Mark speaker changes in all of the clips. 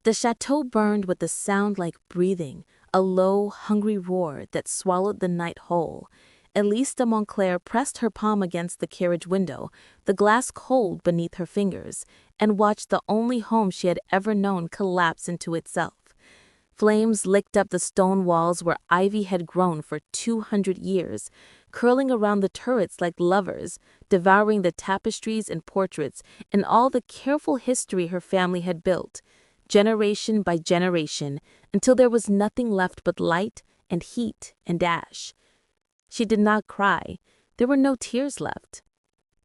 Speaker 1: The chateau burned with a sound like breathing, a low, hungry roar that swallowed the night whole. Élise de Montclair pressed her palm against the carriage window, the glass cold beneath her fingers, and watched the only home she had ever known collapse into itself. Flames licked up the stone walls where ivy had grown for 200 years, curling around the turrets like lovers, devouring the tapestries and portraits and all the careful history her family had built, generation by generation, until there was nothing left but light and heat and ash. She did not cry. There were no tears left.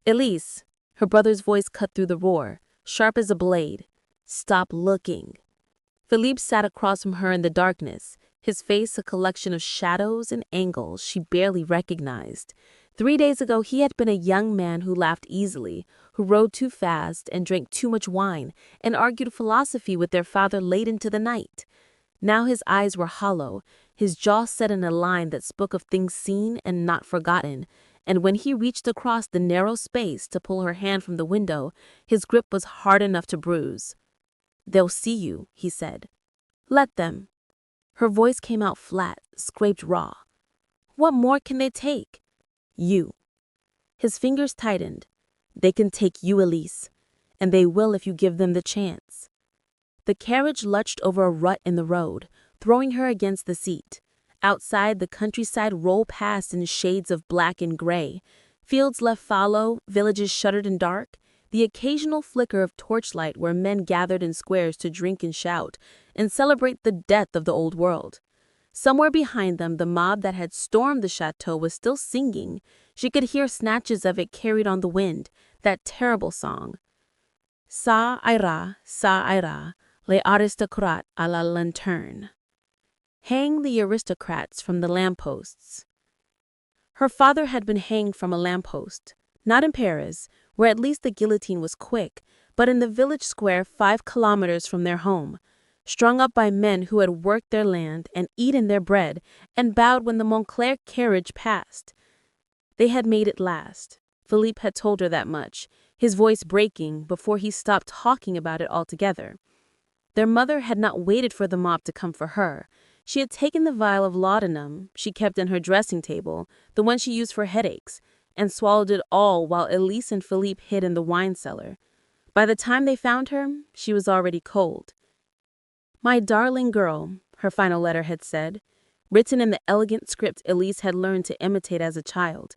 Speaker 1: "Élise," her brother's voice cut through the roar, sharp as a blade. "Stop looking." Philippe sat across from her in the darkness, his face a collection of shadows and angles she barely recognized. 3 days ago he had been a young man who laughed easily, who rode too fast and drank too much wine, and argued philosophy with their father late into the night. Now his eyes were hollow, his jaw set in a line that spoke of things seen and not forgotten, and when he reached across the narrow space to pull her hand from the window, his grip was hard enough to bruise. "They'll see you," he said. "Let them." Her voice came out flat, scraped raw. "What more can they take?" "You." His fingers tightened. "They can take you, Élise, and they will if you give them the chance." The carriage lurched over a rut in the road, throwing her against the seat. Outside, the countryside rolled past in shades of black and gray. Fields left fallow, villages shuttered in dark, the occasional flicker of torchlight where men gathered in squares to drink and shout and celebrate the death of the old world. Somewhere behind them, the mob that had stormed the chateau was still singing. She could hear snatches of it carried on the wind, that terrible song. Ça ira, les aristocrates à la lanterne. Hang the aristocrats from the lampposts. Her father had been hanged from a lamppost, not in Paris, where at least the guillotine was quick, but in the village square 5 kilometers from their home, strung up by men who had worked their land and eaten their bread and bowed when the Montclair carriage passed. They had made it last. Philippe had told her that much, his voice breaking before he stopped talking about it altogether. Their mother had not waited for the mob to come for her. She had taken the vial of laudanum she kept in her dressing table, the one she used for headaches, and swallowed it all while Élise and Philippe hid in the wine cellar. By the time they found her, she was already cold. "My darling girl," her final letter had said, written in the elegant script Élise had learned to imitate as a child.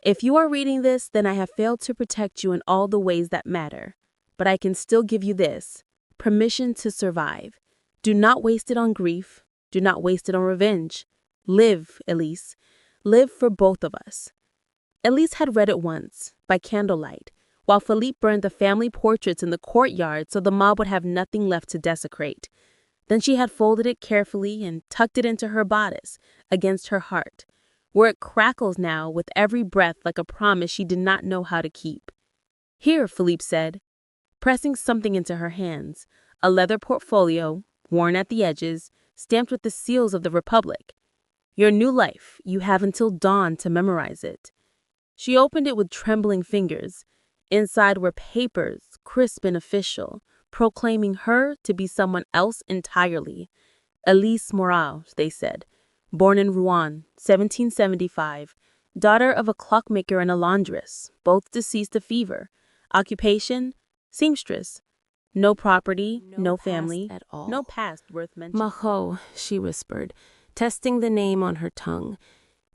Speaker 1: "If you are reading this, then I have failed to protect you in all the ways that matter. But I can still give you this, permission to survive. Do not waste it on grief. Do not waste it on revenge. Live, Élise. Live for both of us." Élise had read it once, by candlelight, while Philippe burned the family portraits in the courtyard so the mob would have nothing left to desecrate. Then she had folded it carefully and tucked it into her bodice, against her heart, where it crackles now with every breath like a promise she did not know how to keep. "Here," Philippe said, pressing something into her hands, a leather portfolio, worn at the edges, stamped with the seals of the Republic. "Your new life, you have until dawn to memorize it." She opened it with trembling fingers. Inside were papers, crisp and official, proclaiming her to be someone else entirely. Élise Morel, they said, born in Rouen, 1775, daughter of a clockmaker and a laundress, both deceased of fever. Occupation, seamstress. No property, no family,
Speaker 2: at all.
Speaker 1: no past worth mentioning.
Speaker 2: "Maho," she whispered, testing the name on her tongue.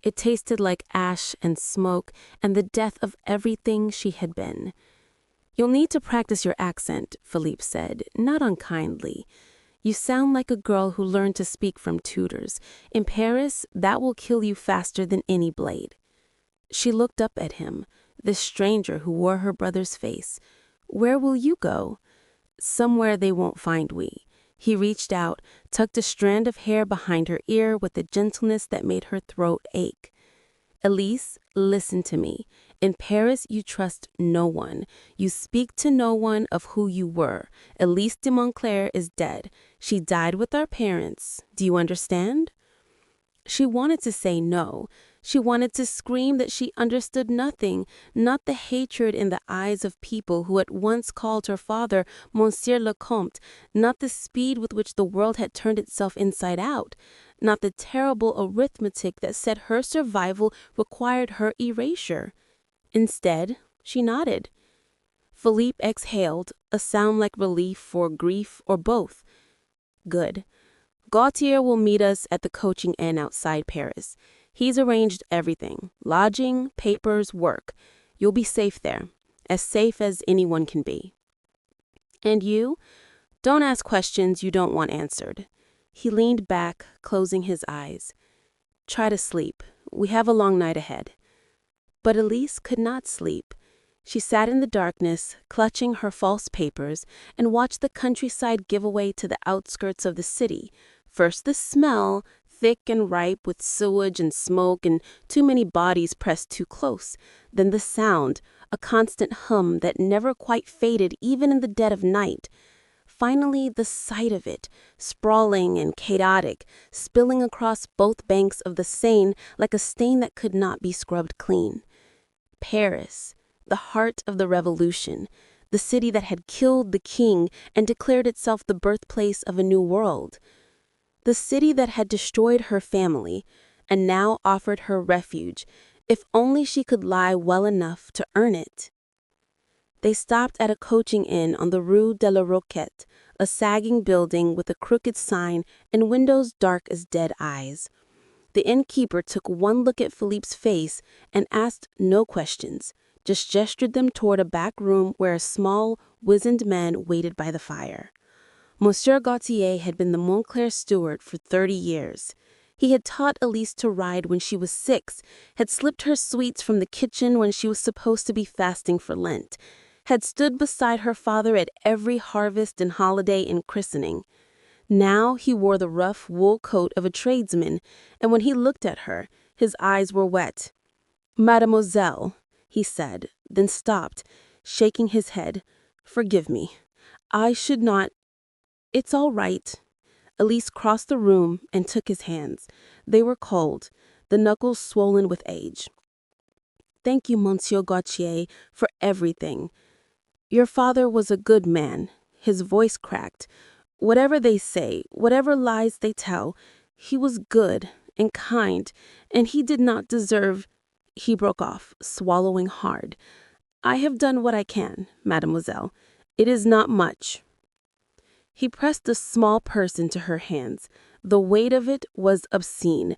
Speaker 2: It tasted like ash and smoke and the death of everything she had been. "You'll need to practice your accent," Philippe said, not unkindly. "You sound like a girl who learned to speak from tutors. In Paris, that will kill you faster than any blade." She looked up at him, this stranger who wore her brother's face. "Where will you go?" "Somewhere they won't find we." He reached out, tucked a strand of hair behind her ear with a gentleness that made her throat ache. "Élise, listen to me. In Paris, you trust no one. You speak to no one of who you were. Élise de Montclair is dead. She died with our parents. Do you understand?" She wanted to say no. She wanted to scream that she understood nothing, not the hatred in the eyes of people who had once called her father Monsieur le Comte, not the speed with which the world had turned itself inside out, not the terrible arithmetic that said her survival required her erasure. Instead, she nodded. Philippe exhaled, a sound like relief or grief or both. Good. Gautier will meet us at the coaching inn outside Paris. He's arranged everything. Lodging, papers, work. You'll be safe there. As safe as anyone can be. And you? Don't ask questions you don't want answered. He leaned back, closing his eyes. Try to sleep. We have a long night ahead. But Élise could not sleep. She sat in the darkness, clutching her false papers, and watched the countryside give way to the outskirts of the city. First the smell, thick and ripe with sewage and smoke and too many bodies pressed too close. Then the sound, a constant hum that never quite faded even in the dead of night. Finally, the sight of it, sprawling and chaotic, spilling across both banks of the Seine like a stain that could not be scrubbed clean. Paris, the heart of the revolution, the city that had killed the king and declared itself the birthplace of a new world. The city that had destroyed her family and now offered her refuge, if only she could lie well enough to earn it. They stopped at a coaching inn on the Rue de la Roquette, a sagging building with a crooked sign and windows dark as dead eyes. The innkeeper took one look at Philippe's face and asked no questions, just gestured them toward a back room where a small, wizened man waited by the fire. Monsieur Gautier had been the Montclair steward for 30 years. He had taught Élise to ride when she was 6, had slipped her sweets from the kitchen when she was supposed to be fasting for Lent, had stood beside her father at every harvest and holiday and christening. Now he wore the rough wool coat of a tradesman, and when he looked at her, his eyes were wet. "Mademoiselle," he said, then stopped, shaking his head. "Forgive me. I should not—" "It's all right." Élise crossed the room and took his hands. They were cold, the knuckles swollen with age. "Thank you, Monsieur Gautier, for everything. Your father was a good man." His voice cracked. "Whatever they say, whatever lies they tell, he was good and kind, and he did not deserve—" He broke off, swallowing hard. "I have done what I can, mademoiselle. It is not much." He pressed the small purse into her hands. The weight of it was obscene.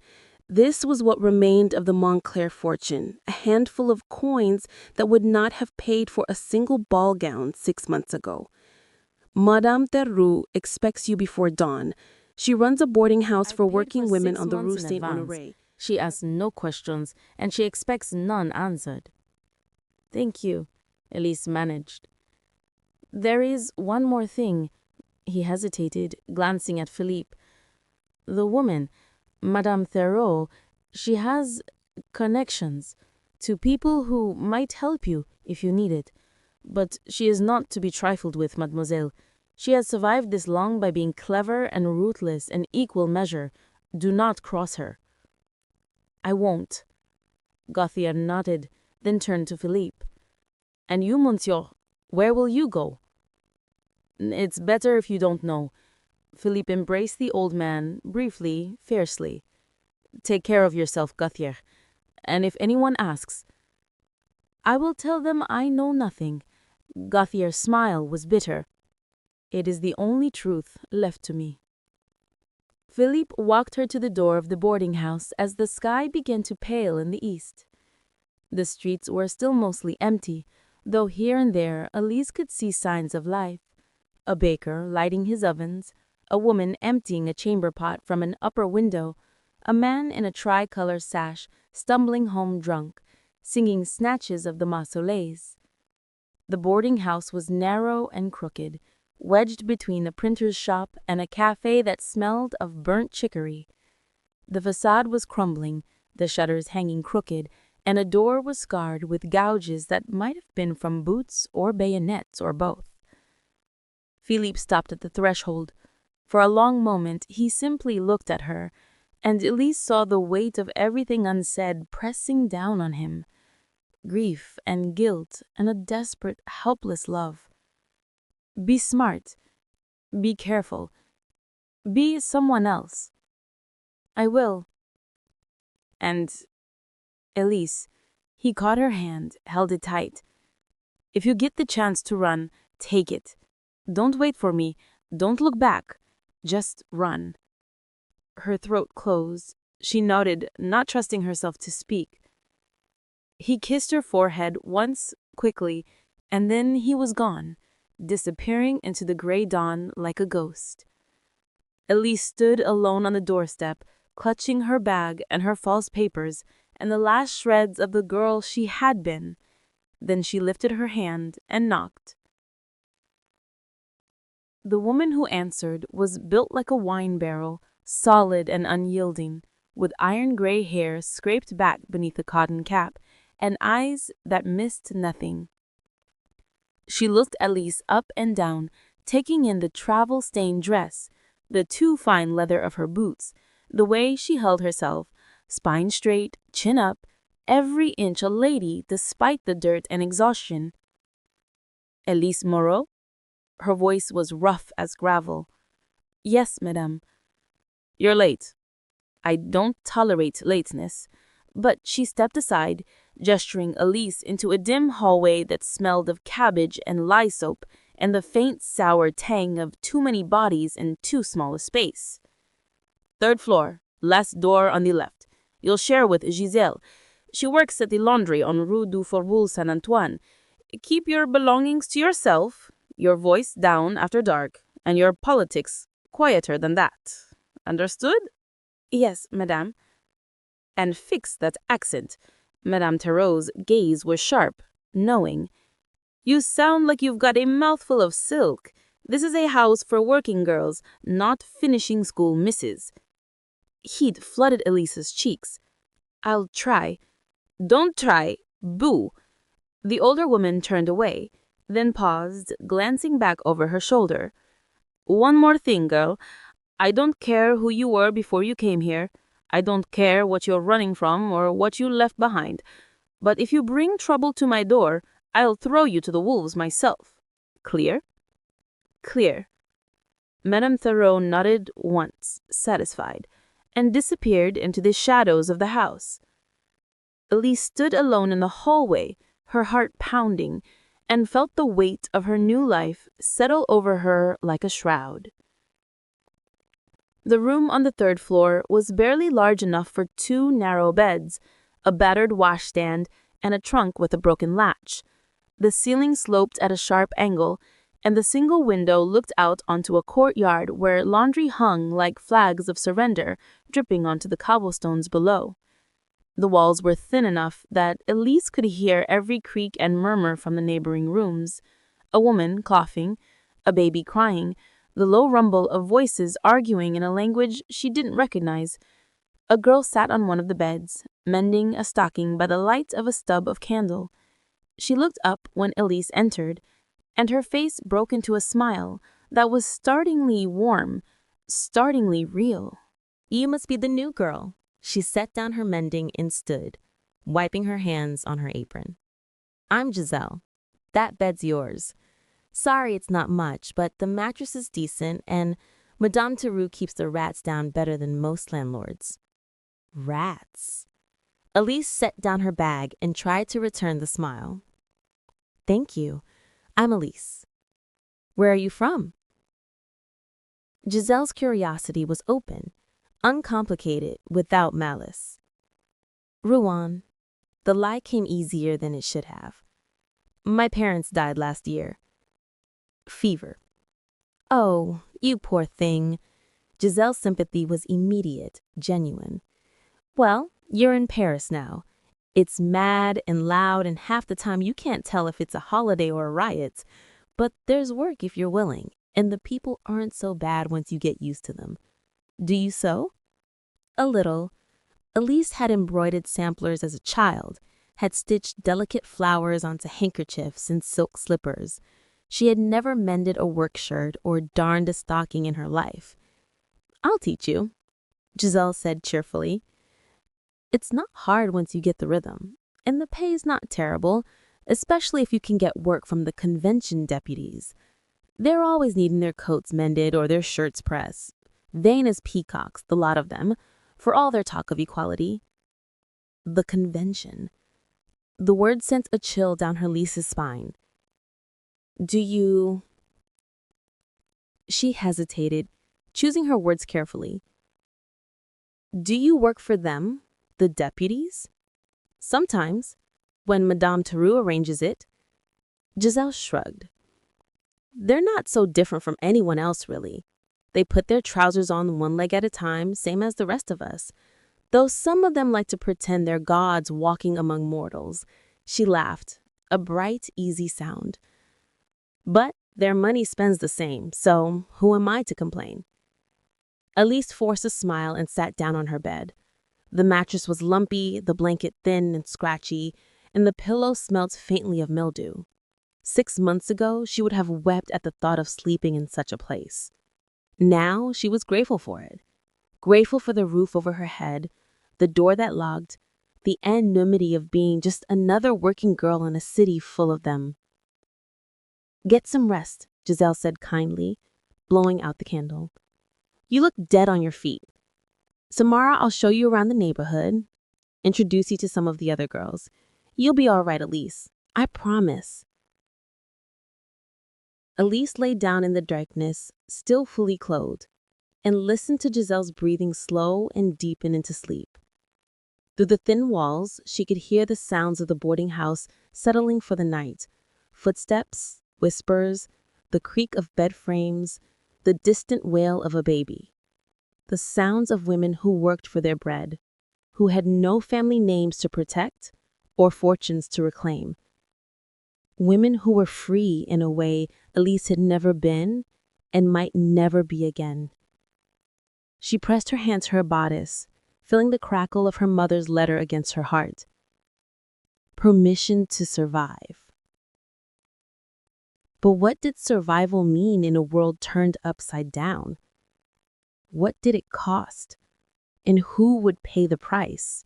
Speaker 2: This was what remained of the Montclair fortune, a handful of coins that would not have paid for a single ball gown 6 months ago. "Madame Theroux expects you before dawn. She runs a boarding house for working women on the Rue Saint-Honoré.
Speaker 1: She asks no questions, and she expects none answered." "Thank you," Élise managed. "There is one more thing." He hesitated, glancing at Philippe. "The woman, Madame Theroux, she has connections to people who might help you if you need it. But she is not to be trifled with, mademoiselle. She has survived this long by being clever and ruthless in equal measure. Do not cross her." "I won't." Gauthier nodded, then turned to Philippe. "And you, monsieur, where will you go?" "It's better if you don't know." Philippe embraced the old man, briefly, fiercely. "Take care of yourself, Gauthier. And if anyone asks—" "I will tell them I know nothing." Gauthier's smile was bitter. "It is the only truth left to me." Philippe walked her to the door of the boarding house as the sky began to pale in the east. The streets were still mostly empty, though here and there Élise could see signs of life. A baker lighting his ovens, a woman emptying a chamber pot from an upper window, a man in a tricolor sash stumbling home drunk, singing snatches of the Marseillaise. The boarding house was narrow and crooked, wedged between the printer's shop and a cafe that smelled of burnt chicory. The facade was crumbling, the shutters hanging crooked, and a door was scarred with gouges that might have been from boots or bayonets or both. Philippe stopped at the threshold. For a long moment he simply looked at her,
Speaker 2: And Élise saw the weight of everything unsaid pressing down on him. Grief and guilt and a desperate, helpless love. Be smart. Be careful. Be someone else. I will. And Élise, he caught her hand, held it tight. If you get the chance to run, take it. Don't wait for me. Don't look back. Just run. Her throat closed. She nodded, not trusting herself to speak. He kissed her forehead once, quickly, and then he was gone, disappearing into the gray dawn like a ghost. Élise stood alone on the doorstep, clutching her bag and her false papers and the last shreds of the girl she had been. Then she lifted her hand and knocked. The woman who answered was built like a wine barrel, solid and unyielding, with iron-gray hair scraped back beneath a cotton cap and eyes that missed nothing. She looked Élise up and down, taking in the travel-stained dress, the too fine leather of her boots, the way she held herself, spine straight, chin up, every inch a lady despite the dirt and exhaustion. Élise Moreau? Her voice was rough as gravel. Yes, madame. You're late. I don't tolerate lateness. But she stepped aside, gesturing Élise into a dim hallway that smelled of cabbage and lye soap and the faint sour tang of too many bodies in too small a space. Third floor, last door on the left. You'll share with Giselle. She works at the laundry on Rue du Faubourg Saint-Antoine. Keep your belongings to yourself, your voice down after dark, and your politics quieter than that. Understood? Yes, madame. And fix that accent. Madame Tarot's gaze was sharp, knowing. You sound like you've got a mouthful of silk. This is a house for working girls, not finishing school misses. Heat flooded Elise's cheeks. I'll try. Don't try. Boo. The older woman turned away, then paused, glancing back over her shoulder. One more thing, girl. I don't care who you were before you came here. I don't care what you're running from or what you left behind. But if you bring trouble to my door, I'll throw you to the wolves myself. Clear? Clear. Madame Tarot nodded once, satisfied, and disappeared into the shadows of the house. Élise stood alone in the hallway, her heart pounding, and felt the weight of her new life settle over her like a shroud. The room on the third floor was barely large enough for two narrow beds, a battered washstand, and a trunk with a broken latch. The ceiling sloped at a sharp angle, and the single window looked out onto a courtyard where laundry hung like flags of surrender, dripping onto the cobblestones below. The walls were thin enough that Élise could hear every creak and murmur from the neighboring rooms. A woman coughing, a baby crying, the low rumble of voices arguing in a language she didn't recognize. A girl sat on one of the beds, mending a stocking by the light of a stub of candle. She looked up when Élise entered, and her face broke into a smile that was startlingly warm, startlingly real.
Speaker 1: You must be the new girl. She set down her mending and stood, wiping her hands on her apron. I'm Giselle. That bed's yours. Sorry it's not much, but the mattress is decent, and Madame Tarot keeps the rats down better than most landlords. Rats. Élise set down her bag and tried to return the smile. Thank you. I'm Élise. Where are you from? Giselle's curiosity was open, uncomplicated, without malice. Rouen. The lie came easier than it should have. My parents died last year. Fever. Oh, you poor thing. Giselle's sympathy was immediate, genuine. Well, you're in Paris now. It's mad and loud, and half the time you can't tell if it's a holiday or a riot. But there's work if you're willing, and the people aren't so bad once you get used to them. Do you sew? A little. Élise had embroidered samplers as a child, had stitched delicate flowers onto handkerchiefs and silk slippers. She had never mended a work shirt or darned a stocking in her life. I'll teach you. Giselle said cheerfully. It's not hard once you get the rhythm, and the pay is not terrible, especially if you can get work from the convention deputies. They're always needing their coats mended or their shirts pressed. Vain as peacocks, the lot of them, for all their talk of equality. The convention. The word sent a chill down her Lisa's spine. Do you... She hesitated, choosing her words carefully. Do you work for them, the deputies? Sometimes, when Madame Theroux arranges it. Giselle shrugged. They're not so different from anyone else, really. They put their trousers on one leg at a time, same as the rest of us. Though some of them like to pretend they're gods walking among mortals. She laughed, a bright, easy sound. But their money spends the same, so who am I to complain? Élise forced a smile and sat down on her bed. The mattress was lumpy, the blanket thin and scratchy, and the pillow smelt faintly of mildew. 6 months ago, she would have wept at the thought of sleeping in such a place. Now, she was grateful for it. Grateful for the roof over her head, the door that locked, the anonymity of being just another working girl in a city full of them. Get some rest, Giselle said kindly, blowing out the candle. You look dead on your feet. Tomorrow I'll show you around the neighborhood, introduce you to some of the other girls. You'll be all right, Élise. I promise. Élise lay down in the darkness, still fully clothed, and listened to Giselle's breathing slow and deepen into sleep. Through the thin walls, she could hear the sounds of the boarding house settling for the night. Footsteps, whispers, the creak of bed frames, the distant wail of a baby. The sounds of women who worked for their bread, who had no family names to protect or fortunes to reclaim. Women who were free in a way Élise had never been and might never be again. She pressed her hand to her bodice, feeling the crackle of her mother's letter against her heart. Permission to survive. But what did survival mean in a world turned upside down? What did it cost? And who would pay the price?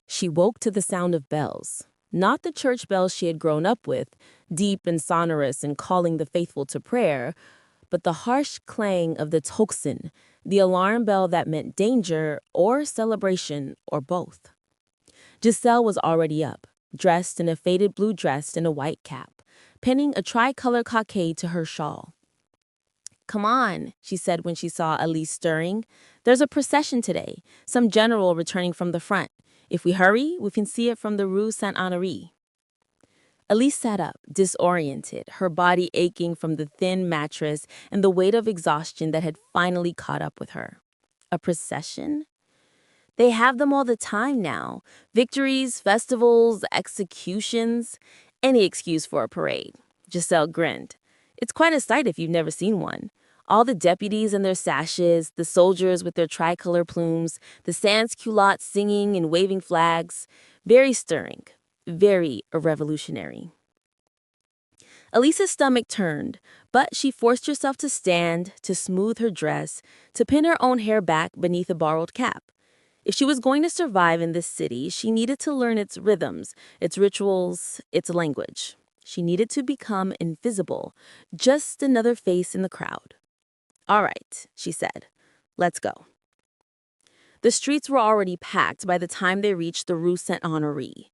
Speaker 2: She woke to the sound of bells, not the church bells she had grown up with, deep and sonorous and calling the faithful to prayer, but the harsh clang of the tocsin, the alarm bell that meant danger or celebration or both. Giselle was already up, dressed in a faded blue dress and a white cap, pinning a tricolor cockade to her shawl. Come on, she said when she saw Élise stirring. There's a procession today, some general returning from the front. If we hurry, we can see it from the Rue Saint-Honoré. Élise sat up, disoriented, her body aching from the thin mattress and the weight of exhaustion that had finally caught up with her. A procession? They have them all the time now. Victories, festivals, executions. Any excuse for a parade. Giselle grinned. It's quite a sight if you've never seen one. All the deputies in their sashes, the soldiers with their tricolor plumes, the sans-culottes singing and waving flags. Very stirring, very revolutionary. Elise's stomach turned, but she forced herself to stand, to smooth her dress, to pin her own hair back beneath a borrowed cap. If she was going to survive in this city, she needed to learn its rhythms, its rituals, its language. She needed to become invisible, just another face in the crowd. All right, she said. Let's go. The streets were already packed by the time they reached the Rue Saint-Honoré.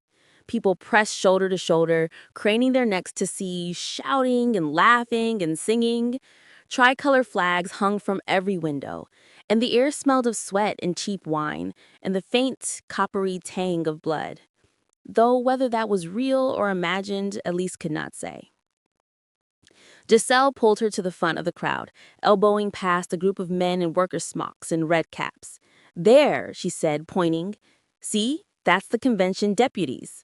Speaker 2: People pressed shoulder to shoulder, craning their necks to see, shouting and laughing and singing. Tricolor flags hung from every window, and the air smelled of sweat and cheap wine and the faint, coppery tang of blood. Though whether that was real or imagined, Élise could not say. Giselle pulled her to the front of the crowd, elbowing past a group of men in worker smocks and red caps. There, she said, pointing. See, that's the convention deputies.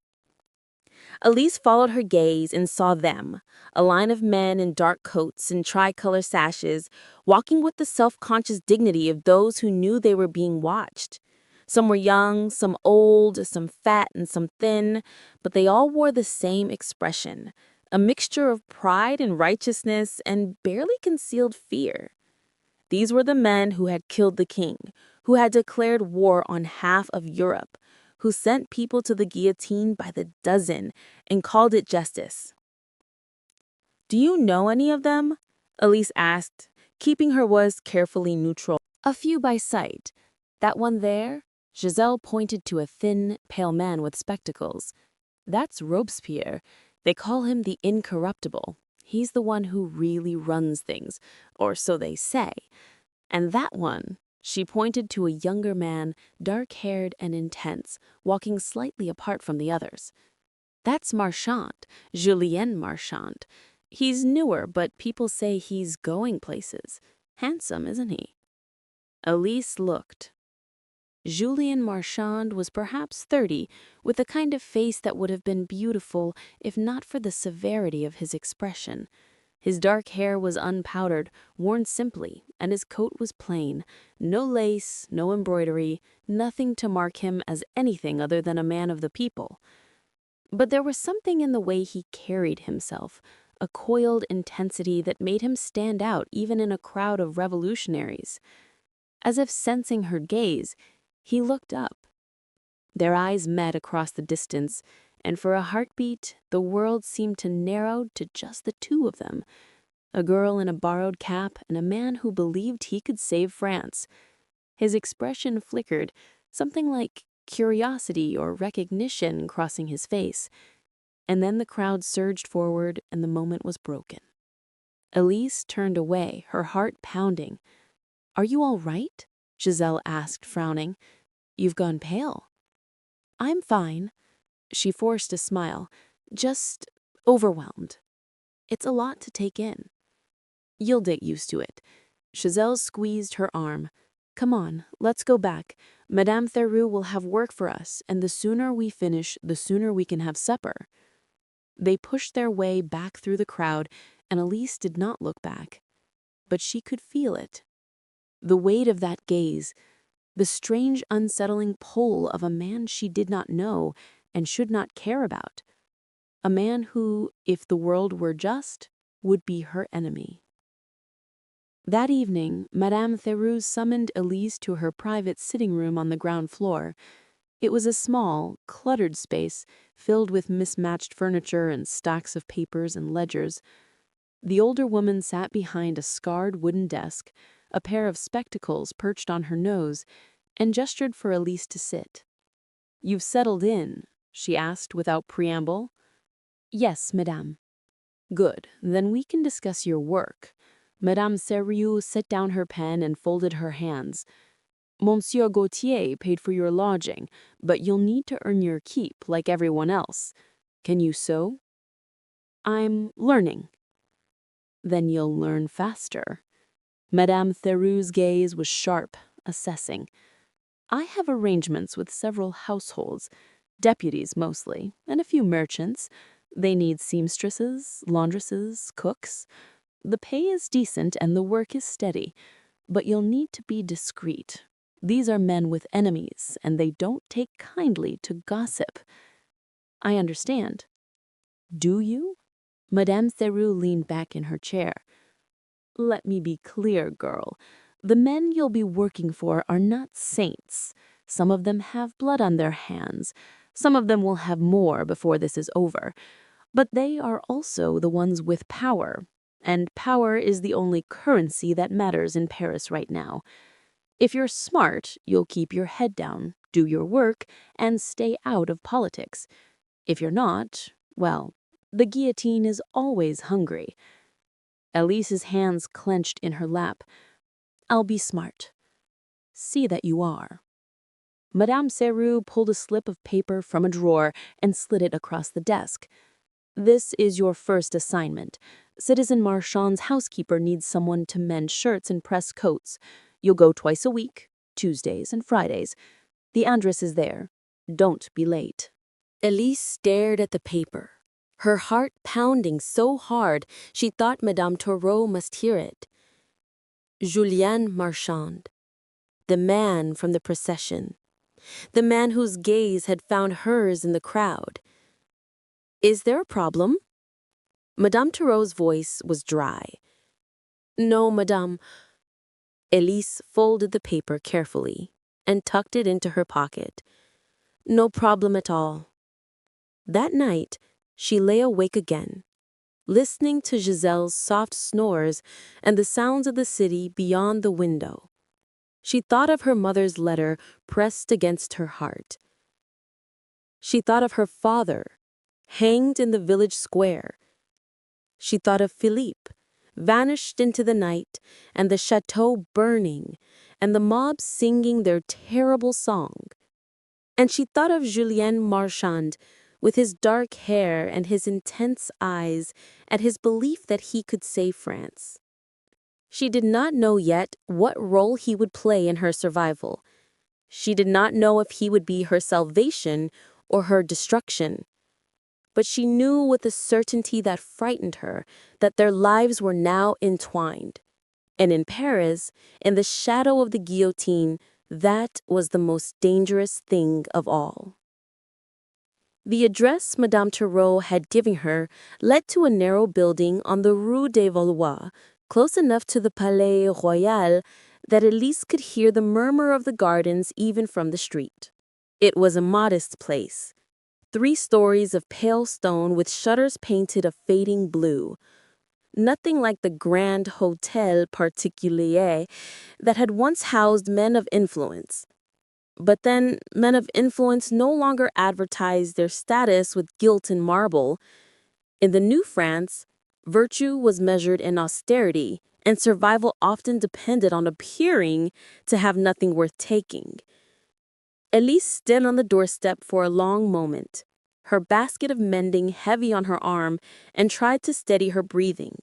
Speaker 1: Élise followed her gaze and saw them, a line of men in dark coats and tricolor sashes, walking with the self-conscious dignity of those who knew they were being watched. Some were young, some old, some fat and some thin, but they all wore the same expression, a mixture of pride and righteousness and barely concealed fear. These were the men who had killed the king, who had declared war on half of Europe, who sent people to the guillotine by the dozen and called it justice. "Do you know any of them?" Élise asked, keeping her voice carefully neutral.
Speaker 2: "A few by sight. That one there," Giselle pointed to a thin, pale man with spectacles. "That's Robespierre. They call him the Incorruptible. He's the one who really runs things, or so they say. And that one," she pointed to a younger man, dark-haired and intense, walking slightly apart from the others. "That's Marchand, Julien Marchand. He's newer, but people say he's going places. Handsome, isn't he?" Élise looked. Julien Marchand was perhaps 30, with a kind of face that would have been beautiful if not for the severity of his expression. His dark hair was unpowdered, worn simply, and his coat was plain. No lace, no embroidery, nothing to mark him as anything other than a man of the people. But there was something in the way he carried himself, a coiled intensity that made him stand out even in a crowd of revolutionaries. As if sensing her gaze, he looked up. Their eyes met across the distance, and for a heartbeat, the world seemed to narrow to just the two of them, a girl in a borrowed cap and a man who believed he could save France. His expression flickered, something like curiosity or recognition crossing his face, and then the crowd surged forward and the moment was broken. Élise turned away, her heart pounding. "Are you all right?" Giselle asked, frowning. "You've gone pale." "I'm fine." She forced a smile. "Just overwhelmed. It's a lot to take in." "You'll get used to it." Giselle squeezed her arm. "Come on, let's go back. Madame Theroux will have work for us, and the sooner we finish, the sooner we can have supper." They pushed their way back through the crowd, and Élise did not look back. But she could feel it. The weight of that gaze, the strange unsettling pull of a man she did not know and should not care about. A man who, if the world were just, would be her enemy. That evening, Madame Theroux summoned Élise to her private sitting room on the ground floor. It was a small, cluttered space filled with mismatched furniture and stacks of papers and ledgers. The older woman sat behind a scarred wooden desk, a pair of spectacles perched on her nose, and gestured for Élise to sit. "You've settled in?" she asked without preamble. "Yes, madame." "Good, then we can discuss your work." Madame Theroux set down her pen and folded her hands. "Monsieur Gautier paid for your lodging, but you'll need to earn your keep like everyone else. Can you sew?" "I'm learning." "Then you'll learn faster." Madame Theroux's gaze was sharp, assessing. "I have arrangements with several households, deputies mostly, and a few merchants. They need seamstresses, laundresses, cooks. The pay is decent and the work is steady, but you'll need to be discreet. These are men with enemies, and they don't take kindly to gossip." "I understand." "Do you?" Madame Theroux leaned back in her chair. "Let me be clear, girl. The men you'll be working for are not saints. Some of them have blood on their hands. Some of them will have more before this is over. But they are also the ones with power. And power is the only currency that matters in Paris right now. If you're smart, you'll keep your head down, do your work, and stay out of politics. If you're not, well, the guillotine is always hungry." Elise's hands clenched in her lap. "I'll be smart." "See that you are." Madame Theroux pulled a slip of paper from a drawer and slid it across the desk. "This is your first assignment. Citizen Marchand's housekeeper needs someone to mend shirts and press coats. You'll go twice a week, Tuesdays and Fridays. The address is there. Don't be late." Élise stared at the paper, her heart pounding so hard she thought Madame Toureau must hear it. Julien Marchand, the man from the procession, the man whose gaze had found hers in the crowd. "Is there a problem?" Madame Toureau's voice was dry. "No, madame." Élise folded the paper carefully and tucked it into her pocket. "No problem at all." That night, she lay awake again, listening to Giselle's soft snores and the sounds of the city beyond the window. She thought of her mother's letter pressed against her heart. She thought of her father, hanged in the village square. She thought of Philippe, vanished into the night, and the chateau burning, and the mob singing their terrible song. And she thought of Julien Marchand, with his dark hair and his intense eyes, and his belief that he could save France. She did not know yet what role he would play in her survival. She did not know if he would be her salvation or her destruction. But she knew with a certainty that frightened her that their lives were now entwined. And in Paris, in the shadow of the guillotine, that was the most dangerous thing of all. The address Madame Toureau had given her led to a narrow building on the Rue des Valois, close enough to the Palais Royal that Élise could hear the murmur of the gardens even from the street. It was a modest place. 3 stories of pale stone with shutters painted a fading blue. Nothing like the grand Hôtel Particulier that had once housed men of influence. But then, men of influence no longer advertised their status with gilt and marble. In the New France, virtue was measured in austerity, and survival often depended on appearing to have nothing worth taking. Élise stood on the doorstep for a long moment, her basket of mending heavy on her arm, and tried to steady her breathing.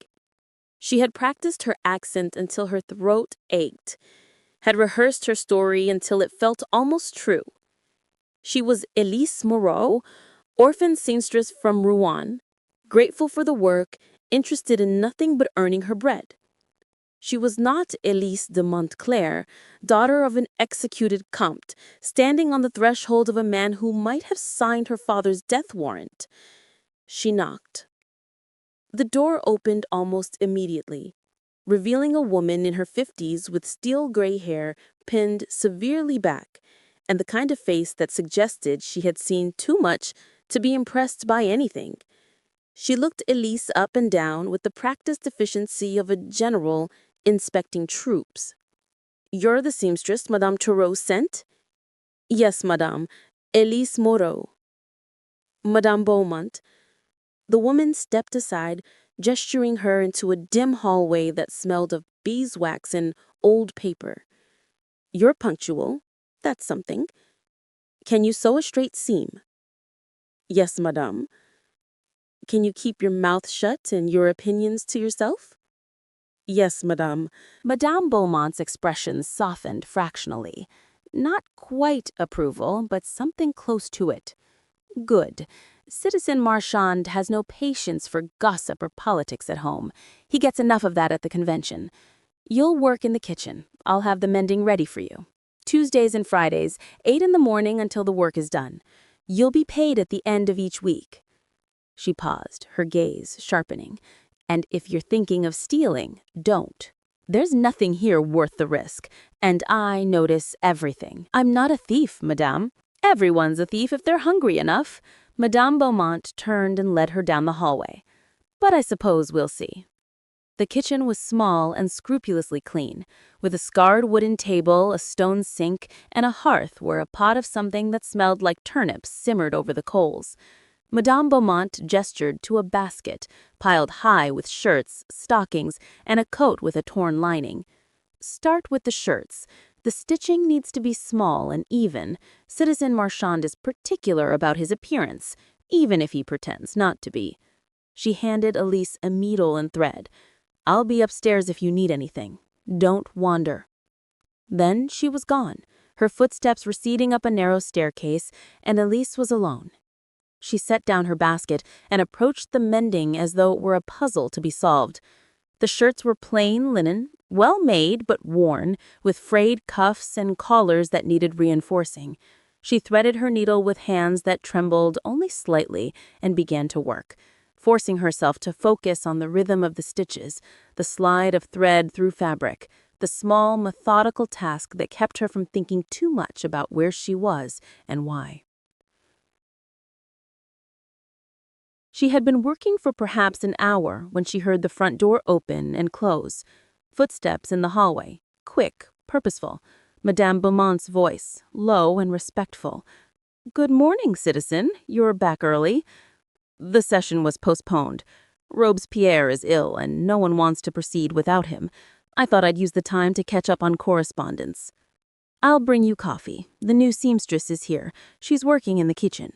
Speaker 2: She had practiced her accent until her throat ached, had rehearsed her story until it felt almost true. She was Élise Moreau, orphan seamstress from Rouen, grateful for the work, interested in nothing but earning her bread. She was not Élise de Montclair, daughter of an executed comte, standing on the threshold of a man who might have signed her father's death warrant. She knocked. The door opened almost immediately, revealing a woman in her 50s with steel-gray hair pinned severely back, and the kind of face that suggested she had seen too much to be impressed by anything. She looked Élise up and down with the practiced efficiency of a general inspecting troops. "You're the seamstress Madame Toureau sent?" "Yes, madame. Élise Moreau." "Madame Beaumont." The woman stepped aside, gesturing her into a dim hallway that smelled of beeswax and old paper. "You're punctual. That's something. Can you sew a straight seam?" "Yes, madame." "Can you keep your mouth shut and your opinions to yourself?" "Yes, madame."
Speaker 1: Madame Beaumont's expression softened fractionally. Not quite approval, but something close to it. "Good. Citizen Marchand has no patience for gossip or politics at home. He gets enough of that at the convention. You'll work in the kitchen. I'll have the mending ready for you. Tuesdays and Fridays, 8 in the morning until the work is done. You'll be paid at the end of each week." She paused, her gaze sharpening. "And if you're thinking of stealing, don't. There's nothing here worth the risk, and I notice everything. I'm not a thief, madame. Everyone's a thief if they're hungry enough." Madame Beaumont turned and led her down the hallway. "But I suppose we'll see." The kitchen was small and scrupulously clean, with a scarred wooden table, a stone sink, and a hearth where a pot of something that smelled like turnips simmered over the coals. Madame Beaumont gestured to a basket, piled high with shirts, stockings, and a coat with a torn lining. "Start with the shirts. The stitching needs to be small and even. Citizen Marchand is particular about his appearance, even if he pretends not to be." She handed Élise a needle and thread. "I'll be upstairs if you need anything. Don't wander." Then she was gone, her footsteps receding up a narrow staircase, and Élise was alone.
Speaker 2: She set down her basket and approached the mending as though it were a puzzle to be solved. The shirts were plain linen, well made but worn, with frayed cuffs and collars that needed reinforcing. She threaded her needle with hands that trembled only slightly and began to work, forcing herself to focus on the rhythm of the stitches, the slide of thread through fabric, the small, methodical task that kept her from thinking too much about where she was and why. She had been working for perhaps an hour when she heard the front door open and close. Footsteps in the hallway, quick, purposeful. Madame Beaumont's voice, low and respectful. "Good morning, citizen. You're back early." The session was postponed. Robespierre is ill, and no one wants to proceed without him. I thought I'd use the time to catch up on correspondence. I'll bring you coffee. The new seamstress is here. She's working in the kitchen.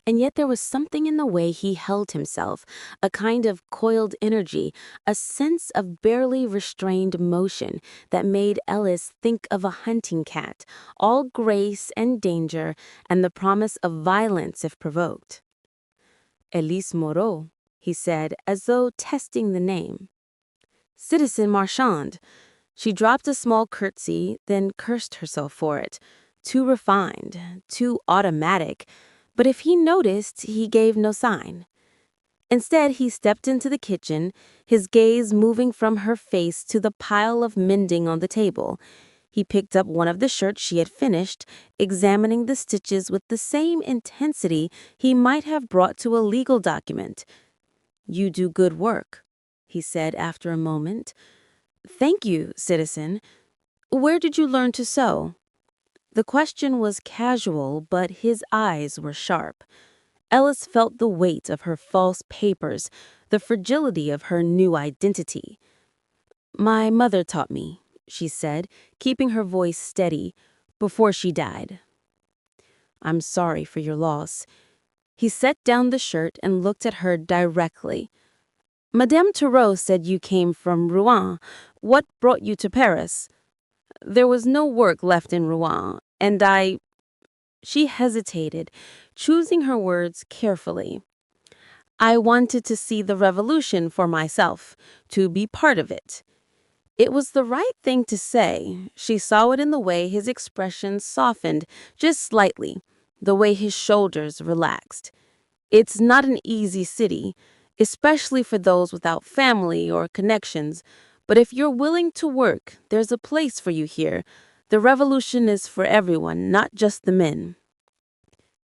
Speaker 2: And yet there was something in the way he held himself, a kind of coiled energy, a sense of barely restrained motion that made Élise think of a hunting cat, all grace and danger and the promise of violence if provoked. "Élise Moreau," he said, as though testing the name. "Citizen Marchand." She dropped a small curtsy, then cursed herself for it. Too refined, too automatic. But if he noticed, he gave no sign. Instead, he stepped into the kitchen, his gaze moving from her face to the pile of mending on the table. He picked up one of the shirts she had finished, examining the stitches with the same intensity he might have brought to a legal document. "You do good work," he said after a moment. "Thank you, citizen. Where did you learn to sew?" The question was casual, but his eyes were sharp. Élise felt the weight of her false papers, the fragility of her new identity. "My mother taught me," she said, keeping her voice steady, "before she died." "I'm sorry for your loss." He set down the shirt and looked at her directly. "Madame Thoreau said you came from Rouen. What brought you to Paris?" "There was no work left in Rouen, and I—" She hesitated, choosing her words carefully. "I wanted to see the revolution for myself, to be part of it." It was the right thing to say. She saw it in the way his expression softened, just slightly, the way his shoulders relaxed. It's not an easy city, especially for those without family or connections, but if you're willing to work, there's a place for you here. The revolution is for everyone, not just the men.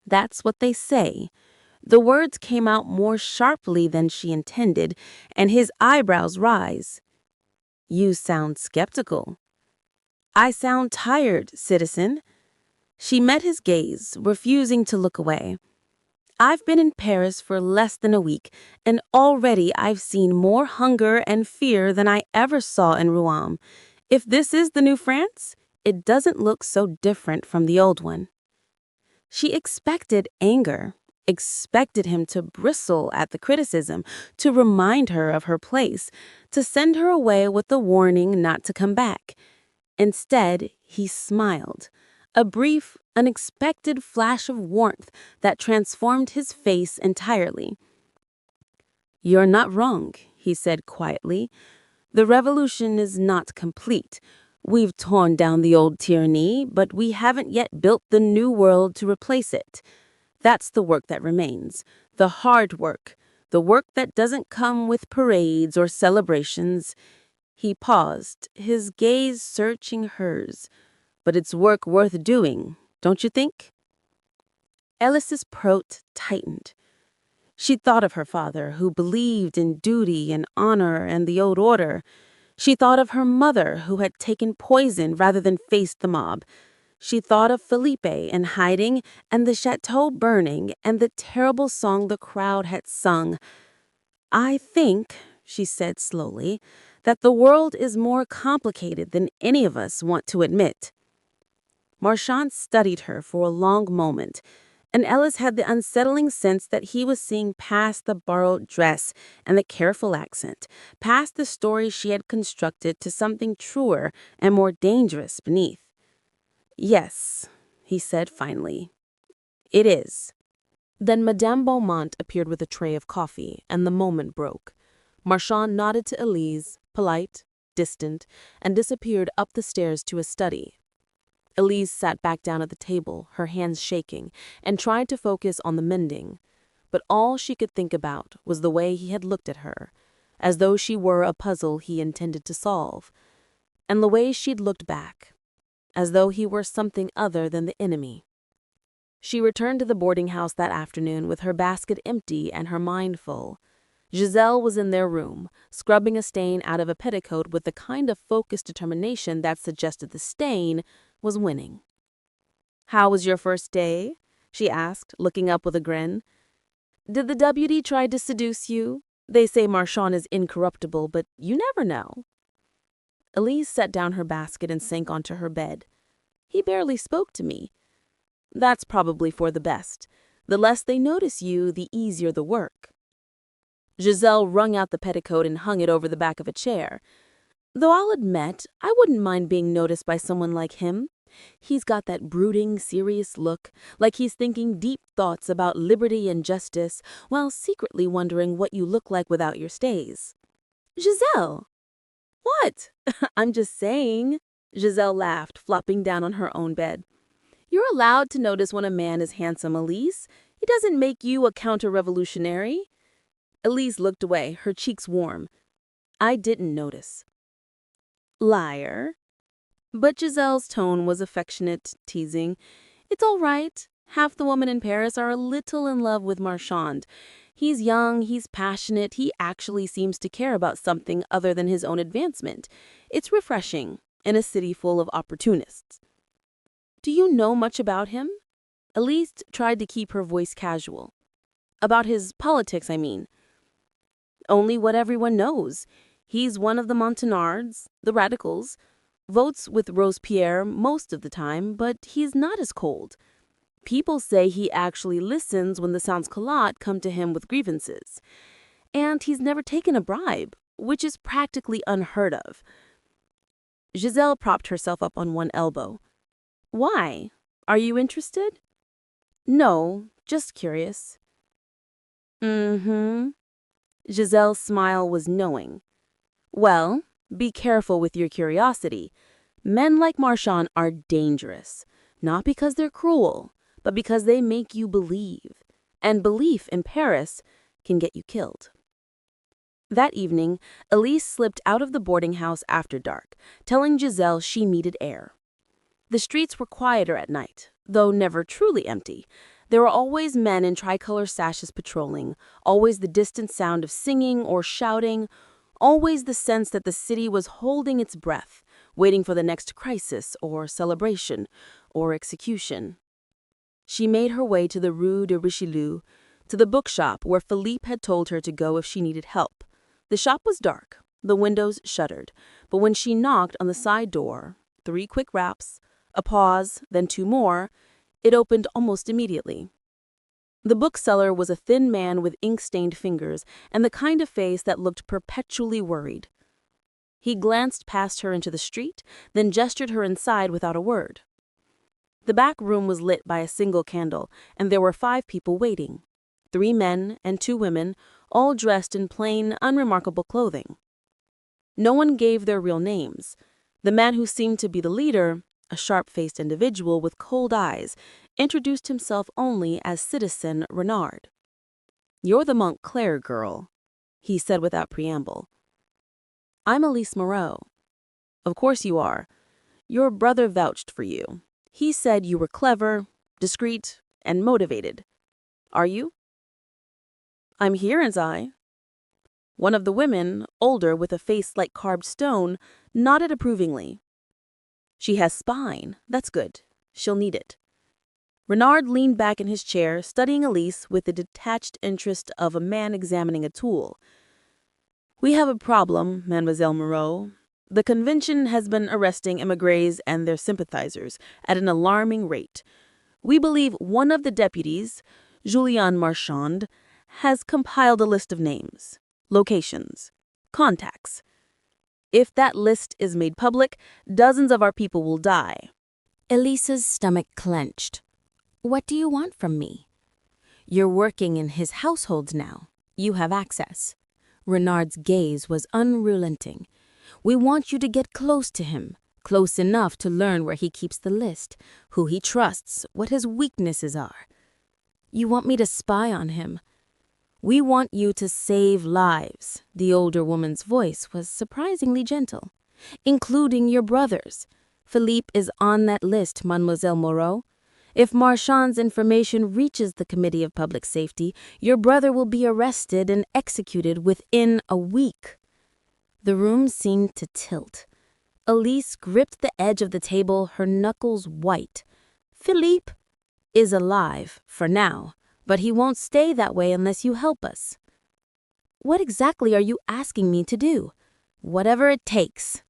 Speaker 2: That's what they say. The words came out more sharply than she intended, and his eyebrows rise. You sound skeptical. I sound tired, citizen. She met his gaze, refusing to look away. I've been in Paris for less than a week, and already I've seen more hunger and fear than I ever saw in Rouen. If this is the new France, it doesn't look so different from the old one. She expected anger, expected him to bristle at the criticism, to remind her of her place, to send her away with the warning not to come back. Instead, he smiled, a brief, unexpected flash of warmth that transformed his face entirely. "You're not wrong," he said quietly. "The revolution is not complete. We've torn down the old tyranny, but we haven't yet built the new world to replace it. That's the work that remains, the hard work, the work that doesn't come with parades or celebrations." He paused, his gaze searching hers. "But it's work worth doing, don't you think?" Élise's throat tightened. She thought of her father, who believed in duty and honor and the old order. She thought of her mother, who had taken poison rather than faced the mob. She thought of Felipe in hiding and the chateau burning and the terrible song the crowd had sung. "I think," she said slowly, "that the world is more complicated than any of us want to admit." Marchand studied her for a long moment, and Élise had the unsettling sense that he was seeing past the borrowed dress and the careful accent, past the story she had constructed to something truer and more dangerous beneath. "Yes," he said finally, "it is." Then Madame Beaumont appeared with a tray of coffee, and the moment broke. Marchand nodded to Élise, polite, distant, and disappeared up the stairs to his study. Élise sat back down at the table, her hands shaking, and tried to focus on the mending. But all she could think about was the way he had looked at her, as though she were a puzzle he intended to solve, and the way she'd looked back, as though he were something other than the enemy. She returned to the boarding house that afternoon with her basket empty and her mind full. Giselle was in their room, scrubbing a stain out of a petticoat with the kind of focused determination that suggested the stain was winning. "How was your first day?" she asked, looking up with a grin. "Did the deputy try to seduce you? They say Marchand is incorruptible, but you never know." Élise set down her basket and sank onto her bed. "He barely spoke to me." "That's probably for the best. The less they notice you, the easier the work." Giselle wrung out the petticoat and hung it over the back of a chair. "Though I'll admit, I wouldn't mind being noticed by someone like him. He's got that brooding, serious look, like he's thinking deep thoughts about liberty and justice, while secretly wondering what you look like without your stays." "Giselle!" "What?" "I'm just saying." Giselle laughed, flopping down on her own bed. "You're allowed to notice when a man is handsome, Élise. It doesn't make you a counter-revolutionary." Élise looked away, her cheeks warm. "I didn't notice." "Liar." But Giselle's tone was affectionate, teasing. "It's all right. Half the women in Paris are a little in love with Marchand. He's young, he's passionate, he actually seems to care about something other than his own advancement. It's refreshing in a city full of opportunists." "Do you know much about him?" Élise tried to keep her voice casual. "About his politics, I mean." "Only what everyone knows. He's one of the Montagnards, the radicals. Votes with Robespierre most of the time, but he's not as cold. People say he actually listens when the sans-culottes come to him with grievances. And he's never taken a bribe, which is practically unheard of." Giselle propped herself up on one elbow. "Why? Are you interested?" "No, just curious." "Mm-hmm." Giselle's smile was knowing. "Well, be careful with your curiosity. Men like Marchand are dangerous, not because they're cruel, but because they make you believe. And belief in Paris can get you killed." That evening, Élise slipped out of the boarding house after dark, telling Giselle she needed air. The streets were quieter at night, though never truly empty. There were always men in tricolor sashes patrolling, always the distant sound of singing or shouting, Always the sense that the city was holding its breath, waiting for the next crisis or celebration or execution. She made her way to the Rue de Richelieu, to the bookshop where Philippe had told her to go if she needed help. The shop was dark, the windows shuttered, but when she knocked on the side door, 3 quick raps, a pause, then 2 more, it opened almost immediately. The bookseller was a thin man with ink-stained fingers and the kind of face that looked perpetually worried. He glanced past her into the street, then gestured her inside without a word. The back room was lit by a single candle, and there were 5 people waiting. 3 men and 2 women, all dressed in plain, unremarkable clothing. No one gave their real names. The man who seemed to be the leader, a sharp-faced individual with cold eyes, introduced himself only as Citizen Renard. "You're the Montclair girl," he said without preamble. "I'm Élise Moreau." "Of course you are. Your brother vouched for you. He said you were clever, discreet, and motivated. Are you?" "I'm here, as I." One of the women, older with a face like carved stone, nodded approvingly. "She has spine. That's good. She'll need it." Renard leaned back in his chair, studying Élise with the detached interest of a man examining a tool. "We have a problem, Mademoiselle Moreau. The convention has been arresting émigrés and their sympathizers at an alarming rate. We believe one of the deputies, Julien Marchand, has compiled a list of names, locations, contacts. If that list is made public, dozens of our people will die."
Speaker 1: Elise's stomach clenched. "What do you want from me?" "You're working in his household now. You have access." Renard's gaze was unrelenting. "We want you to get close to him, close enough to learn where he keeps the list, who he trusts, what his weaknesses are." "You want me to spy on him?" "We want you to save lives." The older woman's voice was surprisingly gentle. "Including your brother's. Philippe is on that list, Mademoiselle Moreau. If Marchand's information reaches the Committee of Public Safety, your brother will be arrested and executed within a week." The room seemed to tilt. Élise gripped the edge of the table, her knuckles white. "Philippe is alive, for now, but he won't stay that way unless you help us." "What exactly are you asking me to do?" "Whatever it takes."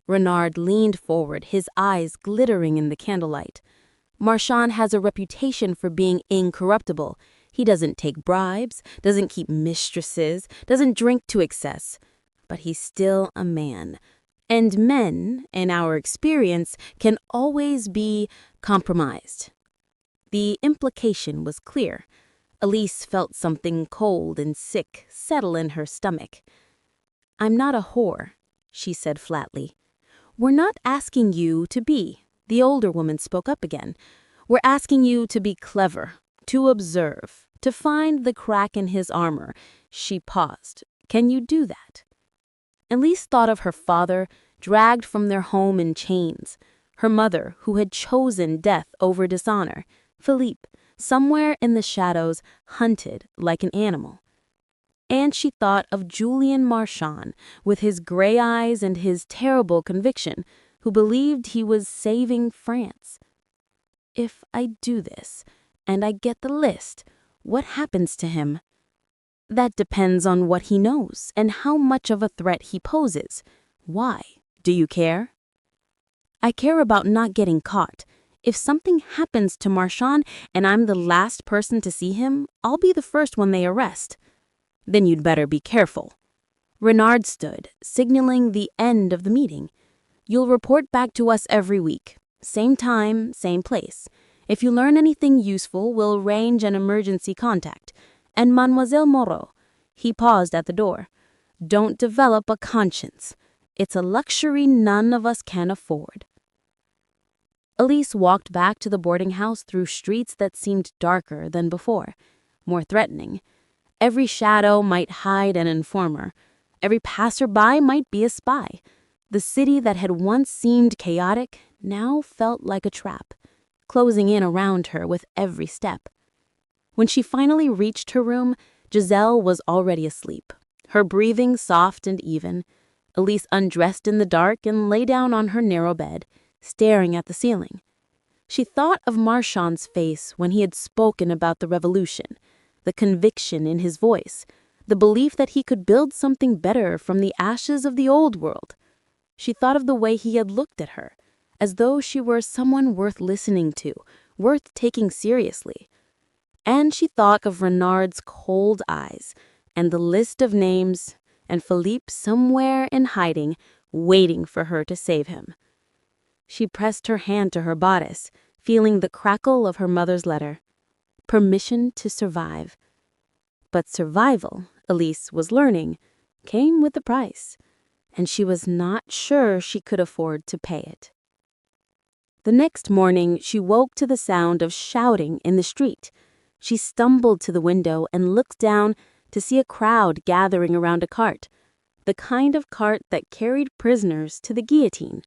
Speaker 1: Renard leaned forward, his eyes glittering in the candlelight. "Marchand has a reputation for being incorruptible. He doesn't take bribes, doesn't keep mistresses, doesn't drink to excess. But he's still a man. And men, in our experience, can always be compromised." The implication was clear. Élise felt something cold and sick settle in her stomach. "I'm not a whore," she said flatly. "We're not asking you to be." The older woman spoke up again. "We're asking you to be clever, to observe, to find the crack in his armor." She paused. "Can you do that?" Élise thought of her father, dragged from their home in chains, her mother, who had chosen death over dishonor, Philippe, somewhere in the shadows, hunted like an animal. And she thought of Julien Marchand, with his gray eyes and his terrible conviction, who believed he was saving France. If I do this, and I get the list, what happens to him? That depends on what he knows and how much of a threat he poses. Why? Do you care? I care about not getting caught. If something happens to Marchand and I'm the last person to see him, I'll be the first one they arrest. Then you'd better be careful. Renard stood, signaling the end of the meeting. You'll report back to us every week. Same time, same place. If you learn anything useful, we'll arrange an emergency contact. And Mademoiselle Moreau," he paused at the door, "don't develop a conscience. It's a luxury none of us can afford." Élise walked back to the boarding house through streets that seemed darker than before, more threatening. Every shadow might hide an informer. Every passerby might be a spy. The city that had once seemed chaotic now felt like a trap, closing in around her with every step. When she finally reached her room, Giselle was already asleep. her breathing soft and even. Élise undressed in the dark and lay down on her narrow bed, staring at the ceiling. She thought of Marchand's face when he had spoken about the revolution, the conviction in his voice, the belief that he could build something better from the ashes of the old world. She thought of the way he had looked at her, as though she were someone worth listening to, worth taking seriously. And she thought of Renard's cold eyes, and the list of names, and Philippe somewhere in hiding, waiting for her to save him. She pressed her hand to her bodice, feeling the crackle of her mother's letter. Permission to survive. But survival, Élise was learning, came with a price, and she was not sure she could afford to pay it. The next morning, she woke to the sound of shouting in the street. She stumbled to the window and looked down to see a crowd gathering around a cart, the kind of cart that carried prisoners to the guillotine.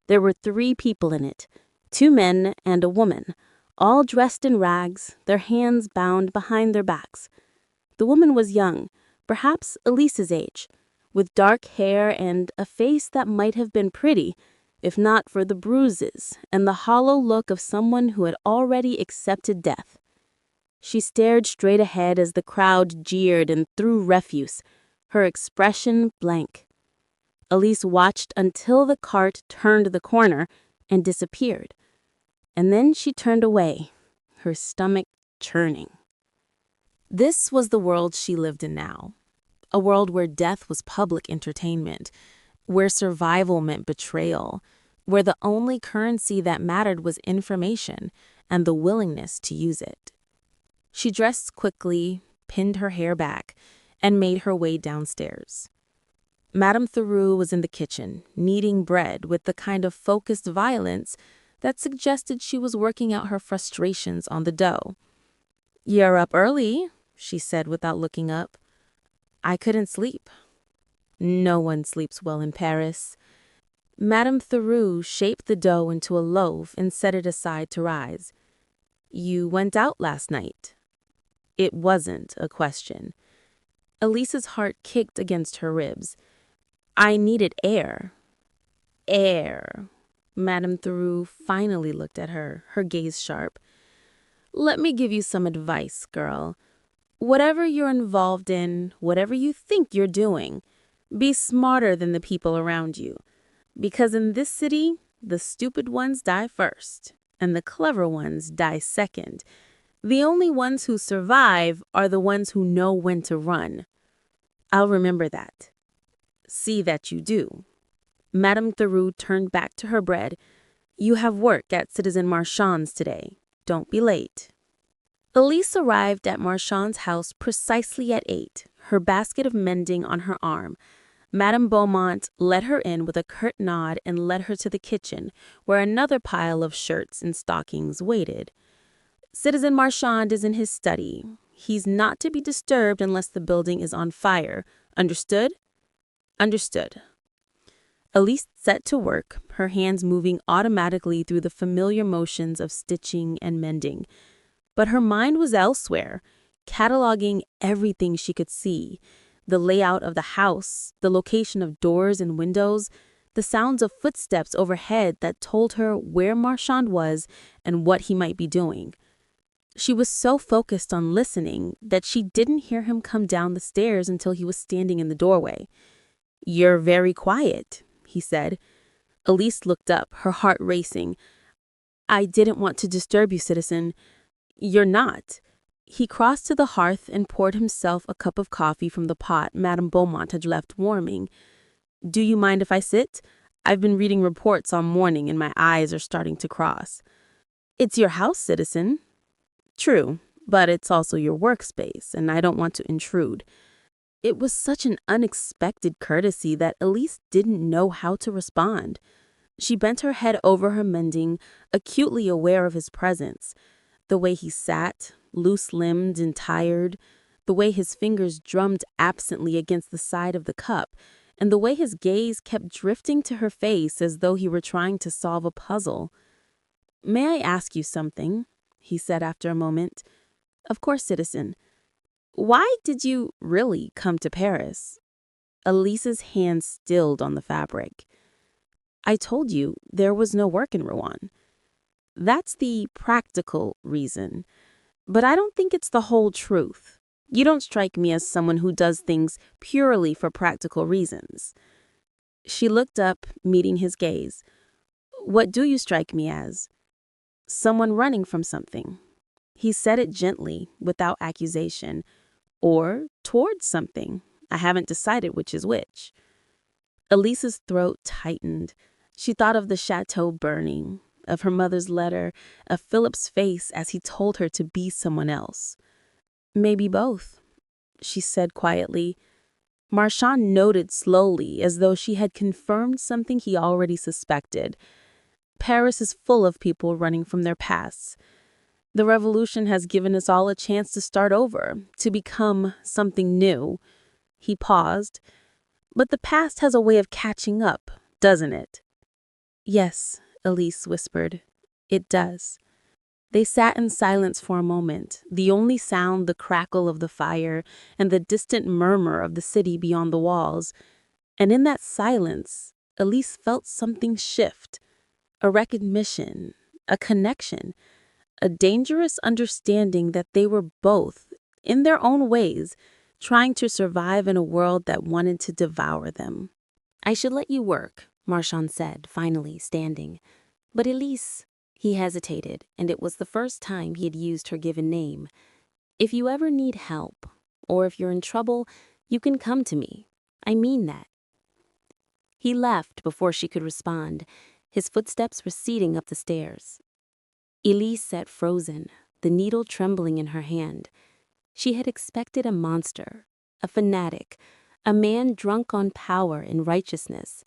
Speaker 1: There were 3 people in it, 2 men and a woman, all dressed in rags, their hands bound behind their backs. The woman was young, perhaps Élise's age, with dark hair and a face that might have been pretty, if not for the bruises and the hollow look of someone who had already accepted death. She stared straight ahead as the crowd jeered and threw refuse, her expression blank. Élise watched until the cart turned the corner and disappeared. And then she turned away, her stomach churning. This was the world she lived in now. A world where death was public entertainment, where survival meant betrayal, where the only currency that mattered was information and the willingness to use it. She dressed quickly, pinned her hair back, and made her way downstairs. Madame Theroux was in the kitchen, kneading bread with the kind of focused violence that suggested she was working out her frustrations on the dough. "You're up early," she said without looking up. "I couldn't sleep." No one sleeps well in Paris. Madame Theroux shaped the dough into a loaf and set it aside to rise. "You went out last night." It wasn't a question. Elise's heart kicked against her ribs. "I needed air." Air. Madame Theroux finally looked at her, her gaze sharp. "Let me give you some advice, girl. Whatever you're involved in, whatever you think you're doing, be smarter than the people around you. Because in this city, the stupid ones die first, and the clever ones die second. The only ones who survive are the ones who know when to run." "I'll remember that." "See that you do." Madame Theroux turned back to her bread. "You have work at Citizen Marchand's today. Don't be late." Élise arrived at Marchand's house precisely at 8, her basket of mending on her arm. Madame Beaumont let her in with a curt nod and led her to the kitchen, where another pile of shirts and stockings waited. "Citizen Marchand is in his study. He's not to be disturbed unless the building is on fire. Understood?" "Understood." Élise set to work, her hands moving automatically through the familiar motions of stitching and mending. But her mind was elsewhere, cataloging everything she could see: the layout of the house, the location of doors and windows, the sounds of footsteps overhead that told her where Marchand was and what he might be doing. She was so focused on listening that she didn't hear him come down the stairs until he was standing in the doorway. "You're very quiet," he said. Élise looked up, her heart racing. "I didn't want to disturb you, citizen." "You're not." He crossed to the hearth and poured himself a cup of coffee from the pot Madame Beaumont had left warming. "Do you mind if I sit? I've been reading reports all morning and my eyes are starting to cross." "It's your house, citizen." "True, but it's also your workspace, and I don't want to intrude." It was such an unexpected courtesy that Élise didn't know how to respond. She bent her head over her mending, acutely aware of his presence. The way he sat, loose-limbed and tired, the way his fingers drummed absently against the side of the cup, and the way his gaze kept drifting to her face as though he were trying to solve a puzzle. "May I ask you something?" he said after a moment. "Of course, citizen."
Speaker 2: Why did you really come to Paris? Elise's hand stilled on the fabric. I told you there was no work in Rouen. That's the practical reason. But I don't think it's the whole truth. You don't strike me as someone who does things purely for practical reasons. She looked up, meeting his gaze. What do you strike me as? Someone running from something. He said it gently, without accusation. Or towards something. I haven't decided which is which. Elise's throat tightened. She thought of the chateau burning, of her mother's letter, of Philip's face as he told her to be someone else. Maybe both, she said quietly. Marchand noted slowly, as though she had confirmed something he already suspected. Paris is full of people running from their pasts. The revolution has given us all a chance to start over, to become something new. He paused. But the past has a way of catching up, doesn't it? Yes, Élise whispered. It does. They sat in silence for a moment, the only sound the crackle of the fire and the distant murmur of the city beyond the walls. And in that silence, Élise felt something shift, a recognition, a connection, a dangerous understanding that they were both, in their own ways, trying to survive in a world that wanted to devour them. I should let you work, Marchand said, finally standing. But Élise, he hesitated, and it was the first time he had used her given name. If you ever need help, or if you're in trouble, you can come to me. I mean that. He left before she could respond, his footsteps receding up the stairs. Élise sat frozen, the needle trembling in her hand. She had expected a monster, a fanatic, a man drunk on power and righteousness.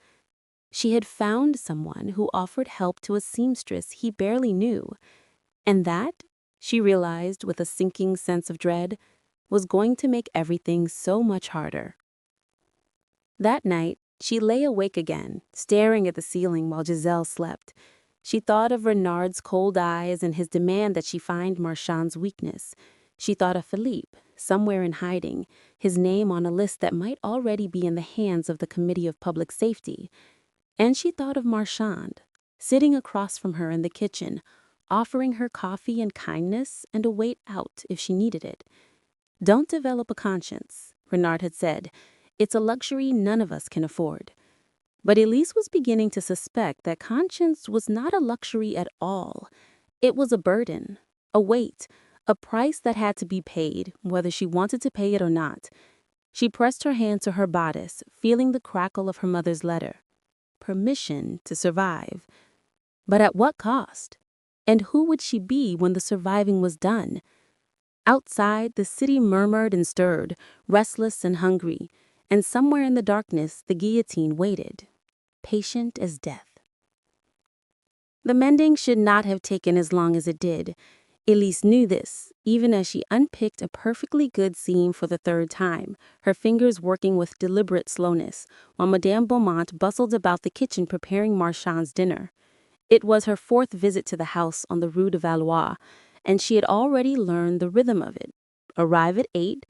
Speaker 2: She had found someone who offered help to a seamstress he barely knew, and that, she realized with a sinking sense of dread, was going to make everything so much harder. That night, she lay awake again, staring at the ceiling while Giselle slept. She thought of Renard's cold eyes and his demand that she find Marchand's weakness. She thought of Philippe, somewhere in hiding, his name on a list that might already be in the hands of the Committee of Public Safety. And she thought of Marchand, sitting across from her in the kitchen, offering her coffee and kindness and a wait out if she needed it. Don't develop a conscience, Renard had said. It's a luxury none of us can afford. But Élise was beginning to suspect that conscience was not a luxury at all. It was a burden, a weight, a price that had to be paid, whether she wanted to pay it or not. She pressed her hand to her bodice, feeling the crackle of her mother's letter. Permission to survive. But at what cost? And who would she be when the surviving was done? Outside, the city murmured and stirred, restless and hungry, and somewhere in the darkness, the guillotine waited, patient as death. The mending should not have taken as long as it did. Élise knew this, even as she unpicked a perfectly good seam for the third time, her fingers working with deliberate slowness, while Madame Beaumont bustled about the kitchen preparing Marchand's dinner. It was her fourth visit to the house on the Rue de Valois, and she had already learned the rhythm of it. Arrive at 8,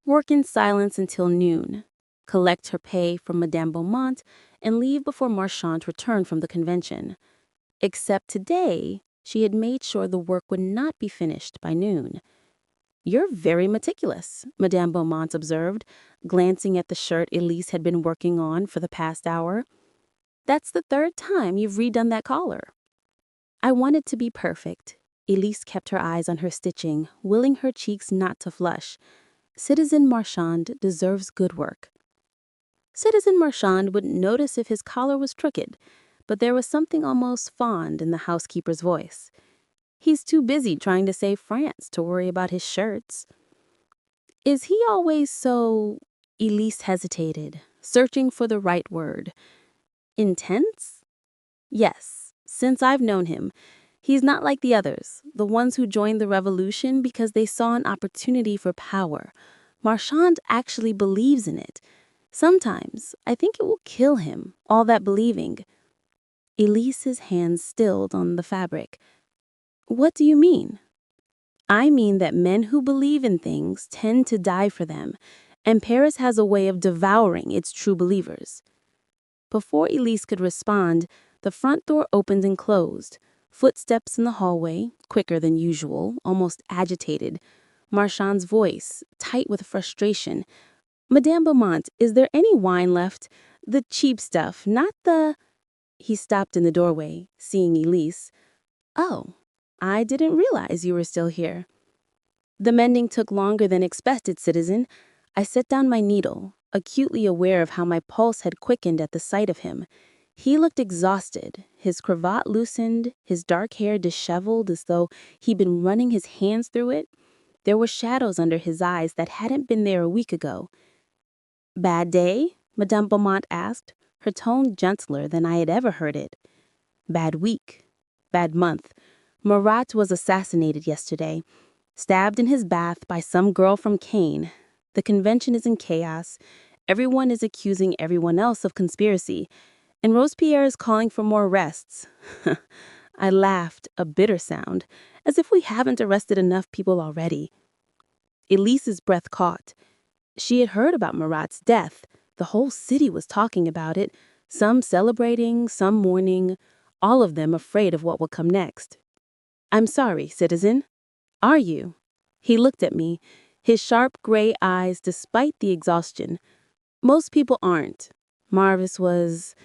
Speaker 2: work in silence until noon, collect her pay from Madame Beaumont, and leave before Marchand returned from the convention. Except today, she had made sure the work would not be finished by noon. You're very meticulous, Madame Beaumont observed, glancing at the shirt Élise had been working on for the past hour. That's the third time you've redone that collar. I wanted to be perfect. Élise kept her eyes on her stitching, willing her cheeks not to flush. Citizen Marchand deserves good work. Citizen Marchand wouldn't notice if his collar was crooked, but there was something almost fond in the housekeeper's voice. He's too busy trying to save France to worry about his shirts. Is he always so... Élise hesitated, searching for the right word. Intense? Yes, since I've known him. He's not like the others, the ones who joined the revolution because they saw an opportunity for power. Marchand actually believes in it. Sometimes I think it will kill him, all that believing. Elise's hands stilled on the fabric. What do you mean? I mean that men who believe in things tend to die for them, and Paris has a way of devouring its true believers. Before Élise could respond, the front door opened and closed. Footsteps in the hallway, quicker than usual, almost agitated. Marchand's voice, tight with frustration. "Madame Beaumont, is there any wine left? The cheap stuff, not the—" He stopped in the doorway, seeing Élise. "Oh, I didn't realize you were still here." "The mending took longer than expected, citizen." I set down my needle, acutely aware of how my pulse had quickened at the sight of him. He looked exhausted, his cravat loosened, his dark hair disheveled as though he'd been running his hands through it. There were shadows under his eyes that hadn't been there a week ago. "Bad day?" Madame Beaumont asked, her tone gentler than I had ever heard it. "Bad week. Bad month. Marat was assassinated yesterday. Stabbed in his bath by some girl from Caen. The convention is in chaos. Everyone is accusing everyone else of conspiracy. And Robespierre is calling for more arrests." I laughed, a bitter sound, as if we haven't arrested enough people already. Elise's breath caught. She had heard about Marat's death. The whole city was talking about it, some celebrating, some mourning, all of them afraid of what would come next. "I'm sorry, citizen." "Are you?" He looked at me, his sharp gray eyes despite the exhaustion. "Most people aren't." Marvis was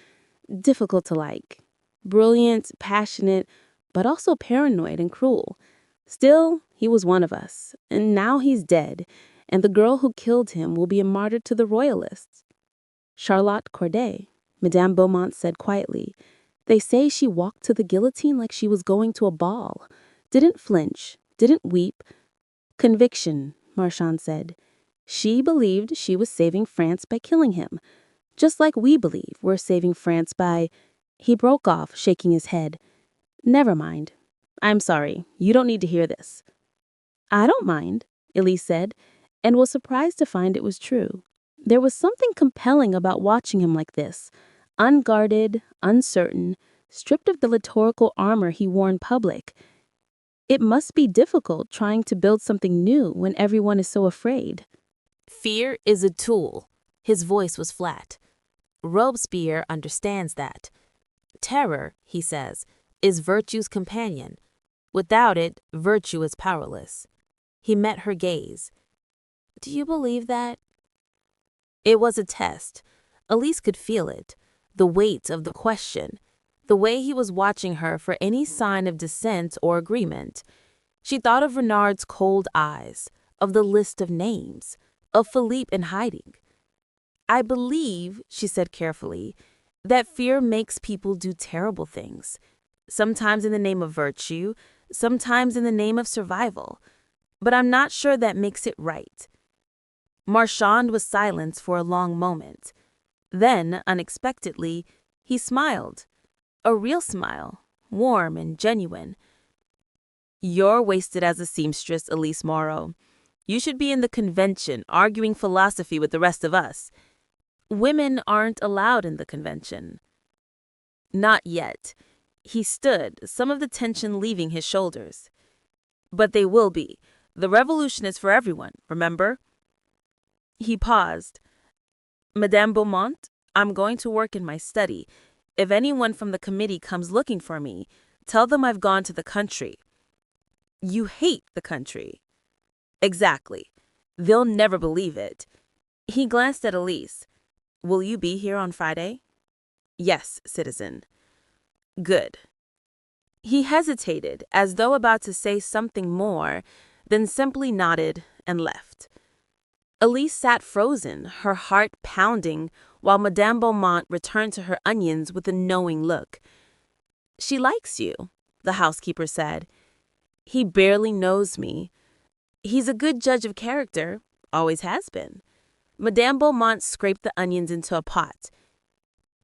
Speaker 2: difficult to like. Brilliant, passionate, but also paranoid and cruel. Still, he was one of us, and now he's dead, and the girl who killed him will be a martyr to the royalists. "Charlotte Corday," Madame Beaumont said quietly. "They say she walked to the guillotine like she was going to a ball. Didn't flinch, didn't weep." "Conviction," Marchand said. "She believed she was saving France by killing him. Just like we believe we're saving France by—" He broke off, shaking his head. "Never mind. I'm sorry. You don't need to hear this." "I don't mind," Élise said, and was surprised to find it was true. There was something compelling about watching him like this, unguarded, uncertain, stripped of the liturgical armor he wore in public. It must be difficult trying to build something new when everyone is so afraid.
Speaker 1: Fear is a tool. His voice was flat. Robespierre understands that. Terror, he says, is virtue's companion. Without it, virtue is powerless. He met her gaze. "Do you believe that?" It was a test. Élise could feel it, the weight of the question, the way he was watching her for any sign of dissent or agreement. She thought of Renard's cold eyes, of the list of names, of Philippe in hiding. "I believe," she said carefully, "that fear makes people do terrible things, sometimes in the name of virtue, sometimes in the name of survival. But I'm not sure that makes it right." Marchand was silent for a long moment. Then, unexpectedly, he smiled. A real smile, warm and genuine. "You're wasted as a seamstress, Élise Moreau. You should be in the convention arguing philosophy with the rest of us. Women aren't allowed in the convention." "Not yet." He stood, some of the tension leaving his shoulders. "But they will be. The revolution is for everyone, remember?" He paused. "Madame Beaumont, I'm going to work in my study. If anyone from the committee comes looking for me, tell them I've gone to the country." "You hate the country." "Exactly. They'll never believe it." He glanced at Élise. "Will you be here on Friday?" "Yes, citizen." "Good." He hesitated, as though about to say something more, then simply nodded and left. Élise sat frozen, her heart pounding, while Madame Beaumont returned to her onions with a knowing look. "She likes you," the housekeeper said. "He barely knows me. He's a good judge of character, always has been." Madame Beaumont scraped the onions into a pot.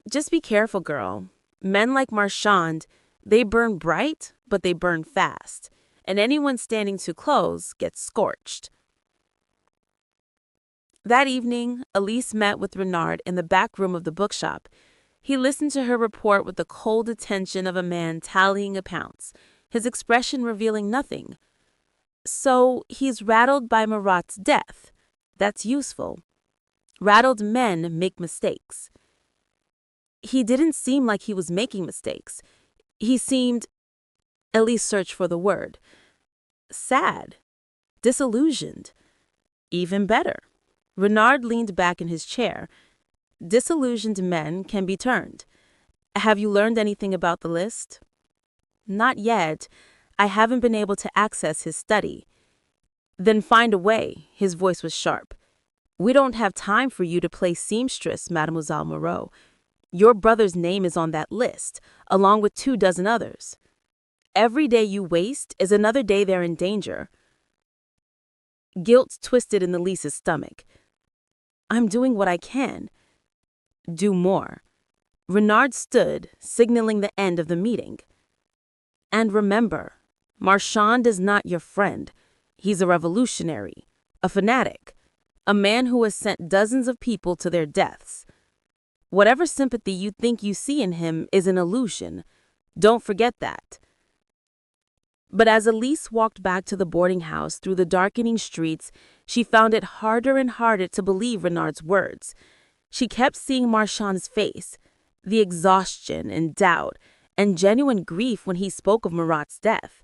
Speaker 1: "Just be careful, girl. Men like Marchand, they burn bright, but they burn fast, and anyone standing too close gets scorched." That evening, Élise met with Renard in the back room of the bookshop. He listened to her report with the cold attention of a man tallying accounts, his expression revealing nothing.
Speaker 2: So he's rattled by Marat's death. That's useful. Rattled men make mistakes. He didn't seem like he was making mistakes. He seemed, Élise searched for the word, sad, disillusioned. Even better. Renard leaned back in his chair. Disillusioned men can be turned. Have you learned anything about the list? Not yet. I haven't been able to access his study. Then find a way. His voice was sharp. We don't have time for you to play seamstress, Mademoiselle Moreau. Your brother's name is on that list, along with 24 others. Every day you waste is another day they're in danger. Guilt twisted in Elise's stomach. I'm doing what I can. Do more. Renard stood, signaling the end of the meeting. And remember, Marchand is not your friend. He's a revolutionary, a fanatic, a man who has sent dozens of people to their deaths. Whatever sympathy you think you see in him is an illusion. Don't forget that. But as Élise walked back to the boarding house through the darkening streets, she found it harder and harder to believe Renard's words. She kept seeing Marchand's face, the exhaustion and doubt and genuine grief when he spoke of Marat's death.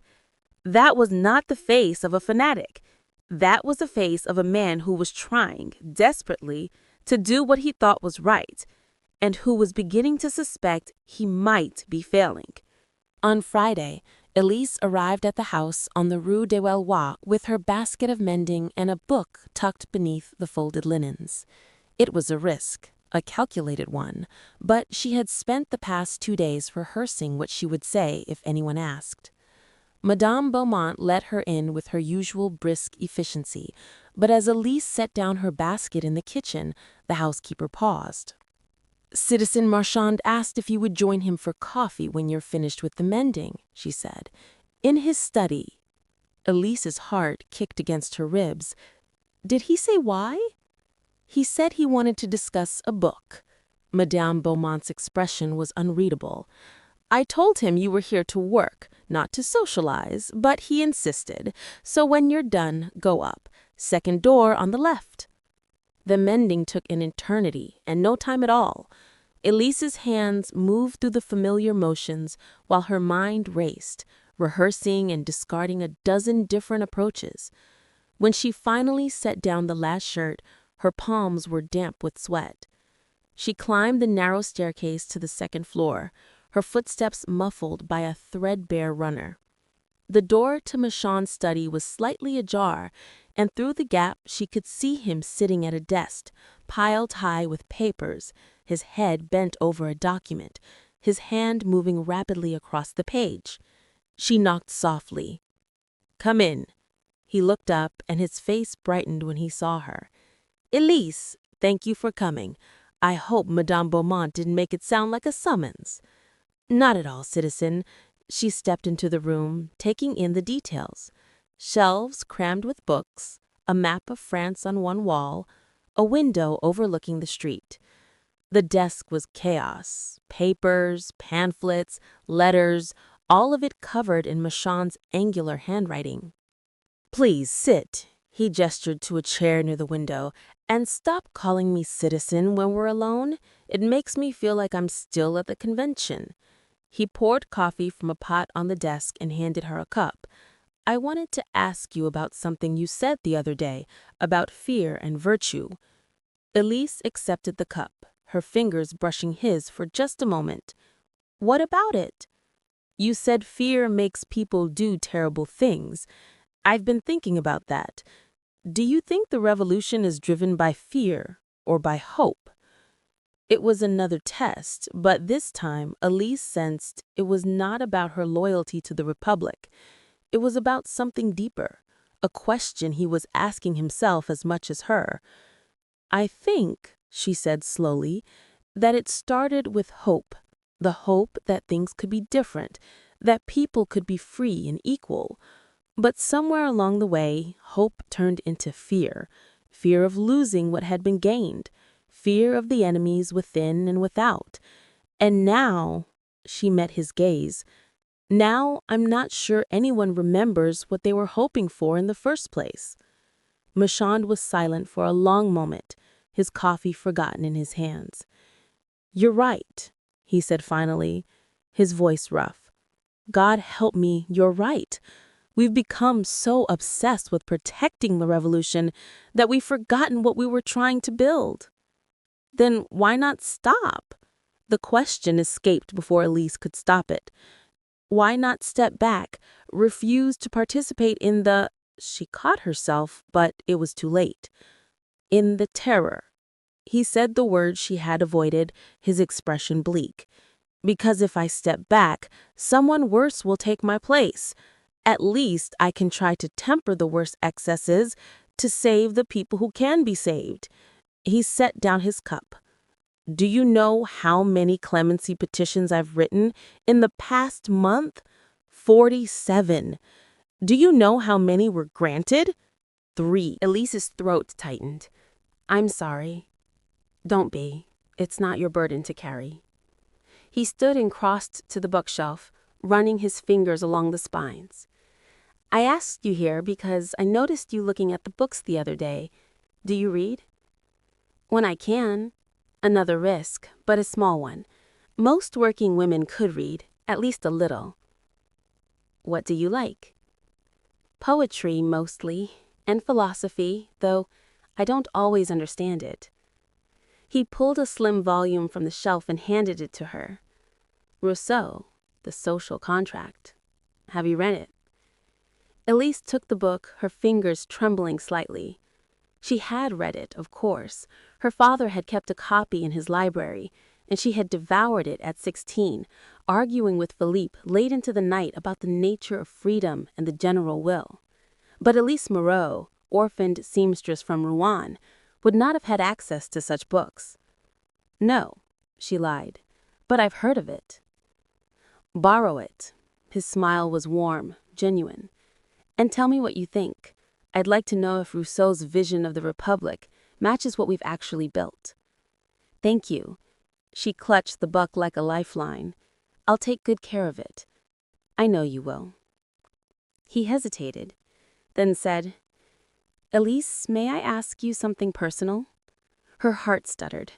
Speaker 2: That was not the face of a fanatic. That was the face of a man who was trying, desperately, to do what he thought was right, and who was beginning to suspect he might be failing. On Friday, Élise arrived at the house on the Rue des Valois with her basket of mending and a book tucked beneath the folded linens. It was a risk, a calculated one, but she had spent the past 2 days rehearsing what she would say if anyone asked. Madame Beaumont let her in with her usual brisk efficiency, but as Élise set down her basket in the kitchen, the housekeeper paused. Citizen Marchand asked if you would join him for coffee when you're finished with the mending, she said. In his study. Elise's heart kicked against her ribs. Did he say why? He said he wanted to discuss a book. Madame Beaumont's expression was unreadable. I told him you were here to work, not to socialize, but he insisted. So when you're done, go up. Second door on the left. The mending took an eternity and no time at all. Elise's hands moved through the familiar motions while her mind raced, rehearsing and discarding a dozen different approaches. When she finally set down the last shirt, her palms were damp with sweat. She climbed the narrow staircase to the second floor, her footsteps muffled by a threadbare runner. The door to Marchand's study was slightly ajar, and through the gap she could see him sitting at a desk, piled high with papers, his head bent over a document, his hand moving rapidly across the page. She knocked softly. Come in. He looked up, and his face brightened when he saw her. Élise, thank you for coming. I hope Madame Beaumont didn't make it sound like a summons. Not at all, citizen. She stepped into the room, taking in the details. Shelves crammed with books, a map of France on one wall, a window overlooking the street. The desk was chaos, papers, pamphlets, letters, all of it covered in Marchand's angular handwriting. Please sit, he gestured to a chair near the window, and stop calling me citizen when we're alone. It makes me feel like I'm still at the convention. He poured coffee from a pot on the desk and handed her a cup. I wanted to ask you about something you said the other day, about fear and virtue. Élise accepted the cup, her fingers brushing his for just a moment. What about it? You said fear makes people do terrible things. I've been thinking about that. Do you think the revolution is driven by fear or by hope? It was another test, but this time Élise sensed it was not about her loyalty to the Republic. It was about something deeper, a question he was asking himself as much as her. I think, she said slowly, that it started with hope, the hope that things could be different, that people could be free and equal. But somewhere along the way, hope turned into fear, fear of losing what had been gained, fear of the enemies within and without. And now, she met his gaze, Now I'm not sure anyone remembers what they were hoping for in the first place." Marchand was silent for a long moment, his coffee forgotten in his hands. "You're right," he said finally, his voice rough. "God help me, you're right. We've become so obsessed with protecting the revolution that we've forgotten what we were trying to build." Then why not stop? The question escaped before Élise could stop it. Why not step back, refuse to participate in the— She caught herself, but it was too late. In the terror. He said the word she had avoided, his expression bleak. "Because if I step back, someone worse will take my place. At least I can try to temper the worst excesses to save the people who can be saved." He set down his cup. "Do you know how many clemency petitions I've written in the past month? 47. Do you know how many were granted? 3. Elise's throat tightened. "I'm sorry." "Don't be. It's not your burden to carry." He stood and crossed to the bookshelf, running his fingers along the spines. "I asked you here because I noticed you looking at the books the other day. Do you read?" "When I can. Another risk, but a small one. Most working women could read, at least a little." "What do you like?" "Poetry, mostly, and philosophy, though I don't always understand it." He pulled a slim volume from the shelf and handed it to her. "Rousseau, The Social Contract. Have you read it?" Élise took the book, her fingers trembling slightly. She had read it, of course. Her father had kept a copy in his library, and she had devoured it at 16, arguing with Philippe late into the night about the nature of freedom and the general will. But Élise Moreau, orphaned seamstress from Rouen, would not have had access to such books. "No," she lied, "but I've heard of it." "Borrow it." His smile was warm, genuine. "And tell me what you think. I'd like to know if Rousseau's vision of the Republic matches what we've actually built." "Thank you." She clutched the book like a lifeline. "I'll take good care of it." "I know you will." He hesitated, then said, "Élise, may I ask you something personal?" Her heart stuttered.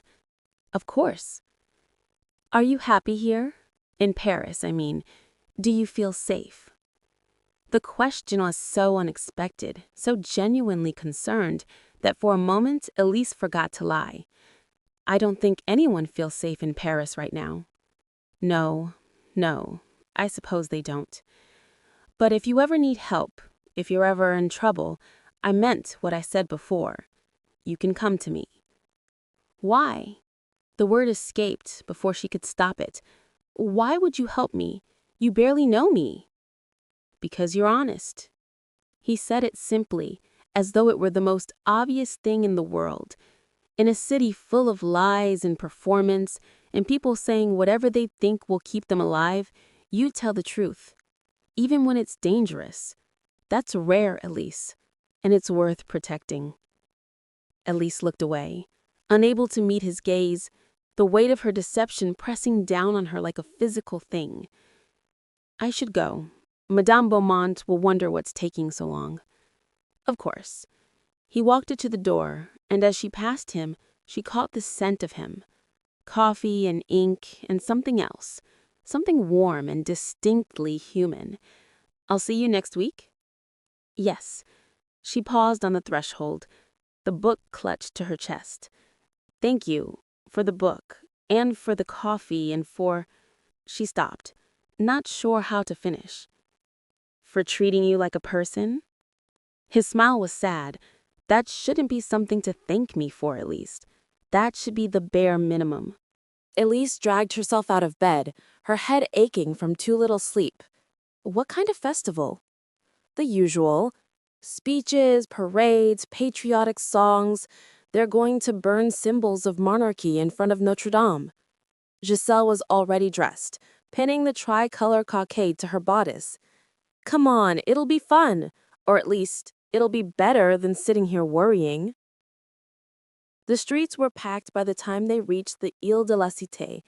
Speaker 2: "Of course." "Are you happy here? In Paris, I mean. Do you feel safe?" The question was so unexpected, so genuinely concerned, that for a moment Élise forgot to lie. "I don't think anyone feels safe in Paris right now." No, I suppose they don't. But if you ever need help, if you're ever in trouble, I meant what I said before. You can come to me." "Why?" The word escaped before she could stop it. "Why would you help me? You barely know me." "Because you're honest." He said it simply, as though it were the most obvious thing in the world. In a city full of lies and performance, and people saying whatever they think will keep them alive, you tell the truth, even when it's dangerous. That's rare, Élise, and it's worth protecting. Élise looked away, unable to meet his gaze, the weight of her deception pressing down on her like a physical thing. "I should go. Madame Beaumont will wonder what's taking so long." "Of course." He walked her to the door, and as she passed him, she caught the scent of him. Coffee and ink and something else. Something warm and distinctly human. "I'll see you next week?" "Yes." She paused on the threshold, the book clutched to her chest. "Thank you. For the book. And for the coffee and for—" She stopped, not sure how to finish. "For treating you like a person?" His smile was sad. "That shouldn't be something to thank me for, at least. That should be the bare minimum." Élise dragged herself out of bed, her head aching from too little sleep. "What kind of festival?" "The usual. Speeches, parades, patriotic songs. They're going to burn symbols of monarchy in front of Notre Dame." Giselle was already dressed, pinning the tricolor cockade to her bodice. "Come on, it'll be fun. Or at least, it'll be better than sitting here worrying." The streets were packed by the time they reached the Ile de la Cité,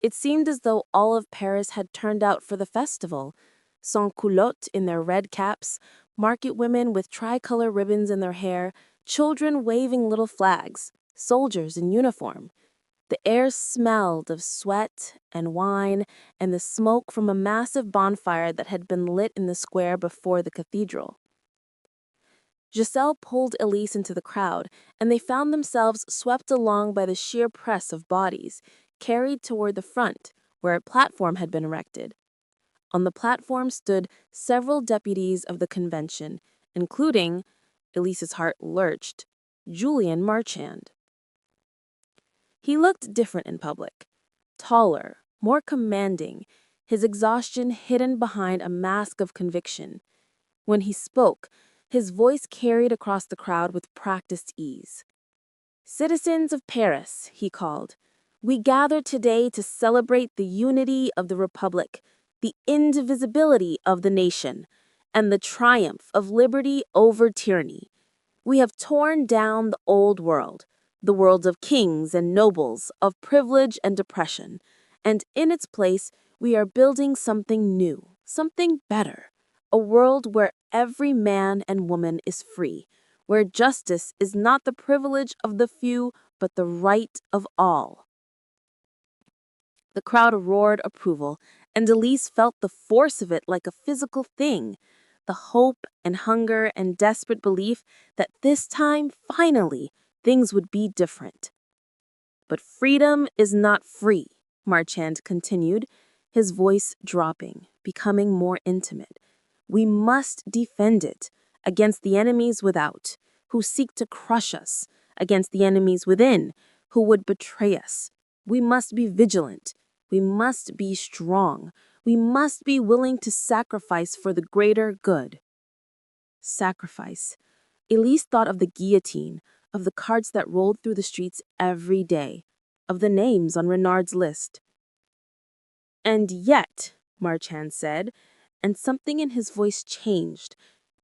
Speaker 2: It seemed as though all of Paris had turned out for the festival. Sans-culottes in their red caps, market women with tricolor ribbons in their hair, children waving little flags, soldiers in uniform. The air smelled of sweat and wine and the smoke from a massive bonfire that had been lit in the square before the cathedral. Giselle pulled Élise into the crowd, and they found themselves swept along by the sheer press of bodies, carried toward the front, where a platform had been erected. On the platform stood several deputies of the convention, including, Elise's heart lurched, Julien Marchand. He looked different in public, taller, more commanding, his exhaustion hidden behind a mask of conviction. When he spoke, his voice carried across the crowd with practiced ease. "Citizens of Paris," he called, "we gather today to celebrate the unity of the Republic, the indivisibility of the nation, and the triumph of liberty over tyranny. We have torn down the old world, the world of kings and nobles, of privilege and oppression, and in its place we are building something new, something better, a world where every man and woman is free, where justice is not the privilege of the few, but the right of all." The crowd roared approval, and Élise felt the force of it like a physical thing, the hope and hunger and desperate belief that this time, finally, things would be different. "But freedom is not free," Marchand continued, his voice dropping, becoming more intimate. "We must defend it against the enemies without, who seek to crush us, against the enemies within, who would betray us. We must be vigilant. We must be strong. We must be willing to sacrifice for the greater good." Sacrifice. Élise thought of the guillotine, of the carts that rolled through the streets every day, of the names on Renard's list. "And yet," Marchand said, and something in his voice changed,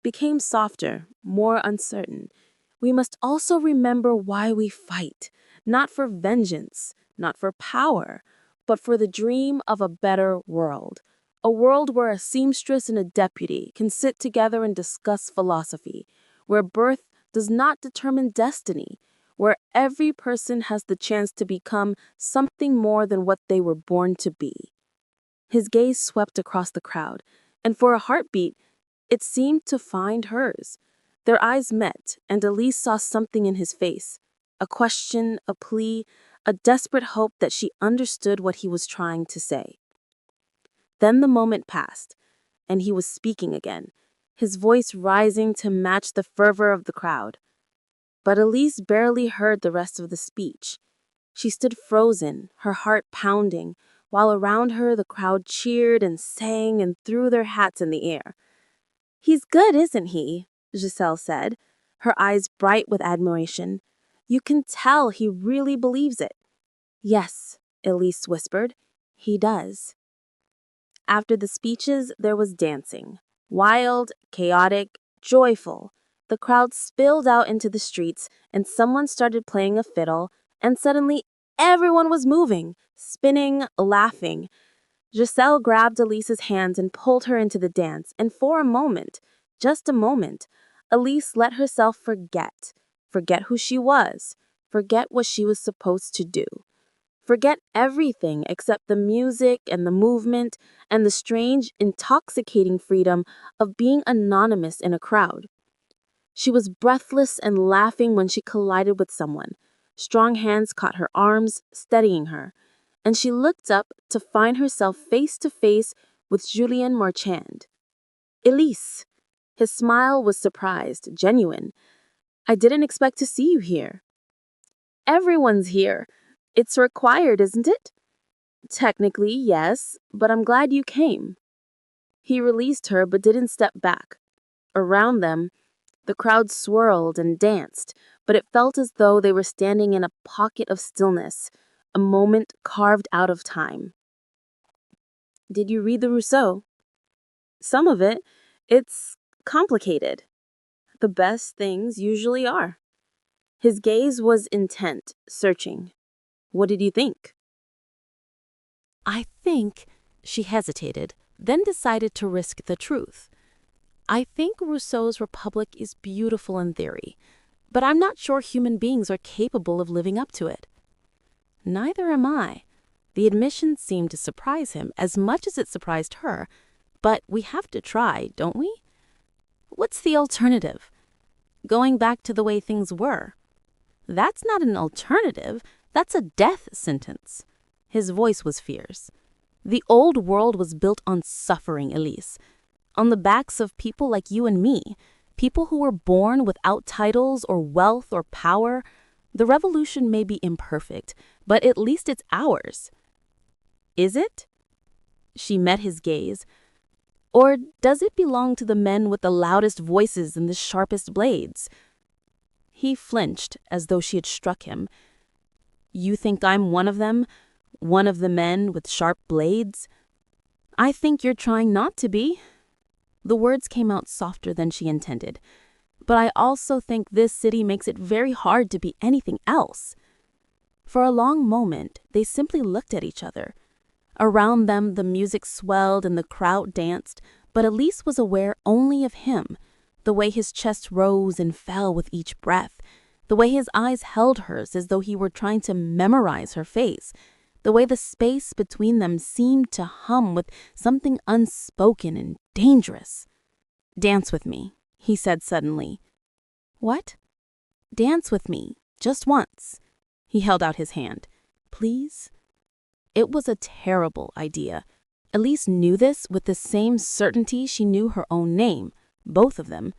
Speaker 2: became softer, more uncertain. "We must also remember why we fight, not for vengeance, not for power, but for the dream of a better world. A world where a seamstress and a deputy can sit together and discuss philosophy, where birth does not determine destiny, where every person has the chance to become something more than what they were born to be." His gaze swept across the crowd, and for a heartbeat, it seemed to find hers. Their eyes met, and Élise saw something in his face, a question, a plea, a desperate hope that she understood what he was trying to say. Then the moment passed, and he was speaking again, his voice rising to match the fervor of the crowd. But Élise barely heard the rest of the speech. She stood frozen, her heart pounding, while around her the crowd cheered and sang and threw their hats in the air. "He's good, isn't he?" Giselle said, her eyes bright with admiration. "You can tell he really believes it." "Yes," Élise whispered, "he does." After the speeches, there was dancing. Wild, chaotic, joyful. The crowd spilled out into the streets, and someone started playing a fiddle, and suddenly everyone was moving, spinning, laughing. Giselle grabbed Elise's hands and pulled her into the dance, and for a moment, just a moment, Élise let herself forget who she was, forget what she was supposed to do. Forget everything except the music and the movement and the strange, intoxicating freedom of being anonymous in a crowd. She was breathless and laughing when she collided with someone. Strong hands caught her arms, steadying her, and she looked up to find herself face to face with Julien Marchand. "Élise!" His smile was surprised, genuine. "I didn't expect to see you here." "Everyone's here. It's required, isn't it?" "Technically, yes, but I'm glad you came." He released her but didn't step back. Around them, the crowd swirled and danced, but it felt as though they were standing in a pocket of stillness, a moment carved out of time. "Did you read the Rousseau?" "Some of it. It's complicated." "The best things usually are." His gaze was intent, searching. "What did you think?" I think, she hesitated, then decided to risk the truth. I think Rousseau's Republic is beautiful in theory, but I'm not sure human beings are capable of living up to it. Neither am I. The admission seemed to surprise him as much as it surprised her, but we have to try, don't we? What's the alternative? Going back to the way things were. That's not an alternative, that's a death sentence. His voice was fierce. The old world was built on suffering, Élise. On the backs of people like you and me, people who were born without titles or wealth or power. The revolution may be imperfect, but at least it's ours. Is it? She met his gaze. Or does it belong to the men with the loudest voices and the sharpest blades? He flinched as though she had struck him. You think I'm one of them? One of the men with sharp blades? I think you're trying not to be. The words came out softer than she intended. But I also think this city makes it very hard to be anything else. For a long moment, they simply looked at each other. Around them, the music swelled and the crowd danced, but Élise was aware only of him, the way his chest rose and fell with each breath, the way his eyes held hers as though he were trying to memorize her face, the way the space between them seemed to hum with something unspoken and dangerous. Dance with me, he said suddenly. What? Dance with me, just once. He held out his hand. Please? It was a terrible idea. Élise knew this with the same certainty she knew her own name, both of them.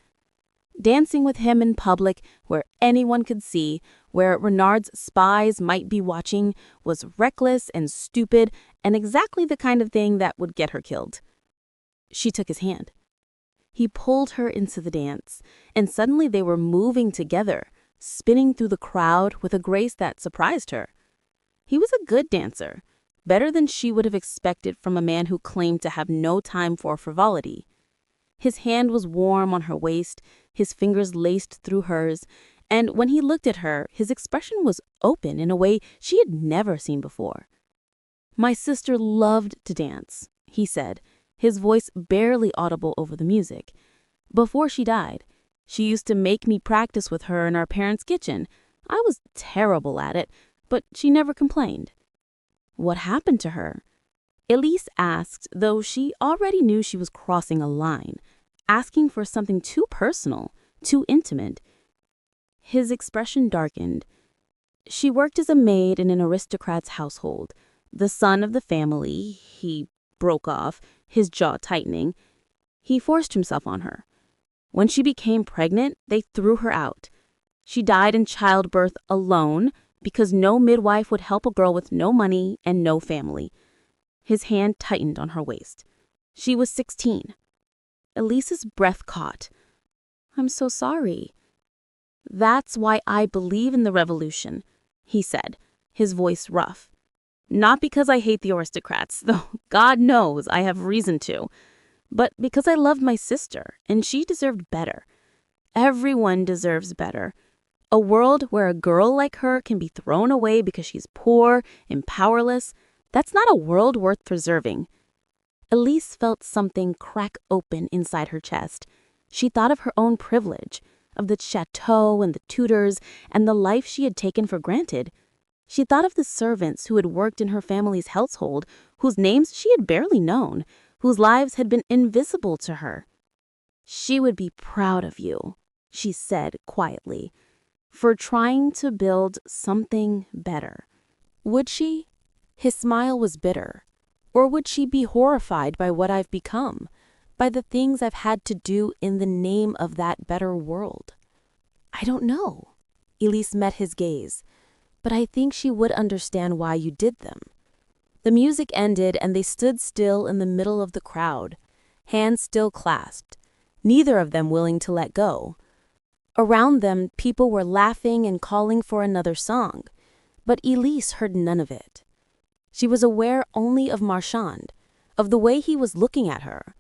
Speaker 2: Dancing with him in public, where anyone could see, where Renard's spies might be watching, was reckless and stupid and exactly the kind of thing that would get her killed. She took his hand. He pulled her into the dance, and suddenly they were moving together, spinning through the crowd with a grace that surprised her. He was a good dancer, better than she would have expected from a man who claimed to have no time for frivolity. His hand was warm on her waist, his fingers laced through hers, and when he looked at her, his expression was open in a way she had never seen before. My sister loved to dance, he said, his voice barely audible over the music. Before she died, she used to make me practice with her in our parents' kitchen. I was terrible at it, but she never complained. What happened to her? Élise asked, though she already knew she was crossing a line, asking for something too personal, too intimate. His expression darkened. She worked as a maid in an aristocrat's household. The son of the family, he broke off, his jaw tightening. He forced himself on her. When she became pregnant, they threw her out. She died in childbirth alone because no midwife would help a girl with no money and no family. His hand tightened on her waist. She was 16. Elise's breath caught. I'm so sorry. That's why I believe in the revolution, he said, his voice rough. Not because I hate the aristocrats, though God knows I have reason to, but because I loved my sister, and she deserved better. Everyone deserves better. A world where a girl like her can be thrown away because she's poor and powerless, that's not a world worth preserving. Élise felt something crack open inside her chest. She thought of her own privilege, of the chateau and the tutors and the life she had taken for granted. She thought of the servants who had worked in her family's household, whose names she had barely known, whose lives had been invisible to her. She would be proud of you, she said quietly, for trying to build something better. Would she? His smile was bitter. Or would she be horrified by what I've become, by the things I've had to do in the name of that better world? I don't know. Élise met his gaze. But I think she would understand why you did them. The music ended and they stood still in the middle of the crowd, hands still clasped, neither of them willing to let go. Around them, people were laughing and calling for another song, but Élise heard none of it. She was aware only of Marchand, of the way he was looking at her,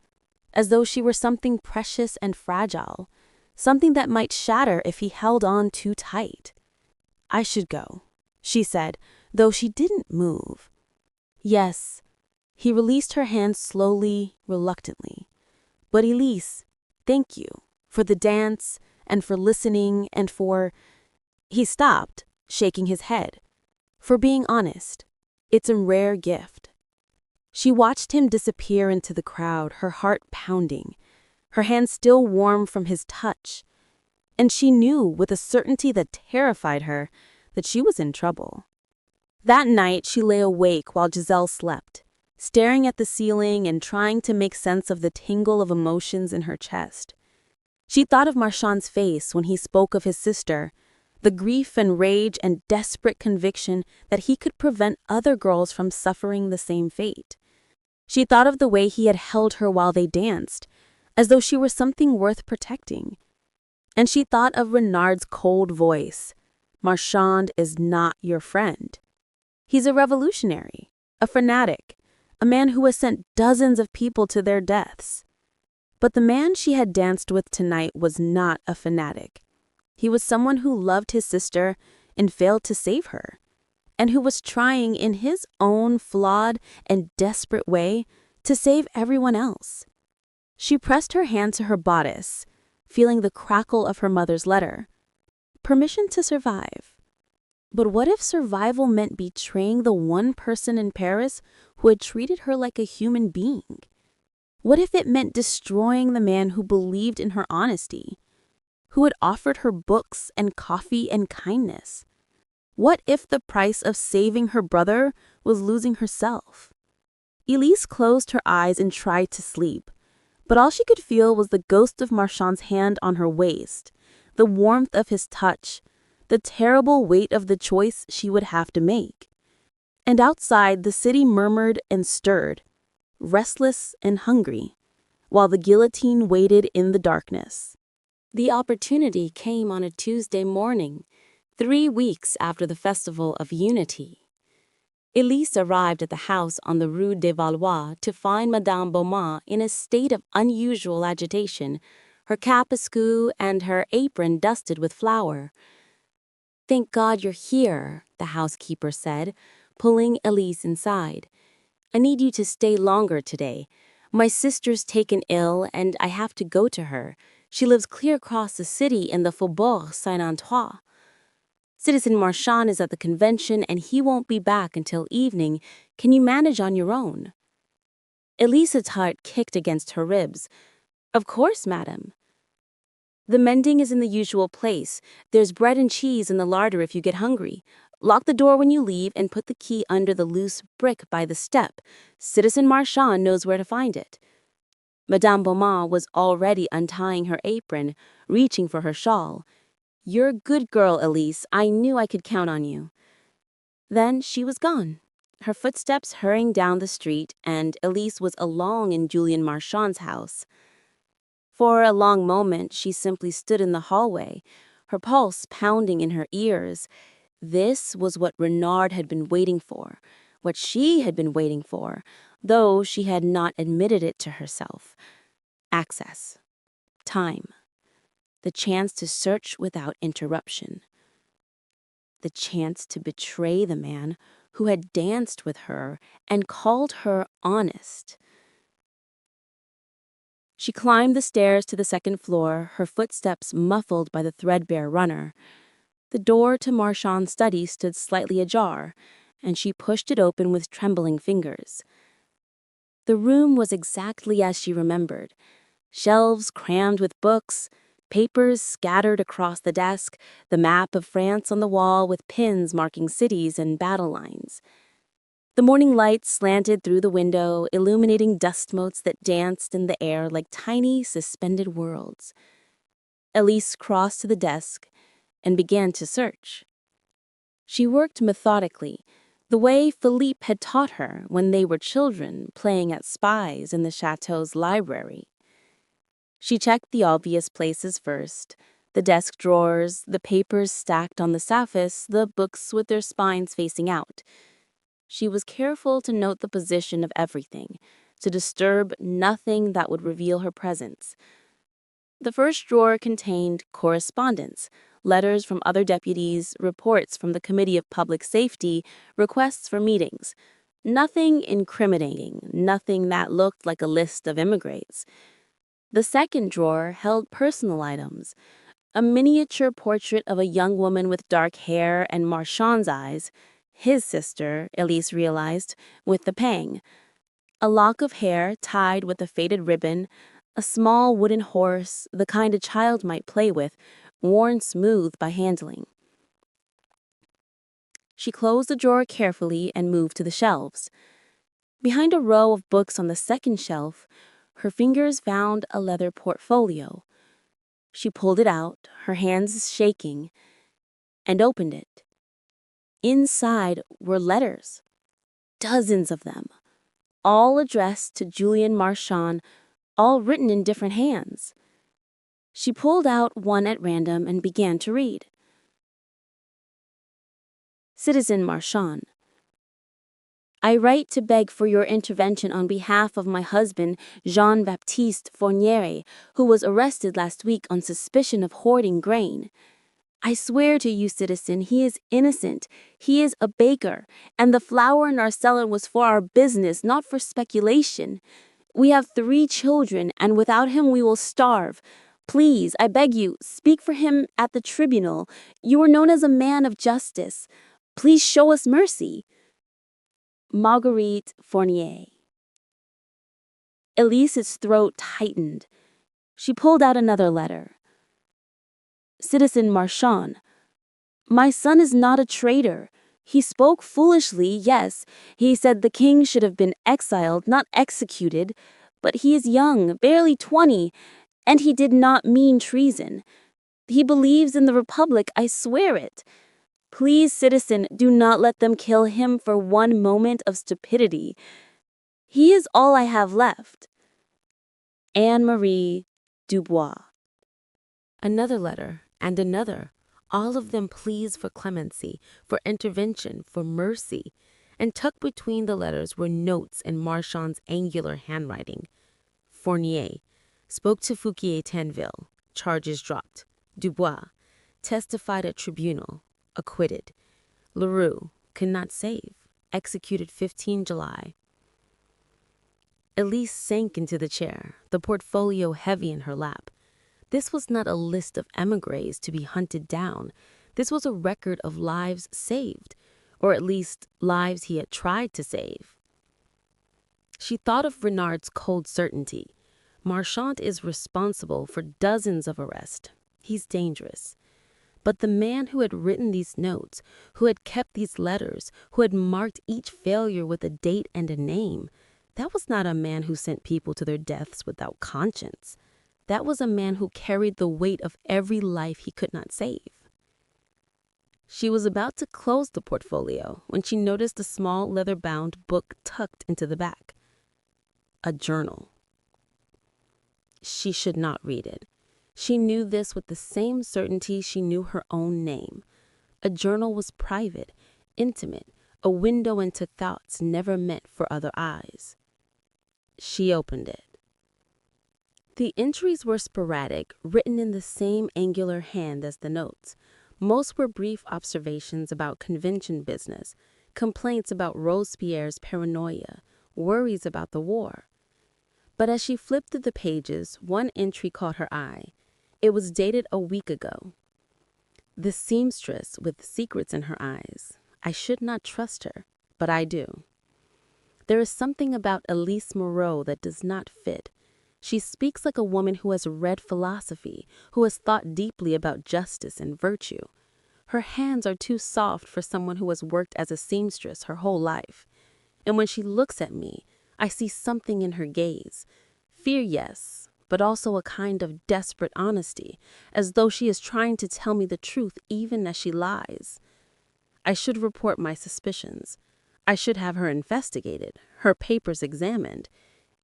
Speaker 2: as though she were something precious and fragile, something that might shatter if he held on too tight. I should go, she said, though she didn't move. Yes, He released her hand slowly, reluctantly. "But Élise, thank you for the dance and for listening and for—" He stopped, shaking his head. "For being honest. It's a rare gift." She watched him disappear into the crowd, her heart pounding, her hand still warm from his touch. And she knew, with a certainty that terrified her, that she was in trouble. That night, she lay awake while Giselle slept, staring at the ceiling and trying to make sense of the tingle of emotions in her chest. She thought of Marchand's face when he spoke of his sister, the grief and rage and desperate conviction that he could prevent other girls from suffering the same fate. She thought of the way he had held her while they danced, as though she were something worth protecting. And she thought of Renard's cold voice. "Marchand is not your friend. He's a revolutionary, a fanatic, a man who has sent dozens of people to their deaths." But the man she had danced with tonight was not a fanatic. He was someone who loved his sister and failed to save her, and who was trying in his own flawed and desperate way to save everyone else. She pressed her hand to her bodice, feeling the crackle of her mother's letter. Permission to survive. But what if survival meant betraying the one person in Paris who had treated her like a human being? What if it meant destroying the man who believed in her honesty, who had offered her books and coffee and kindness? What if the price of saving her brother was losing herself? Élise closed her eyes and tried to sleep, but all she could feel was the ghost of Marchand's hand on her waist, the warmth of his touch, the terrible weight of the choice she would have to make. And outside, the city murmured and stirred, restless and hungry, while the guillotine waited in the darkness.
Speaker 1: The opportunity came on a Tuesday morning, 3 weeks after the Festival of Unity. Élise arrived at the house on the Rue des Valois to find Madame Beaumont in a state of unusual agitation, her cap askew and her apron dusted with flour. "Thank God you're here," the housekeeper said, pulling Élise inside. "I need you to stay longer today. My sister's taken ill, and I have to go to her. She lives clear across the city in the Faubourg Saint-Antoine. Citizen Marchand is at the convention, and he won't be back until evening. Can you manage on your own?" Elise's heart kicked against her ribs. "Of course, madam." "The mending is in the usual place. There's bread and cheese in the larder if you get hungry. Lock the door when you leave and put the key under the loose brick by the step. Citizen Marchand knows where to find it." Madame Beaumont was already untying her apron, reaching for her shawl. "You're a good girl, Élise. I knew I could count on you." Then she was gone, her footsteps hurrying down the street, and Élise was alone in Julien Marchand's house. For a long moment, she simply stood in the hallway, her pulse pounding in her ears. This was what Renard had been waiting for, what she had been waiting for, though she had not admitted it to herself. Access. Time. The chance to search without interruption. The chance to betray the man who had danced with her and called her honest. She climbed the stairs to the second floor, her footsteps muffled by the threadbare runner. The door to Marchand's study stood slightly ajar, and she pushed it open with trembling fingers. The room was exactly as she remembered. Shelves crammed with books, papers scattered across the desk, the map of France on the wall with pins marking cities and battle lines. The morning light slanted through the window, illuminating dust motes that danced in the air like tiny, suspended worlds. Élise crossed to the desk and began to search. She worked methodically, the way Philippe had taught her when they were children playing at spies in the chateau's library. She checked the obvious places first, the desk drawers, the papers stacked on the surface, the books with their spines facing out. She was careful to note the position of everything, to disturb nothing that would reveal her presence. The first drawer contained correspondence, letters from other deputies, reports from the Committee of Public Safety, requests for meetings. Nothing incriminating, nothing that looked like a list of immigrants. The second drawer held personal items, a miniature portrait of a young woman with dark hair and Marchand's eyes, his sister, Élise realized, with a pang. A lock of hair tied with a faded ribbon, a small wooden horse, the kind a child might play with, worn smooth by handling. She closed the drawer carefully and moved to the shelves. Behind a row of books on the second shelf, her fingers found a leather portfolio. She pulled it out, her hands shaking, and opened it. Inside were letters, dozens of them, all addressed to Julien Marchand, all written in different hands. She pulled out one at random and began to read. Citizen Marchand, I write to beg for your intervention on behalf of my husband, Jean-Baptiste Fournier, who was arrested last week on suspicion of hoarding grain. I swear to you, citizen, he is innocent. He is a baker, and the flour in our cellar was for our business, not for speculation. We have 3 children, and without him we will starve. Please, I beg you, speak for him at the tribunal. You are known as a man of justice. Please show us mercy. Marguerite Fournier. Élise's throat tightened. She pulled out another letter. Citizen Marchand, my son is not a traitor. He spoke foolishly, yes. He said the king should have been exiled, not executed. But he is young, barely 20, and he did not mean treason. He believes in the Republic, I swear it. Please, citizen, do not let them kill him for one moment of stupidity. He is all I have left. Anne-Marie Dubois.
Speaker 2: Another letter, and another, all of them pleas for clemency, for intervention, for mercy. And tucked between the letters were notes in Marchand's angular handwriting. Fournier spoke to Fouquier-Tinville, charges dropped. Dubois testified at tribunal, acquitted. Leroux could not save, executed 15 July. Élise sank into the chair, the portfolio heavy in her lap. This was not a list of émigrés to be hunted down. This was a record of lives saved, or at least lives he had tried to save. She thought of Renard's cold certainty. Marchand is responsible for dozens of arrests. He's dangerous. But the man who had written these notes, who had kept these letters, who had marked each failure with a date and a name, that was not a man who sent people to their deaths without conscience. That was a man who carried the weight of every life he could not save. She was about to close the portfolio when she noticed a small leather-bound book tucked into the back. A journal. She should not read it. She knew this with the same certainty she knew her own name. A journal was private, intimate, a window into thoughts never meant for other eyes. She opened it. The entries were sporadic, written in the same angular hand as the notes. Most were brief observations about convention business, complaints about Robespierre's paranoia, worries about the war. But as she flipped through the pages, one entry caught her eye. It was dated a week ago. The seamstress with secrets in her eyes. I should not trust her, but I do. There is something about Élise Moreau that does not fit. She speaks like a woman who has read philosophy, who has thought deeply about justice and virtue. Her hands are too soft for someone who has worked as a seamstress her whole life. And when she looks at me, I see something in her gaze. Fear, yes, but also a kind of desperate honesty, as though she is trying to tell me the truth even as she lies. I should report my suspicions. I should have her investigated, her papers examined.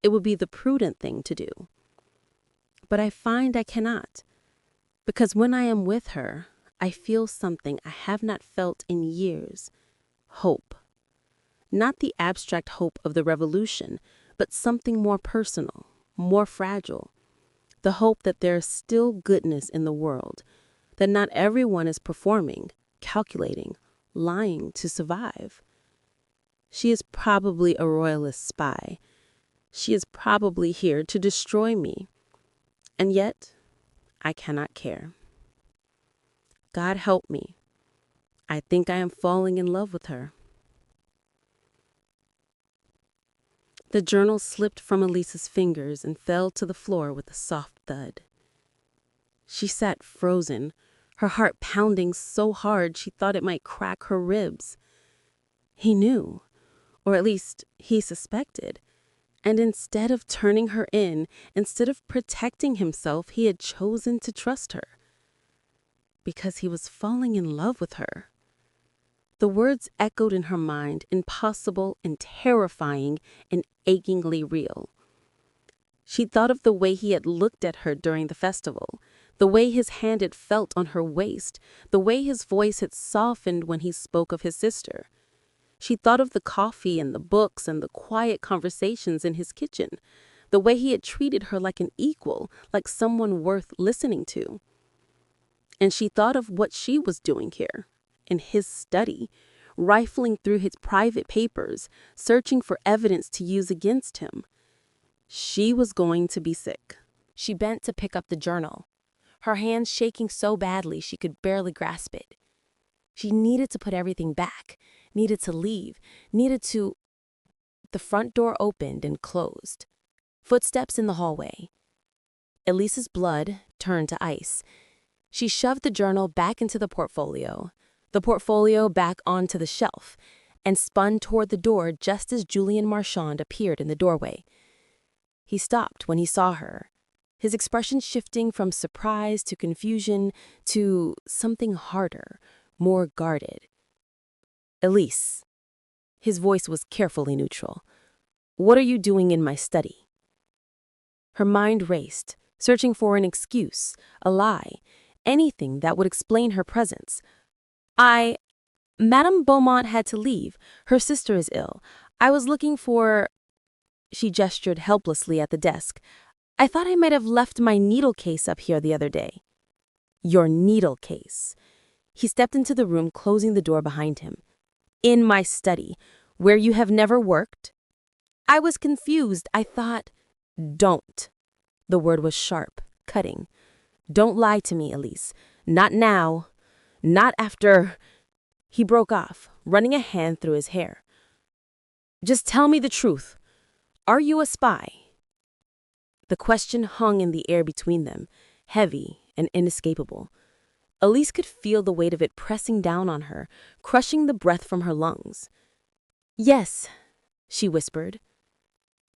Speaker 2: It would be the prudent thing to do. But I find I cannot, because when I am with her, I feel something I have not felt in years. Hope. Not the abstract hope of the revolution, but something more personal, more fragile. The hope that there is still goodness in the world, that not everyone is performing, calculating, lying to survive. She is probably a royalist spy. She is probably here to destroy me. And yet, I cannot care. God help me. I think I am falling in love with her. The journal slipped from Élise's fingers and fell to the floor with a soft thud. She sat frozen, her heart pounding so hard she thought it might crack her ribs. He knew, or at least he suspected, and instead of turning her in, instead of protecting himself, he had chosen to trust her. Because he was falling in love with her. The words echoed in her mind, impossible and terrifying and achingly real. She thought of the way he had looked at her during the festival, the way his hand had felt on her waist, the way his voice had softened when he spoke of his sister. She thought of the coffee and the books and the quiet conversations in his kitchen, the way he had treated her like an equal, like someone worth listening to. And she thought of what she was doing here, in his study, rifling through his private papers, searching for evidence to use against him. She was going to be sick.
Speaker 1: She bent to pick up the journal, her hands shaking so badly she could barely grasp it. She needed to put everything back, needed to leave, needed to... The front door opened and closed. Footsteps in the hallway. Elise's blood turned to ice. She shoved the journal back into the portfolio back onto the shelf, and spun toward the door just as Julien Marchand appeared in the doorway. He stopped when he saw her, his expression shifting from surprise to confusion to something harder, more guarded. "Élise." His voice was carefully neutral. "What are you doing in my study?" Her mind raced, searching for an excuse, a lie, anything that would explain her presence. Madame Beaumont had to leave. Her sister is ill. I was looking for..." She gestured helplessly at the desk. "I thought I might have left my needle case up here the other day." "Your needle case." He stepped into the room, closing the door behind him. "In my study, where you have never worked?" "I was confused. I thought..." "Don't." The word was sharp, cutting. "Don't lie to me, Élise. Not now. Not after..." He broke off, running a hand through his hair. "Just tell me the truth. Are you a spy?" The question hung in the air between them, heavy and inescapable. Élise could feel the weight of it pressing down on her, crushing the breath from her lungs. "Yes," she whispered.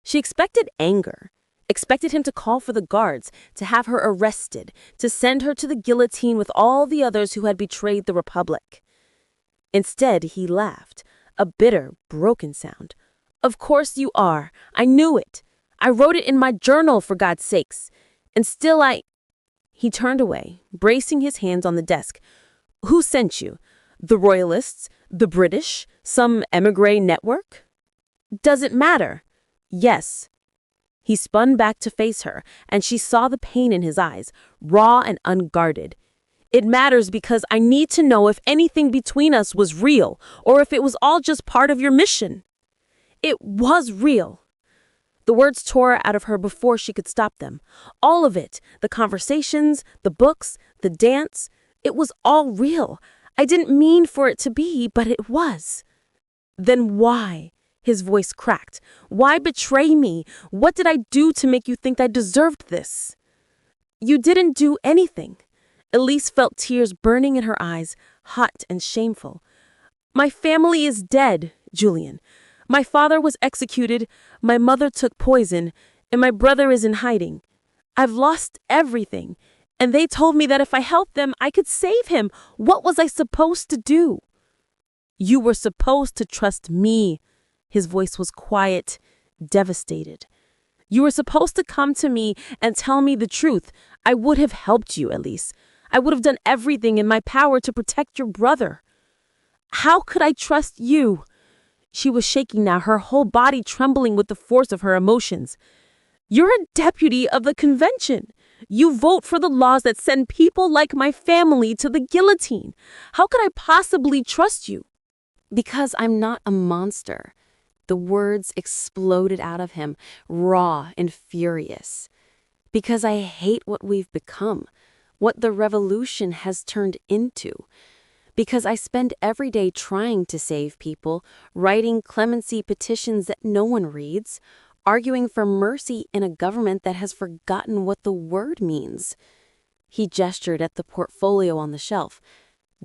Speaker 1: She expected anger, expected him to call for the guards, to have her arrested, to send her to the guillotine with all the others who had betrayed the Republic. Instead, he laughed, a bitter, broken sound. "Of course you are. I knew it. I wrote it in my journal, for God's sakes. And still He turned away, bracing his hands on the desk. "Who sent you? The Royalists? The British? Some emigre network?" "Does it matter?" "Yes." He spun back to face her, and she saw the pain in his eyes, raw and unguarded. "It matters because I need to know if anything between us was real, or if it was all just part of your mission." "It was real." The words tore out of her before she could stop them. All of it, the conversations, the books, the dance, it was all real. I didn't mean for it to be, but it was. "Then why?" His voice cracked. "Why betray me? What did I do to make you think I deserved this?" "You didn't do anything." Élise felt tears burning in her eyes, hot and shameful. "My family is dead, Julien. My father was executed, my mother took poison, and my brother is in hiding. I've lost everything, and they told me that if I helped them, I could save him. What was I supposed to do?" "You were supposed to trust me." His voice was quiet, devastated. "You were supposed to come to me and tell me the truth. I would have helped you, Élise. I would have done everything in my power to protect your brother." "How could I trust you?" She was shaking now, her whole body trembling with the force of her emotions. "You're a deputy of the convention. You vote for the laws that send people like my family to the guillotine. How could I possibly trust you?" "Because I'm not a monster.
Speaker 2: The words exploded out of him, raw and furious. Because I hate what we've become, what the revolution has turned into. Because I spend every day trying to save people, writing clemency petitions that no one reads, arguing for mercy in a government that has forgotten what the word means. He gestured at the portfolio on the shelf.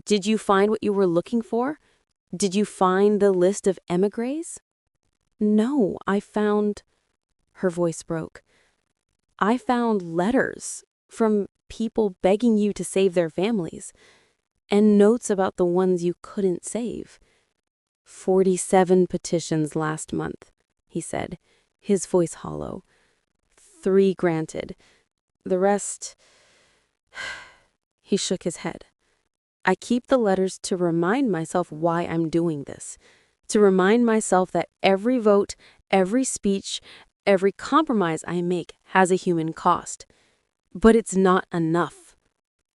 Speaker 2: Did you find what you were looking for? Did you find the list of émigrés? No, I found... Her voice broke. I found letters from people begging you to save their families, and notes about the ones you couldn't save. 47 petitions last month, he said, his voice hollow. 3 granted. The rest... He shook his head. I keep the letters to remind myself why I'm doing this. To remind myself that every vote, every speech, every compromise I make has a human cost. But it's not enough.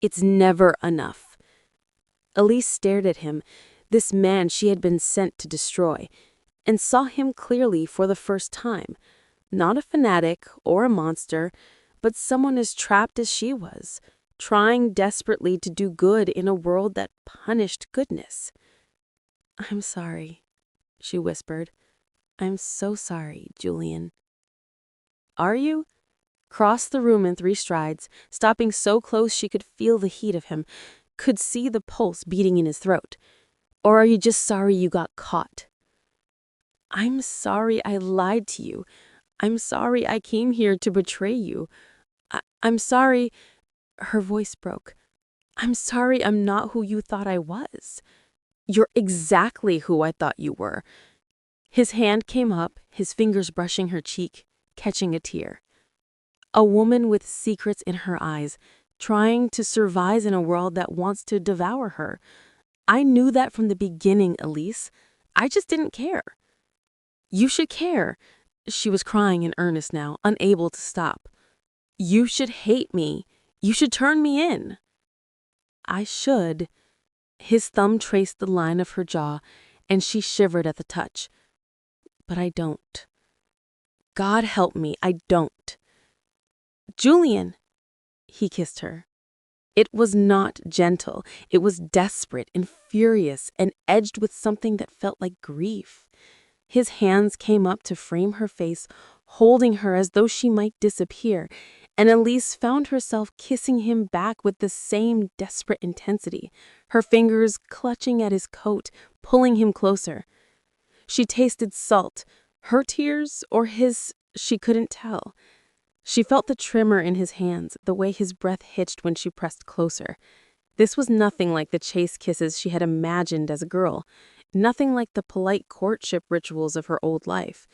Speaker 2: It's never enough. Élise stared at him, this man she had been sent to destroy, and saw him clearly for the first time. Not a fanatic or a monster, but someone as trapped as she was, trying desperately to do good in a world that punished goodness. I'm sorry, she whispered. I'm so sorry, Julien. Are you? Crossed the room in 3 strides, stopping so close she could feel the heat of him, could see the pulse beating in his throat. Or are you just sorry you got caught? I'm sorry I lied to you. I'm sorry I came here to betray you. I'm sorry... Her voice broke. I'm sorry I'm not who you thought I was. You're exactly who I thought you were. His hand came up, his fingers brushing her cheek, catching a tear. A woman with secrets in her eyes, trying to survive in a world that wants to devour her. I knew that from the beginning, Élise. I just didn't care. You should care. She was crying in earnest now, unable to stop. You should hate me. You should turn me in. I should. His thumb traced the line of her jaw, and she shivered at the touch. But I don't. God help me, I don't. Julien! He kissed her. It was not gentle. It was desperate and furious and edged with something that felt like grief. His hands came up to frame her face, holding her as though she might disappear, and Élise found herself kissing him back with the same desperate intensity, her fingers clutching at his coat, pulling him closer. She tasted salt, her tears or his, she couldn't tell. She felt the tremor in his hands, the way his breath hitched when she pressed closer. This was nothing like the chaste kisses she had imagined as a girl, nothing like the polite courtship rituals of her old life.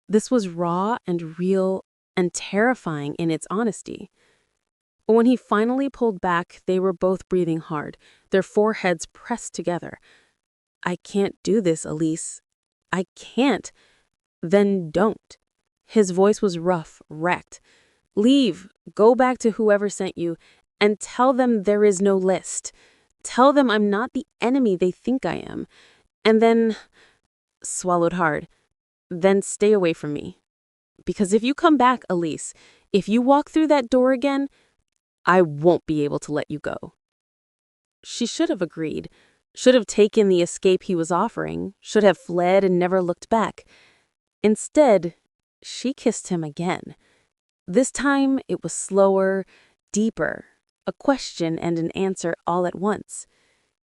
Speaker 2: This was raw and real and terrifying in its honesty. When he finally pulled back, they were both breathing hard, their foreheads pressed together. I can't do this, Élise. I can't. Then don't. His voice was rough, wrecked. Leave, go back to whoever sent you, and tell them there is no list. Tell them I'm not the enemy they think I am. And then, swallowed hard, then stay away from me. Because if you come back, Élise, if you walk through that door again, I won't be able to let you go. She should have agreed, should have taken the escape he was offering, should have fled and never looked back. Instead, she kissed him again. This time it was slower, deeper, a question and an answer all at once.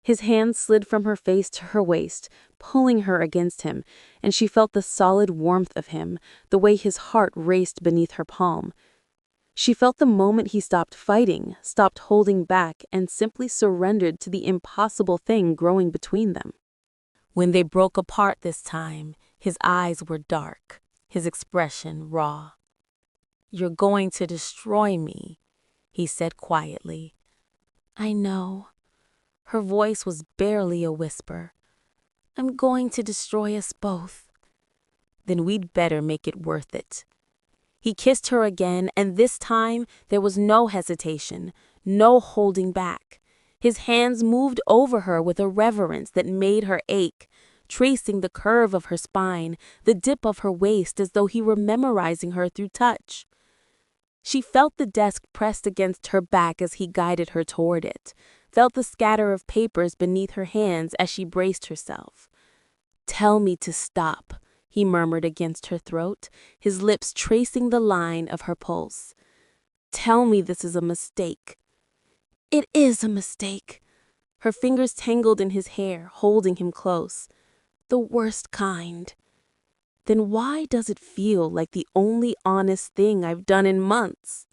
Speaker 2: His hand slid from her face to her waist, pulling her against him, and she felt the solid warmth of him, the way his heart raced beneath her palm. She felt the moment he stopped fighting, stopped holding back, and simply surrendered to the impossible thing growing between them. When they broke apart this time, his eyes were dark, his expression raw. You're going to destroy me, he said quietly. I know. Her voice was barely a whisper. I'm going to destroy us both. Then we'd better make it worth it. He kissed her again, and this time there was no hesitation, no holding back. His hands moved over her with a reverence that made her ache, tracing the curve of her spine, the dip of her waist as though he were memorizing her through touch. She felt the desk pressed against her back as he guided her toward it, felt the scatter of papers beneath her hands as she braced herself. "Tell me to stop," he murmured against her throat, his lips tracing the line of her pulse. "Tell me this is a mistake." "It is a mistake." Her fingers tangled in his hair, holding him close. "The worst kind." "Then why does it feel like the only honest thing I've done in months?"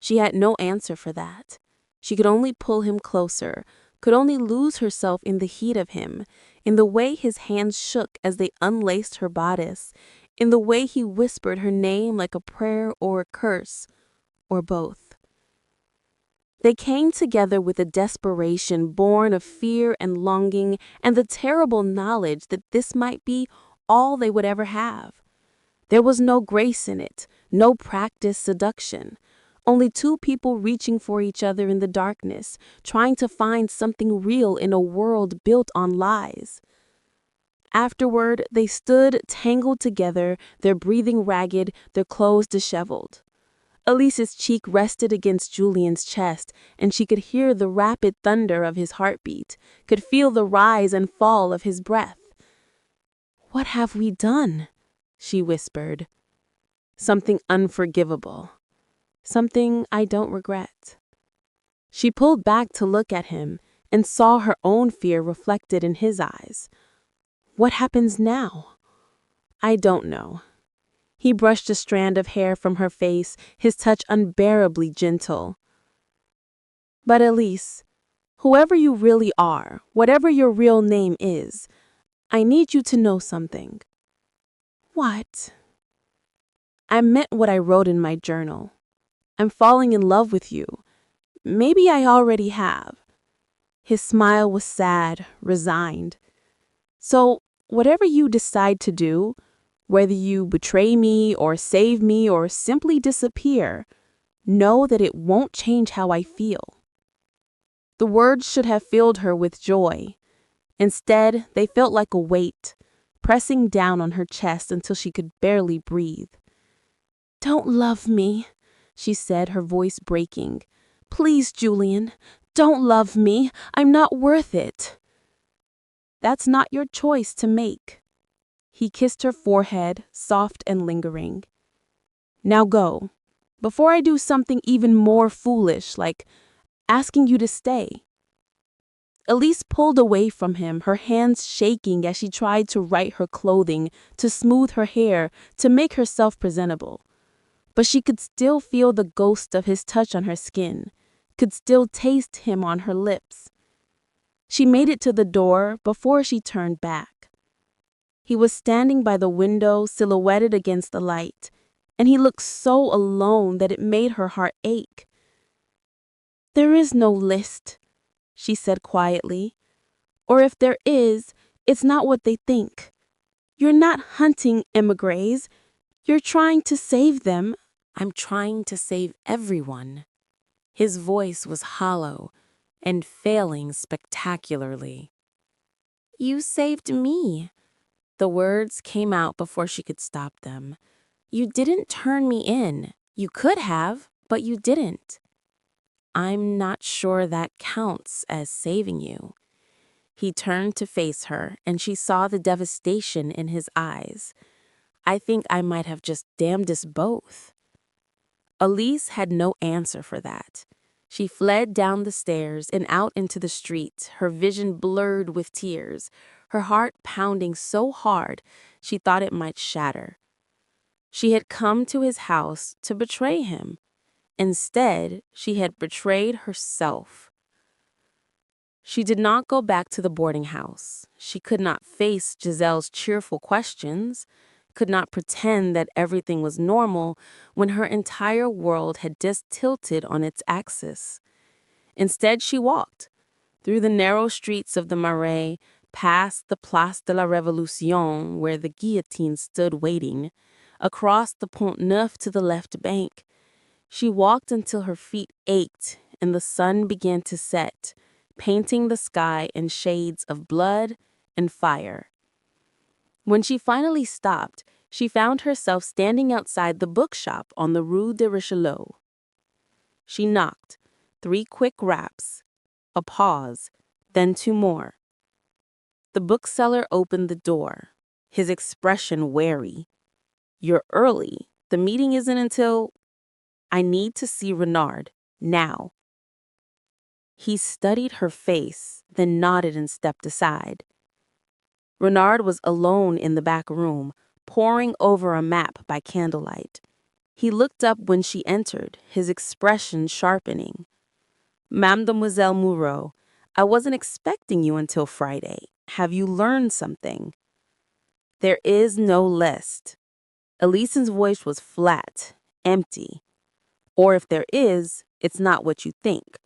Speaker 2: She had no answer for that. She could only pull him closer, could only lose herself in the heat of him, in the way his hands shook as they unlaced her bodice, in the way he whispered her name like a prayer or a curse, or both. They came together with a desperation born of fear and longing and the terrible knowledge that this might be all they would ever have. There was no grace in it, no practiced seduction, only two people reaching for each other in the darkness, trying to find something real in a world built on lies. Afterward, they stood tangled together, their breathing ragged, their clothes disheveled. Élise's cheek rested against Julien's chest, and she could hear the rapid thunder of his heartbeat, could feel the rise and fall of his breath. "What have we done?" she whispered. "Something unforgivable. Something I don't regret." She pulled back to look at him and saw her own fear reflected in his eyes. "What happens now?" "I don't know." He brushed a strand of hair from her face, his touch unbearably gentle. "But Élise, whoever you really are, whatever your real name is, I need you to know something." "What?" "I meant what I wrote in my journal. I'm falling in love with you. Maybe I already have." His smile was sad, resigned. "So, whatever you decide to do, whether you betray me or save me or simply disappear, know that it won't change how I feel." The words should have filled her with joy. Instead, they felt like a weight, pressing down on her chest until she could barely breathe. "Don't love me," she said, her voice breaking. "Please, Julien, don't love me. I'm not worth it." "That's not your choice to make." He kissed her forehead, soft and lingering. "Now go, before I do something even more foolish, like asking you to stay." Élise pulled away from him, her hands shaking as she tried to right her clothing, to smooth her hair, to make herself presentable. But she could still feel the ghost of his touch on her skin, could still taste him on her lips. She made it to the door before she turned back. He was standing by the window, silhouetted against the light, and he looked so alone that it made her heart ache. "There is no list," she said quietly. "Or if there is, it's not what they think. You're not hunting émigrés. You're trying to save them." "I'm trying to save everyone." His voice was hollow and failing spectacularly. "You saved me." The words came out before she could stop them. "You didn't turn me in. You could have, but you didn't." "I'm not sure that counts as saving you." He turned to face her, and she saw the devastation in his eyes. "I think I might have just damned us both." Élise had no answer for that. She fled down the stairs and out into the street, her vision blurred with tears, her heart pounding so hard she thought it might shatter. She had come to his house to betray him. Instead, she had betrayed herself. She did not go back to the boarding house. She could not face Giselle's cheerful questions, could not pretend that everything was normal when her entire world had just tilted on its axis. Instead, she walked through the narrow streets of the Marais, past the Place de la Révolution, where the guillotine stood waiting, across the Pont Neuf to the left bank. She walked until her feet ached and the sun began to set, painting the sky in shades of blood and fire. When she finally stopped, she found herself standing outside the bookshop on the Rue de Richelieu. She knocked, 3 quick raps, a pause, then 2 more. The bookseller opened the door, his expression wary. "You're early. The meeting isn't until—" "I need to see Renard, now." He studied her face, then nodded and stepped aside. Renard was alone in the back room, poring over a map by candlelight. He looked up when she entered, his expression sharpening. "Mademoiselle Moreau, I wasn't expecting you until Friday. Have you learned something?" "There is no list." Elise's voice was flat, empty. "Or if there is, it's not what you think.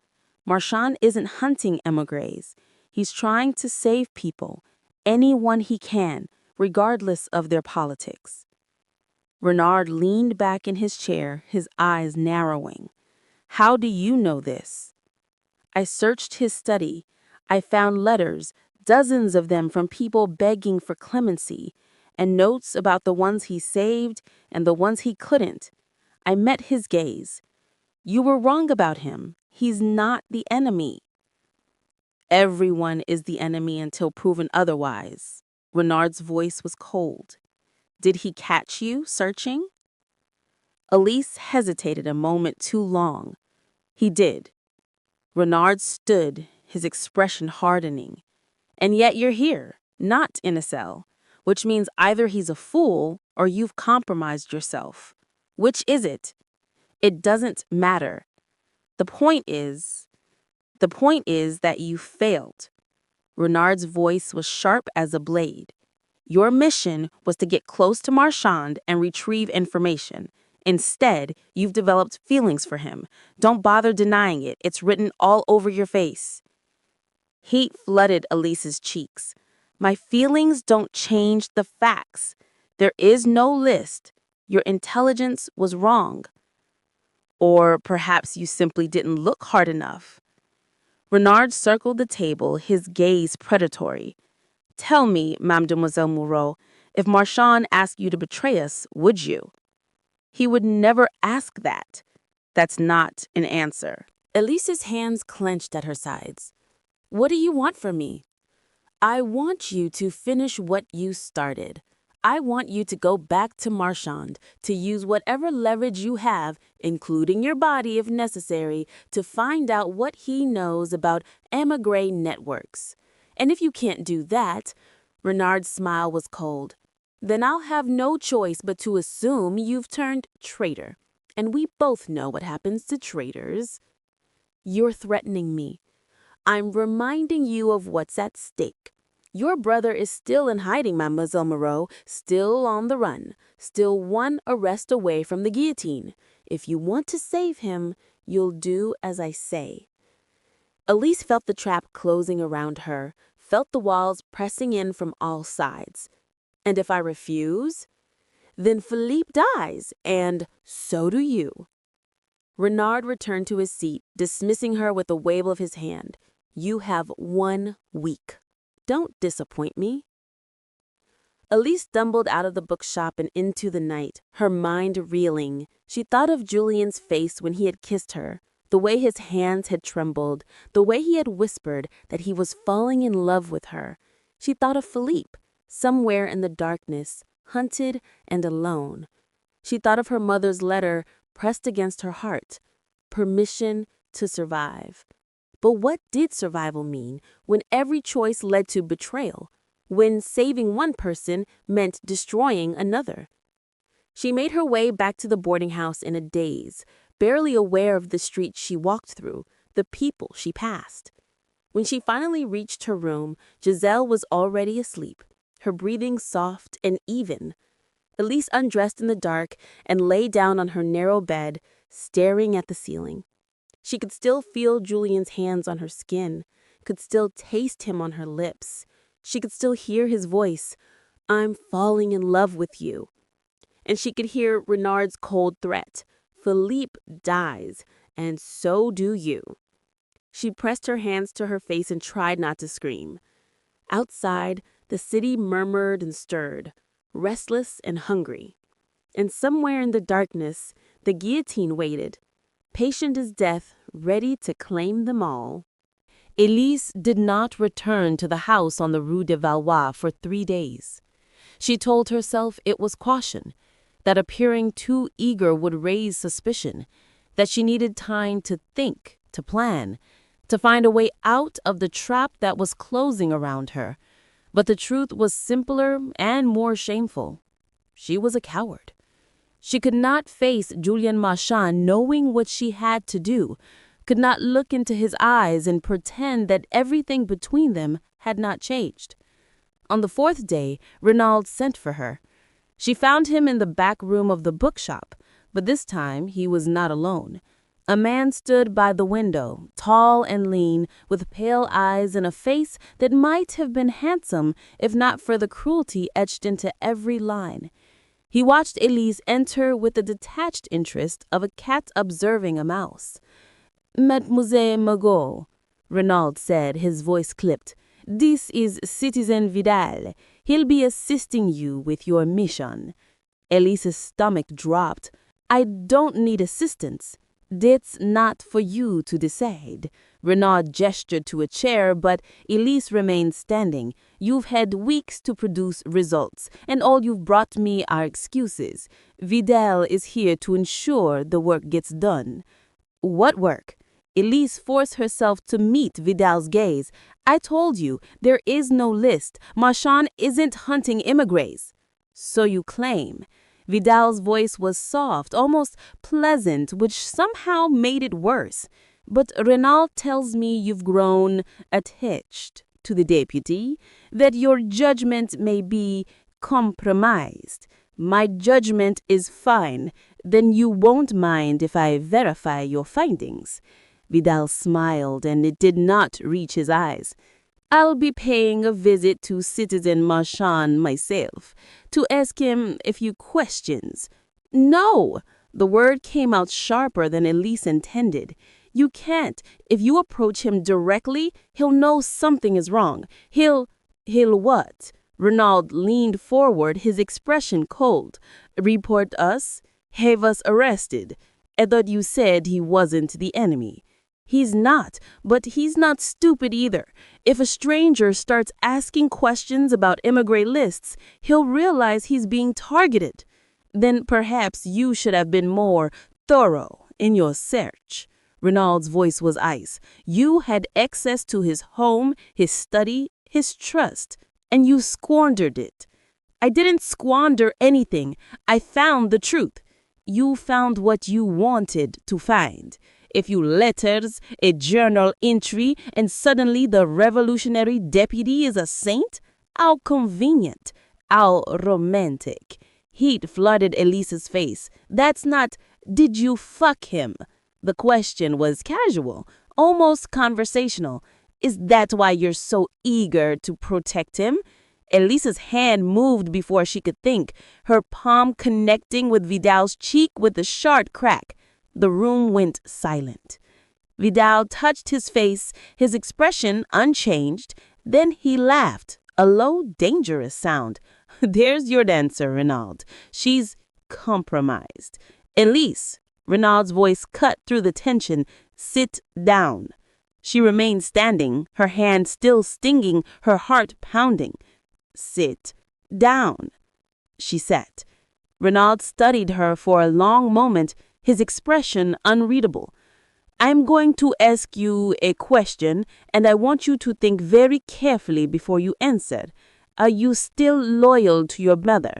Speaker 2: Marchand isn't hunting émigrés. He's trying to save people, anyone he can, regardless of their politics." Renard leaned back in his chair, his eyes narrowing. "How do you know this?" "I searched his study. I found letters, dozens of them from people begging for clemency, and notes about the ones he saved and the ones he couldn't. I met his gaze. You were wrong about him. He's not the enemy." "Everyone is the enemy until proven otherwise." Renard's voice was cold. "Did he catch you searching?" Élise hesitated a moment too long. "He did." Renard stood, his expression hardening. "And yet you're here, not in a cell, which means either he's a fool or you've compromised yourself. Which is it?" "It doesn't matter. The point is that you failed." Renard's voice was sharp as a blade. "Your mission was to get close to Marchand and retrieve information. Instead, you've developed feelings for him. Don't bother denying it. It's written all over your face." Heat flooded Elise's cheeks. "My feelings don't change the facts. There is no list. Your intelligence was wrong. Or perhaps you simply didn't look hard enough." Renard circled the table, his gaze predatory. "Tell me, Mademoiselle Moreau, if Marchand asked you to betray us, would you?" "He would never ask that." "That's not an answer." Elise's hands clenched at her sides. "What do you want from me?" "I want you to finish what you started. I want you to go back to Marchand, to use whatever leverage you have, including your body if necessary, to find out what he knows about émigré networks. And if you can't do that," Renard's smile was cold, "then I'll have no choice but to assume you've turned traitor. And we both know what happens to traitors." "You're threatening me." "I'm reminding you of what's at stake. Your brother is still in hiding, Mademoiselle Moreau, still on the run, still one arrest away from the guillotine. If you want to save him, you'll do as I say." Élise felt the trap closing around her, felt the walls pressing in from all sides. "And if I refuse?" "Then Philippe dies, and so do you." Renard returned to his seat, dismissing her with a wave of his hand. "You have 1 week. Don't disappoint me." Élise stumbled out of the bookshop and into the night, her mind reeling. She thought of Julien's face when he had kissed her, the way his hands had trembled, the way he had whispered that he was falling in love with her. She thought of Philippe, somewhere in the darkness, hunted and alone. She thought of her mother's letter pressed against her heart, permission to survive. But what did survival mean when every choice led to betrayal, when saving one person meant destroying another? She made her way back to the boarding house in a daze, barely aware of the streets she walked through, the people she passed. When she finally reached her room, Giselle was already asleep, her breathing soft and even. Élise undressed in the dark and lay down on her narrow bed, staring at the ceiling. She could still feel Julien's hands on her skin, could still taste him on her lips. She could still hear his voice, "I'm falling in love with you." And she could hear Renard's cold threat, "Philippe dies, and so do you." She pressed her hands to her face and tried not to scream. Outside, The city murmured and stirred, restless and hungry. And somewhere in the darkness, the guillotine waited, patient as death, ready to claim them all. Élise did not return to the house on the Rue de Valois for 3 days. She told herself it was caution, that appearing too eager would raise suspicion, that she needed time to think, to plan, to find a way out of the trap that was closing around her. But the truth was simpler and more shameful. She was a coward. She could not face Julien Marchand knowing what she had to do, could not look into his eyes and pretend that everything between them had not changed. On the 4th day, Renaud sent for her. She found him in the back room of the bookshop, but this time he was not alone. A man stood by the window, tall and lean, with pale eyes and a face that might have been handsome if not for the cruelty etched into every line. He watched Élise enter with the detached interest of a cat observing a mouse. "Mademoiselle Margot," Renaud said, his voice clipped. "This is Citizen Vidal. He'll be assisting you with your mission." Elise's stomach dropped. "I don't need assistance. That's not for you to decide." Renaud gestured to a chair, but Élise remained standing. "You've had weeks to produce results, and all you've brought me are excuses. Vidal is here to ensure the work gets done." "What work?" Élise forced herself to meet Vidal's gaze. "I told you, there is no list. Marchand isn't hunting immigrants." "So you claim." Vidal's voice was soft, almost pleasant, which somehow made it worse. "But Renaud tells me you've grown attached to the deputy, that your judgment may be compromised." "My judgment is fine. Then you won't mind if I verify your findings." Vidal smiled, and it did not reach his eyes. "I'll be paying a visit to Citizen Marchand myself, to ask him a few questions." "No!" The word came out sharper than Élise intended. "You can't. If you approach him directly, he'll know something is wrong. He'll what?" Renaud leaned forward, his expression cold. "Report us? Have us arrested? I thought you said he wasn't the enemy." "He's not, but he's not stupid either. If a stranger starts asking questions about immigrant lists, he'll realize he's being targeted. Then perhaps you should have been more thorough in your search." Renaud's voice was ice. "You had access to his home, his study, his trust, and you squandered it." "I didn't squander anything. I found the truth." "You found what you wanted to find. A few letters, a journal entry, and suddenly the revolutionary deputy is a saint? How convenient. How romantic." Heat flooded Elise's face. "That's not, did you fuck him?" The question was casual, almost conversational. "Is that why you're so eager to protect him?" Elise's hand moved before she could think, her palm connecting with Vidal's cheek with a sharp crack. The room went silent. Vidal touched his face, his expression unchanged. Then he laughed, a low, dangerous sound. "There's your answer, Renaud. She's compromised." "Élise," Renaud's voice cut through the tension, "sit down." She remained standing, her hand still stinging, her heart pounding. "Sit down." She sat. Renaud studied her for a long moment, his expression unreadable. "I'm going to ask you a question, and I want you to think very carefully before you answer. Are you still loyal to your mother?"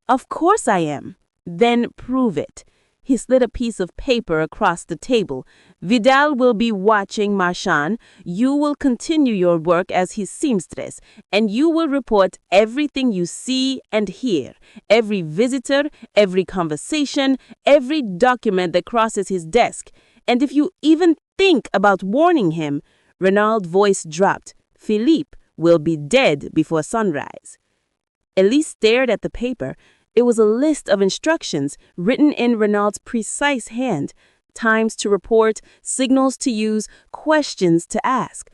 Speaker 2: "Of course I am." "Then prove it." He slid a piece of paper across the table. "Vidal will be watching Marchand. You will continue your work as his seamstress, and you will report everything you see and hear, every visitor, every conversation, every document that crosses his desk. And if you even think about warning him," Renaud's voice dropped, "Philippe will be dead before sunrise." Élise stared at the paper. It was a list of instructions written in Renaud's precise hand, times to report, signals to use, questions to ask.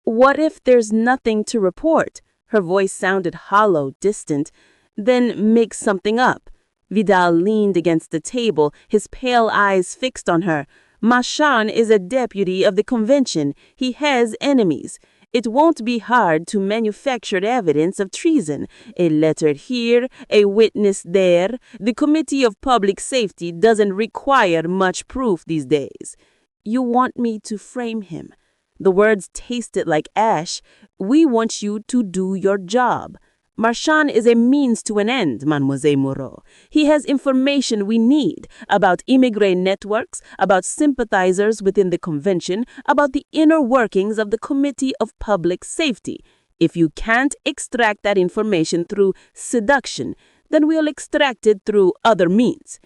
Speaker 2: "What if there's nothing to report?"
Speaker 3: Her voice sounded hollow, distant. Then mix something up. Vidal leaned against the table, his pale eyes fixed on her. Marchand is a deputy of the convention. He has enemies. It won't be hard to manufacture evidence of treason. A letter here, a witness there. The Committee of Public Safety doesn't require much proof these days. You want me to frame him. The words tasted like ash. We want you to do your job. Marchand is a means to an end, Mademoiselle Moreau. He has information we need about immigrant networks, about sympathizers within the convention, about the inner workings of the Committee of Public Safety. If you can't extract that information through seduction, then we'll extract it through other means.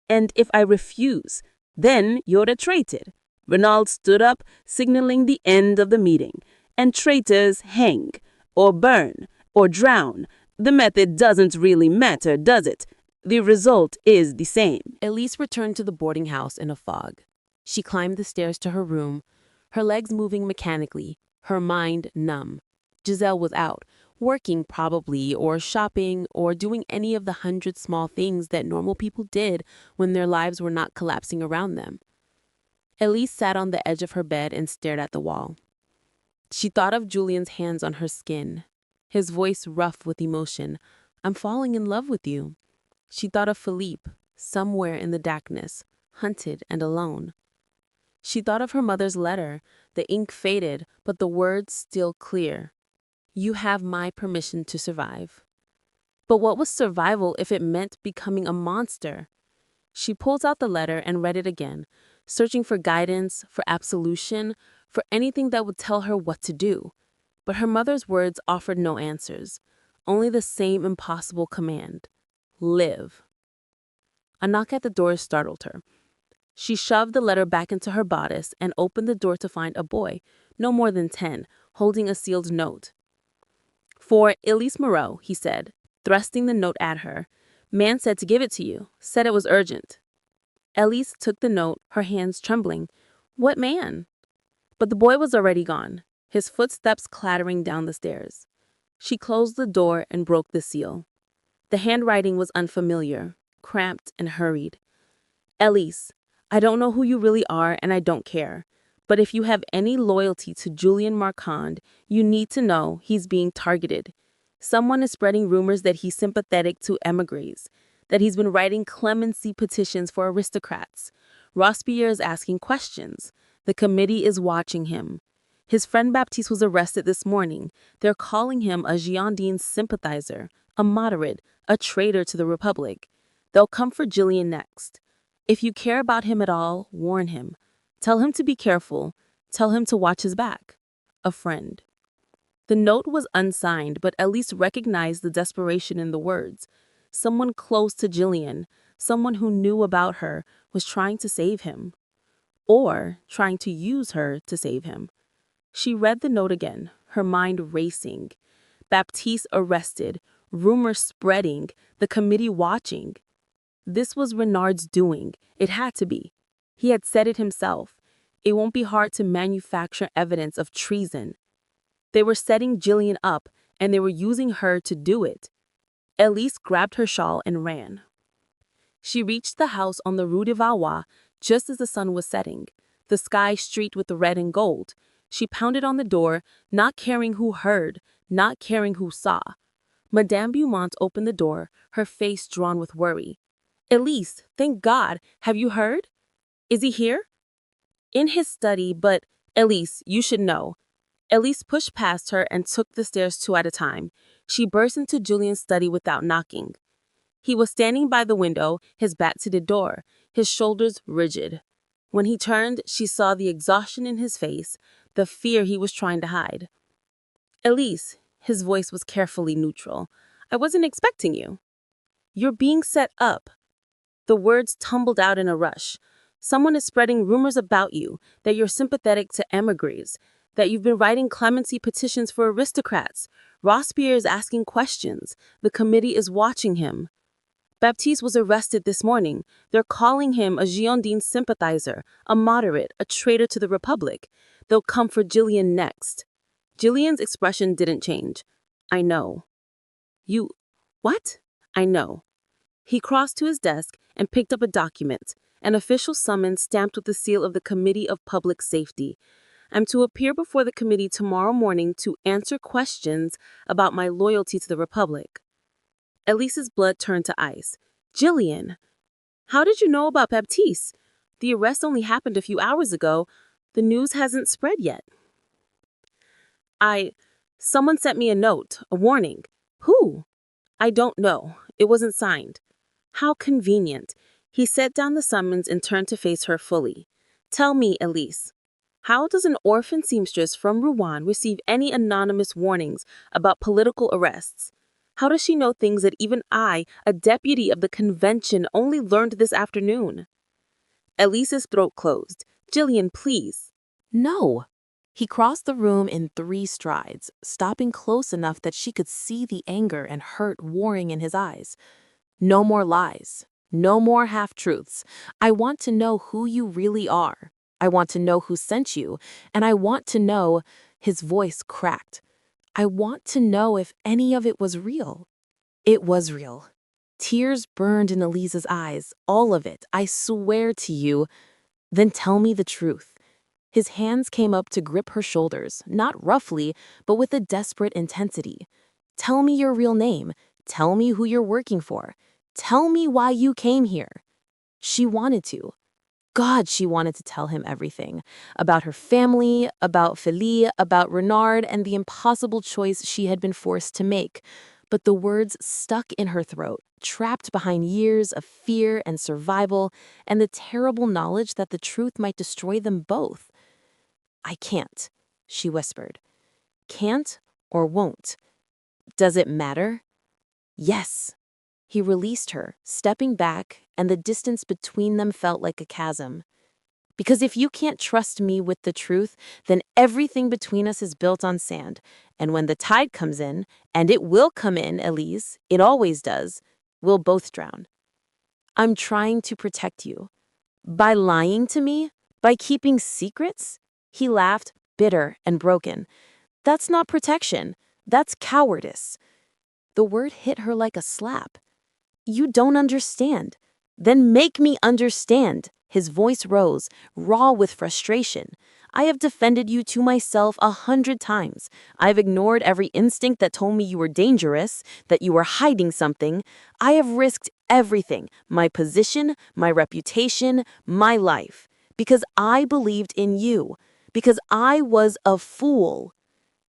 Speaker 3: And if I refuse, then you're a traitor. Renaud stood up, signaling the end of the meeting. And traitors hang, or burn, or drown. The method doesn't really matter, does it? The result is the same.
Speaker 2: Élise returned to the boarding house in a fog. She climbed the stairs to her room, her legs moving mechanically, her mind numb. Giselle was out, working probably, or shopping, or doing any of the 100 small things that normal people did when their lives were not collapsing around them. Élise sat on the edge of her bed and stared at the wall. She thought of Julien's hands on her skin, his voice rough with emotion. I'm falling in love with you. She thought of Philippe, somewhere in the darkness, hunted and alone. She thought of her mother's letter, the ink faded, but the words still clear. You have my permission to survive. But what was survival if it meant becoming a monster? She pulled out the letter and read it again, searching for guidance, for absolution, for anything that would tell her what to do. But her mother's words offered no answers, only the same impossible command: live. A knock at the door startled her. She shoved the letter back into her bodice and opened the door to find a boy, no more than 10, holding a sealed note. For Élise Moreau, he said, thrusting the note at her. Man said to give it to you, said it was urgent. Élise took the note, her hands trembling. What man? But the boy was already gone, his footsteps clattering down the stairs. She closed the door and broke the seal. The handwriting was unfamiliar, cramped and hurried. Élise, I don't know who you really are and I don't care. But if you have any loyalty to Julien Marchand, you need to know he's being targeted. Someone is spreading rumors that he's sympathetic to émigrés, that he's been writing clemency petitions for aristocrats. Robespierre is asking questions. The committee is watching him. His friend Baptiste was arrested this morning. They're calling him a Girondin sympathizer, a moderate, a traitor to the Republic. They'll come for Julien next. If you care about him at all, warn him. Tell him to be careful. Tell him to watch his back. A friend. The note was unsigned, but Élise recognized the desperation in the words. Someone close to Julien, someone who knew about her, was trying to save him. Or trying to use her to save him. She read the note again, her mind racing. Baptiste arrested, rumors spreading, the committee watching. This was Renaud's doing. It had to be. He had said it himself. It won't be hard to manufacture evidence of treason. They were setting Julien up, and they were using her to do it. Élise grabbed her shawl and ran. She reached the house on the Rue de Valois just as the sun was setting, the sky streaked with red and gold. She pounded on the door, not caring who heard, not caring who saw. Madame Beaumont opened the door, her face drawn with worry. Élise, thank God, have you heard? Is he here? In his study, but Élise, you should know. Élise pushed past her and took the stairs 2 at a time. She burst into Julien's study without knocking. He was standing by the window, his back to the door, his shoulders rigid. When he turned, she saw the exhaustion in his face, the fear he was trying to hide. Élise, his voice was carefully neutral. I wasn't expecting you. You're being set up. The words tumbled out in a rush. Someone is spreading rumors about you, that you're sympathetic to émigrés, that you've been writing clemency petitions for aristocrats. Robespierre is asking questions. The committee is watching him. Baptiste was arrested this morning. They're calling him a Girondin sympathizer, a moderate, a traitor to the Republic. They'll come for Julien next. Julien's expression didn't change.
Speaker 3: I know. You, what? I know. He crossed to his desk and picked up a document, an official summons stamped with the seal of the Committee of Public Safety. I'm to appear before the committee tomorrow morning to answer questions about my loyalty to the Republic. Elise's blood turned to ice. Julien, how did you know about Baptiste? The arrest only happened a few hours ago. The news hasn't spread yet. Someone sent me a note, a warning. Who? I don't know. It wasn't signed. How convenient. He set down the summons and turned to face her fully. Tell me, Élise, how does an orphan seamstress from Rouen receive any anonymous warnings about political arrests? How does she know things that even I, a deputy of the convention, only learned this afternoon? Elise's throat closed. Julien, please.
Speaker 1: No. He crossed the room in 3 strides, stopping close enough that she could see the anger and hurt warring in his eyes. No more lies. No more half-truths. I want to know who you really are. I want to know who sent you, and I want to know, his voice cracked. I want to know if any of it was real. It was real. Tears burned in Elise's eyes, all of it, I swear to you. Then tell me the truth. His hands came up to grip her shoulders, not roughly, but with a desperate intensity. Tell me your real name. Tell me who you're working for. Tell me why you came here. She wanted to. God, she wanted to tell him everything. About her family, about Philly, about Renard, and the impossible choice she had been forced to make. But the words stuck in her throat, trapped behind years of fear and survival, and the terrible knowledge that the truth might destroy them both. I can't, she whispered. Can't or won't? Does it matter? Yes. He released her, stepping back, and the distance between them felt like a chasm. Because if you can't trust me with the truth, then everything between us is built on sand. And when the tide comes in, and it will come in, Élise, it always does, we'll both drown. I'm trying to protect you. By lying to me? By keeping secrets? He laughed, bitter and broken. That's not protection. That's cowardice. The word hit her like a slap. You don't understand. Then make me understand. His voice rose, raw with frustration. I have defended you to myself 100 times. I've ignored every instinct that told me you were dangerous, that you were hiding something. I have risked everything, my position, my reputation, my life, because I believed in you, because I was a fool.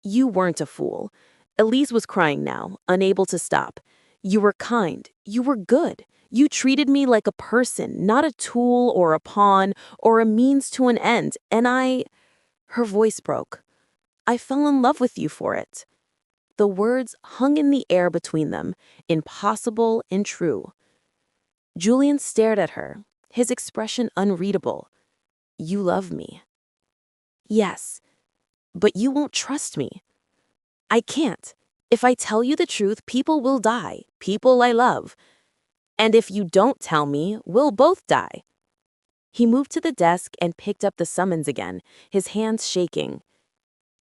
Speaker 1: You weren't a fool. Élise was crying now, unable to stop. You were kind. You were good. You treated me like a person, not a tool or a pawn or a means to an end, and Her voice broke. I fell in love with you for it. The words hung in the air between them, impossible and true. Julien stared at her, his expression unreadable. You love me. Yes, but you won't trust me. I can't. If I tell you the truth, people will die, people I love. And if you don't tell me, we'll both die. He moved to the desk and picked up the summons again, his hands shaking.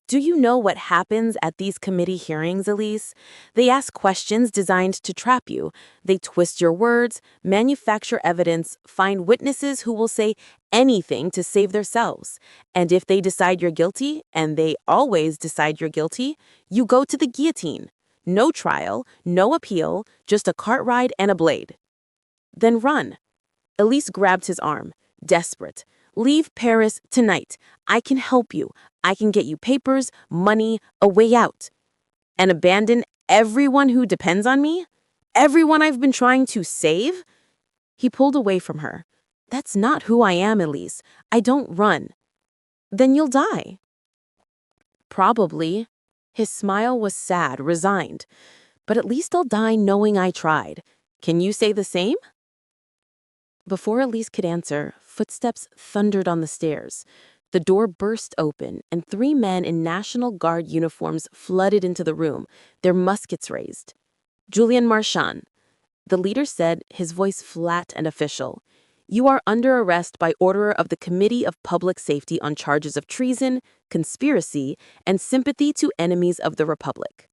Speaker 1: Do you know what happens at these committee hearings, Élise? They ask questions designed to trap you. They twist your words, manufacture evidence, find witnesses who will say anything to save themselves. And if they decide you're guilty, and they always decide you're guilty, you go to the guillotine. No trial, no appeal, just a cart ride and a blade. Then run. Élise grabbed his arm, desperate. Leave Paris tonight. I can help you. I can get you papers, money, a way out. And abandon everyone who depends on me? Everyone I've been trying to save? He pulled away from her. That's not who I am, Élise. I don't run. Then you'll die. Probably. His smile was sad, resigned. But at least I'll die knowing I tried. Can you say the same? Before Élise could answer, footsteps thundered on the stairs. The door burst open, and 3 men in National Guard uniforms flooded into the room, their muskets raised. Julien Marchand. The leader said, his voice flat and official, You are under arrest by order of the Committee of Public Safety on charges of treason, conspiracy, and sympathy to enemies of the Republic.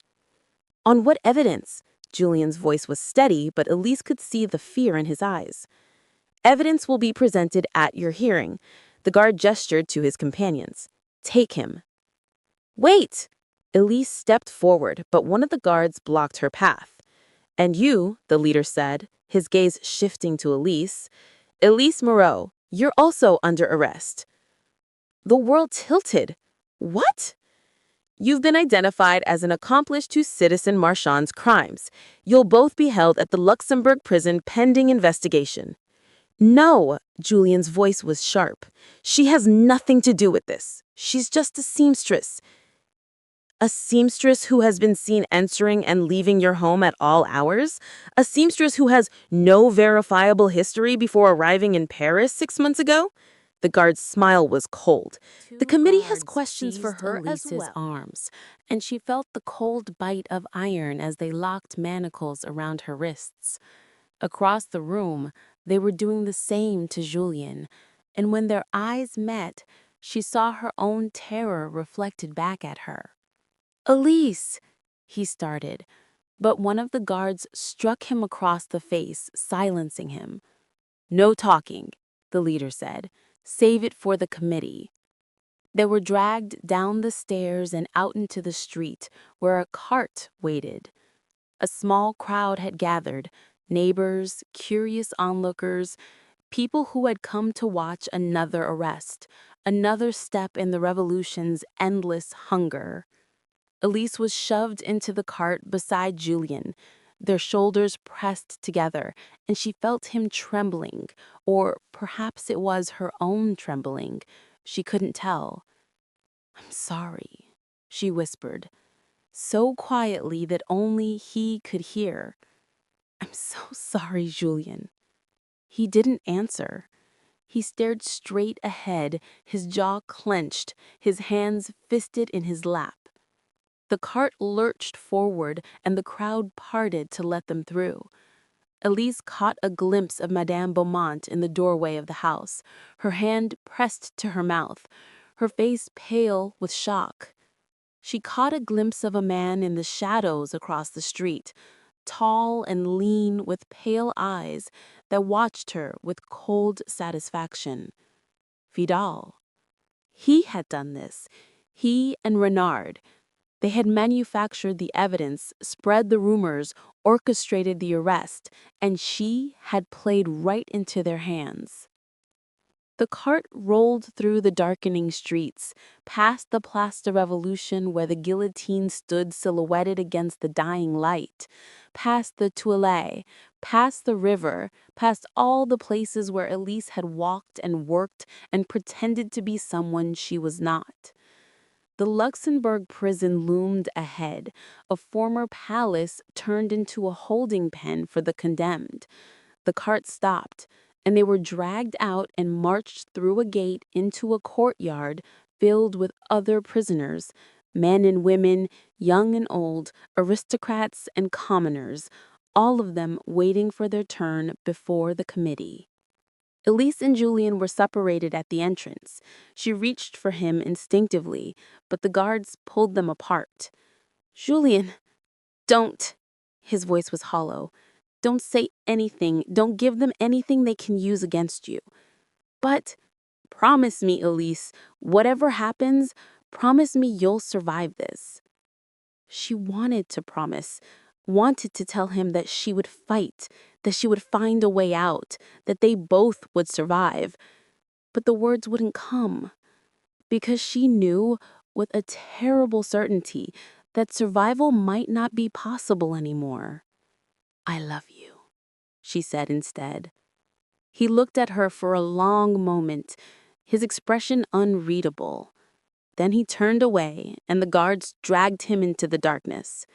Speaker 2: On what evidence? Julien's voice was steady, but Élise could see the fear in his eyes. Evidence will be presented at your hearing. The guard gestured to his companions. Take him. Wait! Élise stepped forward, but one of the guards blocked her path. And you, the leader said, his gaze shifting to Élise. Élise Moreau, you're also under arrest. The world tilted. What? You've been identified as an accomplice to Citizen Marchand's crimes. You'll both be held at the Luxembourg prison pending investigation. No, Julien's voice was sharp. She has nothing to do with this. She's just a seamstress. A seamstress who has been seen entering and leaving your home at all hours? A seamstress who has no verifiable history before arriving in Paris 6 months ago? The guard's smile was cold. The committee has questions for her as well. Arms, and she felt the cold bite of iron as they locked manacles around her wrists. Across the room, they were doing the same to Julien, and when their eyes met, she saw her own terror reflected back at her. Élise, he started, but one of the guards struck him across the face, silencing him. No talking, the leader said. Save it for the committee. They were dragged down the stairs and out into the street, where a cart waited. A small crowd had gathered, neighbors, curious onlookers, people who had come to watch another arrest, another step in the revolution's endless hunger. Élise was shoved into the cart beside Julien, their shoulders pressed together, and she felt him trembling, or perhaps it was her own trembling. She couldn't tell. I'm sorry, she whispered, so quietly that only he could hear. I'm so sorry, Julien. He didn't answer. He stared straight ahead, his jaw clenched, his hands fisted in his lap. The cart lurched forward, and the crowd parted to let them through. Élise caught a glimpse of Madame Beaumont in the doorway of the house, her hand pressed to her mouth, her face pale with shock. She caught a glimpse of a man in the shadows across the street, tall and lean with pale eyes that watched her with cold satisfaction. Vidal. He had done this. He and Renard. They had manufactured the evidence, spread the rumors, orchestrated the arrest, and she had played right into their hands. The cart rolled through the darkening streets, past the Place de Revolution where the guillotine stood silhouetted against the dying light, past the Tuileries, past the river, past all the places where Élise had walked and worked and pretended to be someone she was not. The Luxembourg prison loomed ahead, a former palace turned into a holding pen for the condemned. The cart stopped, and they were dragged out and marched through a gate into a courtyard filled with other prisoners, men and women, young and old, aristocrats and commoners, all of them waiting for their turn before the committee. Élise and Julien were separated at the entrance. She reached for him instinctively, but the guards pulled them apart. Julien, don't. His voice was hollow. Don't say anything. Don't give them anything they can use against you. But promise me, Élise, whatever happens, promise me you'll survive this. She wanted to promise, wanted to tell him that she would fight, that she would find a way out, that they both would survive. But the words wouldn't come, because she knew with a terrible certainty that survival might not be possible anymore. I love you, she said instead. He looked at her for a long moment, his expression unreadable. Then he turned away, and the guards dragged him into the darkness.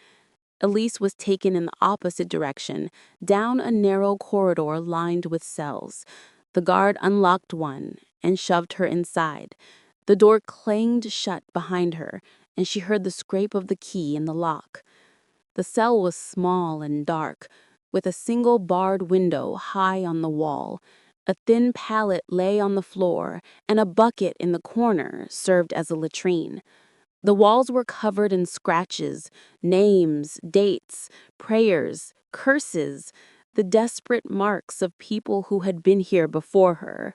Speaker 2: Élise was taken in the opposite direction, down a narrow corridor lined with cells. The guard unlocked one and shoved her inside. The door clanged shut behind her, and she heard the scrape of the key in the lock. The cell was small and dark, with a single barred window high on the wall. A thin pallet lay on the floor, and a bucket in the corner served as a latrine. The walls were covered in scratches, names, dates, prayers, curses, the desperate marks of people who had been here before her.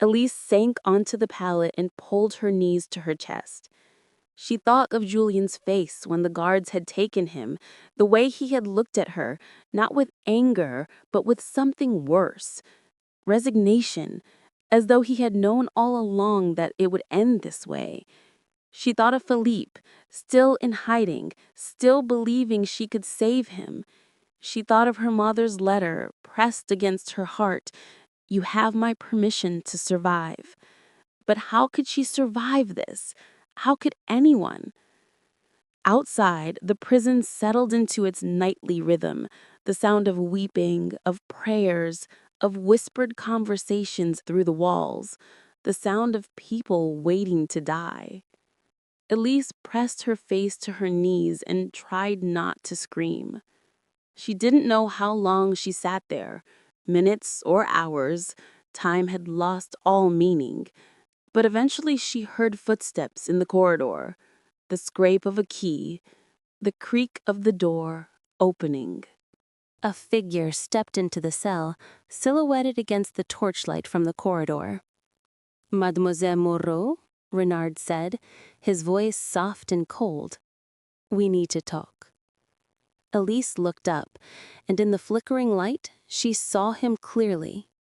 Speaker 2: Élise sank onto the pallet and pulled her knees to her chest. She thought of Julien's face when the guards had taken him, the way he had looked at her, not with anger, but with something worse, resignation, as though he had known all along that it would end this way. She thought of Philippe, still in hiding, still believing she could save him. She thought of her mother's letter, pressed against her heart. You have my permission to survive. But how could she survive this? How could anyone? Outside, the prison settled into its nightly rhythm, the sound of weeping, of prayers, of whispered conversations through the walls, the sound of people waiting to die. Élise pressed her face to her knees and tried not to scream. She didn't know how long she sat there, minutes or hours. Time had lost all meaning. But eventually she heard footsteps in the corridor, the scrape of a key, the creak of the door opening. A figure stepped into the cell, silhouetted against the torchlight from the corridor. "Mademoiselle Moreau?" Renard said, his voice soft and cold. "We need to talk." Élise looked up, and in the flickering light, she saw him clearly.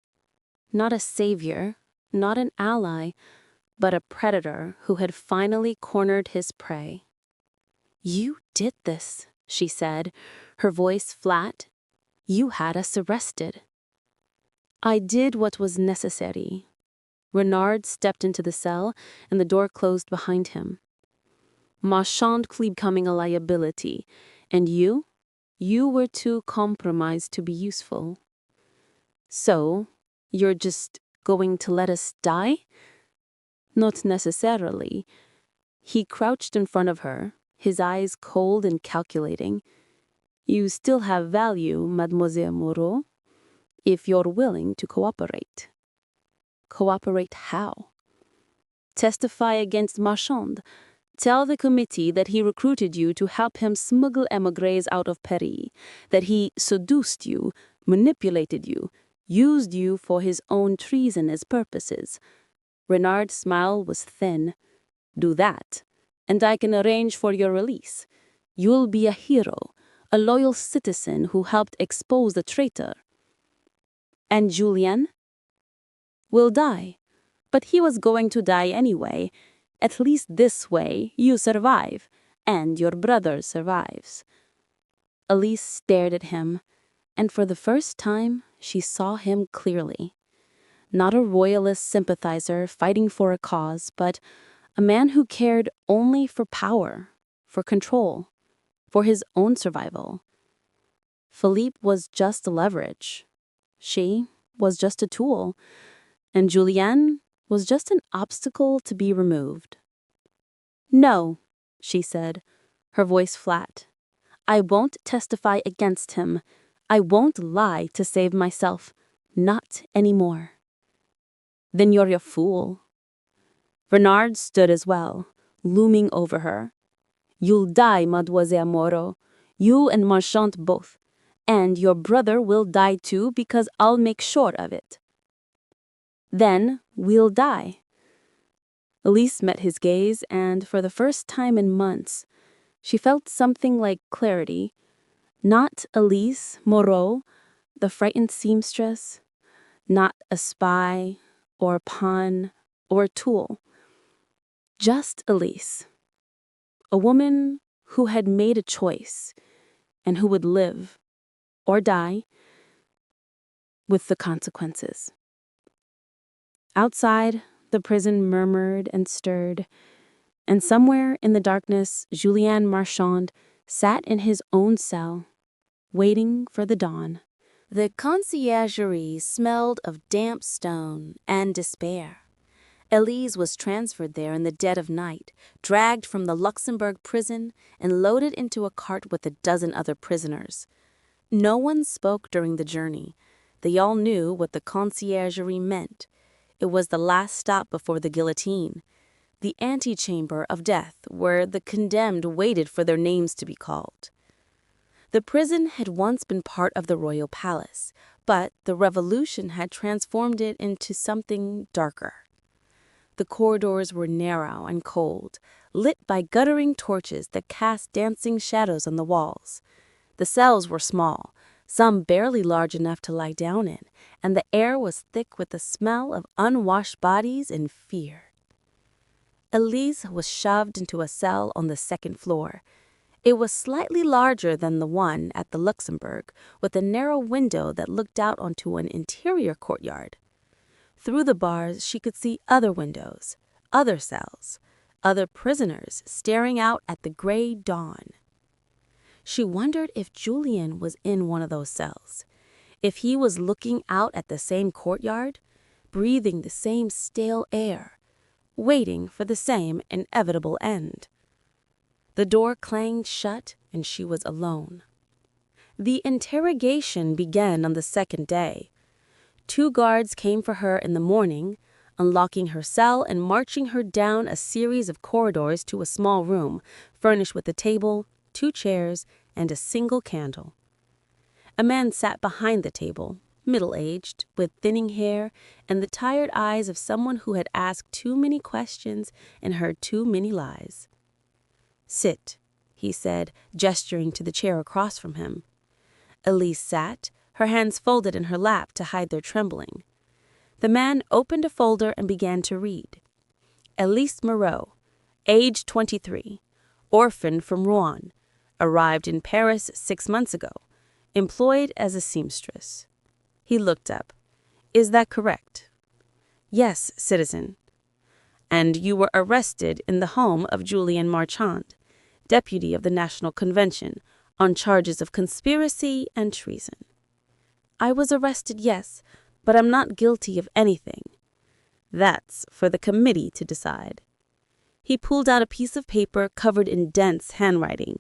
Speaker 2: Not a savior, not an ally, but a predator who had finally cornered his prey. "You did this," she said, her voice flat. "You had us arrested." "I did what was necessary." Renard stepped into the cell, and the door closed behind him. "Marchand becoming a liability, and you were too compromised to be useful. So, you're just going to let us die?" "Not necessarily." He crouched in front of her, his eyes cold and calculating. "You still have value, Mademoiselle Moreau, if you're willing to cooperate." "Cooperate how?" "Testify against Marchand. Tell the committee that he recruited you to help him smuggle émigrés out of Paris, that he seduced you, manipulated you, used you for his own treasonous purposes." Renard's smile was thin. "Do that, and I can arrange for your release. You'll be a hero, a loyal citizen who helped expose the traitor." "And Julien?" "Will die. But he was going to die anyway. At least this way, you survive, and your brother survives." Élise stared at him, and for the first time, she saw him clearly. Not a royalist sympathizer fighting for a cause, but a man who cared only for power, for control, for his own survival. Philippe was just leverage. She was just a tool, and Julien was just an obstacle to be removed. "No," she said, her voice flat. "I won't testify against him. I won't lie to save myself. Not anymore." "Then you're a fool." Renard stood as well, looming over her. "You'll die, Mademoiselle Moreau. You and Marchand both. And your brother will die too, because I'll make sure of it." "Then we'll die." Élise met his gaze, and for the first time in months, she felt something like clarity. Not Élise Moreau, the frightened seamstress, not a spy or a pawn or a tool. Just Élise, a woman who had made a choice and who would live or die with the consequences. Outside, the prison murmured and stirred, and somewhere in the darkness, Julien Marchand sat in his own cell, waiting for the dawn. The conciergerie smelled of damp stone and despair. Élise was transferred there in the dead of night, dragged from the Luxembourg prison and loaded into a cart with a dozen other prisoners. No one spoke during the journey. They all knew what the conciergerie meant. It was the last stop before the guillotine. the antechamber of death where the condemned waited for their names to be called. The prison had once been part of the royal palace, but the revolution had transformed it into something darker. The corridors were narrow and cold, lit by guttering torches that cast dancing shadows on the walls. The cells were small, some barely large enough to lie down in, and the air was thick with the smell of unwashed bodies and fear. Élise was shoved into a cell on the second floor. It was slightly larger than the one at the Luxembourg, with a narrow window that looked out onto an interior courtyard. Through the bars, she could see other windows, other cells, other prisoners staring out at the gray dawn. She wondered if Julien was in one of those cells, if he was looking out at the same courtyard, breathing the same stale air, waiting for the same inevitable end. The door clanged shut, and she was alone. The interrogation began on the second day. 2 guards came for her in the morning, unlocking her cell and marching her down a series of corridors to a small room, furnished with a table, 2 chairs, and a single candle. A man sat behind the table, middle-aged, with thinning hair and the tired eyes of someone who had asked too many questions and heard too many lies. "Sit," he said, gesturing to the chair across from him. Élise sat, her hands folded in her lap to hide their trembling. The man opened a folder and began to read. Élise Moreau, age 23, orphan from Rouen, arrived in Paris 6 months ago, employed as a seamstress. He looked up. "Is that correct?" "Yes, citizen." "And you were arrested in the home of Julien Marchand, deputy of the National Convention, on charges of conspiracy and treason." "I was arrested, yes, but I'm not guilty of anything." "That's for the committee to decide." He pulled out a piece of paper covered in dense handwriting.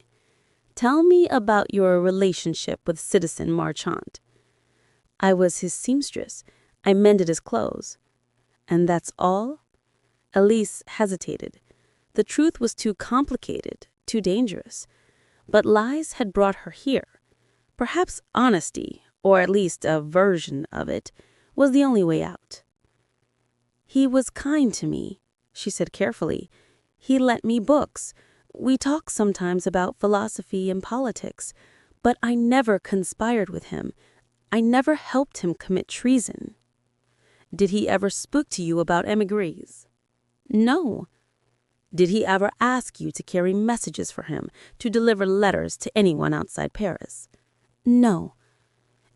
Speaker 2: "Tell me about your relationship with Citizen Marchand." "I was his seamstress. I mended his clothes." "And that's all?" Élise hesitated. The truth was too complicated, too dangerous. But lies had brought her here. Perhaps honesty, or at least a version of it, was the only way out. "He was kind to me," she said carefully. "He lent me books. We talked sometimes about philosophy and politics, but I never conspired with him. I never helped him commit treason." "Did he ever speak to you about émigrés?" "No." "Did he ever ask you to carry messages for him, to deliver letters to anyone outside Paris?" "No."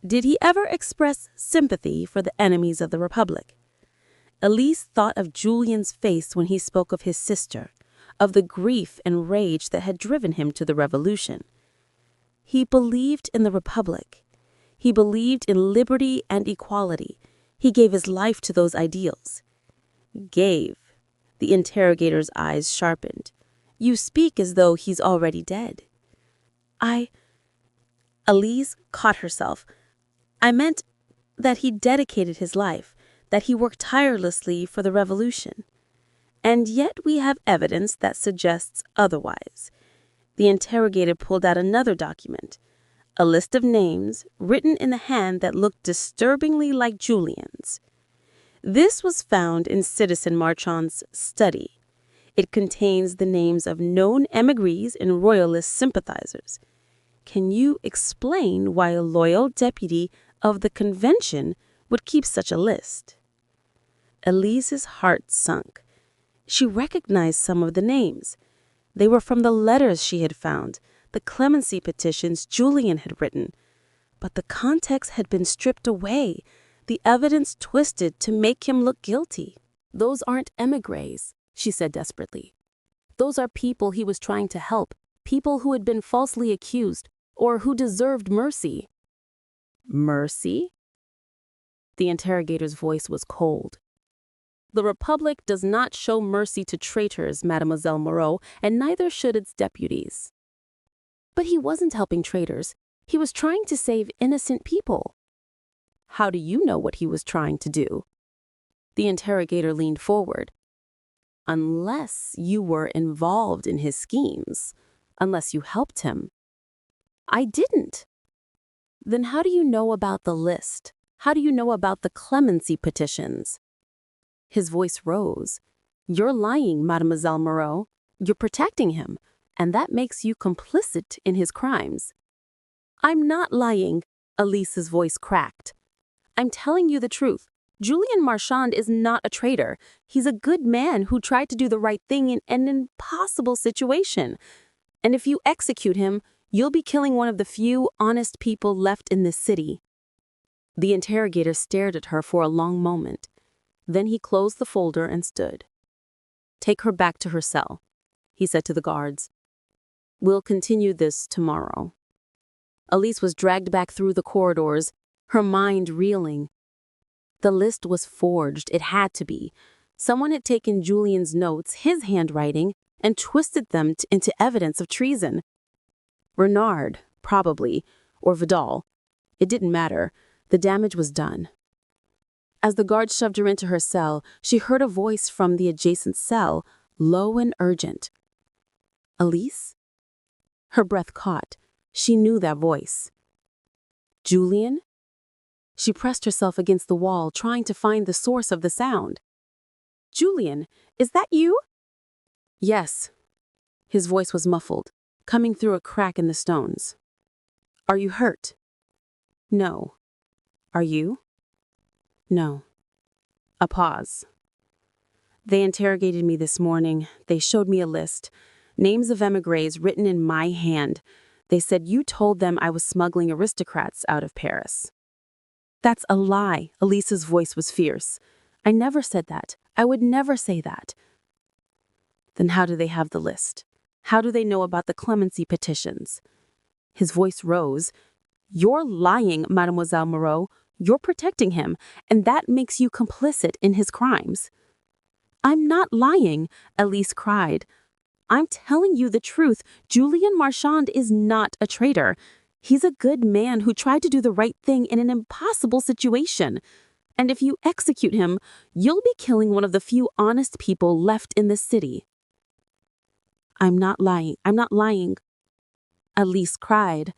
Speaker 2: "Did he ever express sympathy for the enemies of the Republic?" Élise thought of Julien's face when he spoke of his sister, of the grief and rage that had driven him to the revolution. He believed in the Republic. He believed in liberty and equality. He gave his life to those ideals. "Gave." The interrogator's eyes sharpened. "You speak as though he's already dead." Élise caught herself. "I meant that he dedicated his life, that he worked tirelessly for the revolution. And yet we have evidence that suggests otherwise." The interrogator pulled out another document, a list of names written in a hand that looked disturbingly like Julien's. This was found in Citizen Marchand's study. It contains the names of known émigrés and royalist sympathizers. Can you explain why a loyal deputy of the convention would keep such a list? Elise's heart sunk. She recognized some of the names. They were from the letters she had found, the clemency petitions Julien had written. But the context had been stripped away, the evidence twisted to make him look guilty.
Speaker 1: "Those aren't émigrés," she said desperately. "Those are people he was trying to help, people who had been falsely accused, or who deserved mercy." "Mercy?" The interrogator's voice was cold. "The Republic does not show mercy to traitors, Mademoiselle Moreau, and neither should its deputies." "But he wasn't helping traitors. He was trying to save innocent people." "How do you know what he was trying to do?" The interrogator leaned forward.
Speaker 2: unless you were involved in his schemes, unless you helped him. I didn't. Then how do you know about the list? How do you know about the clemency petitions? His voice rose. You're lying, Mademoiselle Moreau. You're protecting him, and that makes you complicit in his crimes. I'm not lying, Élise's voice cracked. I'm telling you the truth. Julien Marchand is not a traitor. He's a good man who tried to do the right thing in an impossible situation. And if you execute him, you'll be killing one of the few honest people left in this city. The interrogator stared at her for a long moment. Then he closed the folder and stood. Take her back to her cell, he said to the guards. We'll continue this tomorrow. Élise was dragged back through the corridors, her mind reeling. The list was forged. It had to be. Someone had taken Julien's notes, his handwriting, and twisted them into evidence of treason. Renard, probably, or Vidal. It didn't matter. The damage was done. As the guard shoved her into her cell, she heard a voice from the adjacent cell, low and urgent. Élise? Her breath caught. She knew that voice. Julien? She pressed herself against the wall, trying to find the source of the sound. Julien, is that you? Yes. His voice was muffled, coming through a crack in the stones. Are you hurt? No. Are you? No. A pause. They interrogated me this morning. They showed me a list. Names of émigrés written in my hand. They said you told them I was smuggling aristocrats out of Paris. That's a lie. Élise's voice was fierce. I never said that. I would never say that. Then how do they have the list? How do they know about the clemency petitions? His voice rose. You're lying, Mademoiselle Moreau. You're protecting him, and that makes you complicit in his crimes. I'm not lying, Élise cried. I'm telling you the truth. Julien Marchand is not a traitor. He's a good man who tried to do the right thing in an impossible situation. And if you execute him, you'll be killing one of the few honest people left in the city. I'm not lying. Élise cried.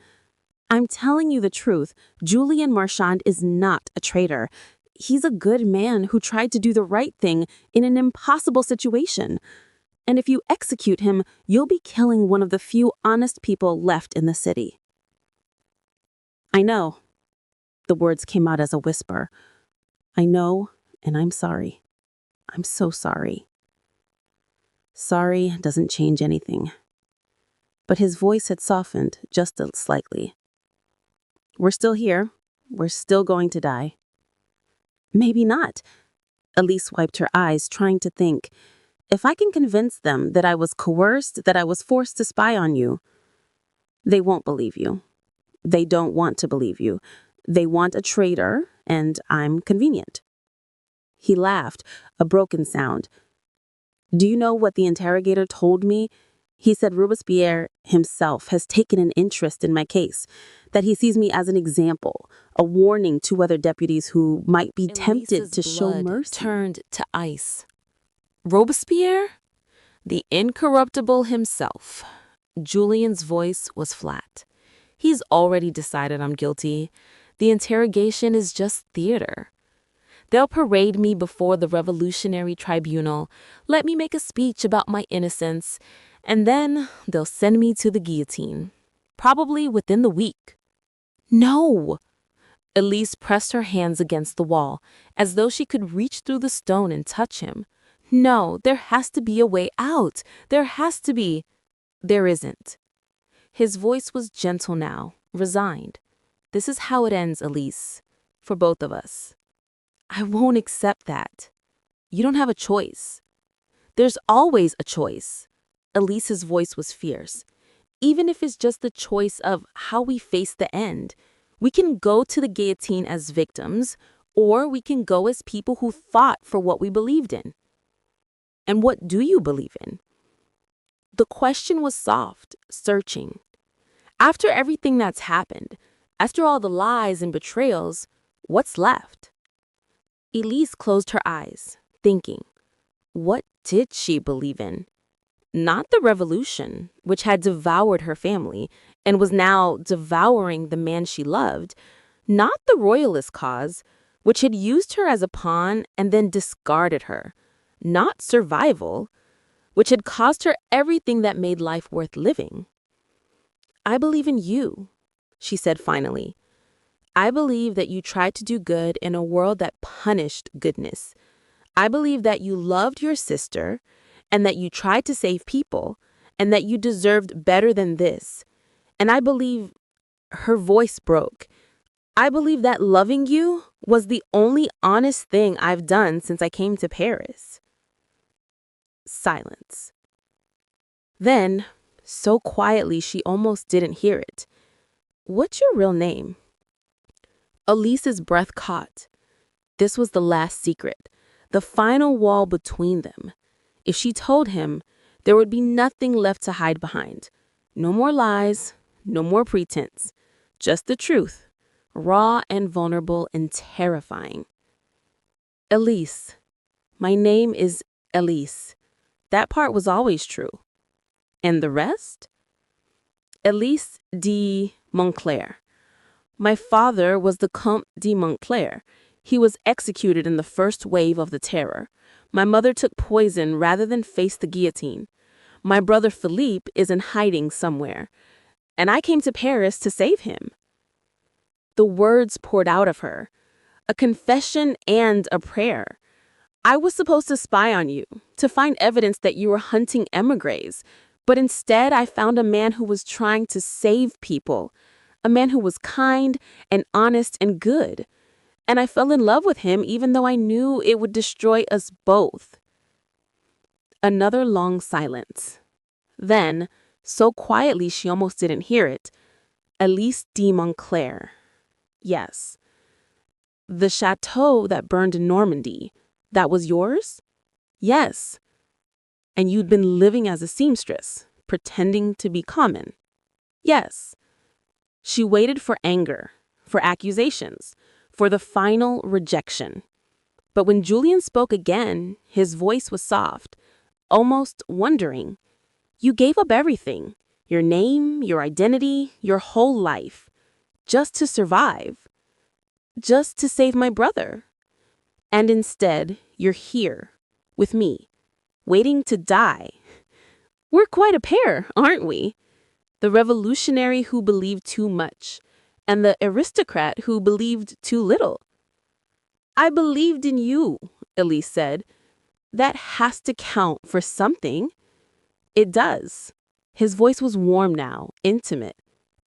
Speaker 2: I'm telling you the truth. Julien Marchand is not a traitor. He's a good man who tried to do the right thing in an impossible situation. And if you execute him, you'll be killing one of the few honest people left in the city. I know. The words came out as a whisper. I know, and I'm sorry. I'm so sorry. Sorry doesn't change anything. But his voice had softened just slightly. We're still here. We're still going to die. Maybe not. Élise wiped her eyes, trying to think. If I can convince them that I was coerced, that I was forced to spy on you, they won't believe you. They don't want to believe you. They want a traitor, and I'm convenient. He laughed, a broken sound. Do you know what the interrogator told me? He said Robespierre himself has taken an interest in my case, that he sees me as an example, a warning to other deputies who might be tempted to show mercy.
Speaker 1: Turned to ice. Robespierre? The incorruptible himself. Julien's voice was flat. He's already decided I'm guilty. The interrogation is just theater. They'll parade me before the Revolutionary Tribunal, let me make a speech about my innocence, and then they'll send me to the guillotine. Probably within the week. No! Élise pressed her hands against the wall, as though she could reach through the stone and touch him. No, there has to be a way out. There has to be. There isn't. His voice was gentle now, resigned. This is how it ends, Élise, for both of us. I won't accept that. You don't have a choice. There's always a choice. Élise's voice was fierce. Even if it's just the choice of how we face the end. We can go to the guillotine as victims, or we can go as people who fought for what we believed in. And what do you believe in? The question was soft, searching. After everything that's happened, after all the lies and betrayals, what's left? Élise closed her eyes, thinking, what
Speaker 2: did she believe in? Not the revolution, which had devoured her family and was now devouring the man she loved. Not the royalist cause, which had used her as a pawn and then discarded her. Not survival, which had cost her everything that made life worth living. I believe in you, she said finally. I believe that you tried to do good in a world that punished goodness. I believe that you loved your sister and that you tried to save people and that you deserved better than this. And I believe, her voice broke, I believe that loving you was the only honest thing I've done since I came to Paris. Silence. Then, so quietly she almost didn't hear it. What's your real name? Elise's breath caught. This was the last secret, the final wall between them. If she told him, there would be nothing left to hide behind. No more lies, no more pretense, just the truth, raw and vulnerable and terrifying. Élise. My name is Élise. That part was always true. And the rest? Élise de Montclair. My father was the Comte de Montclair. He was executed in the first wave of the terror. My mother took poison rather than face the guillotine. My brother Philippe is in hiding somewhere, and I came to Paris to save him. The words poured out of her, a confession and a prayer. I was supposed to spy on you, to find evidence that you were hunting émigrés, but instead I found a man who was trying to save people, a man who was kind and honest and good. And I fell in love with him even though I knew it would destroy us both. Another long silence. Then, so quietly she almost didn't hear it, Élise de Montclair. Yes. The chateau that burned in Normandy, that was yours? Yes. And you'd been living as a seamstress, pretending to be common? Yes. She waited for anger, for accusations, for the final rejection. But when Julien spoke again, his voice was soft, almost wondering. You gave up everything, your name, your identity, your whole life, just to survive, just to save my brother. And instead, you're here, with me, waiting to die. We're quite a pair, aren't we? The revolutionary who believed too much, and the aristocrat who believed too little. I believed in you, Élise said. That has to count for something. It does. His voice was warm now, intimate.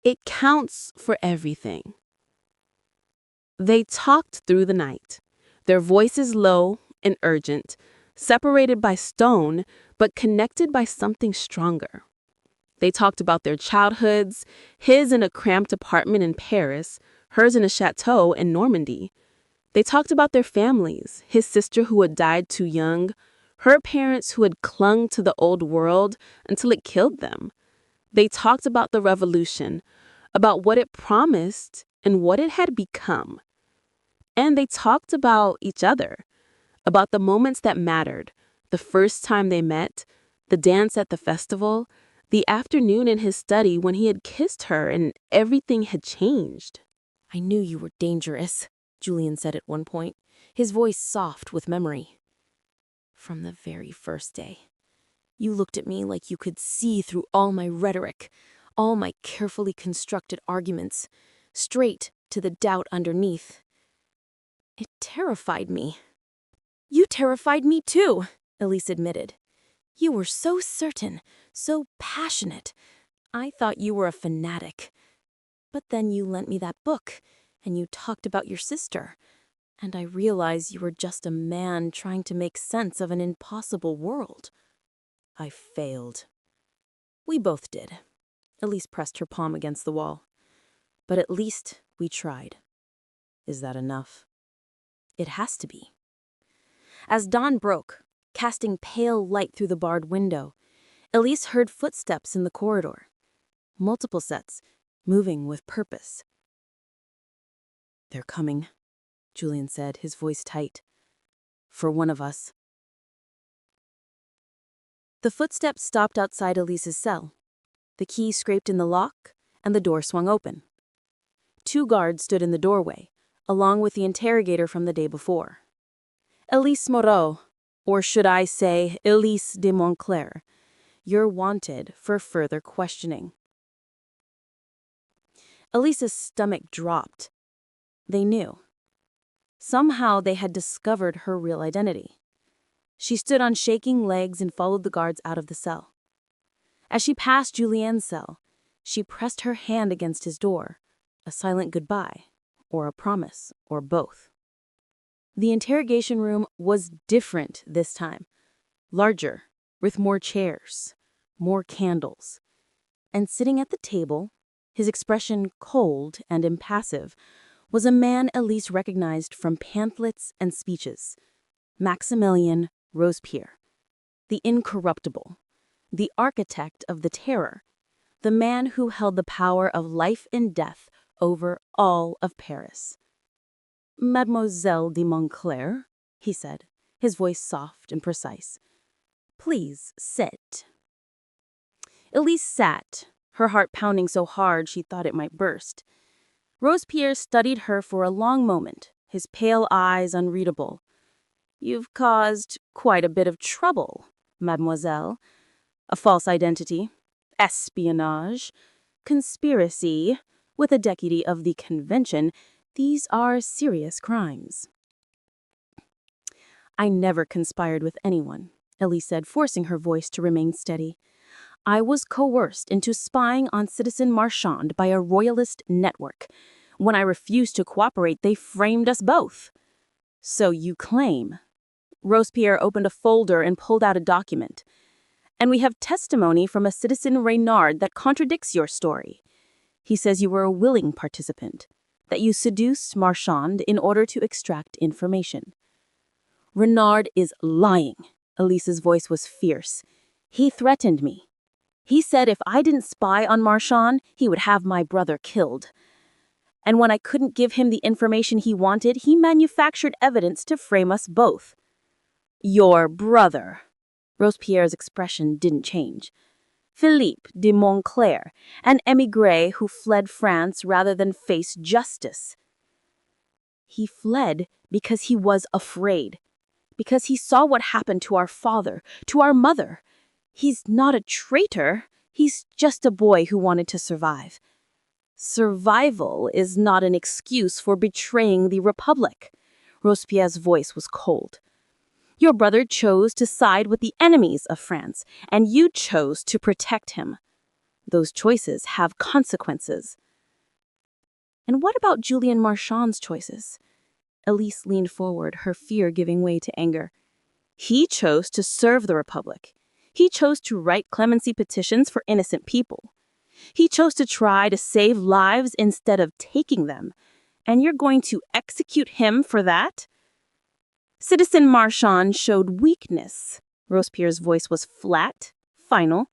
Speaker 2: It counts for everything. They talked through the night, their voices low and urgent, separated by stone, but connected by something stronger. They talked about their childhoods, his in a cramped apartment in Paris, hers in a chateau in Normandy. They talked about their families, his sister who had died too young, her parents who had clung to the old world until it killed them. They talked about the revolution, about what it promised and what it had become. And they talked about each other, about the moments that mattered, the first time they met, the dance at the festival, the afternoon in his study when he had kissed her and everything had changed.
Speaker 1: I knew you were dangerous, Julien said at one point, his voice soft with memory. From the very first day. You looked at me like you could see through all my rhetoric, all my carefully constructed arguments, straight to the doubt underneath. It terrified me. You terrified me too, Élise admitted. You were so certain, so passionate. I thought you were a fanatic. But then you lent me that book, and you talked about your sister, and I realized you were just a man trying to make sense of an impossible world. I failed. We both did. Élise pressed her palm against the wall. But at least we tried. Is that enough? It has to be. As dawn broke, casting pale light through the barred window, Élise heard footsteps in the corridor. Multiple sets, moving with purpose. They're coming, Julien said, his voice tight. For one of us.
Speaker 2: The footsteps stopped outside Élise's cell. The key scraped in the lock, and the door swung open. 2 guards stood in the doorway, along with the interrogator from the day before. Élise Moreau, or should I say Élise de Montclair, you're wanted for further questioning. Élise's stomach dropped. They knew. Somehow they had discovered her real identity. She stood on shaking legs and followed the guards out of the cell. As she passed Julien's cell, she pressed her hand against his door, a silent goodbye, or a promise, or both. The interrogation room was different this time, larger, with more chairs, more candles. And sitting at the table, his expression cold and impassive, was a man Élise recognized from pamphlets and speeches, Maximilien Robespierre, the incorruptible, the architect of the terror, the man who held the power of life and death over all of Paris. Mademoiselle de Montclair, he said, his voice soft and precise. Please sit. Élise sat, her heart pounding so hard she thought it might burst. Robespierre studied her for a long moment, his pale eyes unreadable. You've caused quite a bit of trouble, mademoiselle. A false identity, espionage, conspiracy, with a deputy of the convention. These are serious crimes. I never conspired with anyone, Élise said, forcing her voice to remain steady. I was coerced into spying on Citizen Marchand by a royalist network. When I refused to cooperate, they framed us both. So you claim. Robespierre opened a folder and pulled out a document. And we have testimony from a citizen Reynard that contradicts your story. He says you were a willing participant, that you seduced Marchand in order to extract information. Reynard is lying. Elise's voice was fierce. He threatened me. He said if I didn't spy on Marchand, he would have my brother killed. And when I couldn't give him the information he wanted, he manufactured evidence to frame us both. Your brother. Robespierre's expression didn't change. Philippe de Montclair, an émigré who fled France rather than face justice. He fled because he was afraid, because he saw what happened to our father, to our mother. He's not a traitor, he's just a boy who wanted to survive. Survival is not an excuse for betraying the Republic. Robespierre's voice was cold. Your brother chose to side with the enemies of France, and you chose to protect him. Those choices have consequences. And what about Julien Marchand's choices? Élise leaned forward, her fear giving way to anger. He chose to serve the Republic. He chose to write clemency petitions for innocent people. He chose to try to save lives instead of taking them. And you're going to execute him for that? Citizen Marchand showed weakness. Robespierre's voice was flat, final.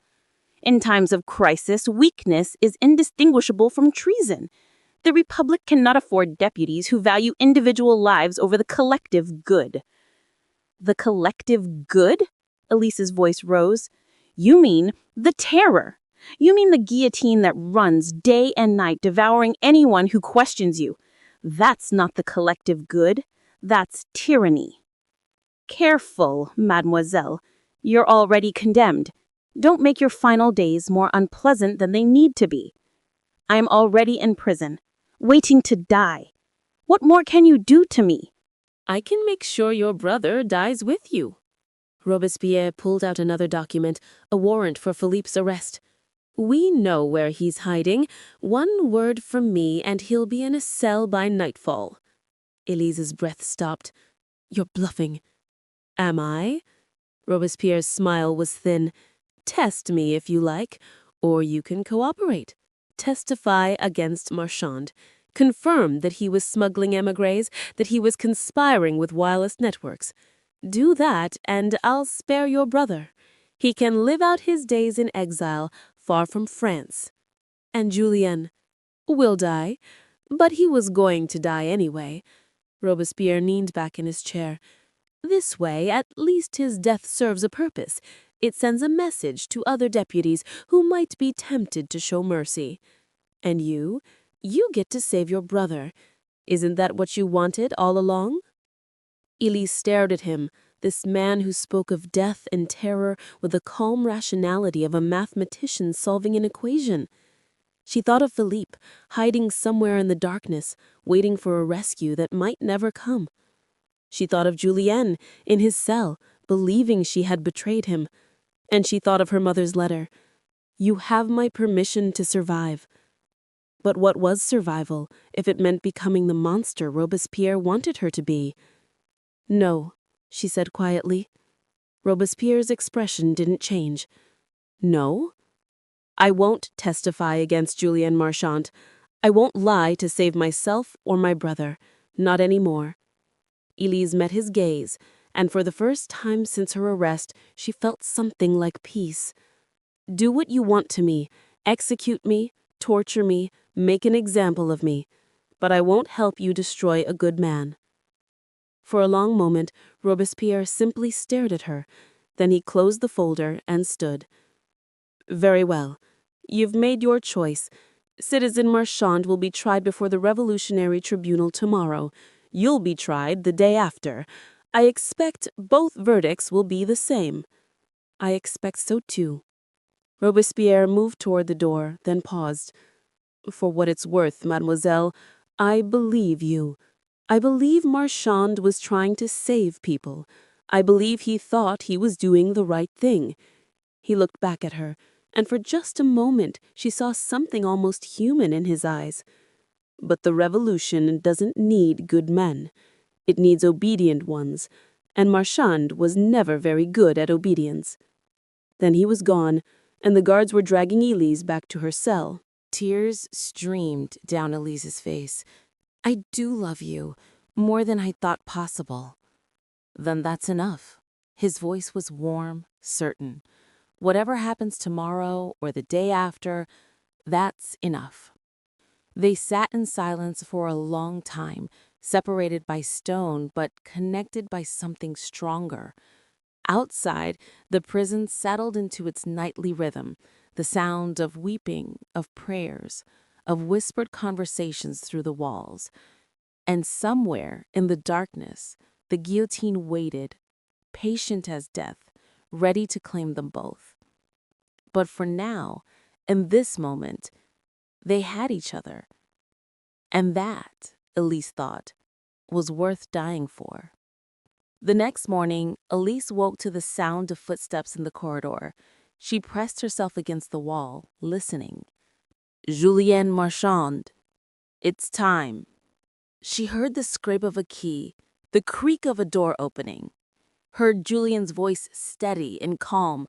Speaker 2: In times of crisis, weakness is indistinguishable from treason. The Republic cannot afford deputies who value individual lives over the collective good. The collective good? Elise's voice rose. You mean the terror. You mean the guillotine that runs day and night, devouring anyone who questions you. That's not the collective good. That's tyranny. Careful, mademoiselle. You're already condemned. Don't make your final days more unpleasant than they need to be. I'm already in prison, waiting to die. What more can you do to me? I can make sure your brother dies with you. Robespierre pulled out another document, a warrant for Philippe's arrest. We know where he's hiding. One word from me and he'll be in a cell by nightfall. Élise's breath stopped. You're bluffing. Am I? Robespierre's smile was thin. Test me if you like, or you can cooperate. Testify against Marchand. Confirm that he was smuggling émigrés, that he was conspiring with wireless networks. Do that, and I'll spare your brother. He can live out his days in exile, far from France. And Julien will die, but he was going to die anyway. Robespierre leaned back in his chair. This way, at least his death serves a purpose. It sends a message to other deputies who might be tempted to show mercy. And you get to save your brother. Isn't that what you wanted all along?" Élise stared at him, this man who spoke of death and terror with the calm rationality of a mathematician solving an equation. She thought of Philippe, hiding somewhere in the darkness, waiting for a rescue that might never come. She thought of Julien, in his cell, believing she had betrayed him. And she thought of her mother's letter. "You have my permission to survive." But what was survival if it meant becoming the monster Robespierre wanted her to be? "No," she said quietly. Robespierre's expression didn't change. "No? I won't testify against Julien Marchand. I won't lie to save myself or my brother. Not anymore." Élise met his gaze, and for the first time since her arrest, she felt something like peace. "Do what you want to me. Execute me, torture me, make an example of me. But I won't help you destroy a good man." For a long moment, Robespierre simply stared at her. Then he closed the folder and stood. "Very well. You've made your choice. Citizen Marchand will be tried before the Revolutionary Tribunal tomorrow. You'll be tried the day after. I expect both verdicts will be the same." "I expect so too." Robespierre moved toward the door, then paused. "For what it's worth, mademoiselle, I believe you. I believe Marchand was trying to save people. I believe he thought he was doing the right thing." He looked back at her, and for just a moment she saw something almost human in his eyes. "But the revolution doesn't need good men. It needs obedient ones, and Marchand was never very good at obedience." Then he was gone, and the guards were dragging Élise back to her cell. Tears streamed down Élise's face. "I do love you, more than I thought possible." "Then that's enough." His voice was warm, certain. "Whatever happens tomorrow or the day after, that's enough." They sat in silence for a long time, separated by stone but connected by something stronger. Outside, the prison settled into its nightly rhythm, the sound of weeping, of prayers, of whispered conversations through the walls. And somewhere in the darkness, the guillotine waited, patient as death, ready to claim them both. But for now, in this moment, they had each other. And that, Élise thought, was worth dying for. The next morning, Élise woke to the sound of footsteps in the corridor. She pressed herself against the wall, listening. "Julien Marchand, it's time." She heard the scrape of a key, the creak of a door opening. Heard Julien's voice steady and calm.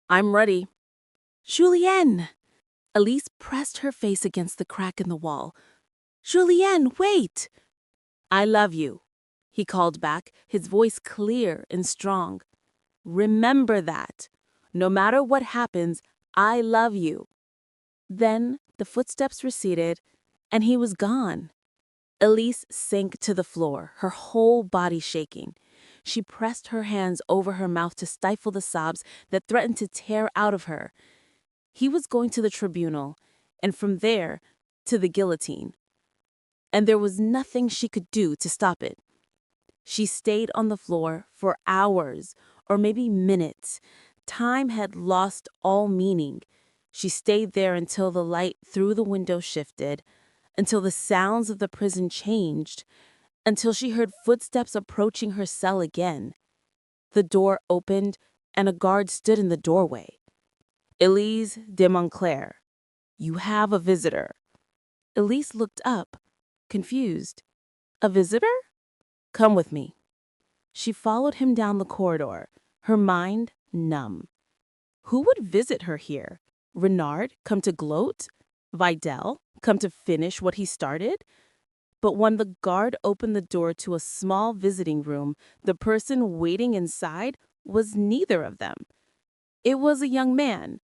Speaker 2: "I'm ready." "Julien!" Élise pressed her face against the crack in the wall. "Julien, wait!" "I love you," he called back, his voice clear and strong. "Remember that. No matter what happens, I love you." Then the footsteps receded, and he was gone. Élise sank to the floor, her whole body shaking. She pressed her hands over her mouth to stifle the sobs that threatened to tear out of her. He was going to the tribunal, and from there, to the guillotine. And there was nothing she could do to stop it. She stayed on the floor for hours, or maybe minutes. Time had lost all meaning. She stayed there until the light through the window shifted, until the sounds of the prison changed, until she heard footsteps approaching her cell again. The door opened, and a guard stood in the doorway. "Élise de Montclair, you have a visitor." Élise looked up, confused. "A visitor? Come with me." She followed him down the corridor, her mind numb. Who would visit her here? Renard, come to gloat? Vidal, come to finish what he started? But when the guard opened the door to a small visiting room, the person waiting inside was neither of them. It was a young man,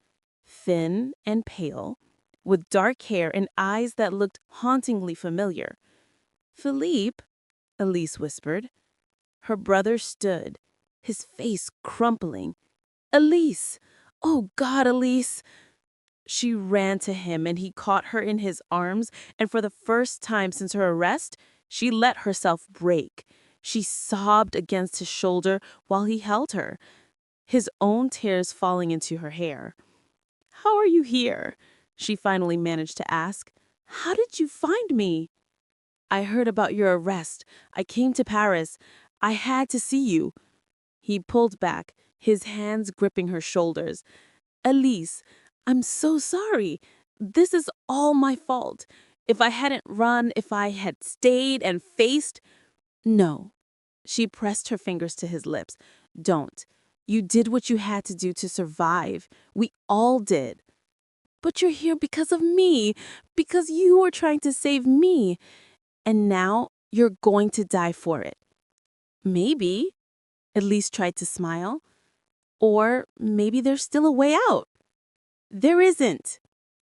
Speaker 2: thin and pale, with dark hair and eyes that looked hauntingly familiar. "Philippe," Élise whispered. Her brother stood, his face crumpling.
Speaker 3: Élise! Oh God, Élise! She ran to him and he caught her in his arms, and for the first time since her arrest, she let herself break. She sobbed against his shoulder while he held her, his own tears falling into her hair. "How are you here?" she finally managed to ask. "How did you find me?" "I heard about your arrest. I came to Paris. I had to see you." He pulled back, his hands gripping her shoulders. "Élise, I'm so sorry. This is all my fault. If I hadn't run, if I had stayed and faced—" "No." She pressed her fingers to his lips. "Don't. You did what you had to do to survive. We all did. But you're here because of me, because you were trying to save me. And now you're going to die for it." "Maybe," Élise tried to smile. "Or maybe there's still a way out." "There isn't."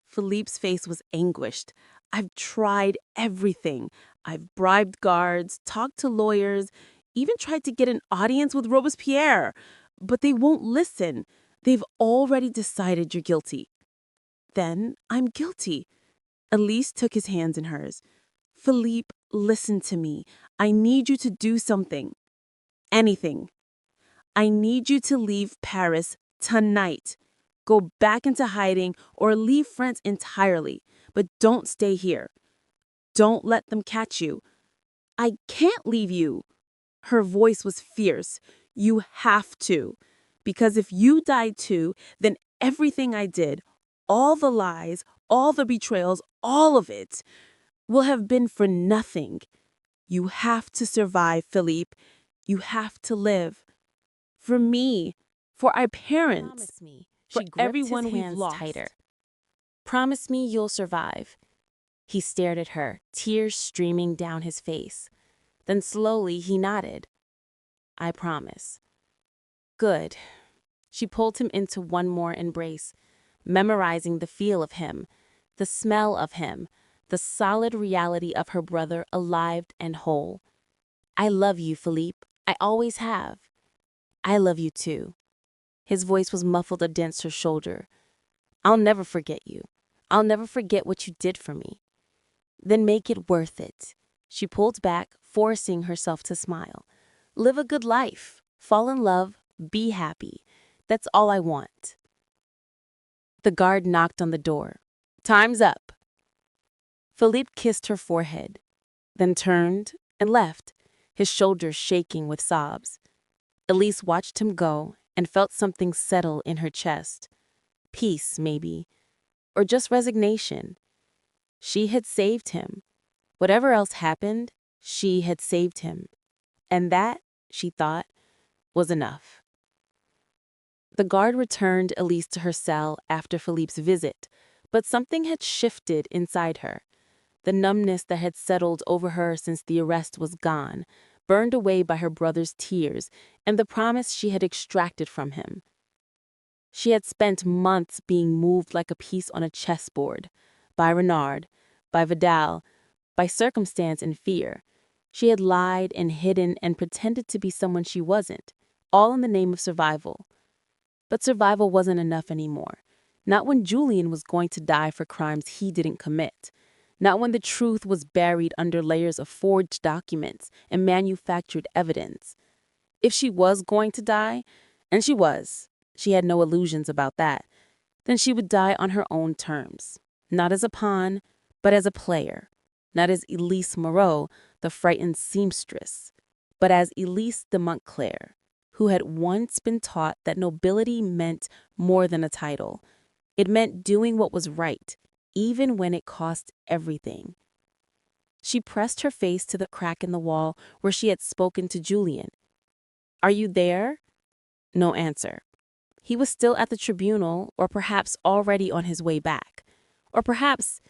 Speaker 3: Philippe's face was anguished. "I've tried everything. I've bribed guards, talked to lawyers, even tried to get an audience with Robespierre. But they won't listen. They've already decided you're guilty." "Then I'm guilty." Élise took his hands in hers. "Philippe, listen to me. I need you to do something. Anything. I need you to leave Paris tonight. Go back into hiding or leave France entirely. But don't stay here. Don't let them catch you." "I can't leave you." Her voice was fierce. "You have to. Because if you die too, then everything I did, all the lies, all the betrayals, all of it, will have been for nothing. You have to survive, Philippe. You have to live. For me, for our parents,
Speaker 2: Promise me.
Speaker 3: for
Speaker 2: She gripped
Speaker 3: everyone
Speaker 2: his
Speaker 3: we've
Speaker 2: hands
Speaker 3: lost."
Speaker 2: tighter. "Promise me you'll survive." He stared at her, tears streaming down his face. Then slowly he nodded. "I promise." "Good." She pulled him into one more embrace, memorizing the feel of him, the smell of him, the solid reality of her brother alive and whole. "I love you, Philippe. I always have." "I love you too." His voice was muffled against her shoulder. "I'll never forget you. I'll never forget what you did for me." "Then make it worth it." She pulled back, forcing herself to smile. "Live a good life. Fall in love. Be happy. That's all I want." The guard knocked on the door. "Time's up." Philippe kissed her forehead, then turned and left, his shoulders shaking with sobs. Élise watched him go and felt something settle in her chest. Peace, maybe, or just resignation. She had saved him. Whatever else happened, she had saved him. And that, she thought, was enough. The guard returned Élise to her cell after Philippe's visit, but something had shifted inside her. The numbness that had settled over her since the arrest was gone, burned away by her brother's tears and the promise she had extracted from him. She had spent months being moved like a piece on a chessboard, by Renard, by Vidal, by circumstance and fear. She had lied and hidden and pretended to be someone she wasn't, all in the name of survival. But survival wasn't enough anymore. Not when Julien was going to die for crimes he didn't commit. Not when the truth was buried under layers of forged documents and manufactured evidence. If she was going to die, and she had no illusions about that, then she would die on her own terms. Not as a pawn, but as a player. Not as Élise Moreau, the frightened seamstress, but as Élise de Montclair, who had once been taught that nobility meant more than a title. It meant doing what was right, even when it cost everything. She pressed her face to the crack in the wall where she had spoken to Julien. "Are you there?" No answer. He was still at the tribunal, or perhaps already on his way back. Or perhaps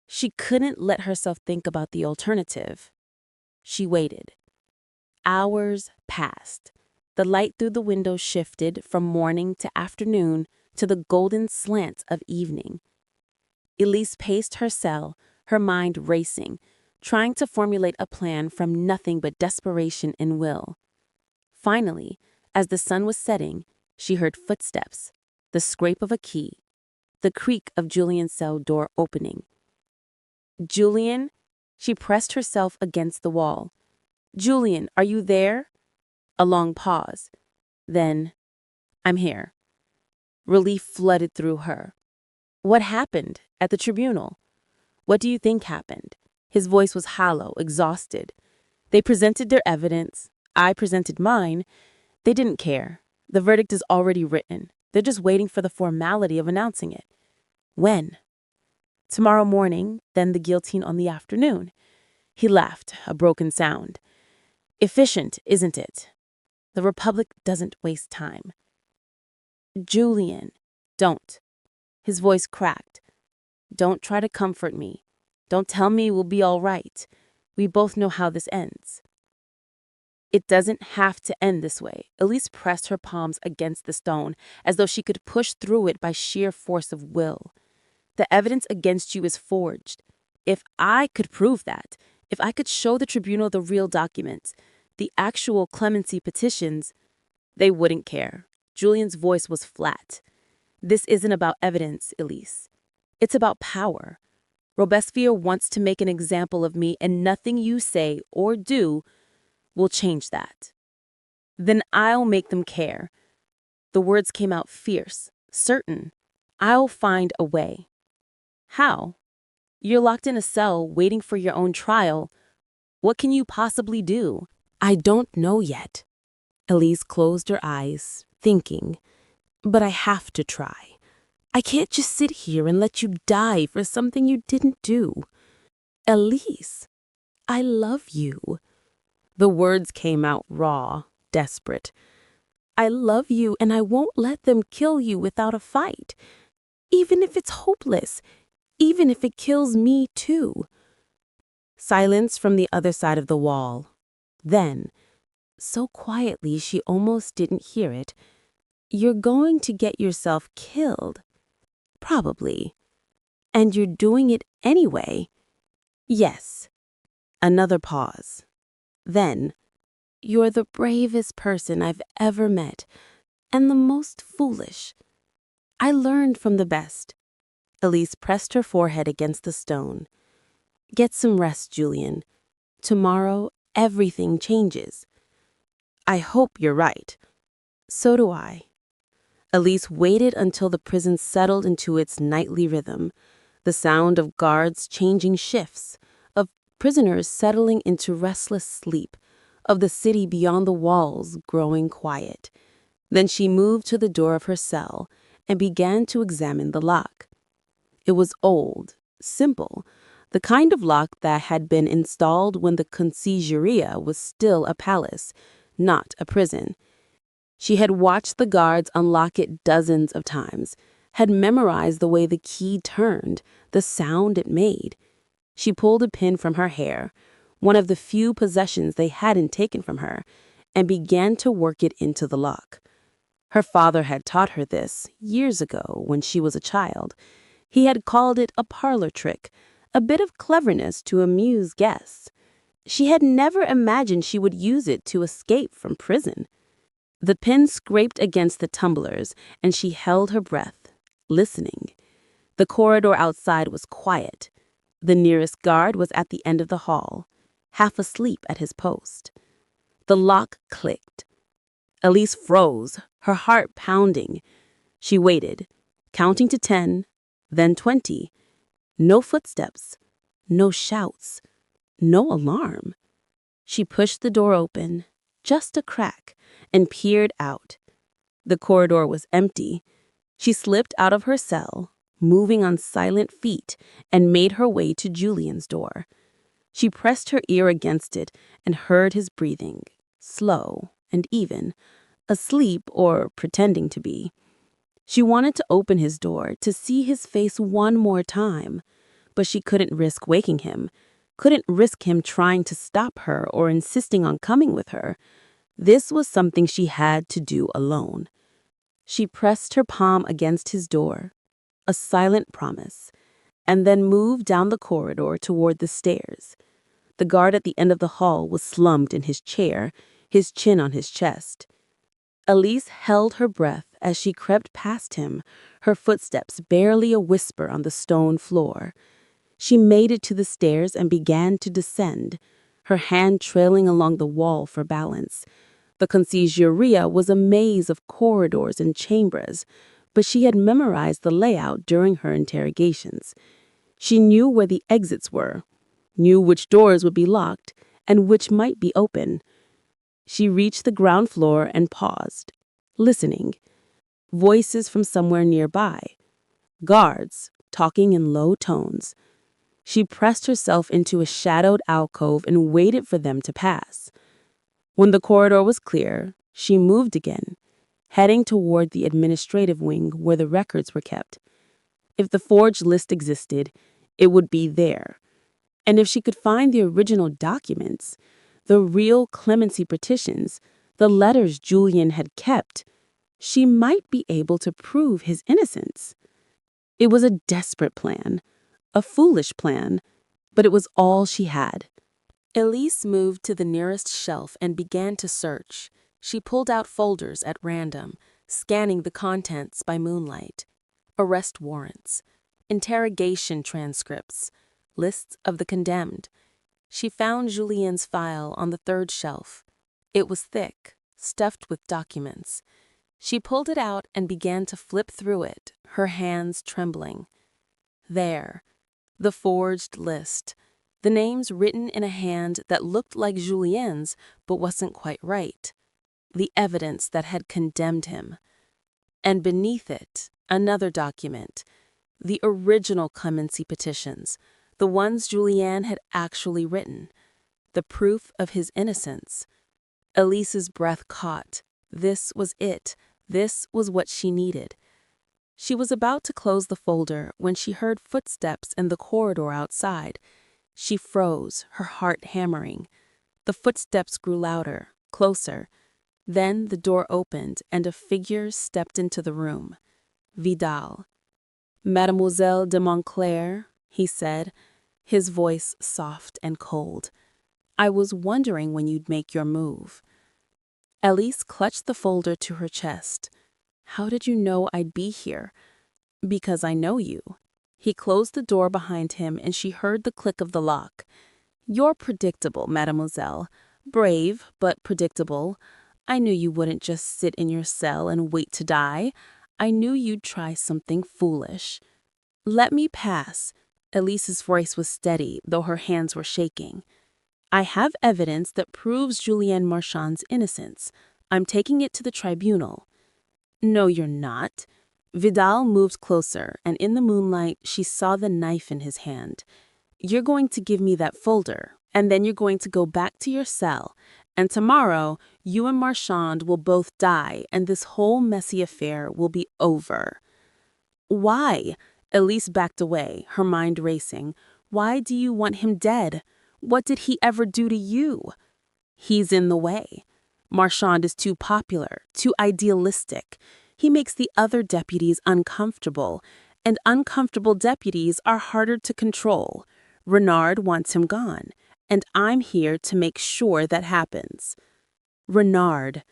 Speaker 2: she couldn't let herself think about the alternative. She waited. Hours passed. The light through the window shifted from morning to afternoon to the golden slants of evening. Élise paced her cell, her mind racing, trying to formulate a plan from nothing but desperation and will. Finally, as the sun was setting, She heard footsteps, the scrape of a key, the creak of Julien's cell door opening. Julien? She pressed herself against the wall. Julien, are you there? A long pause. Then, I'm here. Relief flooded through her. What happened at the tribunal? What do you think happened? His voice was hollow, exhausted. They presented their evidence. I presented mine. They didn't care. The verdict is already written. They're just waiting for the formality of announcing it. When? Tomorrow morning, then the guillotine on the afternoon. He laughed, a broken sound. Efficient, isn't it? The Republic doesn't waste time. Julien, don't. His voice cracked. Don't try to comfort me. Don't tell me we'll be all right. We both know how this ends. It doesn't have to end this way. Élise pressed her palms against the stone as though she could push through it by sheer force of will. The evidence against you is forged. If I could prove that, if I could show the tribunal the real documents, the actual clemency petitions, they wouldn't care. Julien's voice was flat. This isn't about evidence, Élise. It's about power. Robespierre wants to make an example of me, and nothing you say or do will change that. Then I'll make them care. The words came out fierce, certain. I'll find a way. How? You're locked in a cell waiting for your own trial. What can you possibly do?
Speaker 1: I don't know yet. Élise closed her eyes, thinking. But I have to try. I can't just sit here and let you die for something you didn't do. Élise, I love you. The words came out raw, desperate. I love you and I won't let them kill you without a fight. Even if it's hopeless. Even if it kills me too. Silence from the other side of the wall. Then, so quietly she almost didn't hear it, you're going to get yourself killed. Probably. And you're doing it anyway. Yes. Another pause. Then, you're the bravest person I've ever met, and the most foolish. I learned from the best. Élise pressed her forehead against the stone. Get some rest, Julien. Tomorrow, everything changes. I hope you're right. So do I. Élise waited until the prison settled into its nightly rhythm, the sound of guards changing shifts, of prisoners settling into restless sleep, of the city beyond the walls growing quiet. Then she moved to the door of her cell and began to examine the lock. It was old, simple, the kind of lock that had been installed when the conciergeria was still a palace, not a prison. She had watched the guards unlock it dozens of times, had memorized the way the key turned, the sound it made. She pulled a pin from her hair, one of the few possessions they hadn't taken from her, and began to work it into the lock. Her father had taught her this years ago when she was a child. He had called it a parlor trick, a bit of cleverness to amuse guests. She had never imagined she would use it to escape from prison. The pin scraped against the tumblers, and she held her breath, listening. The corridor outside was quiet. The nearest guard was at the end of the hall, half asleep at his post. The lock clicked. Élise froze, her heart pounding. She waited, counting to 10, then 20. No footsteps, no shouts, no alarm. She pushed the door open, just a crack, and peered out. The corridor was empty. She slipped out of her cell, moving on silent feet, and made her way to Julien's door. She pressed her ear against it and heard his breathing, slow and even, asleep or pretending to be. She wanted to open his door to see his face one more time, but she couldn't risk waking him, couldn't risk him trying to stop her or insisting on coming with her. This was something she had to do alone. She pressed her palm against his door, a silent promise, and then moved down the corridor toward the stairs. The guard at the end of the hall was slumped in his chair, his chin on his chest.
Speaker 3: Élise held her breath as she crept past him, her footsteps barely a whisper on the stone floor. She made it to the stairs and began to descend, her hand trailing along the wall for balance. The conciergeria was a maze of corridors and chambers, but she had memorized the layout during her interrogations. She knew where the exits were, knew which doors would be locked and which might be open. She reached the ground floor and paused, listening. Voices from somewhere nearby. Guards, talking in low tones. She pressed herself into a shadowed alcove and waited for them to pass. When the corridor was clear, she moved again, heading toward the administrative wing where the records were kept. If the forged list existed, it would be there. And if she could find the original documents, the real clemency petitions, the letters Julien had kept, she might be able to prove his innocence. It was a desperate plan, a foolish plan, but it was all she had.
Speaker 2: Élise moved to the nearest shelf and began to search. She pulled out folders at random, scanning the contents by moonlight. Arrest warrants, interrogation transcripts, lists of the condemned. She found Julien's file on the third shelf. It was thick, stuffed with documents. She pulled it out and began to flip through it, her hands trembling. There, the forged list, the names written in a hand that looked like Julien's but wasn't quite right. The evidence that had condemned him. And beneath it, another document, the original clemency petitions, the ones Julien had actually written, the proof of his innocence. Elise's breath caught. This was it. This was what she needed. She was about to close the folder when she heard footsteps in the corridor outside. She froze, her heart hammering. The footsteps grew louder, closer. Then the door opened and a figure stepped into the room. Vidal. "Mademoiselle de Montclair," he said, his voice soft and cold. "I was wondering when you'd make your move." Élise clutched the folder to her chest. "How did you know I'd be here?" "Because I know you." He closed the door behind him and she heard the click of the lock. "You're predictable, mademoiselle. Brave, but predictable. I knew you wouldn't just sit in your cell and wait to die. I knew you'd try something foolish." "Let me pass." Elise's voice was steady, though her hands were shaking. "I have evidence that proves Julien Marchand's innocence. I'm taking it to the tribunal." "No, you're not." Vidal moved closer, and in the moonlight, she saw the knife in his hand. "You're going to give me that folder, and then you're going to go back to your cell. And tomorrow, you and Marchand will both die, and this whole messy affair will be over." "Why?" Élise backed away, her mind racing. "Why do you want him dead? What did he ever do to you?" "He's in the way. Marchand is too popular, too idealistic. He makes the other deputies uncomfortable, and uncomfortable deputies are harder to control. Renard wants him gone, and I'm here to make sure that happens." Renard.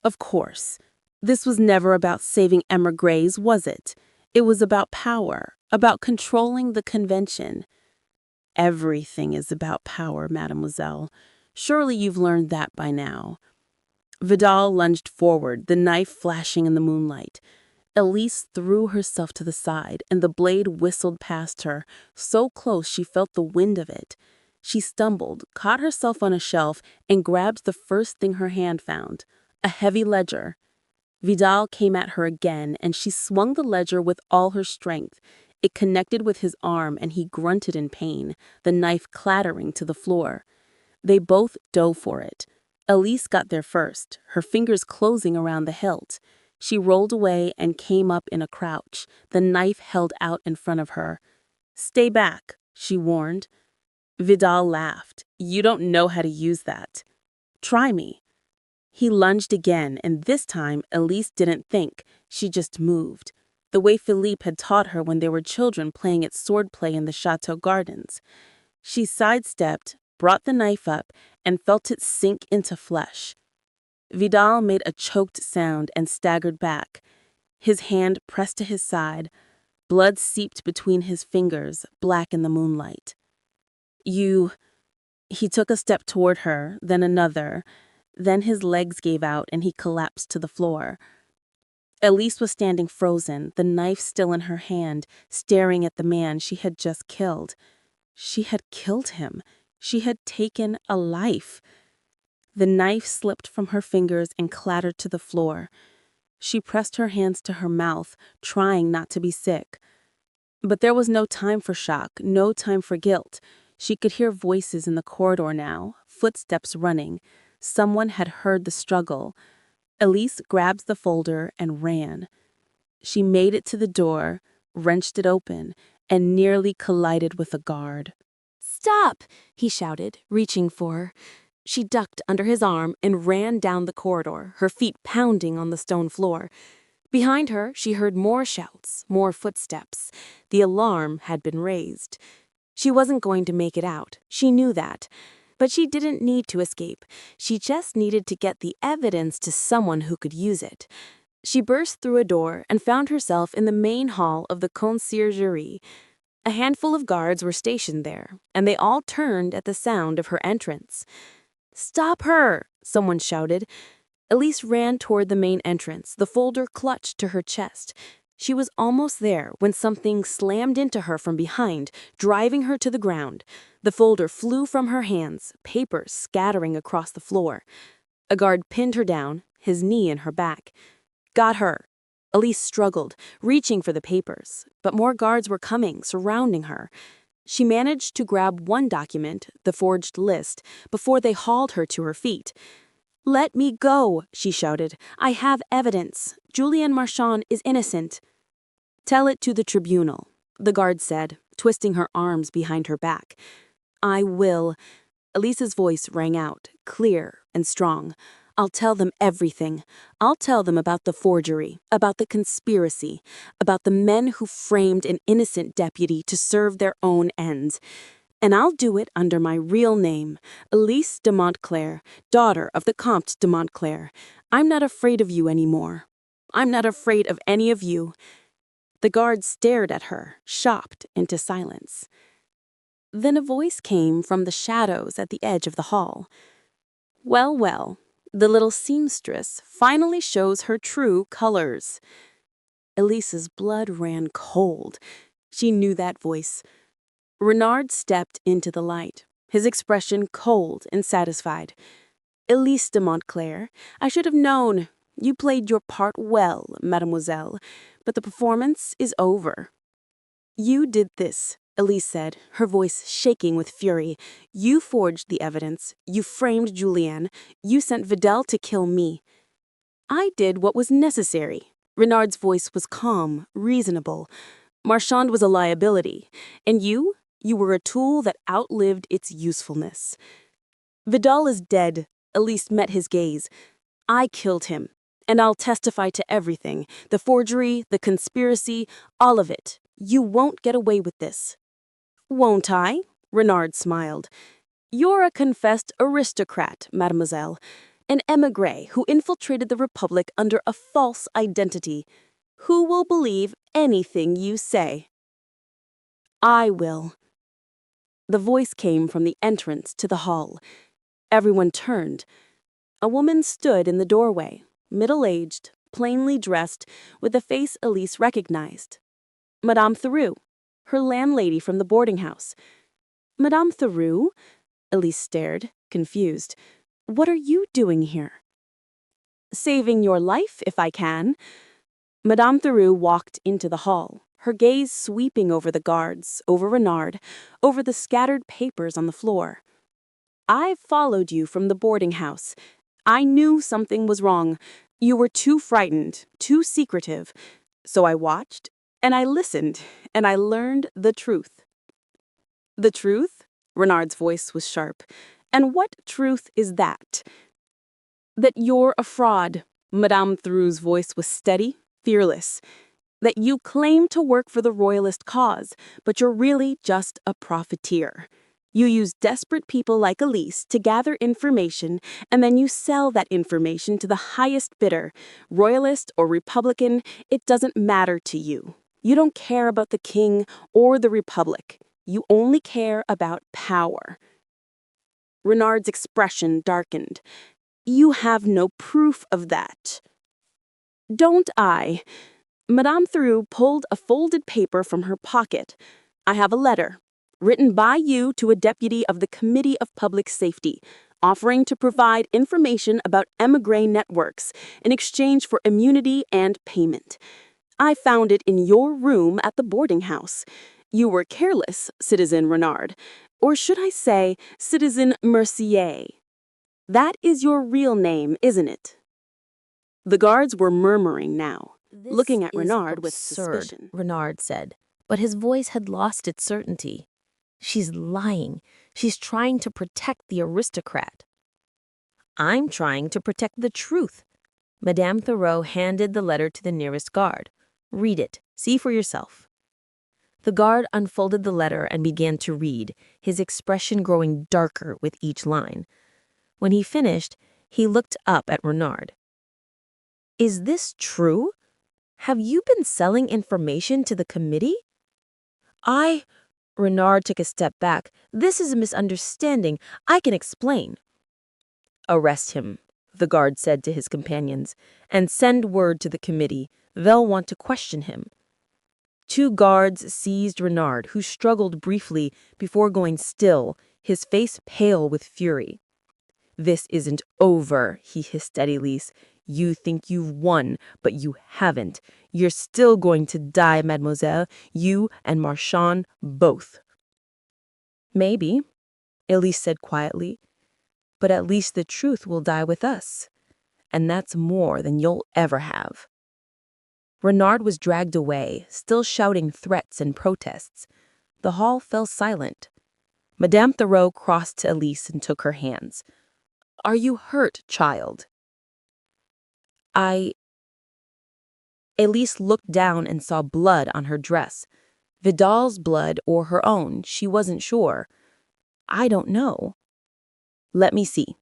Speaker 2: Of course. This was never about saving émigrés, was it? It was about power, about controlling the convention. "Everything is about power, mademoiselle. Surely you've learned that by now." Vidal lunged forward, the knife flashing in the moonlight. Élise threw herself to the side, and the blade whistled past her, so close she felt the wind of it. She stumbled, caught herself on a shelf, and grabbed the first thing her hand found, a heavy ledger. Vidal came at her again, and she swung the ledger with all her strength. It connected with his arm, and he grunted in pain, the knife clattering to the floor. They both dove for it. Élise got there first, her fingers closing around the hilt. She rolled away and came up in a crouch, the knife held out in front of her. "Stay back," she warned. Vidal laughed. "You don't know how to use that." "Try me." He lunged again, and this time Élise didn't think, she just moved, the way Philippe had taught her when they were children playing at swordplay in the chateau gardens. She sidestepped, brought the knife up, and felt it sink into flesh.
Speaker 3: Vidal made a choked sound and staggered back. His hand pressed to his side. Blood seeped between his fingers, black in the moonlight. You... He took a step toward her, then another. Then his legs gave out and he collapsed to the floor. Élise was standing frozen, the knife still in her hand, staring at the man she had just killed. She had killed him. She had taken a life. The knife slipped from her fingers and clattered to the floor. She pressed her hands to her mouth, trying not to be sick. But there was no time for shock, no time for guilt. She could hear voices in the corridor now, footsteps running. Someone had heard the struggle. Élise grabbed the folder and ran. She made it to the door, wrenched it open, and nearly collided with a guard.
Speaker 2: "Stop!" he shouted, reaching for her. She ducked under his arm and ran down the corridor, her feet pounding on the stone floor. Behind her, she heard more shouts, more footsteps. The alarm had been raised. She wasn't going to make it out. She knew that. But she didn't need to escape. She just needed to get the evidence to someone who could use it. She burst through a door and found herself in the main hall of the conciergerie. A handful of guards were stationed there, and they all turned at the sound of her entrance. "Stop her!" someone shouted. Élise ran toward the main entrance, the folder clutched to her chest. She was almost there when something slammed into her from behind, driving her to the ground. The folder flew from her hands, papers scattering across the floor. A guard pinned her down, his knee in her back. "Got her!" Élise struggled, reaching for the papers, but more guards were coming, surrounding her. She managed to grab one document, the forged list, before they hauled her to her feet. "Let me go," she shouted. "I have evidence. Julien Marchand is innocent." "Tell it to the tribunal," the guard said, twisting her arms behind her back. "I will." Elise's voice rang out, clear and strong. "I'll tell them everything. I'll tell them about the forgery, about the conspiracy, about the men who framed an innocent deputy to serve their own ends. And I'll do it under my real name, Élise de Montclair, daughter of the Comte de Montclair. I'm not afraid of you anymore. I'm not afraid of any of you." The guard stared at her, shocked into silence. Then a voice came from the shadows at the edge of the hall. "Well, well, the little seamstress finally shows her true colors." Elise's blood ran cold. She knew that voice. Renard stepped into the light, his expression cold and satisfied. "Élise de Montclair, I should have known. You played your part well, mademoiselle, but the performance is over." "You did this," Élise said, her voice shaking with fury. "You forged the evidence. You framed Julien. You sent Vidal to kill me." "I did what was necessary." Renard's voice was calm, reasonable. "Marchand was a liability. And you were a tool that outlived its usefulness." "Vidal is dead." Élise met his gaze. "I killed him. And I'll testify to everything. The forgery, the conspiracy, all of it. You won't get away with this." "Won't I?" Renard smiled. "You're a confessed aristocrat, mademoiselle. An émigré who infiltrated the Republic under a false identity. Who will believe anything you say?" "I will." The voice came from the entrance to the hall. Everyone turned. A woman stood in the doorway, middle-aged, plainly dressed, with a face Élise recognized. Madame Theroux, her landlady from the boarding house. "Madame Theroux?" Élise stared, confused. "What are you doing here?" "Saving your life, if I can." Madame Theroux walked into the hall, her gaze sweeping over the guards, over Renard, over the scattered papers on the floor. "I followed you from the boarding house. I knew something was wrong. You were too frightened, too secretive. So I watched, and I listened, and I learned the truth." "The truth?" Renard's voice was sharp. "And what truth is that?" "That you're a fraud." Madame Theroux's voice was steady, fearless. "That you claim to work for the royalist cause, but you're really just a profiteer."
Speaker 3: You use desperate people like Élise to gather information, and then you sell that information to the highest bidder. Royalist or Republican, it doesn't matter to you. You don't care about the king or the republic. You only care about power. Renard's expression darkened. You have no proof of that. Don't I? Madame Theroux pulled a folded paper from her pocket. I have a letter, written by you to a deputy of the Committee of Public Safety, offering to provide information about émigré networks in exchange for immunity and payment. I found it in your room at the boarding house. You were careless, Citizen Renard. Or should I say, Citizen Mercier? That is your real name, isn't it? The guards were murmuring now, looking at Renard with suspicion.
Speaker 1: Renard said, but his voice had lost its certainty. She's lying. She's trying to protect the aristocrat. I'm trying to protect the truth. Madame Theroux handed the letter to the nearest guard. Read it. See for yourself. The guard unfolded the letter and began to read, his expression growing darker with each line. When he finished, he looked up at Renard. Is this true? Have you been selling information to the committee? Renard took a step back. This is a misunderstanding. I can explain. Arrest him, the guard said to his companions, and send word to the committee. They'll want to question him. 2 guards seized Renard, who struggled briefly before going still, his face pale with fury. This isn't over, he hissed at Élise. You think you've won, but you haven't. You're still going to die, mademoiselle, you and Marchand both. Maybe, Élise said quietly, but at least the truth will die with us, and that's more than you'll ever have. Renard was dragged away, still shouting threats and protests. The hall fell silent. Madame Theroux crossed to Élise and took her hands. Are you hurt, child? Élise looked down and saw blood on her dress. Vidal's blood or her own, she wasn't sure. I don't know. Let me see.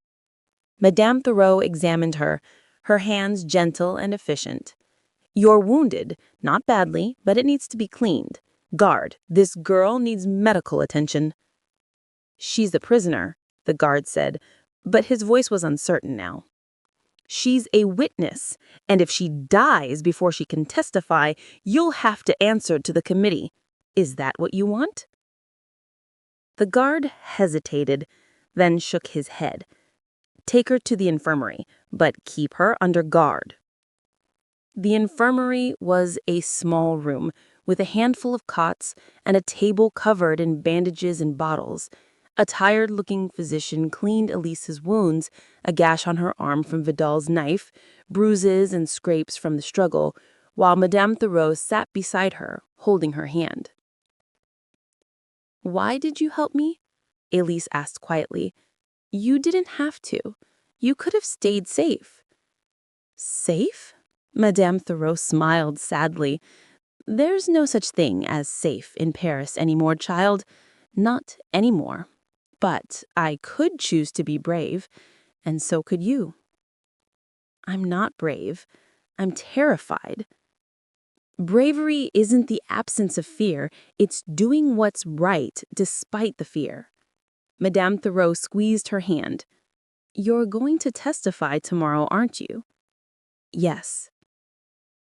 Speaker 1: Madame Theroux examined her, her hands gentle and efficient. You're wounded, not badly, but it needs to be cleaned. Guard, this girl needs medical attention. She's a prisoner, the guard said, but his voice was uncertain now. She's a witness, and if she dies before she can testify, you'll have to answer to the committee. Is that what you want? The guard hesitated, then shook his head. Take her to the infirmary, but keep her under guard. The infirmary was a small room with a handful of cots and a table covered in bandages and bottles. A tired-looking physician cleaned Élise's wounds, a gash on her arm from Vidal's knife, bruises and scrapes from the struggle, while Madame Theroux sat beside her, holding her hand. Why did you help me? Élise asked quietly. You didn't have to. You could have stayed safe. Safe? Madame Theroux smiled sadly. There's no such thing as safe in Paris anymore, child. Not anymore. But I could choose to be brave, and so could you. I'm not brave. I'm terrified. Bravery isn't the absence of fear. It's doing what's right despite the fear. Madame Theroux squeezed her hand. You're going to testify tomorrow, aren't you? Yes.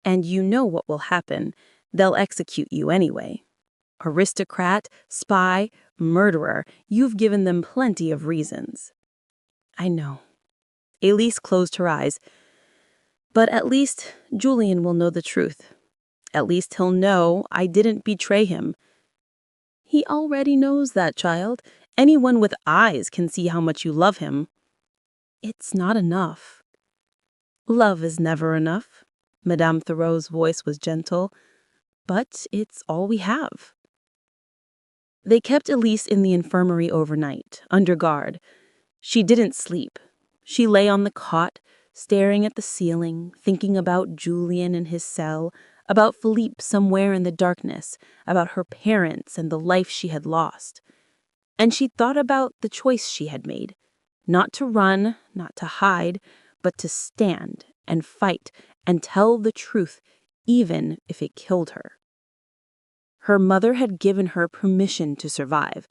Speaker 1: And you know what will happen. They'll execute you anyway. Aristocrat, spy, murderer, you've given them plenty of reasons. I know. Élise closed her eyes. But at least Julien will know the truth. At least he'll know I didn't betray him. He already knows that, child. Anyone with eyes can see how much you love him. It's not enough. Love is never enough. Madame Theroux's voice was gentle. But it's all we have. They kept Élise in the infirmary overnight, under guard. She didn't sleep. She lay on the cot, staring at the ceiling, thinking about Julien in his cell, about Philippe somewhere in the darkness, about her parents and the life she had lost.
Speaker 3: And she thought about the choice she had made. Not to run, not to hide, but to stand and fight and tell the truth, even if it killed her. Her mother had given her permission to survive,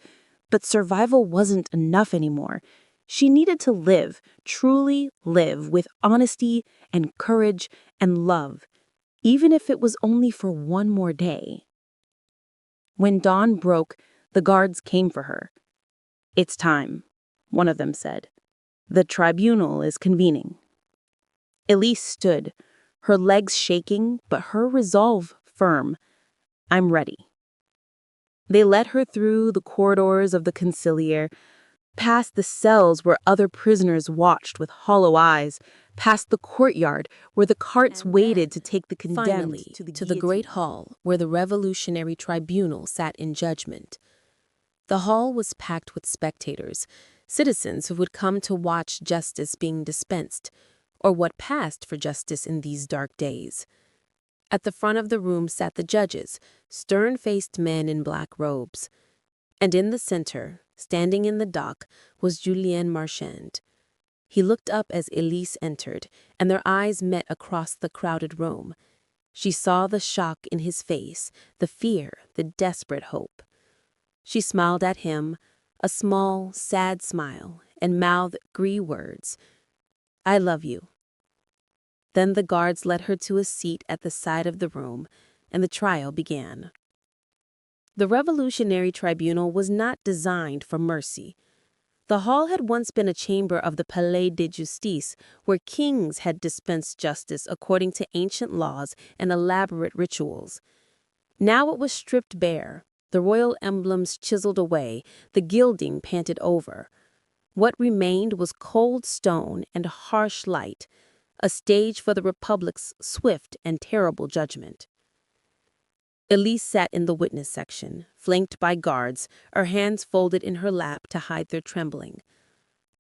Speaker 3: but survival wasn't enough anymore. She needed to live, truly live, with honesty and courage and love, even if it was only for one more day. When dawn broke, the guards came for her. "It's time," one of them said. "The tribunal is convening." Élise stood, her legs shaking, but her resolve firm. "I'm ready." They led her through the corridors of the conciliar, past the cells where other prisoners watched with hollow eyes, past the courtyard where the carts waited to take the condemned
Speaker 2: Finally, to the great hall where the revolutionary tribunal sat in judgment. The hall was packed with spectators, citizens who would come to watch justice being dispensed, or what passed for justice in these dark days. At the front of the room sat the judges, stern-faced men in black robes. And in the center, standing in the dock, was Julien Marchand. He looked up as Élise entered, and their eyes met across the crowded room. She saw the shock in his face, the fear, the desperate hope. She smiled at him, a small, sad smile, and mouthed 3 words, "I love you." Then the guards led her to a seat at the side of the room, and the trial began. The Revolutionary Tribunal was not designed for mercy. The hall had once been a chamber of the Palais de Justice, where kings had dispensed justice according to ancient laws and elaborate rituals. Now it was stripped bare, the royal emblems chiseled away, the gilding painted over. What remained was cold stone and harsh light, a stage for the Republic's swift and terrible judgment. Élise sat in the witness section, flanked by guards, her hands folded in her lap to hide their trembling.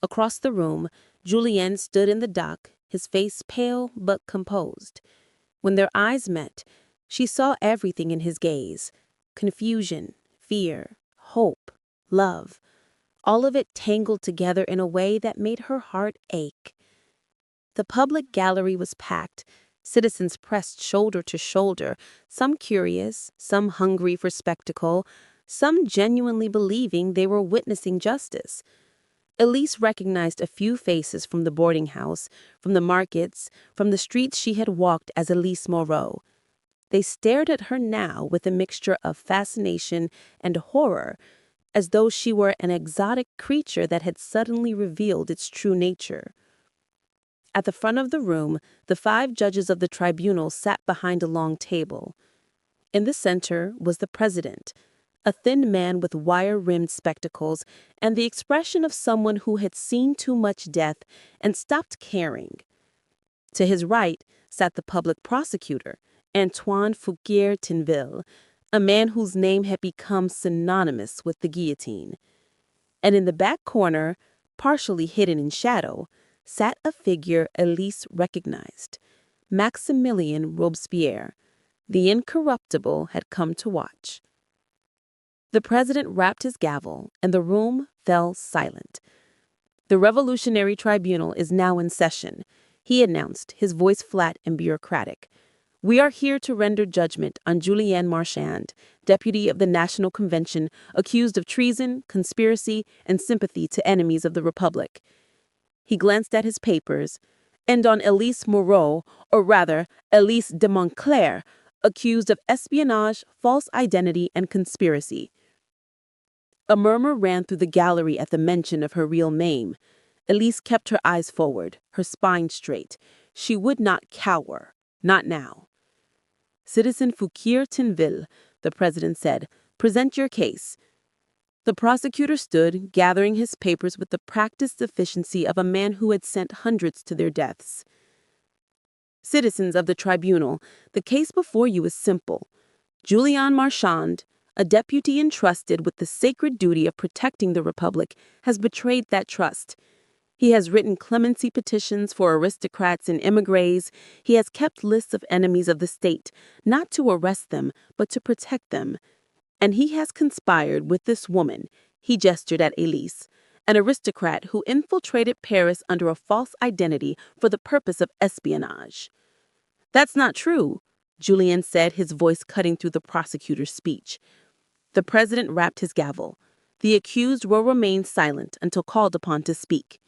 Speaker 2: Across the room, Julien stood in the dock, his face pale but composed. When their eyes met, she saw everything in his gaze: confusion, fear, hope, love, all of it tangled together in a way that made her heart ache. The public gallery was packed. Citizens pressed shoulder to shoulder, some curious, some hungry for spectacle, some genuinely believing they were witnessing justice. Élise recognized a few faces from the boarding house, from the markets, from the streets she had walked as Élise Moreau. They stared at her now with a mixture of fascination and horror, as though she were an exotic creature that had suddenly revealed its true nature. At the front of the room, the 5 judges of the tribunal sat behind a long table. In the center was the president, a thin man with wire-rimmed spectacles and the expression of someone who had seen too much death and stopped caring. To his right sat the public prosecutor, Antoine Fouquier-Tinville, a man whose name had become synonymous with the guillotine. And in the back corner, partially hidden in shadow, sat a figure Élise recognized. Maximilien Robespierre, the incorruptible, had come to watch. The president rapped his gavel, and the room fell silent. "The Revolutionary Tribunal is now in session," he announced, his voice flat and bureaucratic. "We are here to render judgment on Julien Marchand, deputy of the National Convention, accused of treason, conspiracy, and sympathy to enemies of the Republic." He glanced at his papers, "and on Élise Moreau, or rather Élise de Montclair, accused of espionage, false identity, and conspiracy." A murmur ran through the gallery at the mention of her real name. Élise kept her eyes forward, her spine straight. She would not cower, not now. "Citizen Fouquier-Tinville," the president said, "present your case." The prosecutor stood, gathering his papers with the practiced efficiency of a man who had sent hundreds to their deaths. "Citizens of the tribunal, the case before you is simple. Julien Marchand, a deputy entrusted with the sacred duty of protecting the Republic, has betrayed that trust. He has written clemency petitions for aristocrats and émigrés. He has kept lists of enemies of the state, not to arrest them, but to protect them. And he has conspired with this woman,
Speaker 3: He gestured at Élise, an aristocrat who infiltrated Paris under a false identity for the purpose of espionage. "That's not true," Julien said, his voice cutting through the prosecutor's speech. The president rapped his gavel. The accused will remain silent until called upon to speak.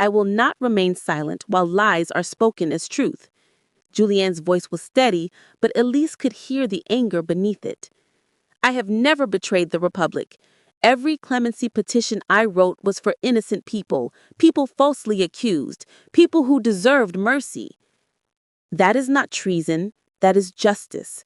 Speaker 3: "I will not remain silent while lies are spoken as truth." Julien's voice was steady, but Élise could hear the anger beneath it. "I have never betrayed the Republic. Every clemency petition I wrote was for innocent people, people falsely accused, people who deserved mercy." "That is not treason, that is justice."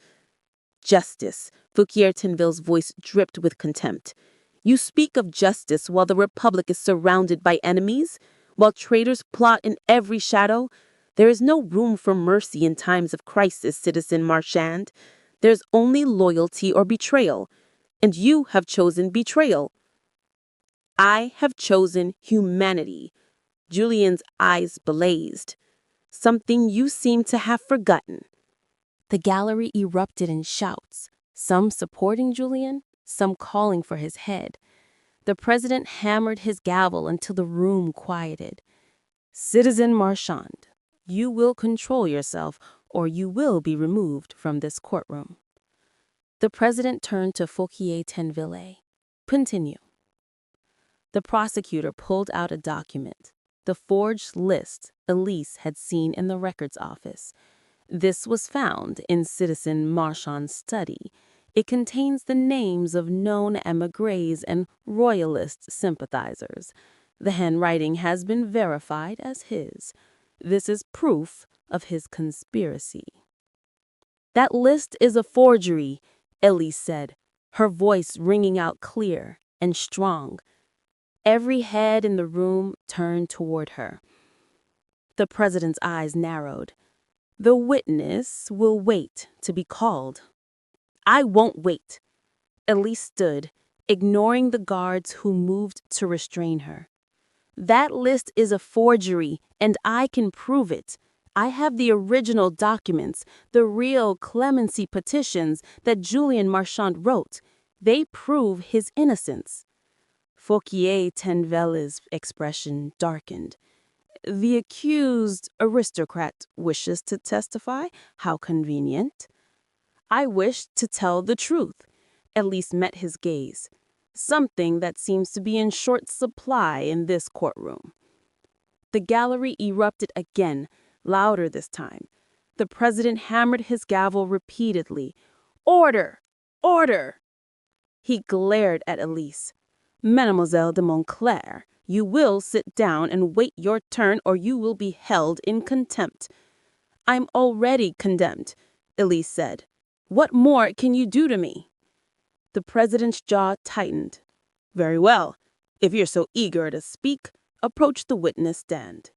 Speaker 3: "Justice," Fouquier Tinville's voice dripped with contempt. "You speak of justice while the Republic is surrounded by enemies, while traitors plot in every shadow. There is no room for mercy in times of crisis, Citizen Marchand. There's only loyalty or betrayal, and you have chosen betrayal." "I have chosen humanity." Julien's eyes blazed. "Something you seem to have forgotten."
Speaker 2: The gallery erupted in shouts, some supporting Julien, some calling for his head. The president hammered his gavel until the room quieted. "Citizen Marchand, you will control yourself or you will be removed from this courtroom." The president turned to Fouquier Tinville. "Continue." The prosecutor pulled out a document, the forged list Élise had seen in the records office. This was found in Citizen Marchand's study. It contains the names of known émigrés and royalist sympathizers. The handwriting has been verified as his. This is proof of his conspiracy. "That list is a forgery," Élise said, her voice ringing out clear and strong. Every head in the room turned toward her. The president's eyes narrowed. "The witness will wait to be called." "I won't wait." Élise stood, ignoring the guards who moved to restrain her. "That list is a forgery, and I can prove it. I have the original documents, the real clemency petitions that Julien Marchand wrote. They prove his innocence." Fouquier Tinville's expression darkened. "The accused aristocrat wishes to testify? How convenient." "I wish to tell the truth." Élise met his gaze. "Something that seems to be in short supply in this courtroom." The gallery erupted again, louder this time. The president hammered his gavel repeatedly. "Order! Order!" He glared at Élise. "Mademoiselle de Montclair, you will sit down and wait your turn or you will be held in contempt." "I'm already condemned," Élise said. "What more can you do to me?" The president's jaw tightened. "Very well. If you're so eager to speak, approach the witness stand."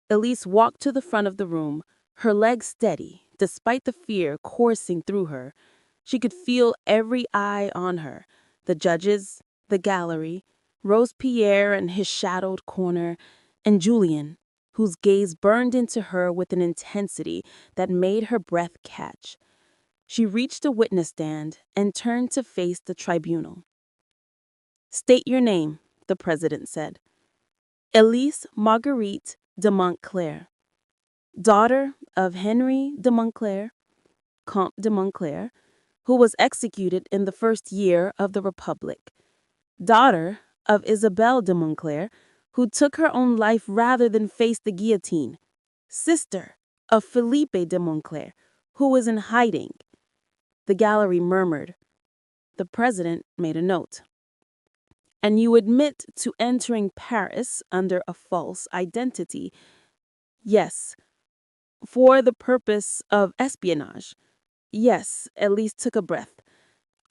Speaker 2: Élise walked to the front of the room, her legs steady, despite the fear coursing through her. She could feel every eye on her, the judges, the gallery, Robespierre in his shadowed corner, and Julien, whose gaze burned into her with an intensity that made her breath catch. She reached the witness stand and turned to face the tribunal. "State your name," the president said. "Élise Marguerite de Montclair, daughter of Henry de Montclair, Comte de Montclair, who was executed in the first year of the Republic. Daughter of Isabelle de Montclair, who took her own life rather than face the guillotine. Sister of Philippe de Montclair, who was in hiding." The gallery murmured. The president made a note. "And you admit to entering Paris under a false identity?" "Yes." "For the purpose of espionage?" "Yes." Élise took a breath.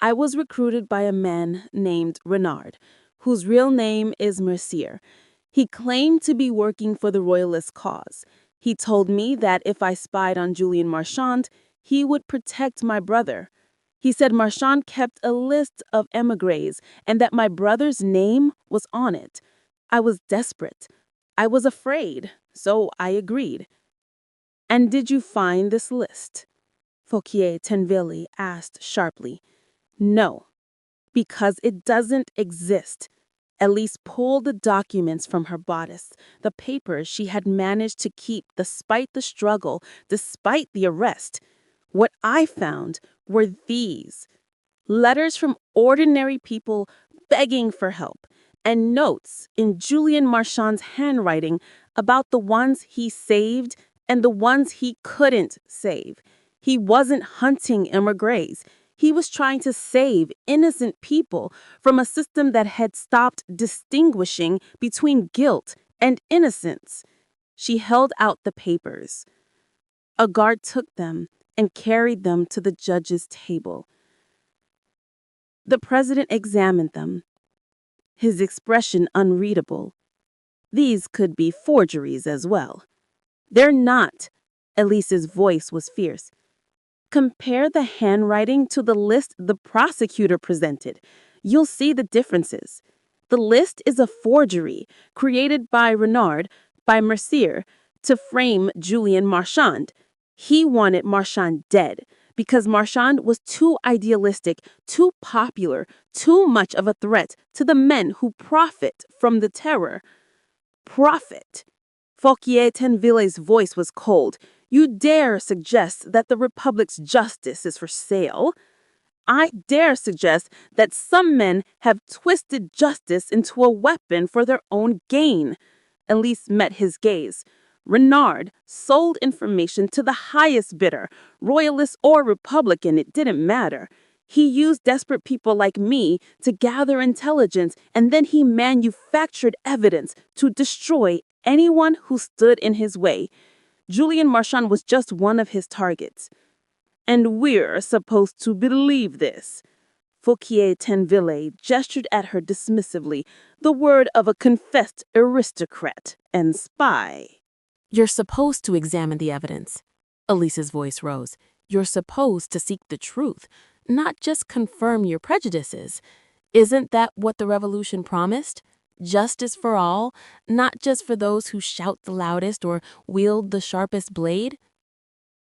Speaker 2: "I was recruited by a man named Renard, whose real name is Mercier. He claimed to be working for the royalist cause. He told me that if I spied on Julien Marchand, he would protect my brother. He said Marchand kept a list of émigrés and that my brother's name was on it. I was desperate. I was afraid, so I agreed." "And did you find this list?" Fouquier Tinville asked sharply. "No."
Speaker 3: Because it doesn't exist. Élise pulled the documents from her bodice, the papers she had managed to keep despite the struggle, despite the arrest. What I found were these letters from ordinary people begging for help, and notes in Julien Marchand's handwriting about the ones he saved and the ones he couldn't save. He wasn't hunting immigrants. He was trying to save innocent people from a system that had stopped distinguishing between guilt and innocence. She held out the papers. A guard took them and carried them to the judge's table. The president examined them, his expression unreadable. These could be forgeries as well. They're not. Elise's voice was fierce. Compare the handwriting to the list the prosecutor presented. You'll see the differences. The list is a forgery created by Renard, by Mercier, to frame Julien Marchand. He wanted Marchand dead because Marchand was too idealistic, too popular, too much of a threat to the men who profit from the terror. Profit. Fouquier-Tinville's voice was cold. You dare suggest that the Republic's justice is for sale? I dare suggest that some men have twisted justice into a weapon for their own gain. Élise met his gaze. Renard sold information to the highest bidder, royalist or Republican, it didn't matter. He used desperate people like me to gather intelligence, and then he manufactured evidence to destroy anyone who stood in his way. Julien Marchand was just one of his targets. And we're supposed to believe this. Fouquier-Tinville gestured at her dismissively, the word of a confessed aristocrat and spy.
Speaker 2: You're supposed to examine the evidence. Elise's voice rose. You're supposed to seek the truth, not just confirm your prejudices. Isn't that what the revolution promised? Justice for all, not just for those who shout the loudest or wield the sharpest blade?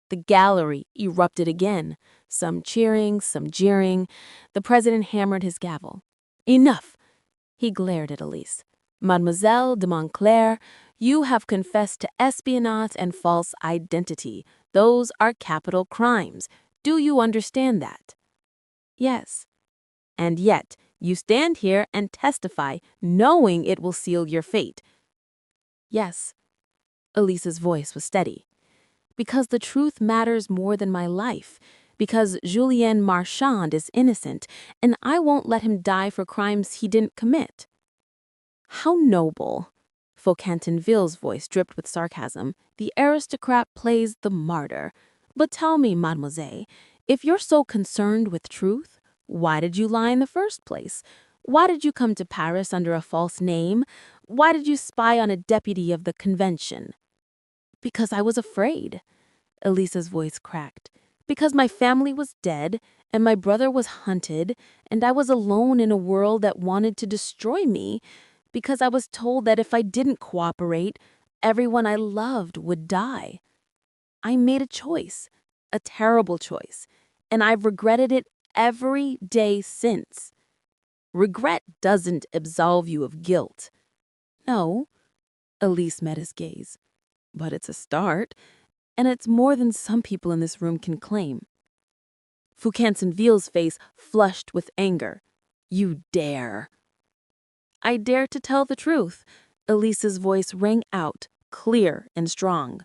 Speaker 2: The gallery erupted again, some cheering, some jeering. The president hammered his gavel. Enough! He glared at Élise. Mademoiselle de Montclair, you have confessed to espionage and false identity. Those are capital crimes. Do you understand that? Yes. And yet, you stand here and testify, knowing it will seal your fate. Yes. Elise's voice was steady. Because the truth matters more than my life. Because Julien Marchand is innocent, and I won't let him die for crimes he didn't commit. How noble. Fouquier-Tinville's voice dripped with sarcasm. The aristocrat plays the martyr. But tell me, mademoiselle, if you're so concerned with truth, why did you lie in the first place? Why did you come to Paris under a false name? Why did you spy on a deputy of the convention? Because I was afraid. Elise's voice cracked. Because my family was dead, and my brother was hunted, and I was alone in a world that wanted to destroy me. Because I was told that if I didn't cooperate, everyone I loved would die. I made a choice, a terrible choice, and I've regretted it every day since. Regret doesn't absolve you of guilt. No, Élise met his gaze. But it's a start, and it's more than some people in this room can claim. Fouquier-Tinville's face flushed with anger. You dare. I dare to tell the truth. Elise's voice rang out, clear and strong.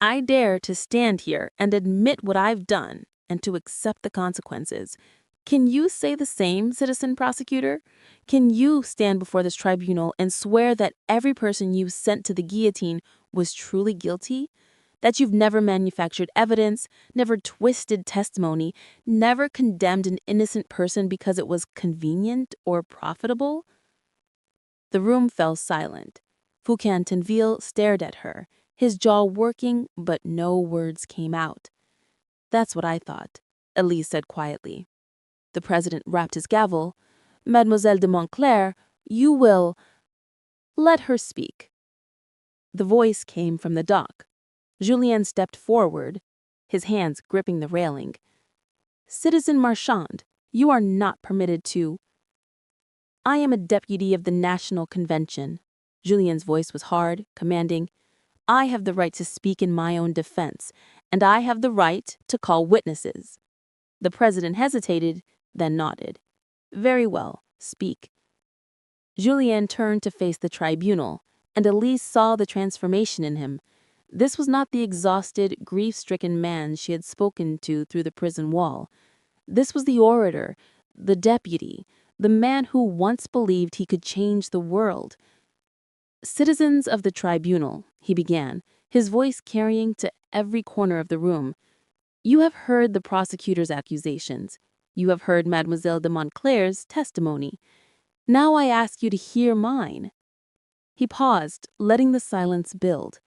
Speaker 2: I dare to stand here and admit what I've done and to accept the consequences. Can you say the same, citizen prosecutor? Can you stand before this tribunal and swear that every person you sent to the guillotine was truly guilty? That you've never manufactured evidence, never twisted testimony, never condemned an innocent person because it was convenient or profitable? The room fell silent. Fouquier-Tinville stared at her, his jaw working, but no words came out. That's what I thought, Élise said quietly. The president rapped his gavel. Mademoiselle de Montclair, you will... Let her speak. The voice came from the dock. Julien stepped forward, his hands gripping the railing. Citizen Marchand, you are not permitted to... I am a deputy of the National Convention. Julien's voice was hard, commanding. I have the right to speak in my own defense, and I have the right to call witnesses. The president hesitated, then nodded. Very well, speak. Julien turned to face the tribunal, and Élise saw the transformation in him. This was not the exhausted, grief-stricken man she had spoken to through the prison wall. This was the orator, the deputy, the man who once believed he could change the world. Citizens of the tribunal, he began, his voice carrying to every corner of the room. You have heard the prosecutor's accusations. You have heard Mademoiselle de Montclair's testimony. Now I ask you to hear mine. He paused, letting the silence build.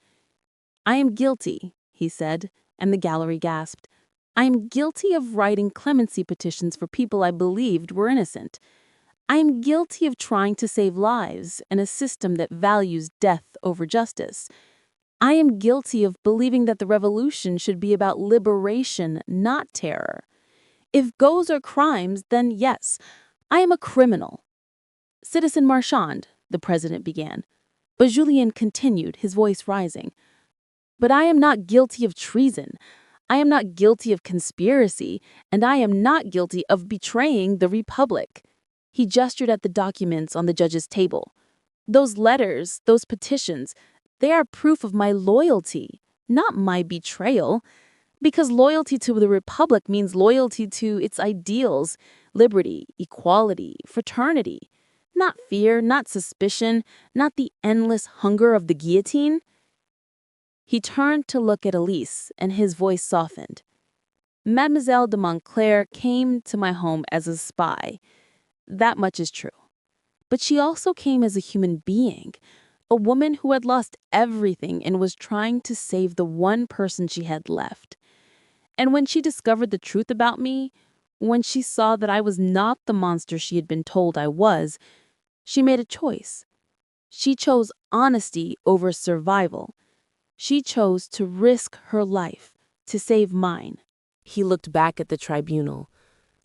Speaker 2: I am guilty, he said, and the gallery gasped. I am guilty of writing clemency petitions for people I believed were innocent. I am guilty of trying to save lives in a system that values death over justice. I am guilty of believing that the revolution should be about liberation, not terror. If those are crimes, then yes, I am a criminal. Citizen Marchand, the president began, but Julien continued, his voice rising. But I am not guilty of treason. I am not guilty of conspiracy, and I am not guilty of betraying the Republic. He gestured at the documents on the judge's table. Those letters, those petitions, they are proof of my loyalty, not my betrayal. Because loyalty to the Republic means loyalty to its ideals, liberty, equality, fraternity. Not fear, not suspicion, not the endless hunger of the guillotine. He turned to look at Élise, and his voice softened. Mademoiselle de Montclair came to my home as a spy. That much is true. But she also came as a human being, a woman who had lost everything and was trying to save the one person she had left. And when she discovered the truth about me, when she saw that I was not the monster she had been told I was, she made a choice. She chose honesty over survival. She chose to risk her life to save mine.
Speaker 3: He looked back at the tribunal.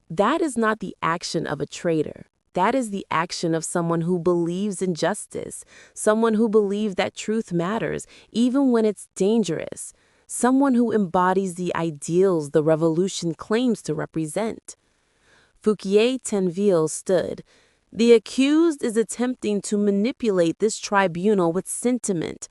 Speaker 3: That is not the action of a traitor. That is the action of someone who believes in justice, someone who believes that truth matters, even when it's dangerous, someone who embodies the ideals the revolution claims to represent. Fouquier Tinville stood. The accused is attempting to manipulate this tribunal with sentiment.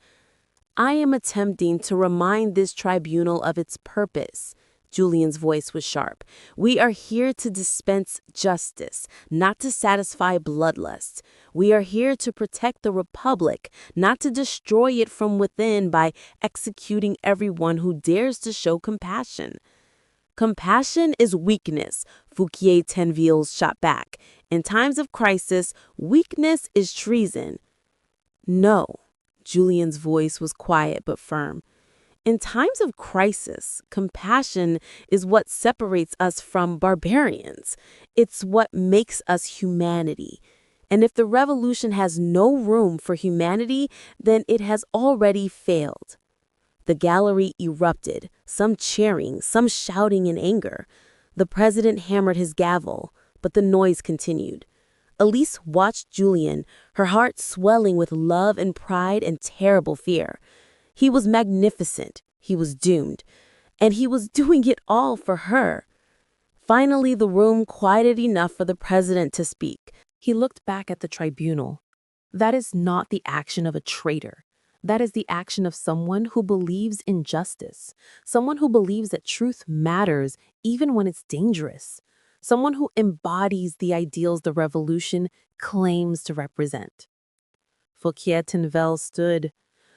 Speaker 3: I am attempting to remind this tribunal of its purpose. Julien's voice was sharp. We are here to dispense justice, not to satisfy bloodlust. We are here to protect the Republic, not to destroy it from within by executing everyone who dares to show compassion. Compassion is weakness, Fouquier Tinville shot back. In times of crisis, weakness is treason. No. Julien's voice was quiet but firm. In times of crisis, compassion is what separates us from barbarians. It's what makes us humanity. And if the revolution has no room for humanity, then it has already failed. The gallery erupted, some cheering, some shouting in anger. The president hammered his gavel, but the noise continued. Élise watched Julien, her heart swelling with love and pride and terrible fear. He was magnificent, he was doomed, and he was doing it all for her. Finally, the room quieted enough for the president to speak. He looked back at the tribunal. That is not the action of a traitor. That is the action of someone who believes in justice, someone who believes that truth matters even when it's dangerous, someone who embodies the ideals the revolution claims to represent. Fouquier Tinville stood.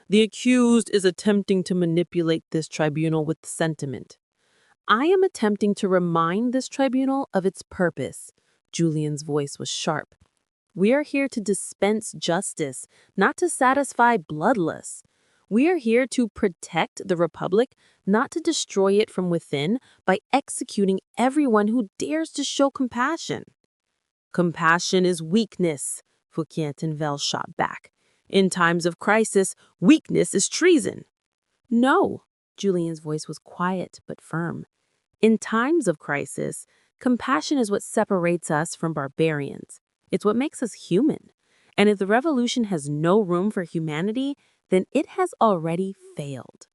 Speaker 3: The accused is attempting to manipulate this tribunal with sentiment. I am attempting to remind this tribunal of its purpose. Julien's voice was sharp. We are here to dispense justice, not to satisfy bloodlust. We are here to protect the Republic, not to destroy it from within by executing everyone who dares to show compassion. Compassion is weakness, Fouquier Tinville shot back. In times of crisis, weakness is treason. No, Julien's voice was quiet but firm. In times of crisis, compassion is what separates us from barbarians.
Speaker 2: It's what makes us human. And if the revolution has no room for humanity, then it has already failed.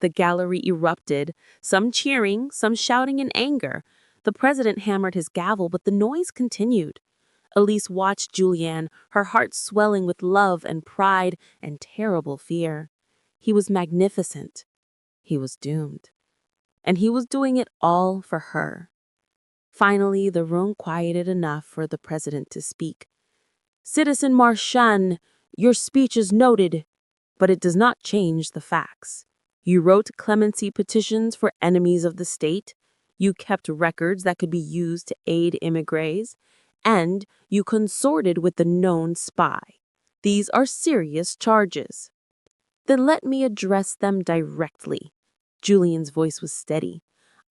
Speaker 2: The gallery erupted, some cheering, some shouting in anger. The president hammered his gavel, but the noise continued. Élise watched Julien, her heart swelling with love and pride and terrible fear. He was magnificent. He was doomed. And he was doing it all for her. Finally, the room quieted enough for the president to speak. "Citizen Marchand, your speech is noted, but it does not change the facts. You wrote clemency petitions for enemies of the state, you kept records that could be used to aid immigrants, and you consorted with the known spy. These are serious charges." "Then let me address them directly." Julien's voice was steady.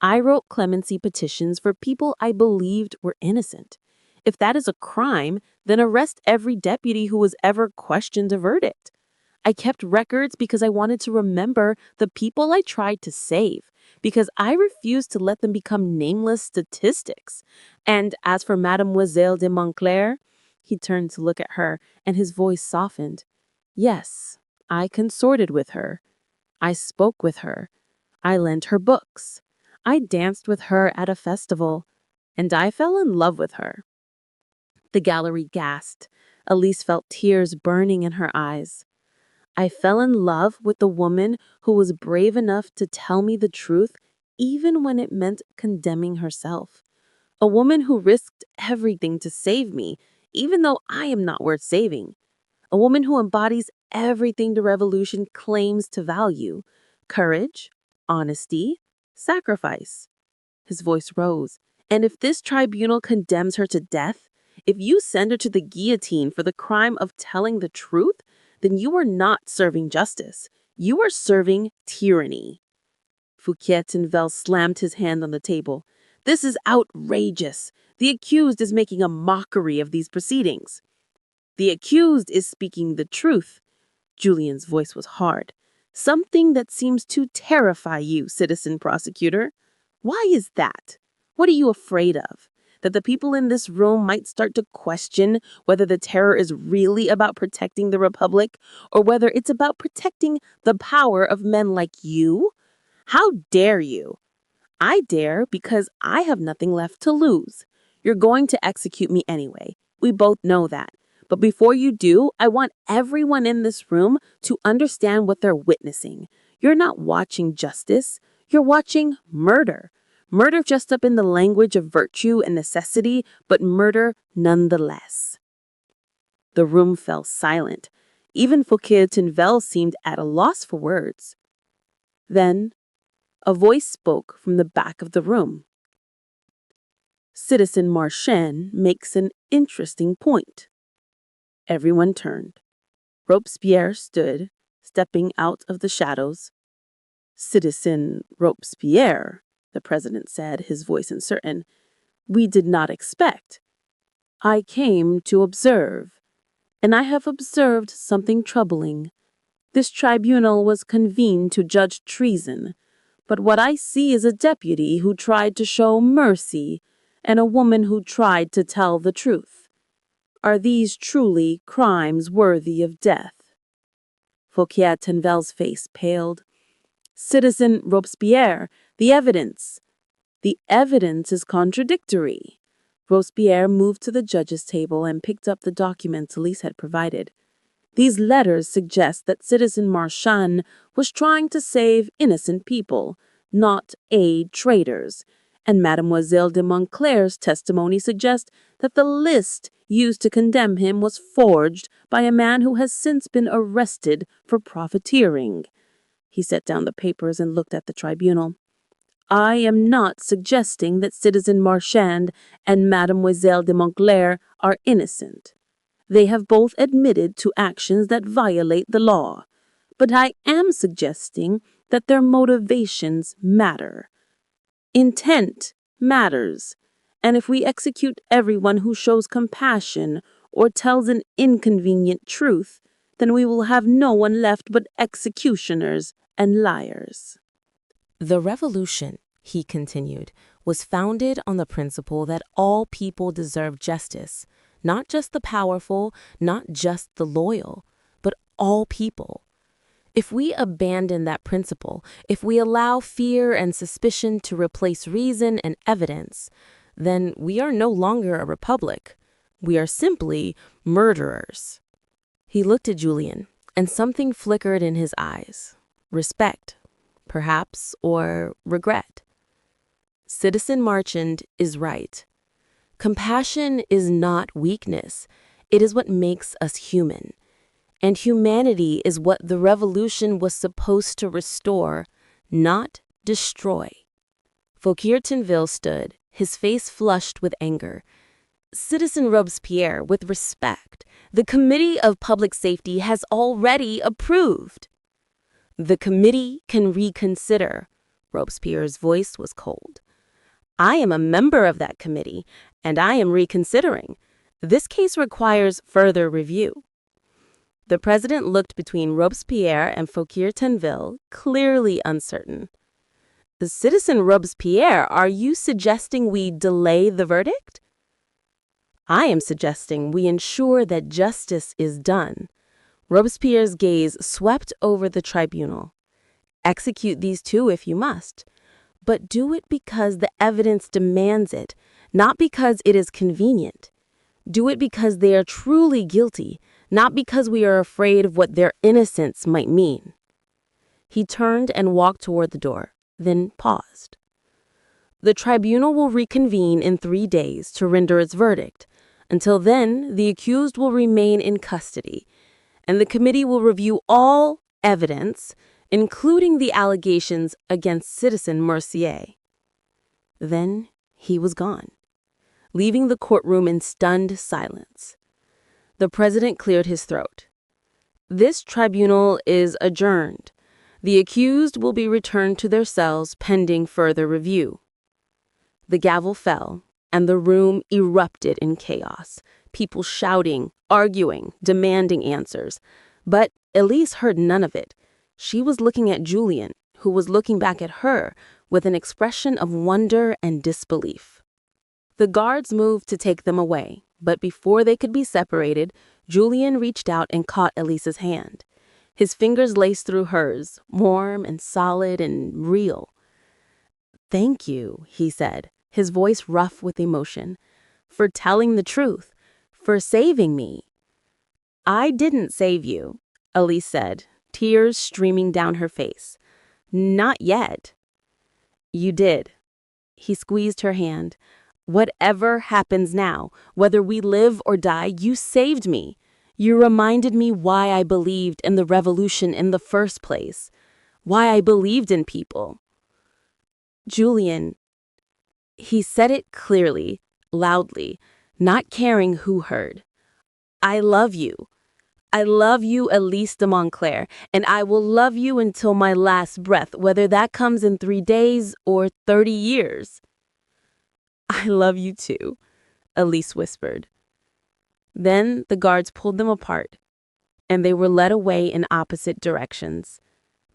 Speaker 2: "I wrote clemency petitions for people I believed were innocent. If that is a crime, then arrest every deputy who was ever questioned a verdict. I kept records because I wanted to remember the people I tried to save, because I refused to let them become nameless statistics. And as for Mademoiselle de Montclair," he turned to look at her, and his voice softened. "Yes, I consorted with her. I spoke with her. I lent her books. I danced with her at a festival, and I fell in love with her." The gallery gasped. Élise felt tears burning in her eyes. "I fell in love with the woman who was brave enough to tell me the truth, even when it meant condemning herself. A woman who risked everything to save me, even though I am not worth saving. A woman who embodies everything the revolution claims to value: courage, honesty, sacrifice." His voice rose. "And if this tribunal condemns her to death, if you send her to the guillotine for the crime of telling the truth, then you are not serving justice. You are serving tyranny." Fouquier Tinville slammed his hand on the table. "This is outrageous. The accused is making a mockery of these proceedings." "The accused is speaking the truth." Julien's voice was hard. "Something that seems to terrify you, citizen prosecutor. Why is that? What are you afraid of? That the people in this room might start to question whether the terror is really about protecting the Republic or whether it's about protecting the power of men like you? How dare you?" "I dare because I have nothing left to lose. You're going to execute me anyway. We both know that. But before you do, I want everyone in this room to understand what they're witnessing. You're not watching justice. You're watching murder. Murder dressed up in the language of virtue and necessity, but murder nonetheless." The room fell silent. Even Fouquier Tinville seemed at a loss for words. Then a voice spoke from the back of the room. "Citizen Marchand makes an interesting point." Everyone turned. Robespierre stood, stepping out of the shadows. "Citizen Robespierre," the president said, his voice uncertain, "we did not expect. I came to observe, and I have observed something troubling. This tribunal was convened to judge treason, but what I see is a deputy who tried to show mercy and a woman who tried to tell the truth. Are these truly crimes worthy of death?" Fouquier Tinville's face paled. "Citizen Robespierre, the evidence." "The evidence is contradictory." Robespierre moved to the judge's table and picked up the documents Élise had provided. "These letters suggest that Citizen Marchand was trying to save innocent people, not aid traitors. And Mademoiselle de Montclair's testimony suggests that the list used to condemn him was forged by a man who has since been arrested for profiteering." He set down the papers and looked at the tribunal. "I am not suggesting that Citizen Marchand and Mademoiselle de Montclair are innocent. They have both admitted to actions that violate the law. But I am suggesting that their motivations matter. Intent matters, and if we execute everyone who shows compassion or tells an inconvenient truth, then we will have no one left but executioners and liars."
Speaker 1: The revolution, he continued, was founded on the principle that all people deserve justice,
Speaker 2: Not just the powerful, not just the loyal, but all people. If we abandon that principle, if we allow fear and suspicion to replace reason and evidence, then we are no longer a republic. We are simply murderers. He looked at Julien, and something flickered in his eyes. Respect, perhaps, or regret. Citizen Marchand is right. Compassion is not weakness. It is what makes us human. And humanity is what the revolution was supposed to restore, not destroy. Fouquier Tinville stood, his face flushed with anger. Citizen Robespierre, with respect, the Committee of Public Safety has already approved. The committee can reconsider. Robespierre's voice was cold. I am a member of that committee, and I am reconsidering. This case requires further review. The president looked between Robespierre and Fouquier Tinville, clearly uncertain. Citizen Robespierre, are you suggesting we delay the verdict? I am suggesting we ensure that justice is done. Robespierre's gaze swept over the tribunal. Execute these two if you must, but do it because the evidence demands it, not because it is convenient. Do it because they are truly guilty, not because we are afraid of what their innocence might mean. He turned and walked toward the door, then paused. The tribunal will reconvene in 3 days to render its verdict. Until then, the accused will remain in custody, and the committee will review all evidence, including the allegations against Citizen Mercier. Then he was gone, leaving the courtroom in stunned silence. The president cleared his throat. This tribunal is adjourned. The accused will be returned to their cells pending further review. The gavel fell, and the room erupted in chaos, people shouting, arguing, demanding answers. But Élise heard none of it. She was looking at Julien, who was looking back at her with an expression of wonder and disbelief. The guards moved to take them away, but before they could be separated, Julien reached out and caught Élise's hand. His fingers laced through hers, warm and solid and real. Thank you, he said, his voice rough with emotion, for telling the truth, for saving me. I didn't save you, Élise said, tears streaming down her face. Not yet. You did. He squeezed her hand. Whatever happens now, whether we live or die, you saved me. You reminded me why I believed in the revolution in the first place, why I believed in people. Julien, he said it clearly, loudly, not caring who heard. I love you. I love you, Élise de Montclair, and I will love you until my last breath, whether that comes in 3 days or 30 years. I love you too, Élise whispered. Then the guards pulled them apart, and they were led away in opposite directions,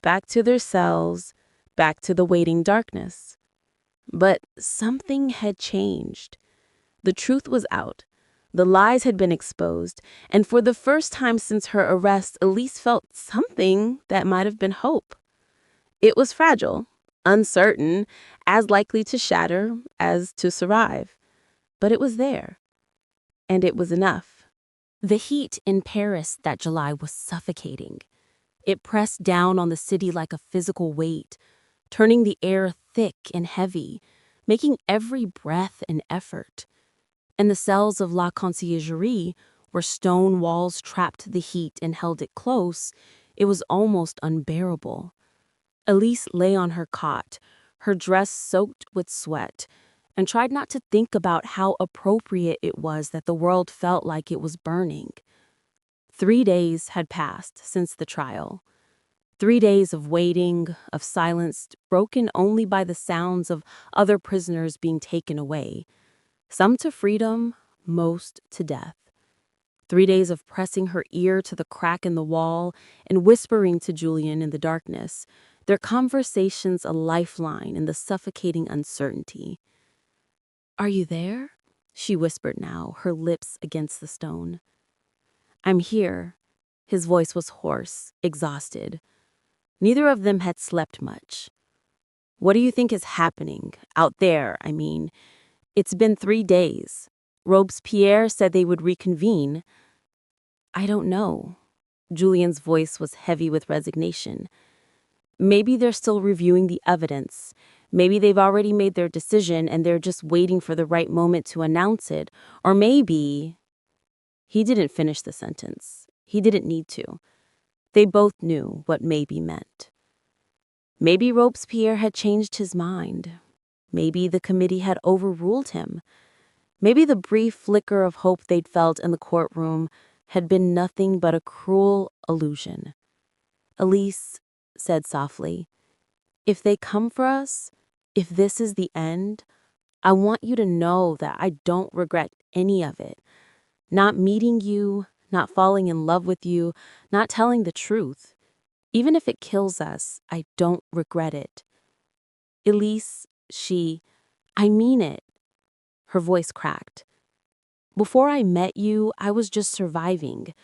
Speaker 2: back to their cells, back to the waiting darkness. But something had changed. The truth was out. The lies had been exposed, and for the first time since her arrest, Élise felt something that might have been hope. It was fragile, uncertain, as likely to shatter as to survive. But it was there, and it was enough. The heat in Paris that July was suffocating. It pressed down on the city like a physical weight, turning the air thick and heavy, making every breath an effort. In the cells of La Conciergerie, where stone walls trapped the heat and held it close, it was almost unbearable. Élise lay on her cot, her dress soaked with sweat, and tried not to think about how appropriate it was that the world felt like it was burning. 3 days had passed since the trial. 3 days of waiting, of silence, broken only by the sounds of other prisoners being taken away. Some to freedom, most to death. 3 days of pressing her ear to the crack in the wall and whispering to Julien in the darkness, their conversations a lifeline in the suffocating uncertainty. Are you there? she whispered now, her lips against the stone. I'm here. His voice was hoarse, exhausted. Neither of them had slept much. What do you think is happening? Out there, I mean. It's been 3 days. Robespierre said they would reconvene. I don't know. Julien's voice was heavy with resignation. Maybe they're still reviewing the evidence. Maybe they've already made their decision and they're just waiting for the right moment to announce it. Or maybe... He didn't finish the sentence. He didn't need to. They both knew what maybe meant. Maybe Robespierre had changed his mind. Maybe the committee had overruled him. Maybe the brief flicker of hope they'd felt in the courtroom had been nothing but a cruel illusion. Élise said softly, if they come for us, if this is the end, I want you to know that I don't regret any of it. Not meeting you, not falling in love with you, not telling the truth. Even if it kills us, I don't regret it. Élise, I mean it. Her voice cracked. Before I met you, I was just surviving,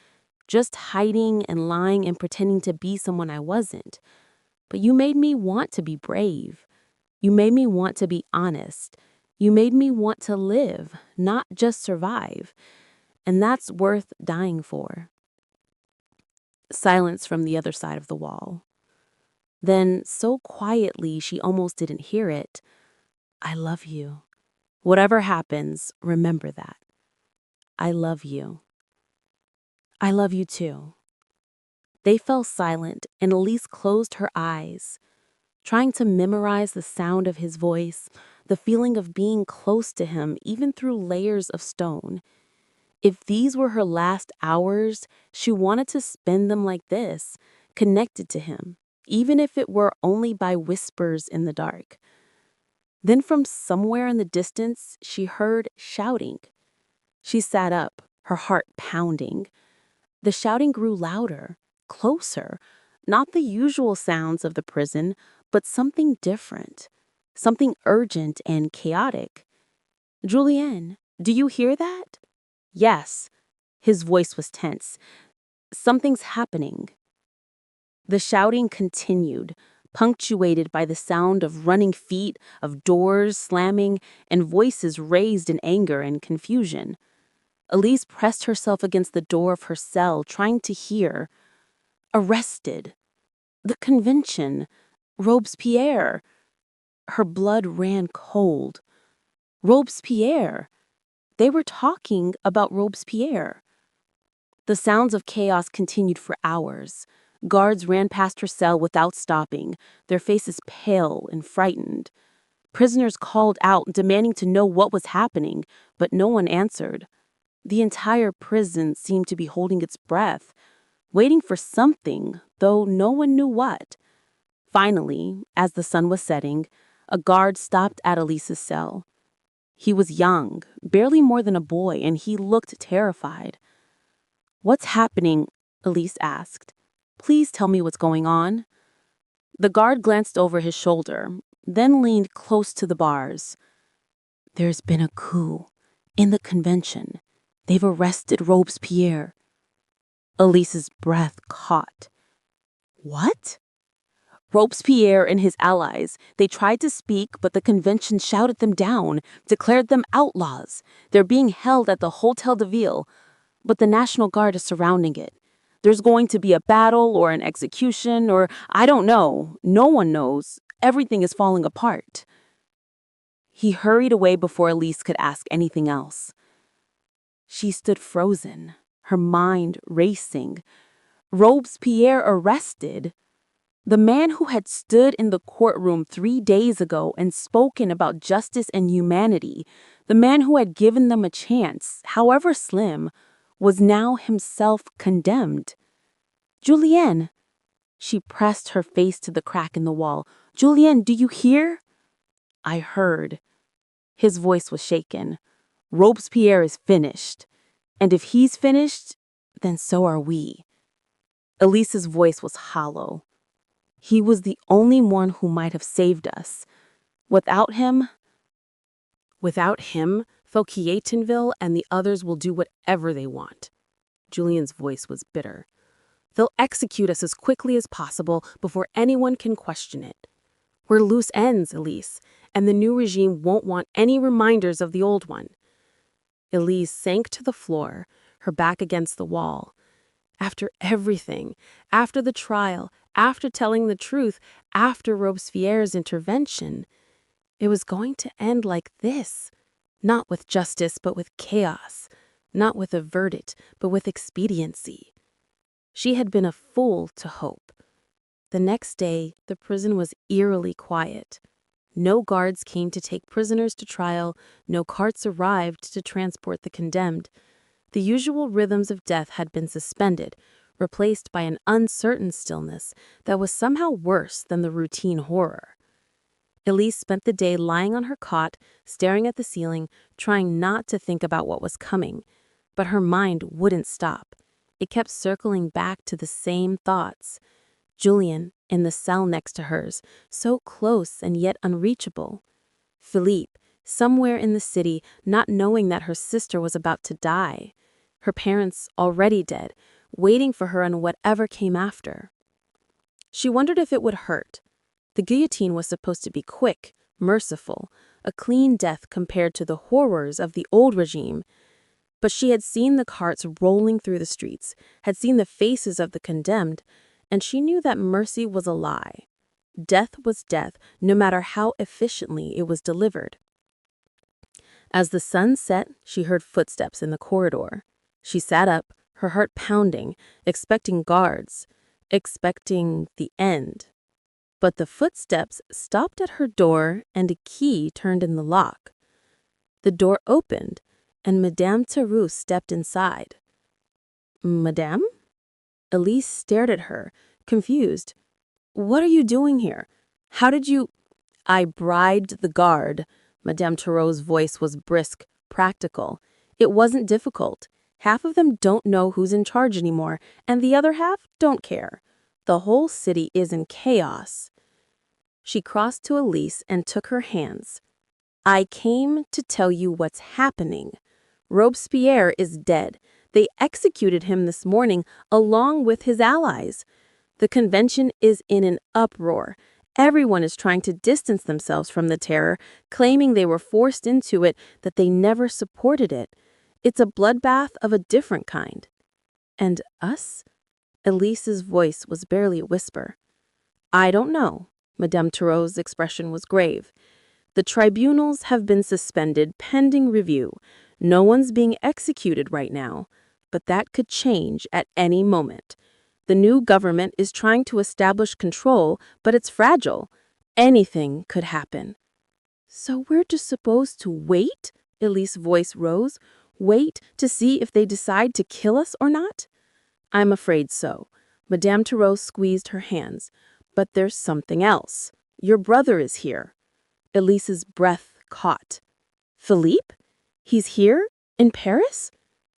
Speaker 2: just hiding and lying and pretending to be someone I wasn't. But you made me want to be brave. You made me want to be honest. You made me want to live, not just survive. And that's worth dying for. Silence from the other side of the wall. Then, so quietly she almost didn't hear it, I love you. Whatever happens, remember that. I love you. I love you too. They fell silent, and Élise closed her eyes, trying to memorize the sound of his voice, the feeling of being close to him, even through layers of stone. If these were her last hours, she wanted to spend them like this, connected to him, even if it were only by whispers in the dark. Then from somewhere in the distance, she heard shouting. She sat up, her heart pounding. The shouting grew louder, closer, not the usual sounds of the prison, but something different, something urgent and chaotic. Julien, do you hear that? Yes. His voice was tense. Something's happening. The shouting continued, punctuated by the sound of running feet, of doors slamming, and voices raised in anger and confusion. Élise pressed herself against the door of her cell, trying to hear. Arrested. The convention. Robespierre. Her blood ran cold. Robespierre. They were talking about Robespierre. The sounds of chaos continued for hours. Guards ran past her cell without stopping, their faces pale and frightened. Prisoners called out, demanding to know what was happening, but no one answered. The entire prison seemed to be holding its breath, waiting for something, though no one knew what. Finally, as the sun was setting, a guard stopped at Elise's cell. He was young, barely more than a boy, and he looked terrified. What's happening? Élise asked. Please tell me what's going on. The guard glanced over his shoulder, then leaned close to the bars. There's been a coup in the convention. They've arrested Robespierre. Elise's breath caught. What? Robespierre and his allies. They tried to speak, but the convention shouted them down, declared them outlaws. They're being held at the Hôtel de Ville, but the National Guard is surrounding it. There's going to be a battle or an execution or I don't know. No one knows. Everything is falling apart. He hurried away before Élise could ask anything else. She stood frozen, her mind racing. Robespierre arrested? The man who had stood in the courtroom 3 days ago and spoken about justice and humanity, the man who had given them a chance, however slim, was now himself condemned. Julien! She pressed her face to the crack in the wall. Julien, do you hear? I heard. His voice was shaken. Robespierre is finished. And if he's finished, then so are we. Elise's voice was hollow. He was the only one who might have saved us. Without him, Fouquietinville and the others will do whatever they want. Julien's voice was bitter. They'll execute us as quickly as possible before anyone can question it. We're loose ends, Élise, and the new regime won't want any reminders of the old one. Élise sank to the floor, her back against the wall. After everything, after the trial, after telling the truth, after Robespierre's intervention, it was going to end like this. Not with justice, but with chaos. Not with a verdict, but with expediency. She had been a fool to hope. The next day, the prison was eerily quiet. No guards came to take prisoners to trial, no carts arrived to transport the condemned. The usual rhythms of death had been suspended, replaced by an uncertain stillness that was somehow worse than the routine horror. Élise spent the day lying on her cot, staring at the ceiling, trying not to think about what was coming. But her mind wouldn't stop. It kept circling back to the same thoughts. Julien, in the cell next to hers, so close and yet unreachable. Philippe, somewhere in the city, not knowing that her sister was about to die. Her parents already dead, waiting for her on whatever came after. She wondered if it would hurt. The guillotine was supposed to be quick, merciful, a clean death compared to the horrors of the old regime. But she had seen the carts rolling through the streets, had seen the faces of the condemned, and she knew that mercy was a lie. Death was death, no matter how efficiently it was delivered. As the sun set, she heard footsteps in the corridor. She sat up, her heart pounding, expecting guards, expecting the end. But the footsteps stopped at her door and a key turned in the lock. The door opened, and Madame Theroux stepped inside. Madame? Élise stared at her, confused. What are you doing here? How did you— I bribed the guard. Madame Theroux's voice was brisk, practical. It wasn't difficult. Half of them don't know who's in charge anymore, and the other half don't care. The whole city is in chaos. She crossed to Élise and took her hands. I came to tell you what's happening. Robespierre is dead. They executed him this morning along with his allies. The convention is in an uproar. Everyone is trying to distance themselves from the terror, claiming they were forced into it, that they never supported it. It's a bloodbath of a different kind. And us? Elise's voice was barely a whisper. I don't know. Madame Theroux's expression was grave. The tribunals have been suspended pending review. No one's being executed right now, but that could change at any moment. The new government is trying to establish control, but it's fragile. Anything could happen. So we're just supposed to wait? Elise's voice rose. Wait to see if they decide to kill us or not? I'm afraid so. Madame Theroux squeezed her hands. But there's something else. Your brother is here. Elise's breath caught. Philippe? He's here? In Paris?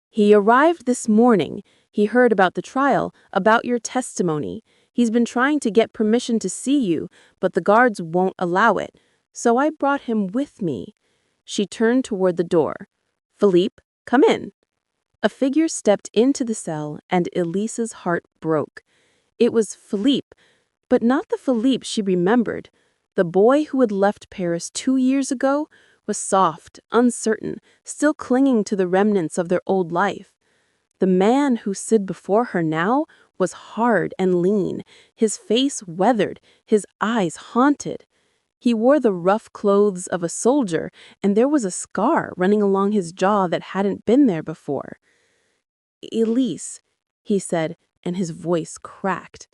Speaker 2: He arrived this morning. He heard about the trial, about your testimony. He's been trying to get permission to see you, but the guards won't allow it. So I brought him with me. She turned toward the door. Philippe, come in. A figure stepped into the cell, and Elise's heart broke. It was Philippe, but not the Philippe she remembered. The boy who had left Paris 2 years ago was soft, uncertain, still clinging to the remnants of their old life. The man who stood before her now was hard and lean, his face weathered, his eyes haunted. He wore the rough clothes of a soldier, and there was a scar running along his jaw that hadn't been there before. Élise, he said, and his voice cracked.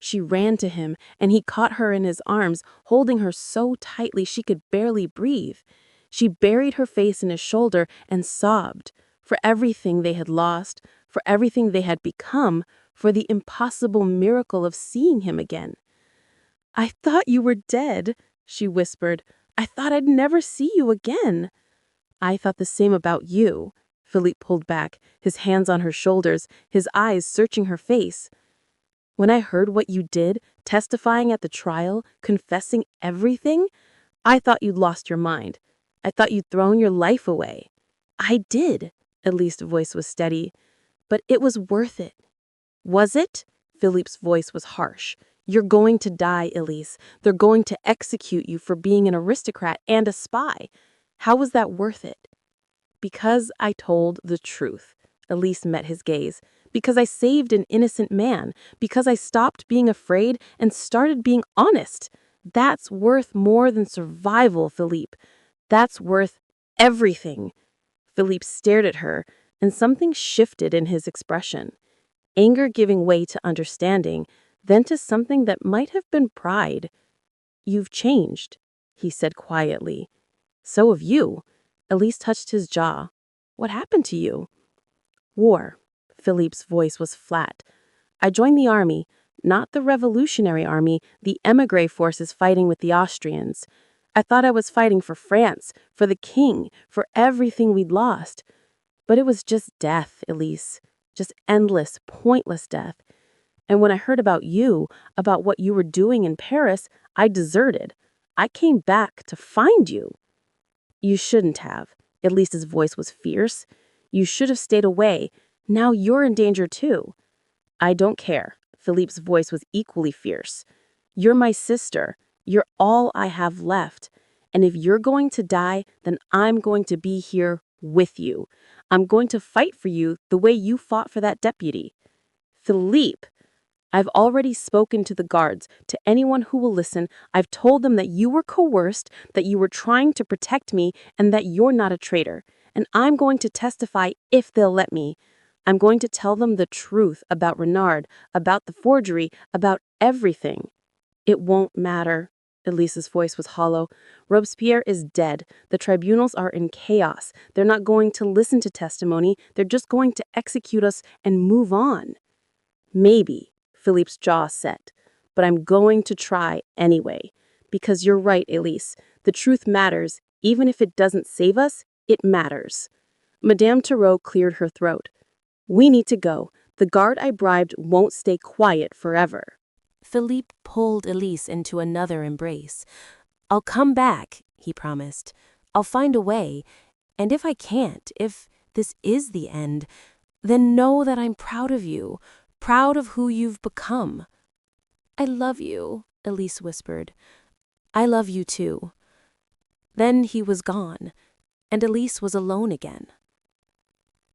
Speaker 2: She ran to him, and he caught her in his arms, holding her so tightly she could barely breathe. She buried her face in his shoulder and sobbed, for everything they had lost, for everything they had become, for the impossible miracle of seeing him again. I thought you were dead, she whispered. I thought I'd never see you again. I thought the same about you. Philippe pulled back, his hands on her shoulders, his eyes searching her face. When I heard what you did, testifying at the trial, confessing everything, I thought you'd lost your mind. I thought you'd thrown your life away. I did. Elise's voice was steady. But it was worth it. Was it? Philippe's voice was harsh. You're going to die, Élise. They're going to execute you for being an aristocrat and a spy. How was that worth it? Because I told the truth. Élise met his gaze. Because I saved an innocent man. Because I stopped being afraid and started being honest. That's worth more than survival, Philippe. That's worth everything. Philippe stared at her, and something shifted in his expression. Anger giving way to understanding, then to something that might have been pride. You've changed, he said quietly. So have you. Élise touched his jaw. What happened to you? War. Philippe's voice was flat. I joined the army, not the Revolutionary Army, the émigré forces fighting with the Austrians. I thought I was fighting for France, for the king, for everything we'd lost. But it was just death, Élise. Just endless, pointless death. And when I heard about you, about what you were doing in Paris, I deserted. I came back to find you. You shouldn't have. Élise's voice was fierce. You should have stayed away. Now you're in danger too. I don't care. Philippe's voice was equally fierce. You're my sister. You're all I have left. And if you're going to die, then I'm going to be here with you. I'm going to fight for you the way you fought for that deputy. Philippe, I've already spoken to the guards, to anyone who will listen. I've told them that you were coerced, that you were trying to protect me, and that you're not a traitor. And I'm going to testify if they'll let me. I'm going to tell them the truth about Renard, about the forgery, about everything. It won't matter. Elise's voice was hollow. Robespierre is dead. The tribunals are in chaos. They're not going to listen to testimony. They're just going to execute us and move on. Maybe, Philippe's jaw set, but I'm going to try anyway. Because you're right, Élise. The truth matters. Even if it doesn't save us, it matters. Madame Tarot cleared her throat. We need to go. The guard I bribed won't stay quiet forever.
Speaker 1: Philippe pulled Élise into another embrace. I'll come back, he promised. I'll find a way. And if I can't, if this is the end, then know that I'm proud of you, proud of who you've become. I love you, Élise whispered. I love you too. Then he was gone, and Élise was alone again.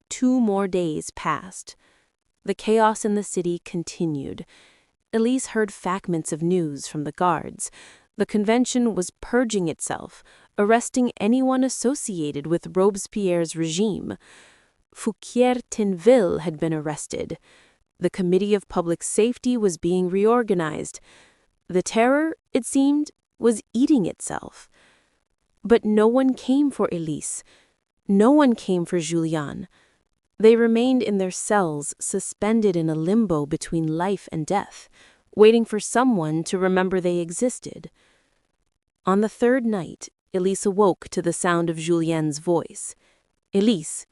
Speaker 1: 2 more days passed. The chaos in the city continued. Élise heard fragments of news from the guards. The convention was purging itself, arresting anyone associated with Robespierre's regime. Fouquier-Tinville had been arrested. The Committee of Public Safety was being reorganized. The terror, it seemed, was eating itself. But no one came for Élise. No one came for Julien. They remained in their cells, suspended in a limbo between life and death, waiting for someone to remember they existed. On the 3rd night, Élise awoke to the sound of Julien's voice. Élise,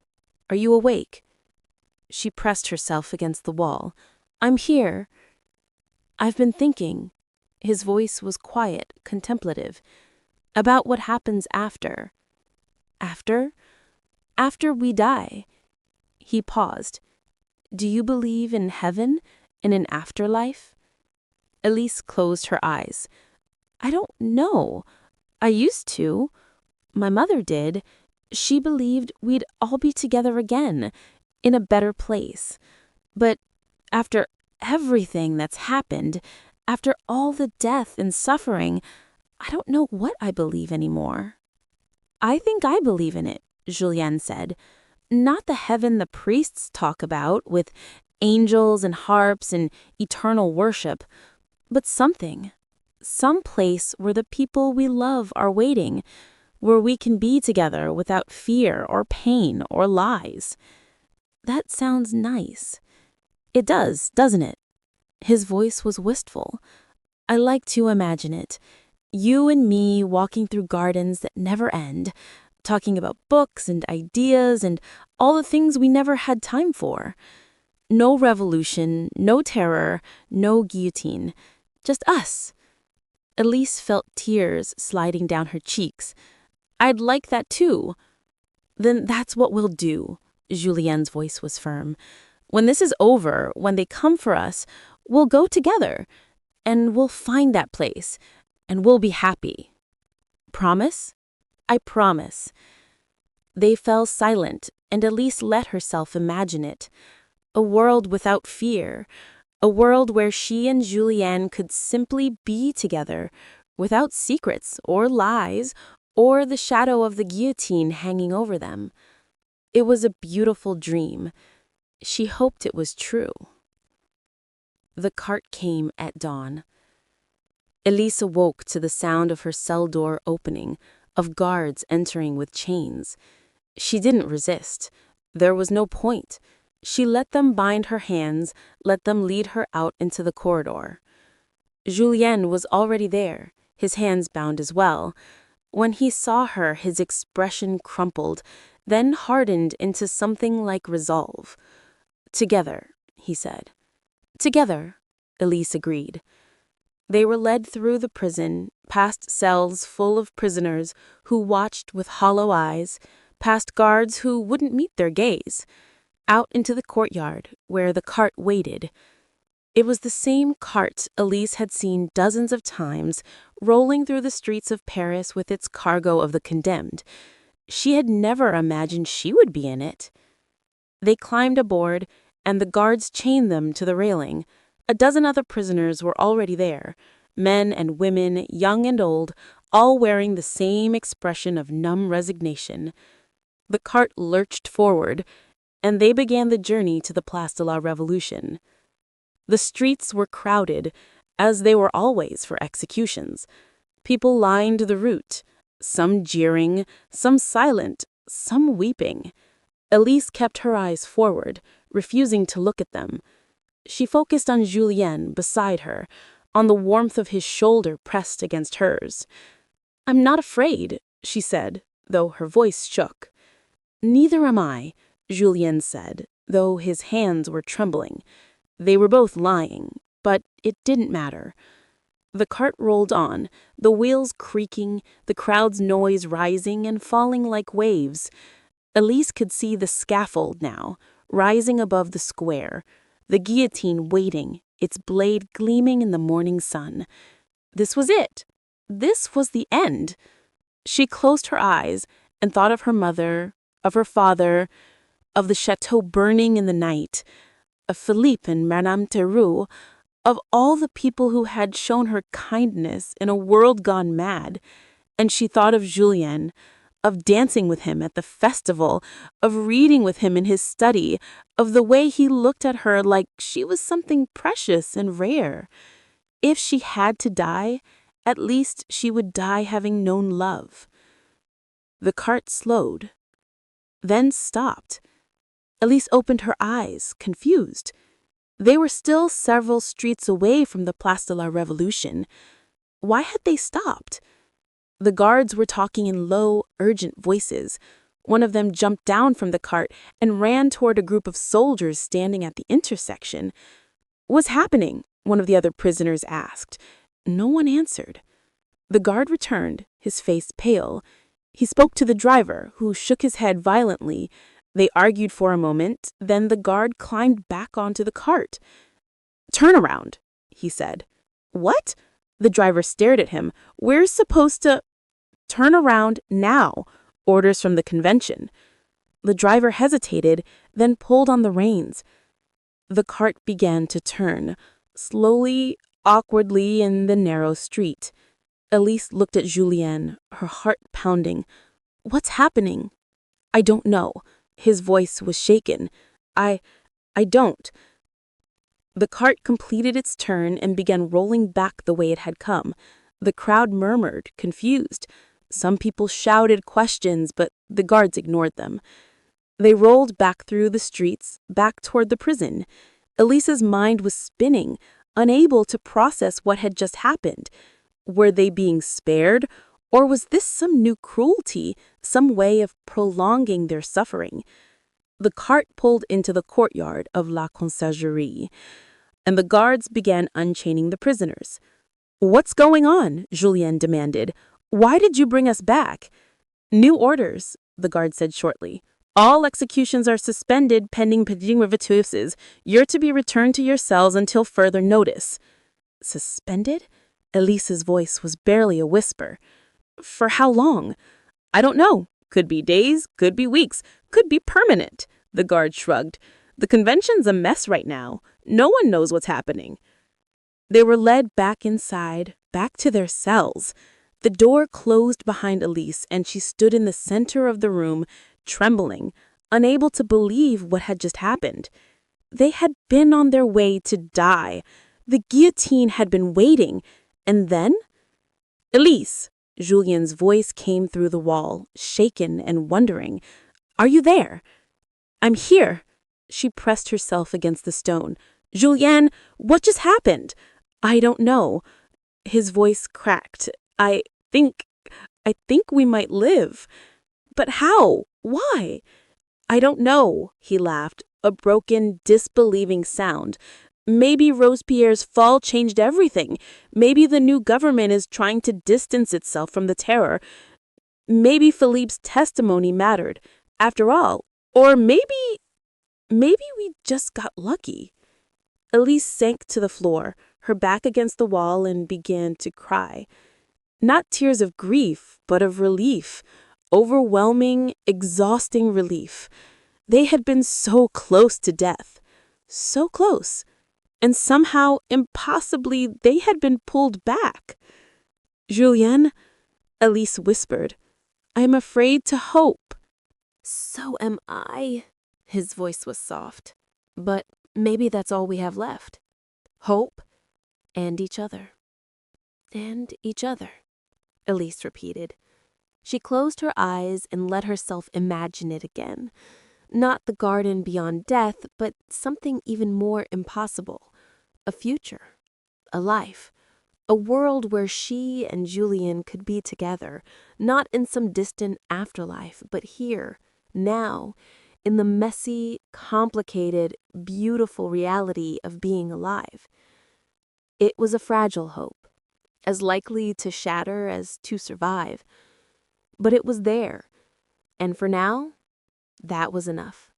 Speaker 1: are you awake? She pressed herself against the wall. I'm here. I've been thinking. His voice was quiet, contemplative. About what happens after. After? After we die. He paused. Do you believe in heaven, in an afterlife? Élise closed her eyes. I don't know. I used to. My mother did. She believed we'd all be together again, in a better place. But after everything that's happened, after all the death and suffering, I don't know what I believe anymore. I think I believe in it, Julien said. Not the heaven the priests talk about, with angels and harps and eternal worship, but something. Some place where the people we love are waiting, where we can be together without fear or pain or lies. That sounds nice. It does, doesn't it? His voice was wistful. I like to imagine it. You and me walking through gardens that never end, talking about books and ideas and all the things we never had time for. No revolution, no terror, no guillotine. Just us. Élise felt tears sliding down her cheeks. I'd like that too.
Speaker 2: Then that's what we'll do. Julien's voice was firm. When this is over, when they come for us, we'll go together, and we'll find that place, and we'll be happy. Promise? I promise. They fell silent, and Élise let herself imagine it. A world without fear, a world where she and Julien could simply be together, without secrets or lies, or the shadow of the guillotine hanging over them. It was a beautiful dream. She hoped it was true. The cart came at dawn. Élise awoke to the sound of her cell door opening, of guards entering with chains. She didn't resist. There was no point. She let them bind her hands, let them lead her out into the corridor. Julien was already there, his hands bound as well. When he saw her, his expression crumpled, then hardened into something like resolve. "Together," he said. "Together," Élise agreed. They were led through the prison, past cells full of prisoners who watched with hollow eyes, past guards who wouldn't meet their gaze, out into the courtyard where the cart waited. It was the same cart Élise had seen dozens of times, rolling through the streets of Paris with its cargo of the condemned. She had never imagined she would be in it. They climbed aboard, and the guards chained them to the railing. A dozen other prisoners were already there, men and women, young and old, all wearing the same expression of numb resignation. The cart lurched forward, and they began the journey to the Place de la Révolution. The streets were crowded, as they were always for executions. People lined the route, some jeering, some silent, some weeping. Élise kept her eyes forward, refusing to look at them. She focused on Julien beside her, on the warmth of his shoulder pressed against hers. "I'm not afraid," she said, though her voice shook. "Neither am I," Julien said, though his hands were trembling. They were both lying, but it didn't matter. The cart rolled on, the wheels creaking, the crowd's noise rising and falling like waves. Élise could see the scaffold now, rising above the square, the guillotine waiting, its blade gleaming in the morning sun. This was it. This was the end. She closed her eyes and thought of her mother, of her father, of the chateau burning in the night, of Philippe and Madame Theroux, of all the people who had shown her kindness in a world gone mad. And she thought of Julien, of dancing with him at the festival, of reading with him in his study, of the way he looked at her like she was something precious and rare. If she had to die, at least she would die having known love. The cart slowed, then stopped. Élise opened her eyes, confused. They were still several streets away from the Place de la Révolution. Why had they stopped? The guards were talking in low, urgent voices. One of them jumped down from the cart and ran toward a group of soldiers standing at the intersection. "What's happening?" one of the other prisoners asked. No one answered. The guard returned, his face pale. He spoke to the driver, who shook his head violently. They argued for a moment, then the guard climbed back onto the cart. "Turn around," he said. "What?" The driver stared at him. "We're supposed to—" "Turn around now. Orders from the convention." The driver hesitated, then pulled on the reins. The cart began to turn, slowly, awkwardly in the narrow street. Élise looked at Julien, her heart pounding. "What's happening?" "I don't know." His voice was shaken. I don't." The cart completed its turn and began rolling back the way it had come. The crowd murmured, confused. Some people shouted questions, but the guards ignored them. They rolled back through the streets, back toward the prison. Elise's mind was spinning, unable to process what had just happened. Were they being spared, or was this some new cruelty, some way of prolonging their suffering? The cart pulled into the courtyard of La Conciergerie, and the guards began unchaining the prisoners. "What's going on?" Julien demanded. "Why did you bring us back?" "New orders,"
Speaker 3: the guard said shortly. All executions are suspended pending derivatives. You're to be returned to your cells until further notice. Suspended? Elise's voice was barely a whisper. For how long? I don't know. Could be days, could be weeks, could be permanent. The guard shrugged. The convention's a mess right now. No one knows what's happening. They were led back inside, back to their cells. The door closed behind Élise, and she stood in the center of the room, trembling, unable to believe what had just happened. They had been on their way to die. The guillotine had been waiting. And then? Élise, Julien's voice came through the wall, shaken and wondering. Are you there? I'm here. She pressed herself against the stone. Julien, what just happened? I don't know. His voice cracked. I think we might live. But how? Why? I don't know, he laughed, a broken, disbelieving sound. Maybe Robespierre's fall changed everything. Maybe the new government is trying to distance itself from the terror. Maybe Philippe's testimony mattered, after all. Or maybe we just got lucky. Élise sank to the floor, her back against the wall, and began to cry. Not tears of grief, but of relief. Overwhelming, exhausting relief. They had been so close to death. So close. And somehow, impossibly, they had been pulled back. Julien, Élise whispered, I am afraid to hope.
Speaker 2: So am I. His voice was soft. But maybe that's all we have left. Hope and each other. And each other, Élise repeated. She closed her eyes and let herself imagine it again. Not the garden beyond death, but something even more impossible. A future, a life, a world where she and Julien could be together, not in some distant afterlife, but here, now, in the messy, complicated, beautiful reality of being alive. It was a fragile hope, as likely to shatter as to survive. But it was there, and for now, that was enough.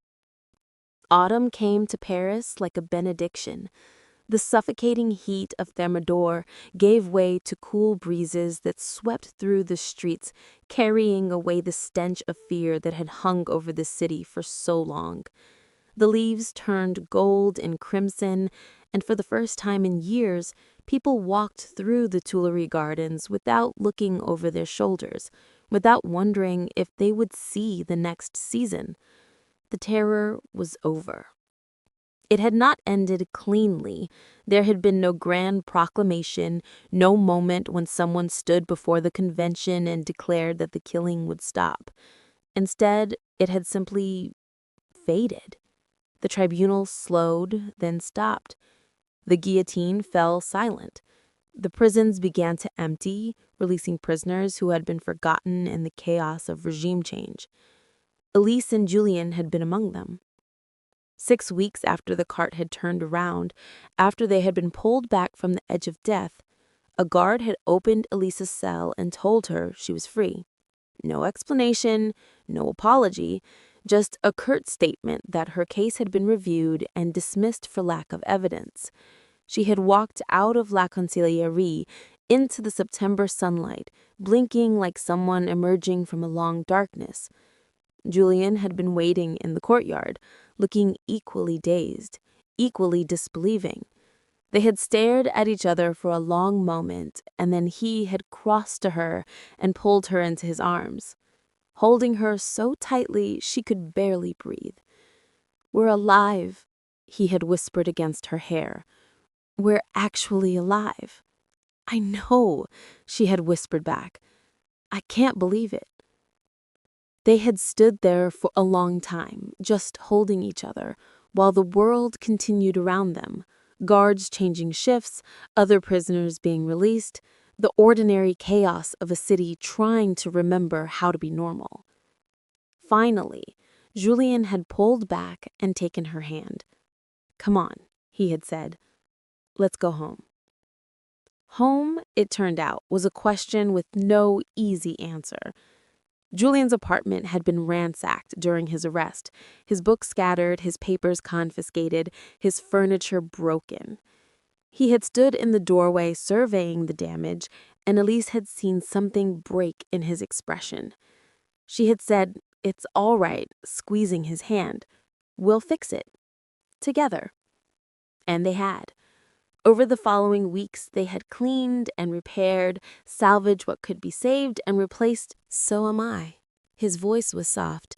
Speaker 2: Autumn came to Paris like a benediction. The suffocating heat of Thermidor gave way to cool breezes that swept through the streets, carrying away the stench of fear that had hung over the city for so long. The leaves turned gold and crimson, and for the first time in years, people walked through the Tuileries Gardens without looking over their shoulders, without wondering if they would see the next season. The terror was over. It had not ended cleanly. There had been no grand proclamation, no moment when someone stood before the convention and declared that the killing would stop. Instead, it had simply faded. The tribunal slowed, then stopped. The guillotine fell silent. The prisons began to empty, releasing prisoners who had been forgotten in the chaos of regime change. Élise and Julien had been among them. 6 weeks after the cart had turned around, after they had been pulled back from the edge of death, a guard had opened Elise's cell and told her she was free. No explanation, no apology, just a curt statement that her case had been reviewed and dismissed for lack of evidence. She had walked out of La Conciliarie into the September sunlight, blinking like someone emerging from a long darkness. Julien had been waiting in the courtyard, looking equally dazed, equally disbelieving. They had stared at each other for a long moment, and then he had crossed to her and pulled her into his arms, holding her so tightly she could barely breathe. We're alive, he had whispered against her hair. We're actually alive. I know, she had whispered back. I can't believe it. They had stood there for a long time, just holding each other, while the world continued around them, guards changing shifts, other prisoners being released, the ordinary chaos of a city trying to remember how to be normal. Finally, Julien had pulled back and taken her hand. Come on, he had said. Let's go home. Home, it turned out, was a question with no easy answer. Julien's apartment had been ransacked during his arrest, his books scattered, his papers confiscated, his furniture broken. He had stood in the doorway surveying the damage, and Élise had seen something break in his expression. She had said, "It's all right," squeezing his hand. "We'll fix it. Together." And they had. Over the following weeks, they had cleaned and repaired, salvaged what could be saved, and replaced "So am I." His voice was soft,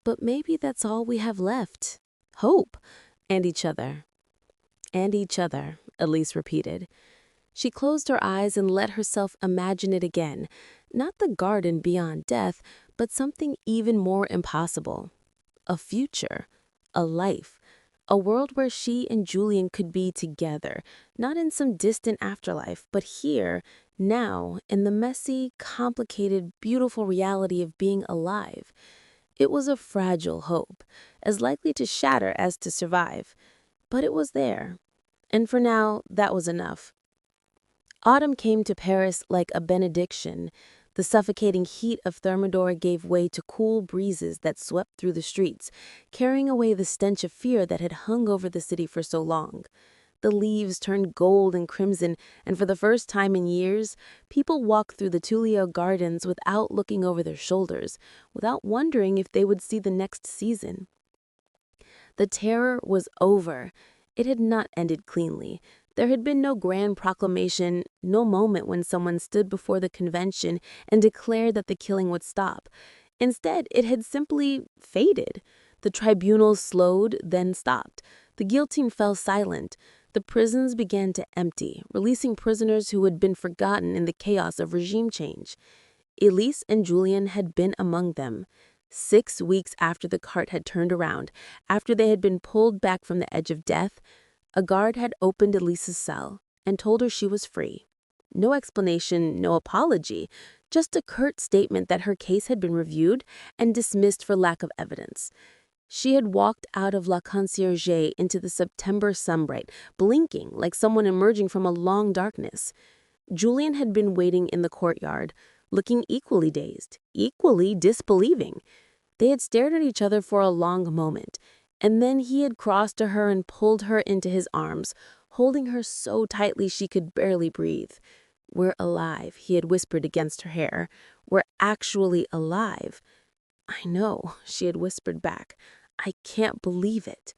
Speaker 2: but maybe that's all we have left. Hope. And each other. And each other, Élise repeated. She closed her eyes and let herself imagine it again. Not the garden beyond death, but something even more impossible. A future. A life. A world where she and Julien could be together, not in some distant afterlife, but here, now, in the messy, complicated, beautiful reality of being alive. It was a fragile hope, as likely to shatter as to survive. But it was there. And for now, that was enough. Autumn came to Paris like a benediction. The suffocating heat of Thermidor gave way to cool breezes that swept through the streets, carrying away the stench of fear that had hung over the city for so long. The leaves turned gold and crimson, and for the first time in years, people walked through the Tuileries gardens without looking over their shoulders, without wondering if they would see the next season. The terror was over. It had not ended cleanly. There had been no grand proclamation, no moment when someone stood before the convention and declared that the killing would stop. Instead, it had simply faded. The tribunals slowed, then stopped. The guillotine fell silent. The prisons began to empty, releasing prisoners who had been forgotten in the chaos of regime change. Élise and Julien had been among them. 6 weeks after the cart had turned around, after they had been pulled back from the edge of death, a guard had opened Élise's cell and told her she was free. No explanation, no apology, just a curt statement that her case had been reviewed and dismissed for lack of evidence. She had walked out of La Conciergerie into the September sunbright, blinking like someone emerging from a long darkness. Julien had been waiting in the courtyard, looking equally dazed, equally disbelieving. They had stared at each other for a long moment, and then he had crossed to her and pulled her into his arms, holding her so tightly she could barely breathe. "We're alive," he had whispered against her hair. "We're actually alive." "I know," she had whispered back. "I can't believe it."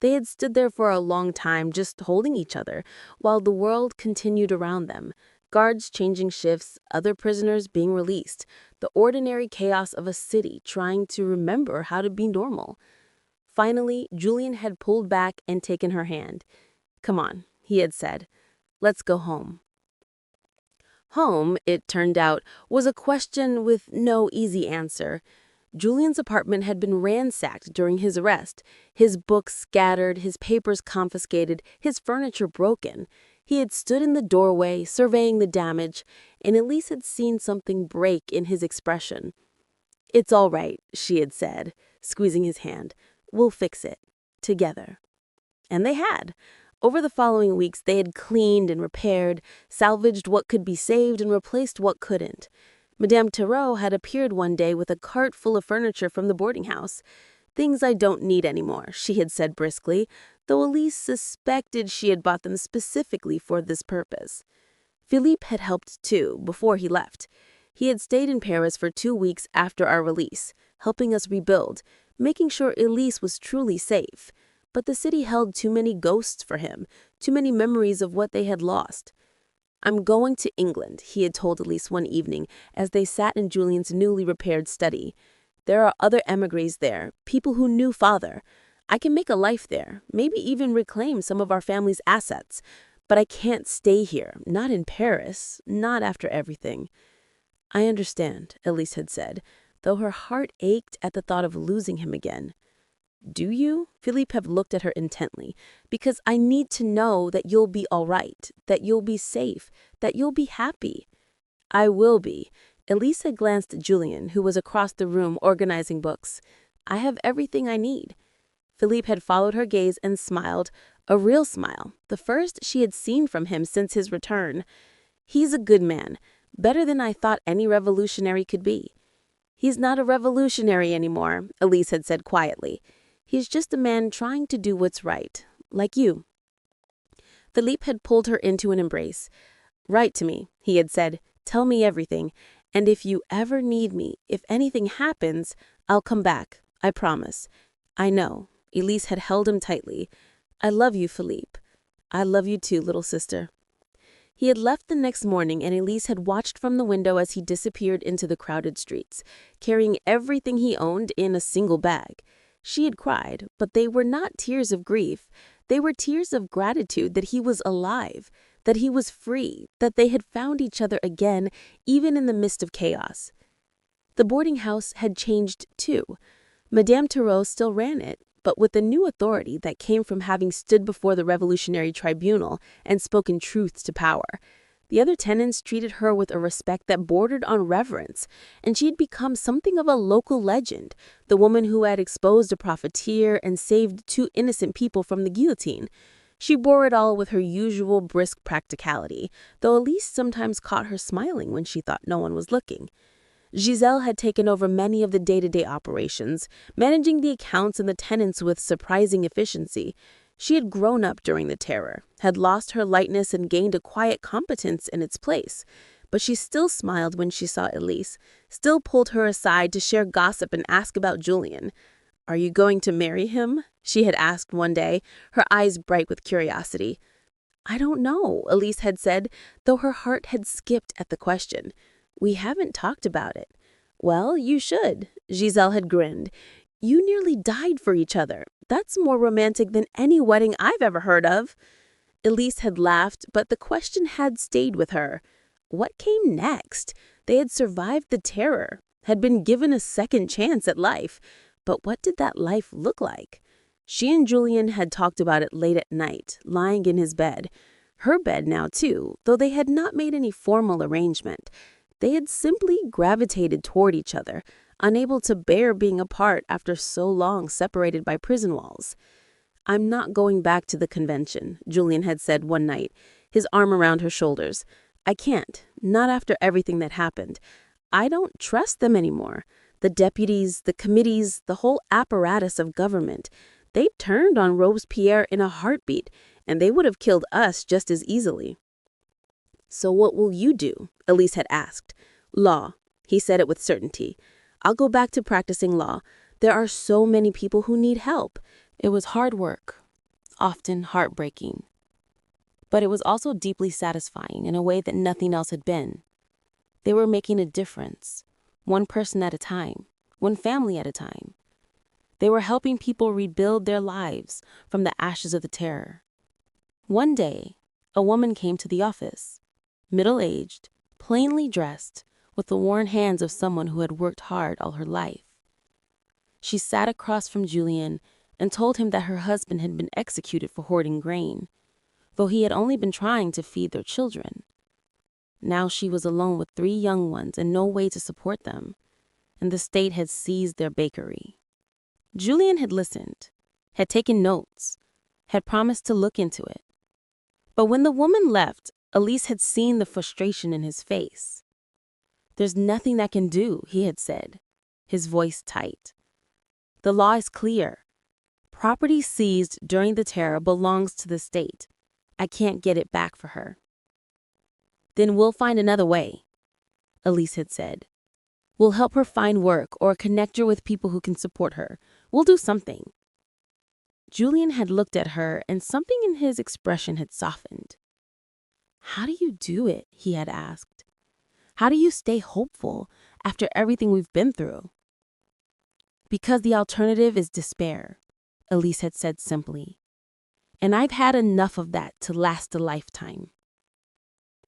Speaker 2: They had stood there for a long time, just holding each other, while the world continued around them. Guards changing shifts, other prisoners being released, the ordinary chaos of a city trying to remember how to be normal. Finally, Julien had pulled back and taken her hand. "Come on," he had said. "Let's go home." Home, it turned out, was a question with no easy answer. Julien's apartment had been ransacked during his arrest, his books scattered, his papers confiscated, his furniture broken. He had stood in the doorway, surveying the damage, and Élise had seen something break in his expression. "It's all right," she had said, squeezing his hand. "We'll fix it. Together." And they had. Over the following weeks, they had cleaned and repaired, salvaged what could be saved and replaced what couldn't. Madame Thérèse had appeared one day with a cart full of furniture from the boarding house. "Things I don't need anymore," she had said briskly, though Élise suspected she had bought them specifically for this purpose. Philippe had helped too, before he left. He had stayed in Paris for 2 weeks after our release, helping us rebuild, making sure Élise was truly safe. But the city held too many ghosts for him, too many memories of what they had lost. "I'm going to England," he had told Élise one evening as they sat in Julien's newly repaired study. "There are other émigrés there, people who knew father. I can make a life there, maybe even reclaim some of our family's assets. But I can't stay here, not in Paris, not after everything." "I understand," Élise had said, though her heart ached at the thought of losing him again. "Do you?" Philippe had looked at her intently. "Because I need to know that you'll be all right, that you'll be safe, that you'll be happy." "I will be." Élise had glanced at Julien, who was across the room organizing books. "I have everything I need." Philippe had followed her gaze and smiled, a real smile, the first she had seen from him since his return. "He's a good man, better than I thought any revolutionary could be." He's not a revolutionary anymore, Élise had said quietly. He's just a man trying to do what's right, like you. Philippe had pulled her into an embrace. Write to me, he had said. Tell me everything. And if you ever need me, if anything happens, I'll come back. I promise. I know. Élise had held him tightly. I love you, Philippe. I love you too, little sister. He had left the next morning, and Élise had watched from the window as he disappeared into the crowded streets, carrying everything he owned in a single bag. She had cried, but they were not tears of grief. They were tears of gratitude that he was alive, that he was free, that they had found each other again, even in the midst of chaos. The boarding house had changed too. Madame Thoreau still ran it, but with the new authority that came from having stood before the Revolutionary Tribunal and spoken truths to power. The other tenants treated her with a respect that bordered on reverence, and she had become something of a local legend, the woman who had exposed a profiteer and saved 2 innocent people from the guillotine. She bore it all with her usual brisk practicality, though Élise sometimes caught her smiling when she thought no one was looking. Giselle had taken over many of the day-to-day operations, managing the accounts and the tenants with surprising efficiency. She had grown up during the terror, had lost her lightness and gained a quiet competence in its place. But she still smiled when she saw Élise, still pulled her aside to share gossip and ask about Julien. Are you going to marry him? She had asked one day, her eyes bright with curiosity. I don't know, Élise had said, though her heart had skipped at the question. We haven't talked about it. Well, you should, Giselle had grinned. You nearly died for each other. That's more romantic than any wedding I've ever heard of. Élise had laughed, but the question had stayed with her. What came next? They had survived the terror, had been given a second chance at life. But what did that life look like? She and Julien had talked about it late at night, lying in his bed. Her bed now, too, though they had not made any formal arrangement. They had simply gravitated toward each other, unable to bear being apart after so long separated by prison walls. I'm not going back to the convention, Julien had said one night, his arm around her shoulders. I can't, not after everything that happened. I don't trust them anymore. The deputies, the committees, the whole apparatus of government. They turned on Robespierre in a heartbeat, and they would have killed us just as easily. So what will you do? Élise had asked. Law. He said it with certainty. I'll go back to practicing law. There are so many people who need help. It was hard work, often heartbreaking. But it was also deeply satisfying in a way that nothing else had been. They were making a difference, one person at a time, one family at a time. They were helping people rebuild their lives from the ashes of the terror. One day, a woman came to the office, middle-aged, plainly dressed, with the worn hands of someone who had worked hard all her life. She sat across from Julien and told him that her husband had been executed for hoarding grain, though he had only been trying to feed their children. Now she was alone with 3 young ones and no way to support them, and the state had seized their bakery. Julien had listened, had taken notes, had promised to look into it. But when the woman left, Élise had seen the frustration in his face. There's nothing I can do, he had said, his voice tight. The law is clear. Property seized during the terror belongs to the state. I can't get it back for her. Then we'll find another way, Élise had said. We'll help her find work or connect her with people who can support her. We'll do something. Julien had looked at her and something in his expression had softened. How do you do it? He had asked. How do you stay hopeful after everything we've been through? Because the alternative is despair, Élise had said simply. And I've had enough of that to last a lifetime.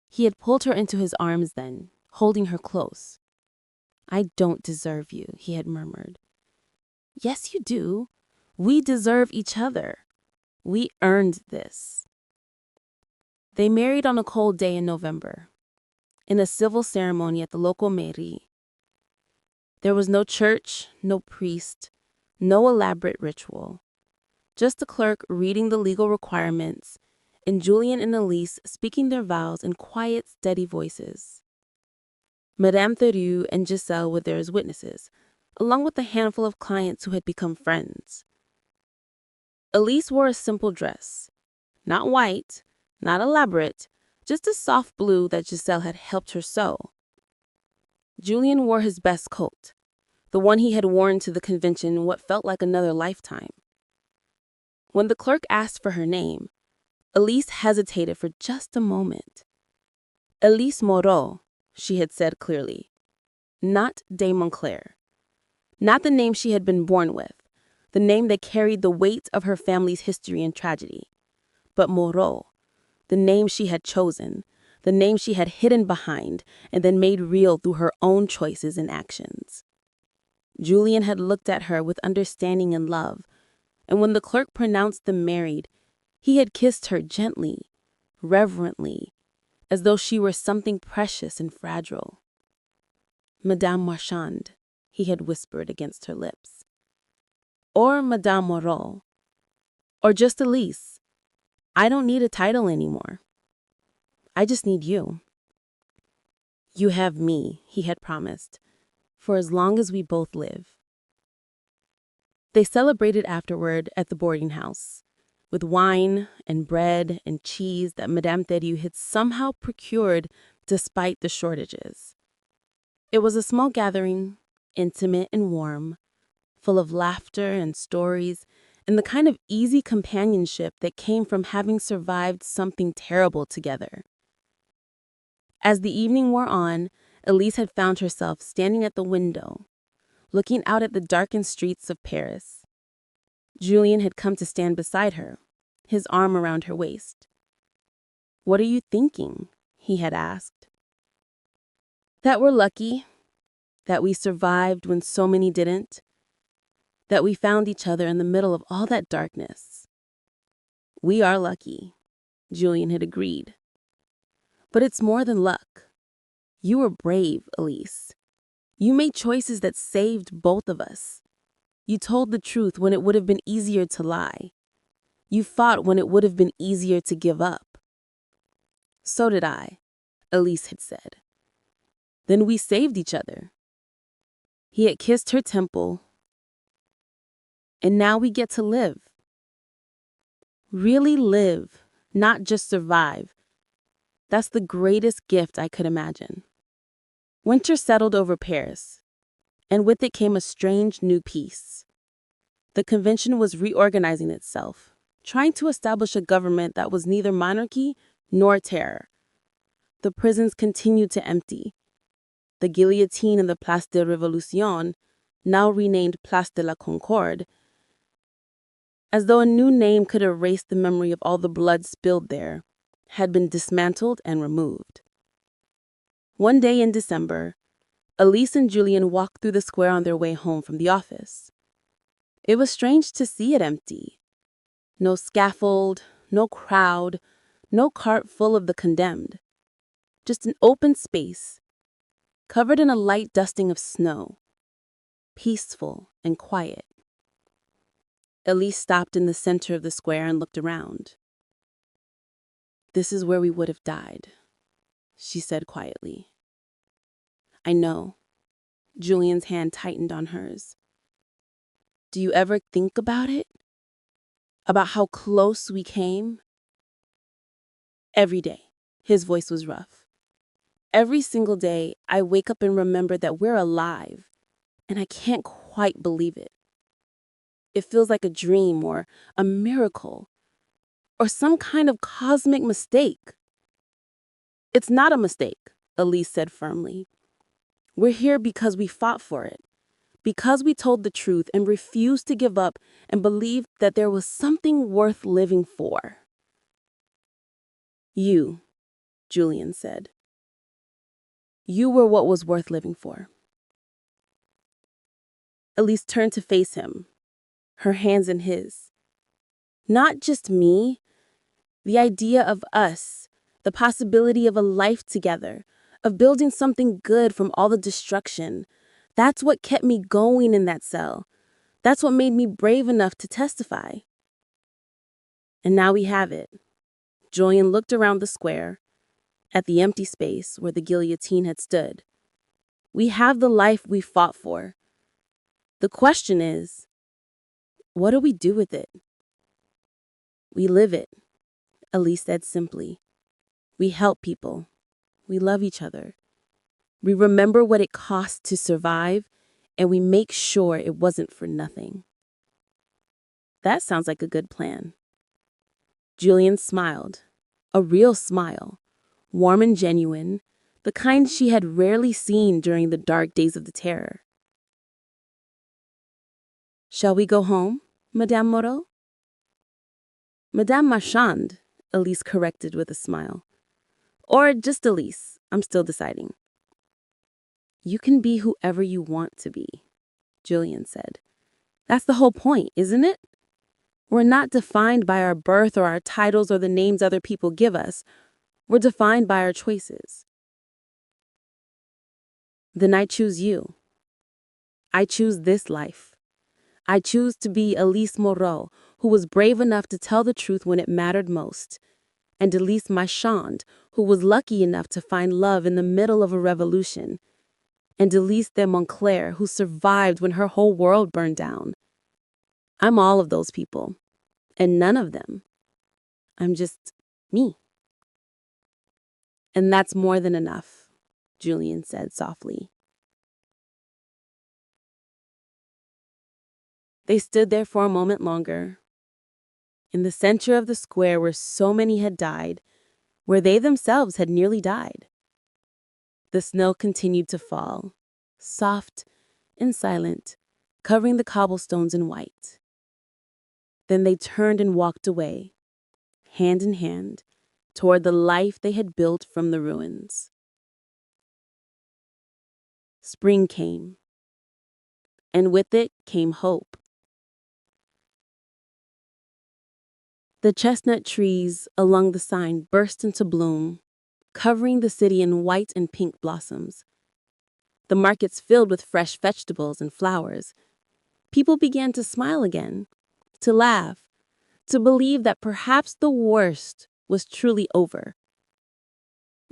Speaker 2: He had pulled her into his arms then, holding her close. I don't deserve you, he had murmured. Yes, you do. We deserve each other. We earned this. They married on a cold day in November, in a civil ceremony at the local mairie. There was no church, no priest, no elaborate ritual. Just a clerk reading the legal requirements, and Julien and Élise speaking their vows in quiet, steady voices. Madame Theroux and Giselle were there as witnesses, along with a handful of clients who had become friends. Élise wore a simple dress. Not white, not elaborate, just a soft blue that Giselle had helped her sew. Julien wore his best coat, the one he had worn to the convention in what felt like another lifetime. When the clerk asked for her name, Élise hesitated for just a moment. Élise Moreau, she had said clearly. Not de Montclair. Not the name she had been born with, the name that carried the weight of her family's history and tragedy. But Moreau, the name she had chosen, the name she had hidden behind and then made real through her own choices and actions. Julien had looked at her with understanding and love, and when the clerk pronounced them married, he had kissed her gently, reverently, as though she were something precious and fragile. Madame Marchand, he had whispered against her lips. Or Madame Moreau. Or just Élise. I don't need a title anymore. I just need you. You have me, he had promised, for as long as we both live. They celebrated afterward at the boarding house, with wine and bread and cheese that Madame Theroux had somehow procured despite the shortages. It was a small gathering, intimate and warm, full of laughter and stories, and the kind of easy companionship that came from having survived something terrible together. As the evening wore on, Élise had found herself standing at the window, looking out at the darkened streets of Paris. Julien had come to stand beside her, his arm around her waist. "What are you thinking?" he had asked. "That we're lucky, that we survived when so many didn't, that we found each other in the middle of all that darkness." "We are lucky," Julien had agreed. "But it's more than luck. You were brave, Élise. You made choices that saved both of us. You told the truth when it would have been easier to lie. You fought when it would have been easier to give up." "So did I," Élise had said. "Then we saved each other." He had kissed her temple. "And now we get to live. Really live, not just survive. That's the greatest gift I could imagine." Winter settled over Paris, and with it came a strange new peace. The convention was reorganizing itself, trying to establish a government that was neither monarchy nor terror. The prisons continued to empty. The guillotine in the Place de Révolution, now renamed Place de la Concorde, as though a new name could erase the memory of all the blood spilled there, had been dismantled and removed. One day in December, Élise and Julien walked through the square on their way home from the office. It was strange to see it empty. No scaffold, no crowd, no cart full of the condemned. Just an open space, covered in a light dusting of snow, peaceful and quiet. Élise stopped in the center of the square and looked around. "This is where we would have died," she said quietly. "I know." Julien's hand tightened on hers. "Do you ever think about it? About how close we came?" "Every day." His voice was rough. "Every single day, I wake up and remember that we're alive, and I can't quite believe it. It feels like a dream or a miracle or some kind of cosmic mistake." "It's not a mistake," Élise said firmly. "We're here because we fought for it, because we told the truth and refused to give up and believed that there was something worth living for." "You," Julien said. "You were what was worth living for." Élise turned to face him, her hands in his. "Not just me. The idea of us, the possibility of a life together, of building something good from all the destruction. That's what kept me going in that cell. That's what made me brave enough to testify." And now we have it. Julien looked around the square, at the empty space where the guillotine had stood,
Speaker 3: We have the life we fought for. The question is, what do we do with it? We live it, Élise said simply. We help people. We love each other. We remember what it cost to survive, and we make sure it wasn't for nothing. That sounds like a good plan. Julien smiled, a real smile, warm and genuine, the kind she had rarely seen during the dark days of the terror. Shall we go home, Madame Moreau? Madame Marchand, Élise corrected with a smile. Or just Élise, I'm still deciding. You can be whoever you want to be, Julien said. That's the whole point, isn't it? We're not defined by our birth or our titles or the names other people give us. We're defined by our choices. Then I choose you. I choose this life. I choose to be Élise Moreau, who was brave enough to tell the truth when it mattered most, and Élise Marchand, who was lucky enough to find love in the middle of a revolution, and Élise de Montclair, who survived when her whole world burned down. I'm all of those people, and none of them. I'm just me. And that's more than enough, Julien said softly. They stood there for a moment longer. In the center of the square where so many had died, where they themselves had nearly died. The snow continued to fall, soft and silent, covering the cobblestones in white. Then they turned and walked away, hand in hand, toward the life they had built from the ruins. Spring came, and with it came hope. The chestnut trees along the sign burst into bloom, covering the city in white and pink blossoms. The markets filled with fresh vegetables and flowers. People began to smile again, to laugh, to believe that perhaps the worst was truly over.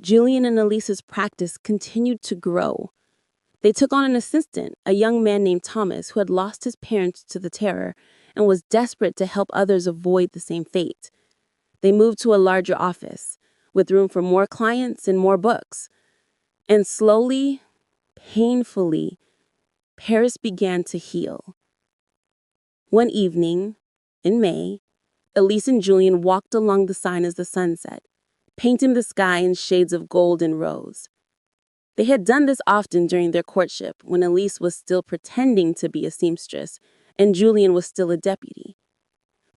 Speaker 3: Julien and Élise's practice continued to grow. They took on an assistant, a young man named Thomas, who had lost his parents to the terror and was desperate to help others avoid the same fate. They moved to a larger office, with room for more clients and more books. And slowly, painfully, Paris began to heal. One evening, in May, Élise and Julien walked along the sign as the sun set, painting the sky in shades of gold and rose. They had done this often during their courtship, when Élise was still pretending to be a seamstress and Julien was still a deputy.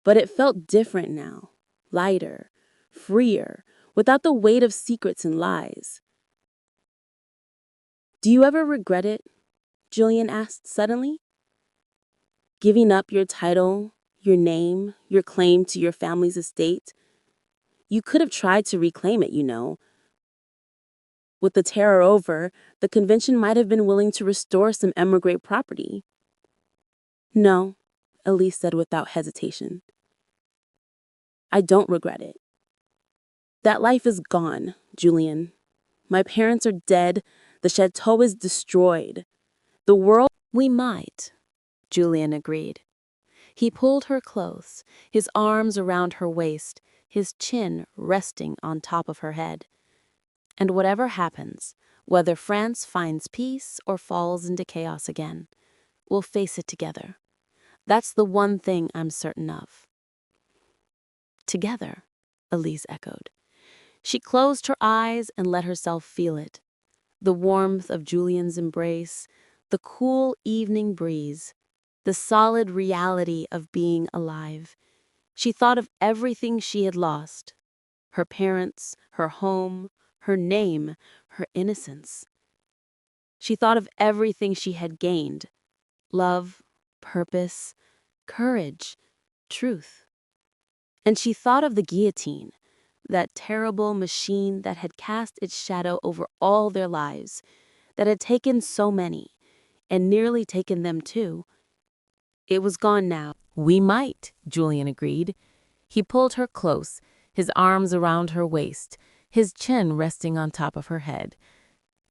Speaker 3: But it felt different now, lighter, freer, without the weight of secrets and lies. Do you ever regret it? Julien asked suddenly. Giving up your title, your name, your claim to your family's estate? You could have tried to reclaim it, you know. With the terror over, the convention might have been willing to restore some emigre property. No, Élise said without hesitation. I don't regret it. That life is gone, Julien. My parents are dead. The chateau is destroyed. The world...
Speaker 1: We might, Julien agreed. He pulled her close, his arms around her waist, his chin resting on top of her head. And whatever happens, whether France finds peace or falls into chaos again, we'll face it together. That's the one thing I'm certain of. Together, Élise echoed. She closed her eyes and let herself feel it. The warmth of Julien's embrace, the cool evening breeze, the solid reality of being alive. She thought of everything she had lost. Her parents, her home, her name, her innocence. She thought of everything she had gained. Love, purpose, courage, truth. And she thought of the guillotine, that terrible machine that had cast its shadow over all their lives, that had taken so many, and nearly taken them too. It was gone now.
Speaker 2: We might, Julien agreed. He pulled her close, his arms around her waist, his chin resting on top of her head.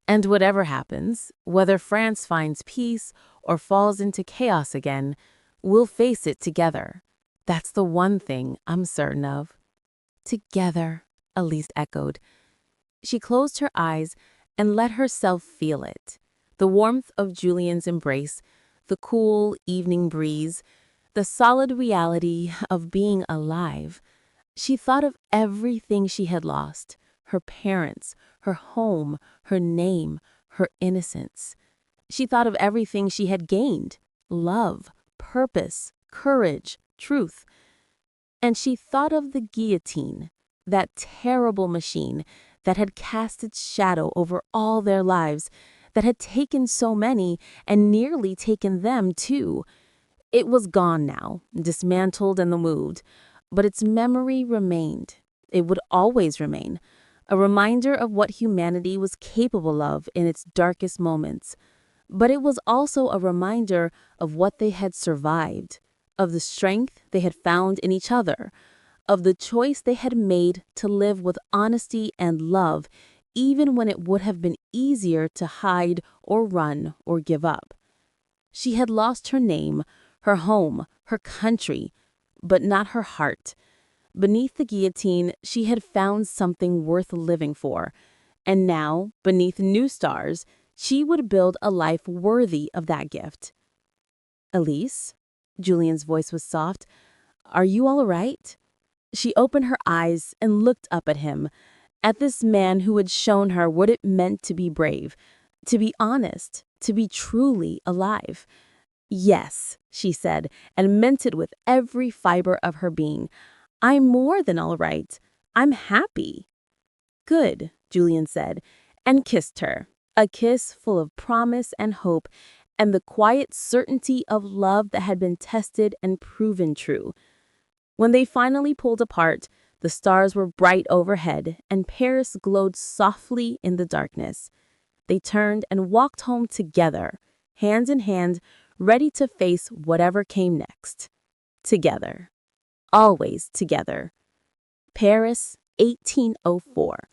Speaker 2: And whatever happens, whether France finds peace or falls into chaos again, we'll face it together. That's the one thing I'm certain of." "Together," Élise echoed. She closed her eyes and let herself feel it. The warmth of Julien's embrace, the cool evening breeze, the solid reality of being alive. She thought of everything she had lost: her parents, her home, her name, her innocence. She thought of everything she had gained: love, purpose, courage, truth. And she thought of the guillotine, that terrible machine that had cast its shadow over all their lives, that had taken so many and nearly taken them too. It was gone now, dismantled and removed, but its memory remained. It would always remain, a reminder of what humanity was capable of in its darkest moments. But it was also a reminder of what they had survived, of the strength they had found in each other, of the choice they had made to live with honesty and love, even when it would have been easier to hide or run or give up. She had lost her name, her home, her country, but not her heart. Beneath the guillotine, she had found something worth living for. And now, beneath new stars, she would build a life worthy of that gift. "Élise?" Julien's voice was soft. "Are you all right?" She opened her eyes and looked up at him, at this man who had shown her what it meant to be brave, to be honest, to be truly alive. "Yes," she said, and meant it with every fiber of her being. "I'm more than all right. I'm happy." "Good," Julien said, and kissed her, a kiss full of promise and hope, and the quiet certainty of love that had been tested and proven true. When they finally pulled apart, the stars were bright overhead, and Paris glowed softly in the darkness. They turned and walked home together, hand in hand, ready to face whatever came next. Together. Always together. Paris, 1804.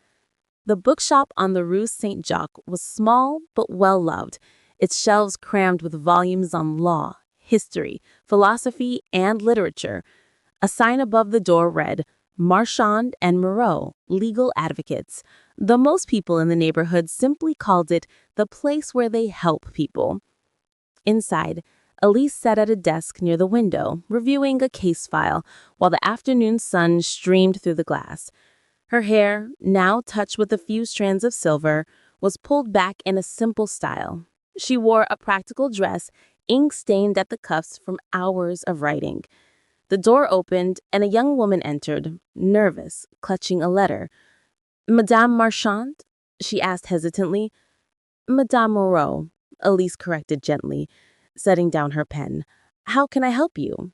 Speaker 2: The bookshop on the Rue Saint-Jacques was small but well-loved, its shelves crammed with volumes on law, history, philosophy, and literature. A sign above the door read, "Marchand and Moreau, legal advocates," though most people in the neighborhood simply called it the place where they help people. Inside, Élise sat at a desk near the window, reviewing a case file, while the afternoon sun streamed through the glass. Her hair, now touched with a few strands of silver, was pulled back in a simple style. She wore a practical dress, ink-stained at the cuffs from hours of writing. The door opened, and a young woman entered, nervous, clutching a letter. "Madame Marchand?" she asked hesitantly. "Madame Moreau," Élise corrected gently, setting down her pen. "How can I help you?"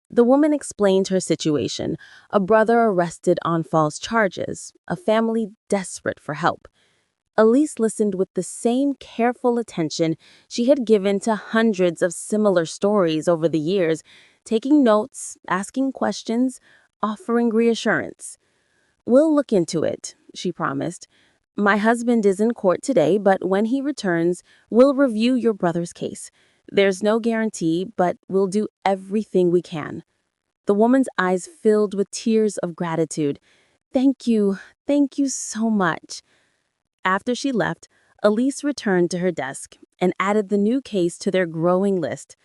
Speaker 2: The woman explained her situation: a brother arrested on false charges, a family desperate for help. Élise listened with the same careful attention she had given to hundreds of similar stories over the years, taking notes, asking questions, offering reassurance. "We'll look into it," she promised. "My husband is in court today, but when he returns, we'll review your brother's case. There's no guarantee, but we'll do everything we can." The woman's eyes filled with tears of gratitude. Thank you so much." After she left, Élise returned to her desk and added the new case to their growing list.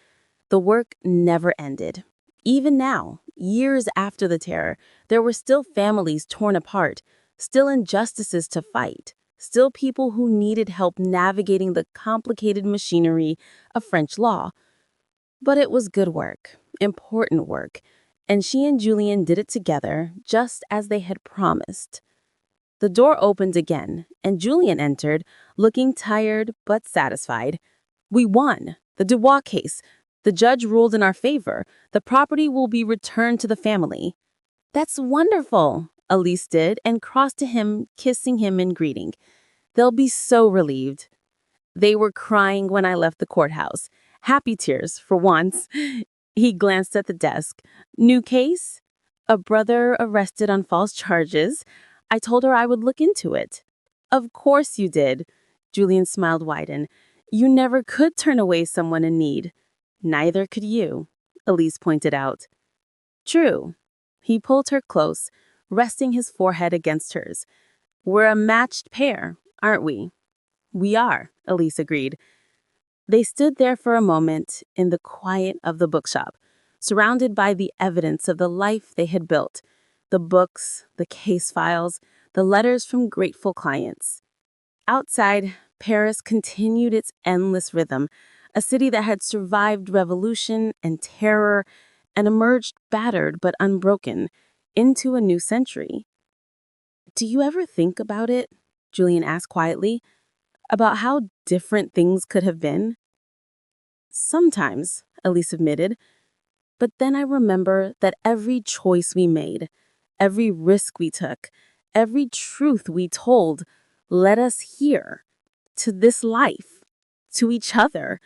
Speaker 2: The work never ended. Even now, years after the terror, there were still families torn apart, still injustices to fight, still people who needed help navigating the complicated machinery of French law. But it was good work, important work, and she and Julien did it together, just as they had promised. The door opened again, and Julien entered, looking tired but satisfied. "We won. The Dubois case. The judge ruled in our favor. The property will be returned to the family." "That's wonderful," Élise did, and crossed to him, kissing him in greeting. "They'll be so relieved." They were crying when I left the courthouse. Happy tears, for once. He glanced at the desk. "New case? A brother arrested on false charges. I told her I would look into it." "Of course you did."
Speaker 3: Julien smiled widen. You never could turn away someone in need. Neither could you, Élise pointed out. True. He pulled her close, resting his forehead against hers. We're a matched pair, aren't we? We are, Élise agreed. They stood there for a moment in the quiet of the bookshop, surrounded by the evidence of the life they had built, the books, the case files, the letters from grateful clients. Outside, Paris continued its endless rhythm, a city that had survived revolution and terror and emerged battered but unbroken into a new century. Do you ever think about it? Julien asked quietly. About how different things could have been? Sometimes, Élise admitted. But then I remember that every choice we made, every risk we took, every truth we told led us here, to this life, to each other,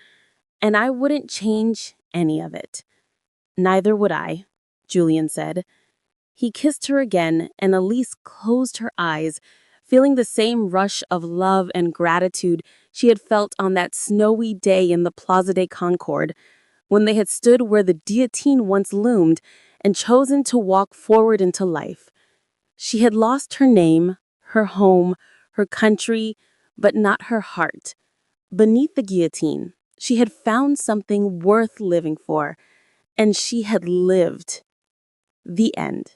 Speaker 3: and I wouldn't change any of it. Neither would I, Julien said. He kissed her again, and Élise closed her eyes, feeling the same rush of love and gratitude she had felt on that snowy day in the Place de Concorde, when they had stood where the guillotine once loomed and chosen to walk forward into life. She had lost her name, her home, her country, but not her heart. Beneath the guillotine, she had found something worth living for, and she had lived. The end.